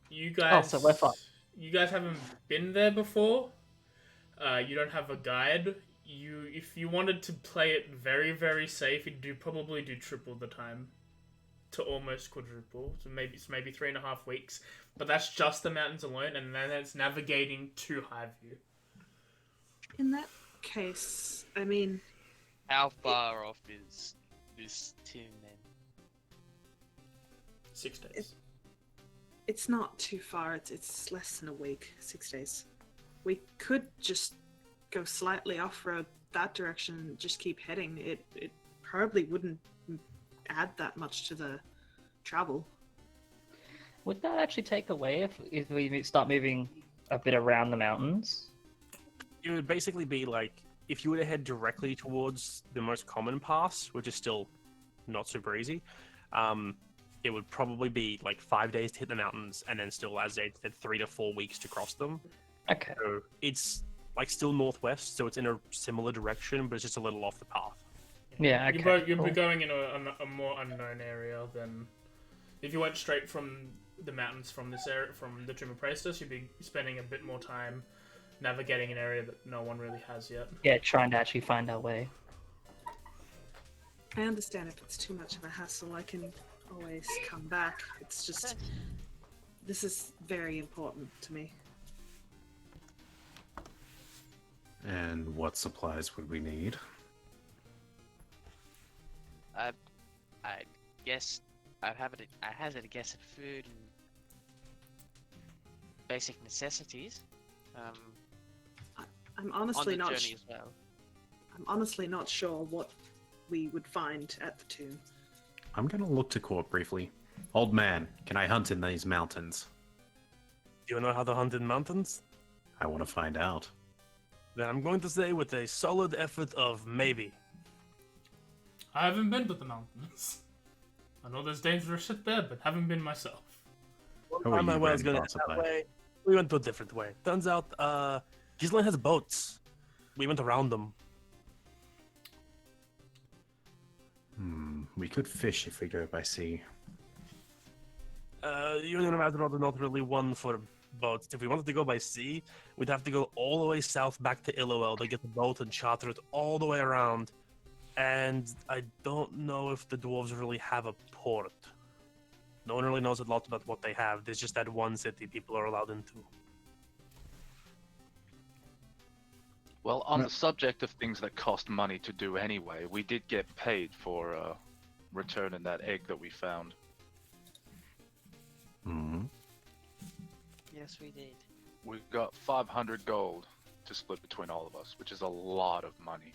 Speaker 3: You guys,
Speaker 8: so we're fine.
Speaker 3: You guys haven't been there before. You don't have a guide. If you wanted to play it very, very safe, you'd probably do triple the time to almost quadruple. So maybe 3.5 weeks. But that's just the mountains alone, and then it's navigating to Highview.
Speaker 5: In that case, I mean,
Speaker 1: How far off is this tomb then?
Speaker 3: 6 days.
Speaker 5: it's not too far. It's less than a week, 6 days. We could just go slightly off-road that direction and just keep heading. It probably wouldn't add that much to the travel.
Speaker 8: Would that actually take away if we start moving a bit around the mountains?
Speaker 2: It would basically be like if you were to head directly towards the most common pass, which is still not super easy. It would probably be like 5 days to hit the mountains, and then still, as they said, 3 to 4 weeks to cross them.
Speaker 8: Okay.
Speaker 2: So it's like still northwest, so it's in a similar direction, but it's just a little off the path.
Speaker 8: Yeah, okay.
Speaker 3: You'd be
Speaker 8: cool.
Speaker 3: going in a more unknown area than if you went straight from the mountains from this area, from the Tomb of Praestus. You'd be spending a bit more time navigating an area that no one really has yet.
Speaker 8: Yeah, trying to actually find our way.
Speaker 5: I understand if it's too much of a hassle, I can always come back. It's just, this is very important to me.
Speaker 7: And what supplies would we need?
Speaker 1: I guess I hazard a guess at food and basic necessities.
Speaker 5: I'm
Speaker 1: On
Speaker 5: honestly
Speaker 1: the
Speaker 5: not.
Speaker 1: journey as well.
Speaker 5: I'm honestly not sure what we would find at the tomb.
Speaker 7: I'm gonna look to court briefly. Old man, can I hunt in these mountains?
Speaker 2: Do you know how to hunt in mountains?
Speaker 7: I want to find out.
Speaker 2: Then I'm going to say with a solid effort of maybe.
Speaker 3: I haven't been to the mountains. I know there's dangerous shit there, but haven't been myself.
Speaker 7: Who are
Speaker 2: Time I
Speaker 7: you,
Speaker 2: was
Speaker 7: Grand
Speaker 2: going to head that
Speaker 7: Possibly?
Speaker 2: way. We went to a different way. Turns out, Gisland has boats. We went around them.
Speaker 7: We could fish if we go by sea.
Speaker 2: You and Master are not really one for boats. If we wanted to go by sea, we'd have to go all the way south back to Illowell to get the boat and charter it all the way around. And I don't know if the dwarves really have a port. No one really knows a lot about what they have. There's just that one city people are allowed into.
Speaker 4: Well, on the subject of things that cost money to do anyway, we did get paid for returning that egg that we found.
Speaker 1: Yes, we did.
Speaker 4: We got 500 gold to split between all of us, which is a lot of money.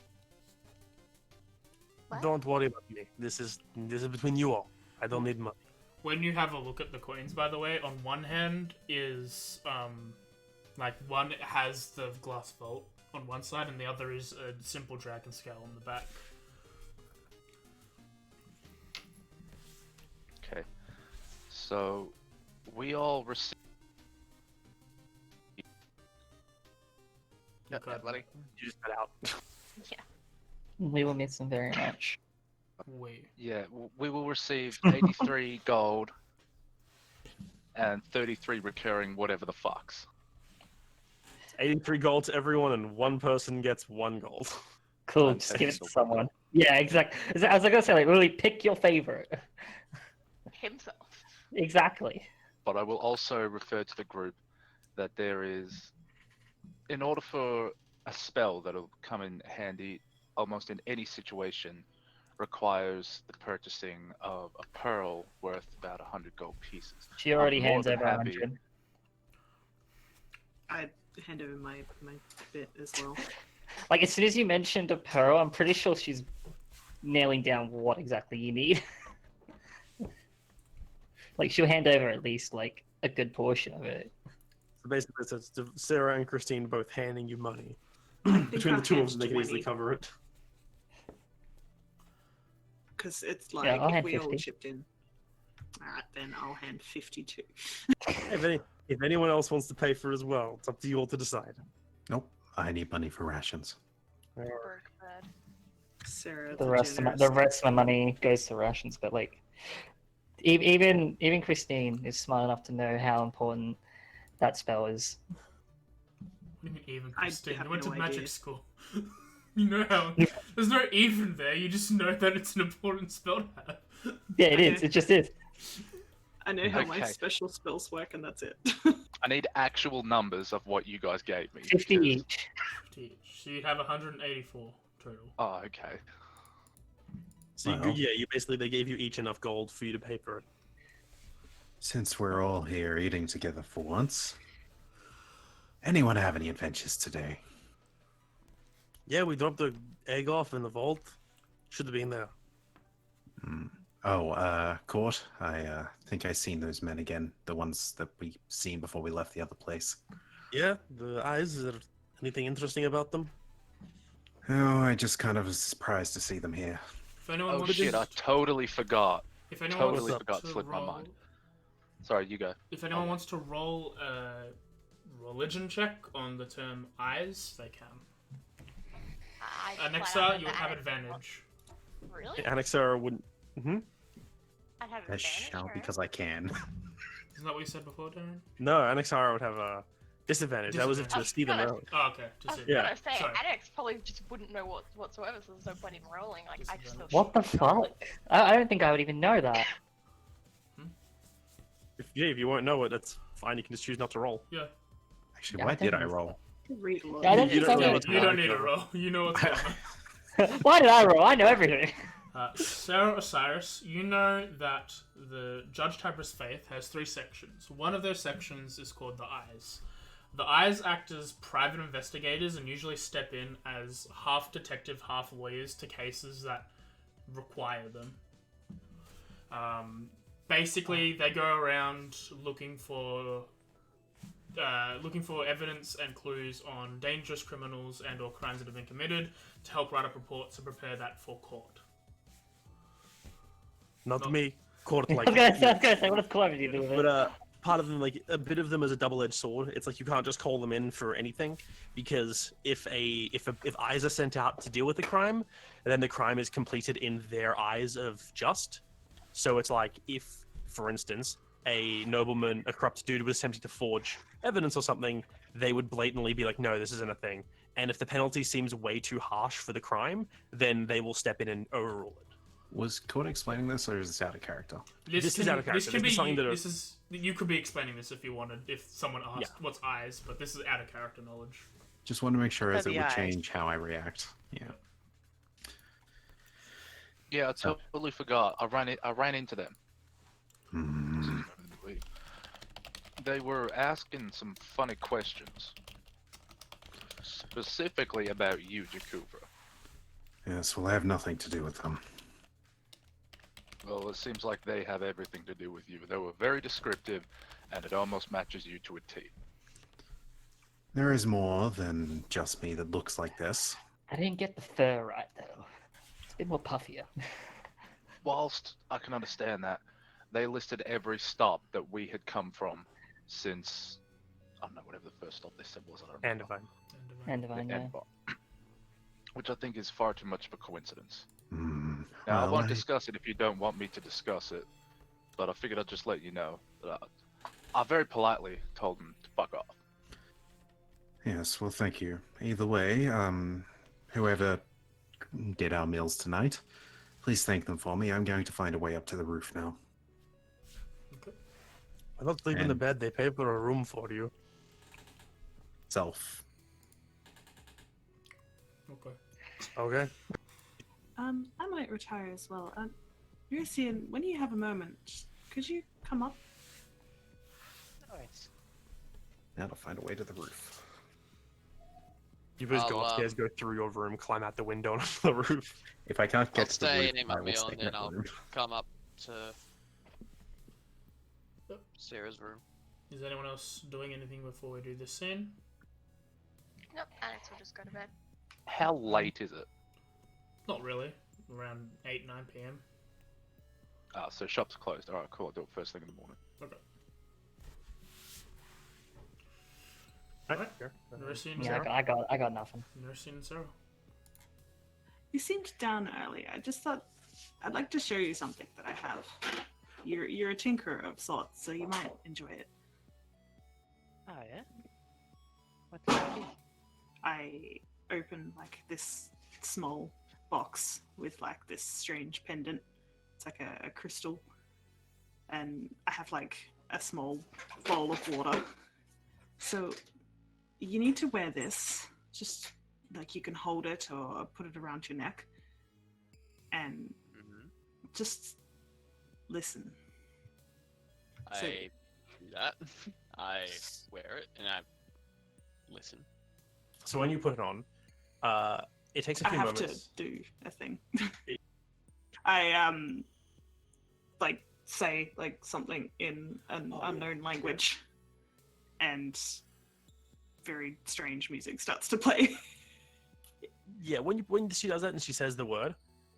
Speaker 6: What?
Speaker 2: Don't worry about me. This is between you all. I don't need money.
Speaker 3: When you have a look at the coins, by the way, on one hand is like one has the glass vault on one side, and the other is a simple dragon scale on the back.
Speaker 4: Okay. So, we all received...
Speaker 3: Okay.
Speaker 1: buddy.
Speaker 2: You just got out.
Speaker 8: We will miss them very much.
Speaker 3: Wait.
Speaker 4: Yeah, we will receive 83 gold and 33 recurring whatever the fucks.
Speaker 2: 83 gold to everyone, and one person gets 1 gold.
Speaker 8: Cool,
Speaker 4: And
Speaker 8: just give it to
Speaker 4: pencil.
Speaker 8: someone. Yeah, exactly. I was gonna say, like, really pick your favorite.
Speaker 6: Himself.
Speaker 8: Exactly.
Speaker 4: But I will also refer to the group that there is, in order for a spell that'll come in handy almost in any situation, requires the purchasing of a pearl worth about 100 gold pieces.
Speaker 8: She already
Speaker 4: I'm more
Speaker 8: hands
Speaker 4: than
Speaker 8: over
Speaker 4: happy.
Speaker 8: 100.
Speaker 5: I hand over my bit as well.
Speaker 8: Like, as soon as you mentioned a pearl, I'm pretty sure she's nailing down what exactly you need. Like, she'll hand over at least, like, a good portion of it.
Speaker 2: So basically, it's Sarah and Christine both handing you money.
Speaker 5: think
Speaker 2: Between the
Speaker 5: I'll
Speaker 2: two of
Speaker 5: hand
Speaker 2: them, they can
Speaker 5: 20.
Speaker 2: easily cover it.
Speaker 5: Because it's like,
Speaker 8: Yeah, I'll
Speaker 5: if
Speaker 8: hand
Speaker 5: we all
Speaker 8: 50.
Speaker 5: chipped in. Alright, then I'll hand 52.
Speaker 2: If anyone else wants to pay for it as well, it's up to you all to decide.
Speaker 7: Nope, I need money for rations.
Speaker 6: Berg bad.
Speaker 5: Sarah,
Speaker 8: The rest of my money goes to rations, but like, even Christine is smart enough to know how important that spell is.
Speaker 3: What do you mean even
Speaker 5: I
Speaker 3: Christine?
Speaker 5: have
Speaker 3: You went
Speaker 5: no
Speaker 3: to magic
Speaker 5: idea.
Speaker 3: school. You know how there's no even there. You just know that it's an important spell to have.
Speaker 8: Yeah, it is.
Speaker 5: Okay.
Speaker 8: It just is.
Speaker 5: I know how my
Speaker 4: Okay.
Speaker 5: special spells work, and that's it.
Speaker 4: I need actual numbers of what you guys gave me.
Speaker 8: 50
Speaker 4: because-
Speaker 8: each.
Speaker 3: 50 each. So you'd have 184 total.
Speaker 4: Oh, okay.
Speaker 2: So
Speaker 7: Well.
Speaker 2: you basically they gave you each enough gold for you to pay for it.
Speaker 7: Since we're all here eating together for once, anyone have any adventures today?
Speaker 2: Yeah, we dropped the egg off in the vault. Should have been there.
Speaker 7: Oh, Court, I think I seen those men again. The ones that we seen before we left the other place.
Speaker 2: Yeah, the eyes. Is there anything interesting about them?
Speaker 7: Oh, I just kind of was surprised to see them here.
Speaker 3: If anyone
Speaker 4: Oh
Speaker 3: wants
Speaker 4: shit, I totally forgot.
Speaker 3: if anyone
Speaker 4: totally
Speaker 3: wants
Speaker 4: forgot,
Speaker 3: to
Speaker 4: slipped my
Speaker 3: roll,
Speaker 4: mind. Sorry, you go.
Speaker 3: If anyone wants to roll a religion check on the term eyes, they can. Next
Speaker 6: flat out
Speaker 3: you would
Speaker 6: have
Speaker 3: have advantage.
Speaker 6: Really?
Speaker 2: Annexar wouldn't.
Speaker 6: I'd have
Speaker 7: I
Speaker 6: advantage.
Speaker 7: shall
Speaker 6: right?
Speaker 7: because I can.
Speaker 3: Isn't that what you said before, Darren?
Speaker 2: No, Annexar would have a disadvantage. That was if to
Speaker 3: Disadvantage.
Speaker 2: see them
Speaker 6: Oh,
Speaker 2: out.
Speaker 3: Oh, okay.
Speaker 6: I was
Speaker 3: Just
Speaker 2: Yeah.
Speaker 6: gonna say,
Speaker 3: Sorry.
Speaker 6: Annex probably just wouldn't know whatsoever, so there's no point in rolling. Like, I just know.
Speaker 8: What the fuck? I don't think I would even know that.
Speaker 2: If you won't know it, that's fine. You can just choose not to roll.
Speaker 3: Yeah.
Speaker 7: Actually,
Speaker 8: Yeah,
Speaker 7: why
Speaker 8: I
Speaker 7: did
Speaker 8: don't
Speaker 7: I
Speaker 8: know.
Speaker 7: roll?
Speaker 5: Read a lot.
Speaker 8: Yeah, I don't
Speaker 2: You
Speaker 8: think
Speaker 2: don't
Speaker 8: I
Speaker 2: know
Speaker 8: would.
Speaker 2: what's
Speaker 3: You don't
Speaker 2: going
Speaker 3: need a
Speaker 2: on.
Speaker 3: roll. You know what's going on.
Speaker 8: Why did I roll? I know everything.
Speaker 3: Sarah Osiris, you know that the Judge Tabra's Faith has 3 sections. One of those sections is called the Eyes. The Eyes act as private investigators and usually step in as half detective, half lawyers to cases that require them. Basically, they go around looking for evidence and clues on dangerous criminals and or crimes that have been committed to help write up reports and prepare that for court.
Speaker 2: Not
Speaker 3: No.
Speaker 2: me. Court
Speaker 8: I
Speaker 2: like.
Speaker 8: was gonna say, what does Calamity do with it?
Speaker 2: But part of them, like a bit of them, is a double-edged sword. It's like you can't just call them in for anything, because if eyes are sent out to deal with the crime, then the crime is completed in their eyes of just. So it's like if, for instance, a nobleman, a corrupt dude, was attempting to forge evidence or something, they would blatantly be like, "No, this isn't a thing." And if the penalty seems way too harsh for the crime, then they will step in and overrule it.
Speaker 7: Was Court explaining this, or is this out of character?
Speaker 2: This is out of character.
Speaker 3: This could
Speaker 2: This is something
Speaker 3: be.
Speaker 2: that-
Speaker 3: This is. You could be explaining this if you wanted. If someone asked what's eyes, but this is out of character knowledge.
Speaker 7: Just want to make sure as
Speaker 1: They're
Speaker 7: it
Speaker 1: the
Speaker 7: would
Speaker 1: eyes.
Speaker 7: change how I react. Yeah.
Speaker 4: Yeah, I totally forgot. I ran into them.
Speaker 7: Hmm.
Speaker 4: They were asking some funny questions. Specifically about you, Jakubra.
Speaker 7: Yes, well, I have nothing to do with them.
Speaker 4: Well, it seems like they have everything to do with you. They were very descriptive, and it almost matches you to a T.
Speaker 7: There is more than just me that looks like this.
Speaker 8: I didn't get the fur right though. It's a bit more puffier.
Speaker 4: Whilst I can understand that, they listed every stop that we had come from since, I don't know, whatever the first stop they said was. I don't
Speaker 2: And
Speaker 4: remember.
Speaker 8: And divine,
Speaker 4: The
Speaker 8: yeah.
Speaker 4: end bar. Which I think is far too much of a coincidence.
Speaker 7: Hmm.
Speaker 4: Now, I
Speaker 7: Well,
Speaker 4: won't discuss it if you don't want me to discuss it, but I figured I'd just let you know that I very politely told them to fuck off.
Speaker 7: Yes, well, thank you. Either way, whoever did our meals tonight, please thank them for me. I'm going to find a way up to the roof now.
Speaker 2: I don't sleep in the
Speaker 7: And-
Speaker 2: bed. They pay for a room for you.
Speaker 7: Self.
Speaker 3: Okay.
Speaker 2: Okay.
Speaker 5: I might retire as well. Lucian, when you have a moment, could you come up?
Speaker 1: Nice.
Speaker 7: Now to find a way to the roof.
Speaker 2: You just go
Speaker 1: I'll,
Speaker 2: upstairs, go through your room, climb out the window and onto the roof.
Speaker 7: If I can't
Speaker 1: I'll
Speaker 7: get to the
Speaker 1: stay
Speaker 7: roof,
Speaker 1: and eat
Speaker 7: I
Speaker 1: my
Speaker 7: will
Speaker 1: meal,
Speaker 7: stay
Speaker 1: and
Speaker 7: in
Speaker 1: then
Speaker 7: the
Speaker 1: I'll
Speaker 7: room.
Speaker 1: come up to Sarah's room.
Speaker 3: Is anyone else doing anything before we do this scene?
Speaker 6: Nope, Alex will just go to bed.
Speaker 4: How late is it?
Speaker 3: Not really. Around 8, 9 p.m.
Speaker 4: Ah, so shop's closed. Alright, cool. I'll do it first thing in the morning.
Speaker 3: Okay.
Speaker 2: Right.
Speaker 3: Alright.
Speaker 2: Here.
Speaker 3: Nursing and
Speaker 8: Yeah,
Speaker 3: Sarah.
Speaker 8: I got nothing.
Speaker 3: Nursing and Sarah.
Speaker 5: You seemed down early. I just thought I'd like to show you something that I have. You're a tinkerer of sorts, so you might enjoy it.
Speaker 1: Oh yeah. What's that?
Speaker 5: I open like this small box with like this strange pendant. It's like a crystal, and I have like a small bowl of water. So you need to wear this. Just like you can hold it or put it around your neck, and just listen. So-
Speaker 1: I do that. I wear it and I listen.
Speaker 2: So when you put it on, it takes a
Speaker 5: I
Speaker 2: few
Speaker 5: have
Speaker 2: moments.
Speaker 5: to do a thing. I like say like something in an unknown language, and very strange music starts to play.
Speaker 2: Yeah, when she does that and she says the word,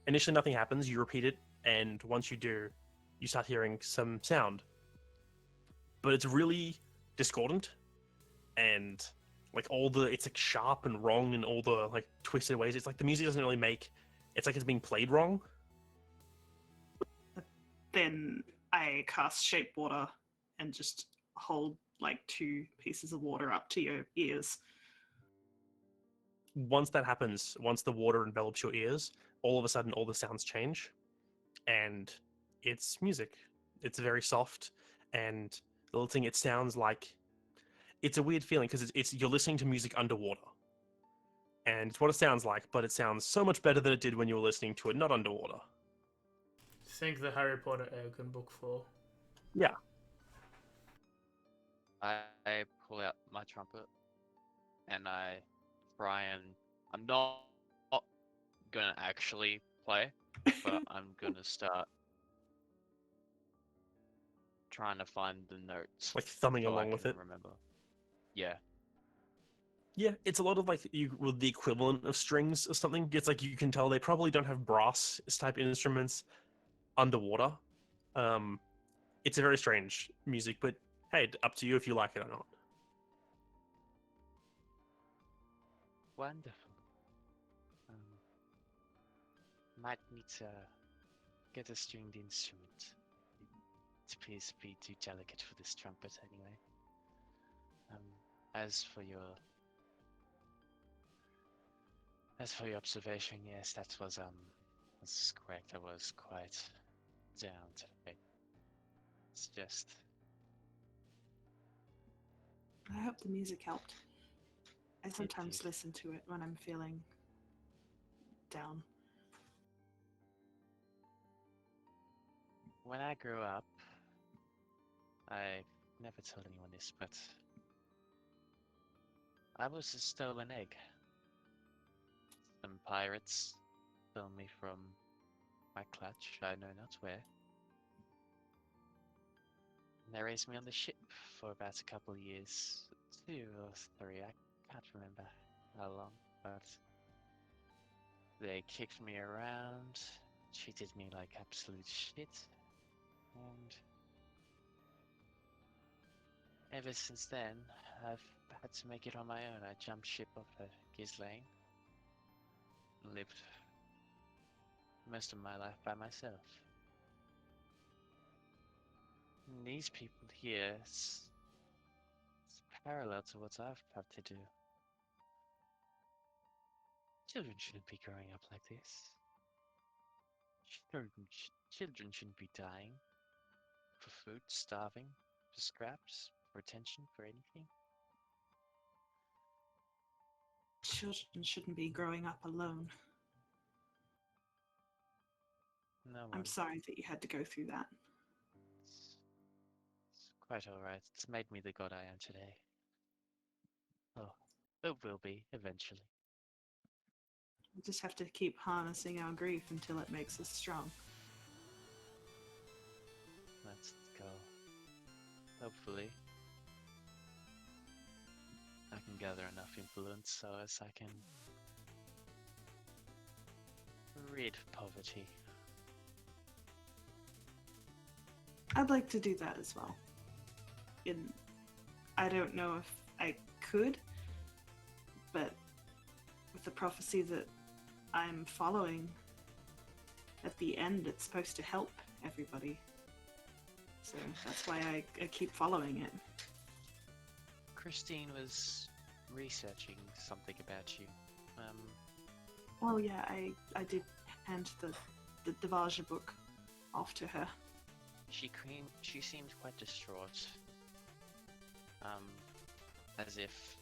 Speaker 2: initially nothing happens. You repeat it, and once you do, you start hearing some sound. But it's really discordant, and like it's like sharp and wrong in all the like twisted ways. It's like the music doesn't really make. It's like it's being played wrong.
Speaker 5: Then I cast shape water and just hold like 2 pieces of water up to your ears.
Speaker 2: Once that happens, once the water envelops your ears, all of a sudden all the sounds change, and it's music. It's very soft, and the little thing, it sounds like it's a weird feeling because it's you're listening to music underwater, and it's what it sounds like, but it sounds so much better than it did when you were listening to it not underwater.
Speaker 3: Think the Harry Potter egg in book 4.
Speaker 2: Yeah.
Speaker 1: I pull out my trumpet and I try and I'm not gonna actually play, but I'm gonna start trying to find the notes.
Speaker 2: Like thumbing
Speaker 1: so
Speaker 2: along
Speaker 1: I
Speaker 2: with
Speaker 1: can
Speaker 2: it.
Speaker 1: Remember. Yeah.
Speaker 2: Yeah, it's a lot of like with the equivalent of strings or something. It's like you can tell they probably don't have brass type instruments underwater. It's a very strange music, but hey, up to you if you like it or not.
Speaker 1: Wonderful. Might need to get a stringed instrument. It appears to be too delicate for this trumpet anyway. As for your observation, yes, that was correct. I was quite down today. It's just
Speaker 5: I hope the music helped. I
Speaker 1: did.
Speaker 5: sometimes listen to it when I'm feeling down.
Speaker 1: When I grew up, I never told anyone this, but I was a stolen egg. Some pirates stole me from my clutch, I know not where. And they raised me on the ship for about a couple years. 2 or 3, I can't remember how long, but they kicked me around, treated me like absolute shit, and ever since then, I've had to make it on my own. I jumped ship off a Ghislaine, lived most of my life by myself. And these people here, it's parallel to what I've had to do. Children shouldn't be growing up like this. Children shouldn't be dying for food, starving, for scraps, for attention, for anything.
Speaker 5: Children shouldn't be growing up alone.
Speaker 1: No one.
Speaker 5: I'm sorry that you had to go through that.
Speaker 1: It's quite alright. It's made me the god I am today. Oh, it will be, eventually.
Speaker 5: We just have to keep harnessing our grief until it makes us strong.
Speaker 1: Let's go. Hopefully, I can gather enough influence so as I can rid poverty.
Speaker 5: I'd like to do that as well. I don't know if I could, but with the prophecy that I'm following, at the end it's supposed to help everybody. So that's why I keep following it.
Speaker 1: Christine was researching something about you.
Speaker 5: Oh yeah, I did hand the Devaja book off to her.
Speaker 1: She seemed quite distraught. As if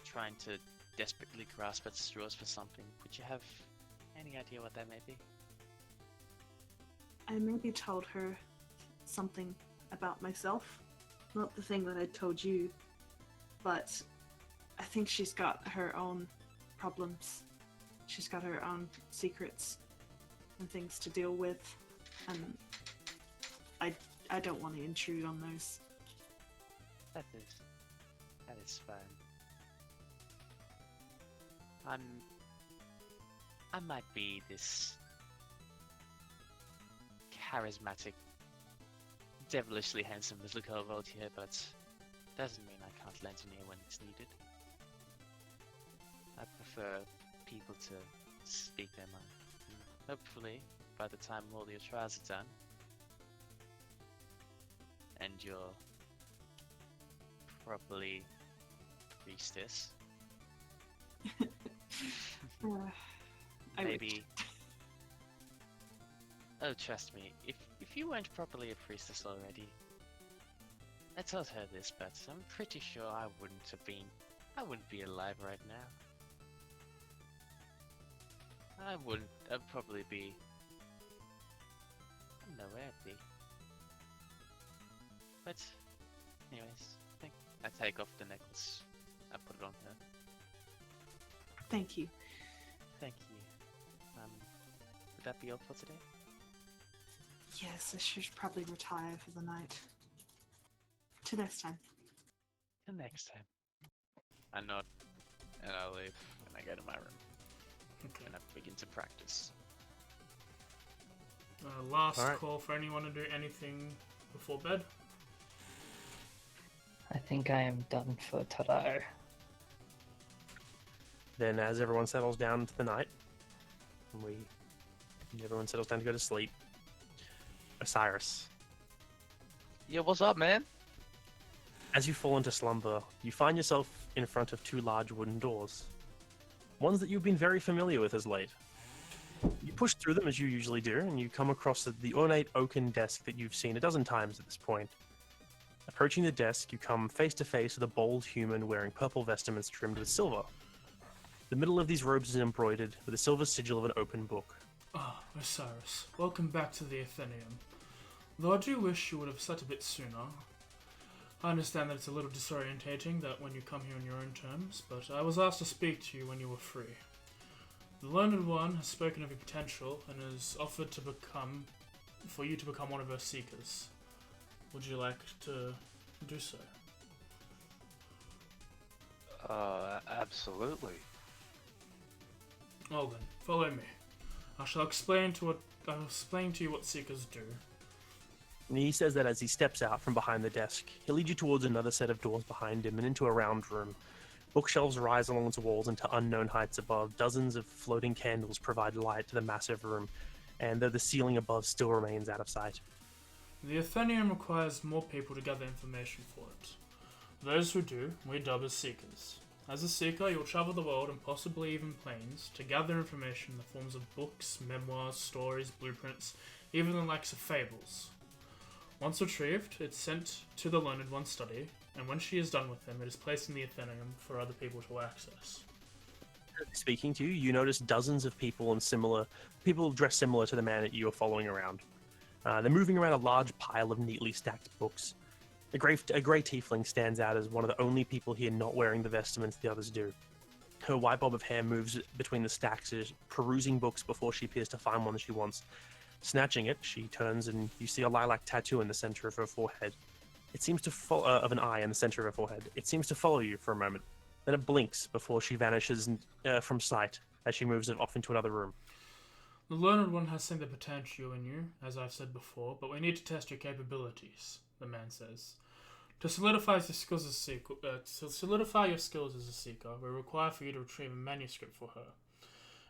Speaker 1: trying to desperately grasp at straws for something. Would you have any idea what that may be?
Speaker 5: I maybe told her something about myself. Not the thing that I told you, but I think she's got her own problems. She's got her own secrets and things to deal with, and I don't want to intrude on those.
Speaker 1: That is fine. I might be this charismatic, devilishly handsome little girl Voneutia, but doesn't mean I can't lend an ear when it's needed. I prefer people to speak their mind. Hopefully, by the time all your trials are done, and you're properly priestess,
Speaker 5: I
Speaker 1: maybe.
Speaker 5: wish.
Speaker 1: Oh, trust me, if you weren't properly a priestess already, I told her this, but I'm pretty sure I wouldn't be alive right now. I'd probably be, I don't know where I'd be. But, anyways, I take off the necklace, I put it on her.
Speaker 5: Thank you.
Speaker 1: Thank you. Would that be all for today?
Speaker 5: Yes, I should probably retire for the night. Till next time.
Speaker 1: Till next time. I nod, and I'll leave, and I go to my room,
Speaker 3: Okay.
Speaker 1: and I begin to practice.
Speaker 3: Last
Speaker 2: Alright.
Speaker 3: call for anyone to do anything before bed.
Speaker 8: I think I am done for today.
Speaker 2: Then, as everyone settles down into the night, and everyone settles down to go to sleep, Osiris,
Speaker 4: Yeah, what's up, man?
Speaker 2: as you fall into slumber, you find yourself in front of two large wooden doors. Ones that you've been very familiar with as late. You push through them as you usually do, and you come across the ornate oaken desk that you've seen a dozen times at this point. Approaching the desk, you come face to face with a bold human wearing purple vestments trimmed with silver. The middle of these robes is embroidered with a silver sigil of an open book.
Speaker 3: Ah, Osiris, welcome back to the Atheneum. Though I do wish you would have slept a bit sooner. I understand that it's a little disorientating that when you come here on your own terms, but I was asked to speak to you when you were free. The Learned One has spoken of your potential and has offered for you to become one of her seekers. Would you like to do so?
Speaker 4: Absolutely.
Speaker 3: Well then, follow me. I shall explain to you what seekers do.
Speaker 2: And he says that as he steps out from behind the desk, he'll lead you towards another set of doors behind him and into a round room. Bookshelves rise along its walls into unknown heights above. Dozens of floating candles provide light to the massive room, and though the ceiling above still remains out of sight.
Speaker 3: The Atheneum requires more people to gather information for it. Those who do, we dub as seekers. As a seeker, you'll travel the world and possibly even planes to gather information in the forms of books, memoirs, stories, blueprints, even the likes of fables. Once retrieved, it's sent to the Learned One's study, and when she is done with them, it is placed in the Atheneum for other people to access.
Speaker 2: Speaking to you, you notice dozens of people dressed similar to the man that you are following around. They're moving around a large pile of neatly stacked books. A grey tiefling stands out as one of the only people here not wearing the vestments the others do. Her white bob of hair moves between the stacks, perusing books before she appears to find one that she wants. Snatching it, she turns and you see a lilac tattoo in the center of her forehead. It seems to of an eye in the center of her forehead. It seems to follow you for a moment. Then it blinks before she vanishes from sight as she moves off into another room.
Speaker 3: The Learned One has seen the potential in you, as I've said before, but we need to test your capabilities, the man says. To solidify your skills as a seeker, we require for you to retrieve a manuscript for her.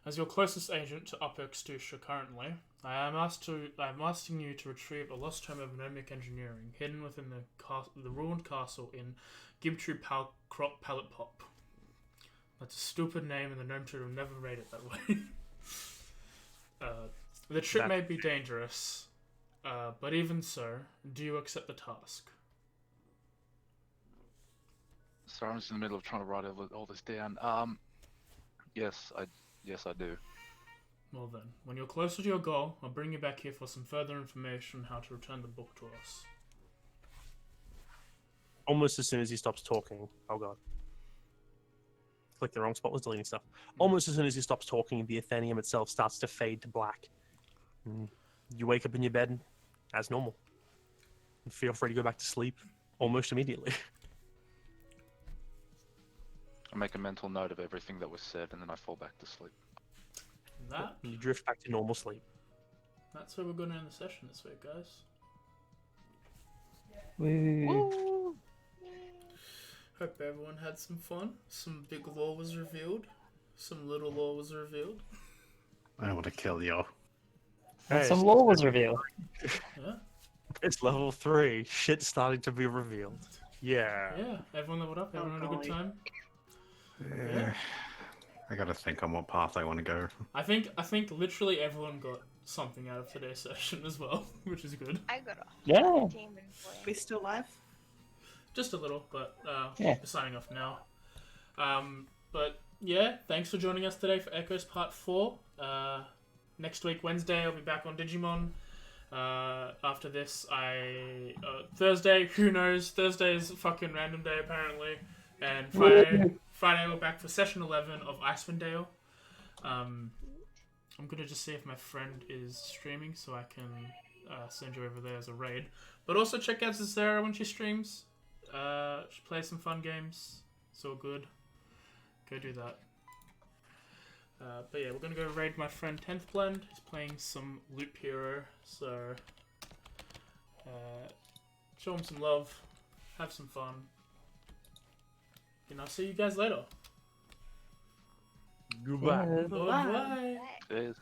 Speaker 3: As your closest agent to Upper Extusha currently, I am asking you to retrieve a lost tome of gnomic engineering hidden within the ruined castle in Gibtree Pallet Pop. That's a stupid name, and the gnome should have never made it that way. The trip may be dangerous, but even so, do you accept the task?
Speaker 4: Sorry, I'm just in the middle of trying to write all this down. Yes, I do.
Speaker 3: Well then, when you're closer to your goal, I'll bring you back here for some further information on how to return the book to us.
Speaker 2: Almost as soon as he stops talking. Oh god. Click the wrong spot, was deleting stuff. Almost as soon as he stops talking, the Atheneum itself starts to fade to black. You wake up in your bed as normal. And feel free to go back to sleep almost immediately.
Speaker 4: I make a mental note of everything that was said, and then I fall back to sleep.
Speaker 2: And you drift back to normal sleep.
Speaker 3: That's where we're going to end the session this week, guys.
Speaker 8: Woo.
Speaker 3: Hope everyone had some fun. Some big lore was revealed. Some little lore was revealed.
Speaker 7: I want to kill you.
Speaker 8: And
Speaker 2: Hey,
Speaker 8: some lore was revealed.
Speaker 3: Yeah.
Speaker 2: It's level 3. Shit's starting to be revealed. Yeah.
Speaker 3: Yeah, everyone leveled up. Everyone had a good
Speaker 5: golly.
Speaker 3: time.
Speaker 7: Yeah. I gotta think on what path I want to go.
Speaker 3: I think literally everyone got something out of today's session as well, which is good.
Speaker 6: I got a
Speaker 8: Yeah.
Speaker 6: demon
Speaker 5: We
Speaker 6: flame.
Speaker 5: still live?
Speaker 3: Just a little, but
Speaker 8: Yeah.
Speaker 3: we're signing off now. But yeah, thanks for joining us today for Echoes Part 4. Next week, Wednesday, I'll be back on Digimon. After this, Thursday, who knows? Thursday is a fucking random day, apparently. And Friday we're back for session 11 of Icewind Dale. I'm gonna just see if my friend is streaming so I can send you over there as a raid. But also check out Sarah when she streams. She plays some fun games. It's all good. Go do that. But yeah, we're gonna go raid my friend 10th Blend. He's playing some Loop Hero, so show him some love, have some fun, and I'll see you guys later.
Speaker 2: Goodbye.
Speaker 8: Yeah.
Speaker 3: Bye.
Speaker 4: Cheers.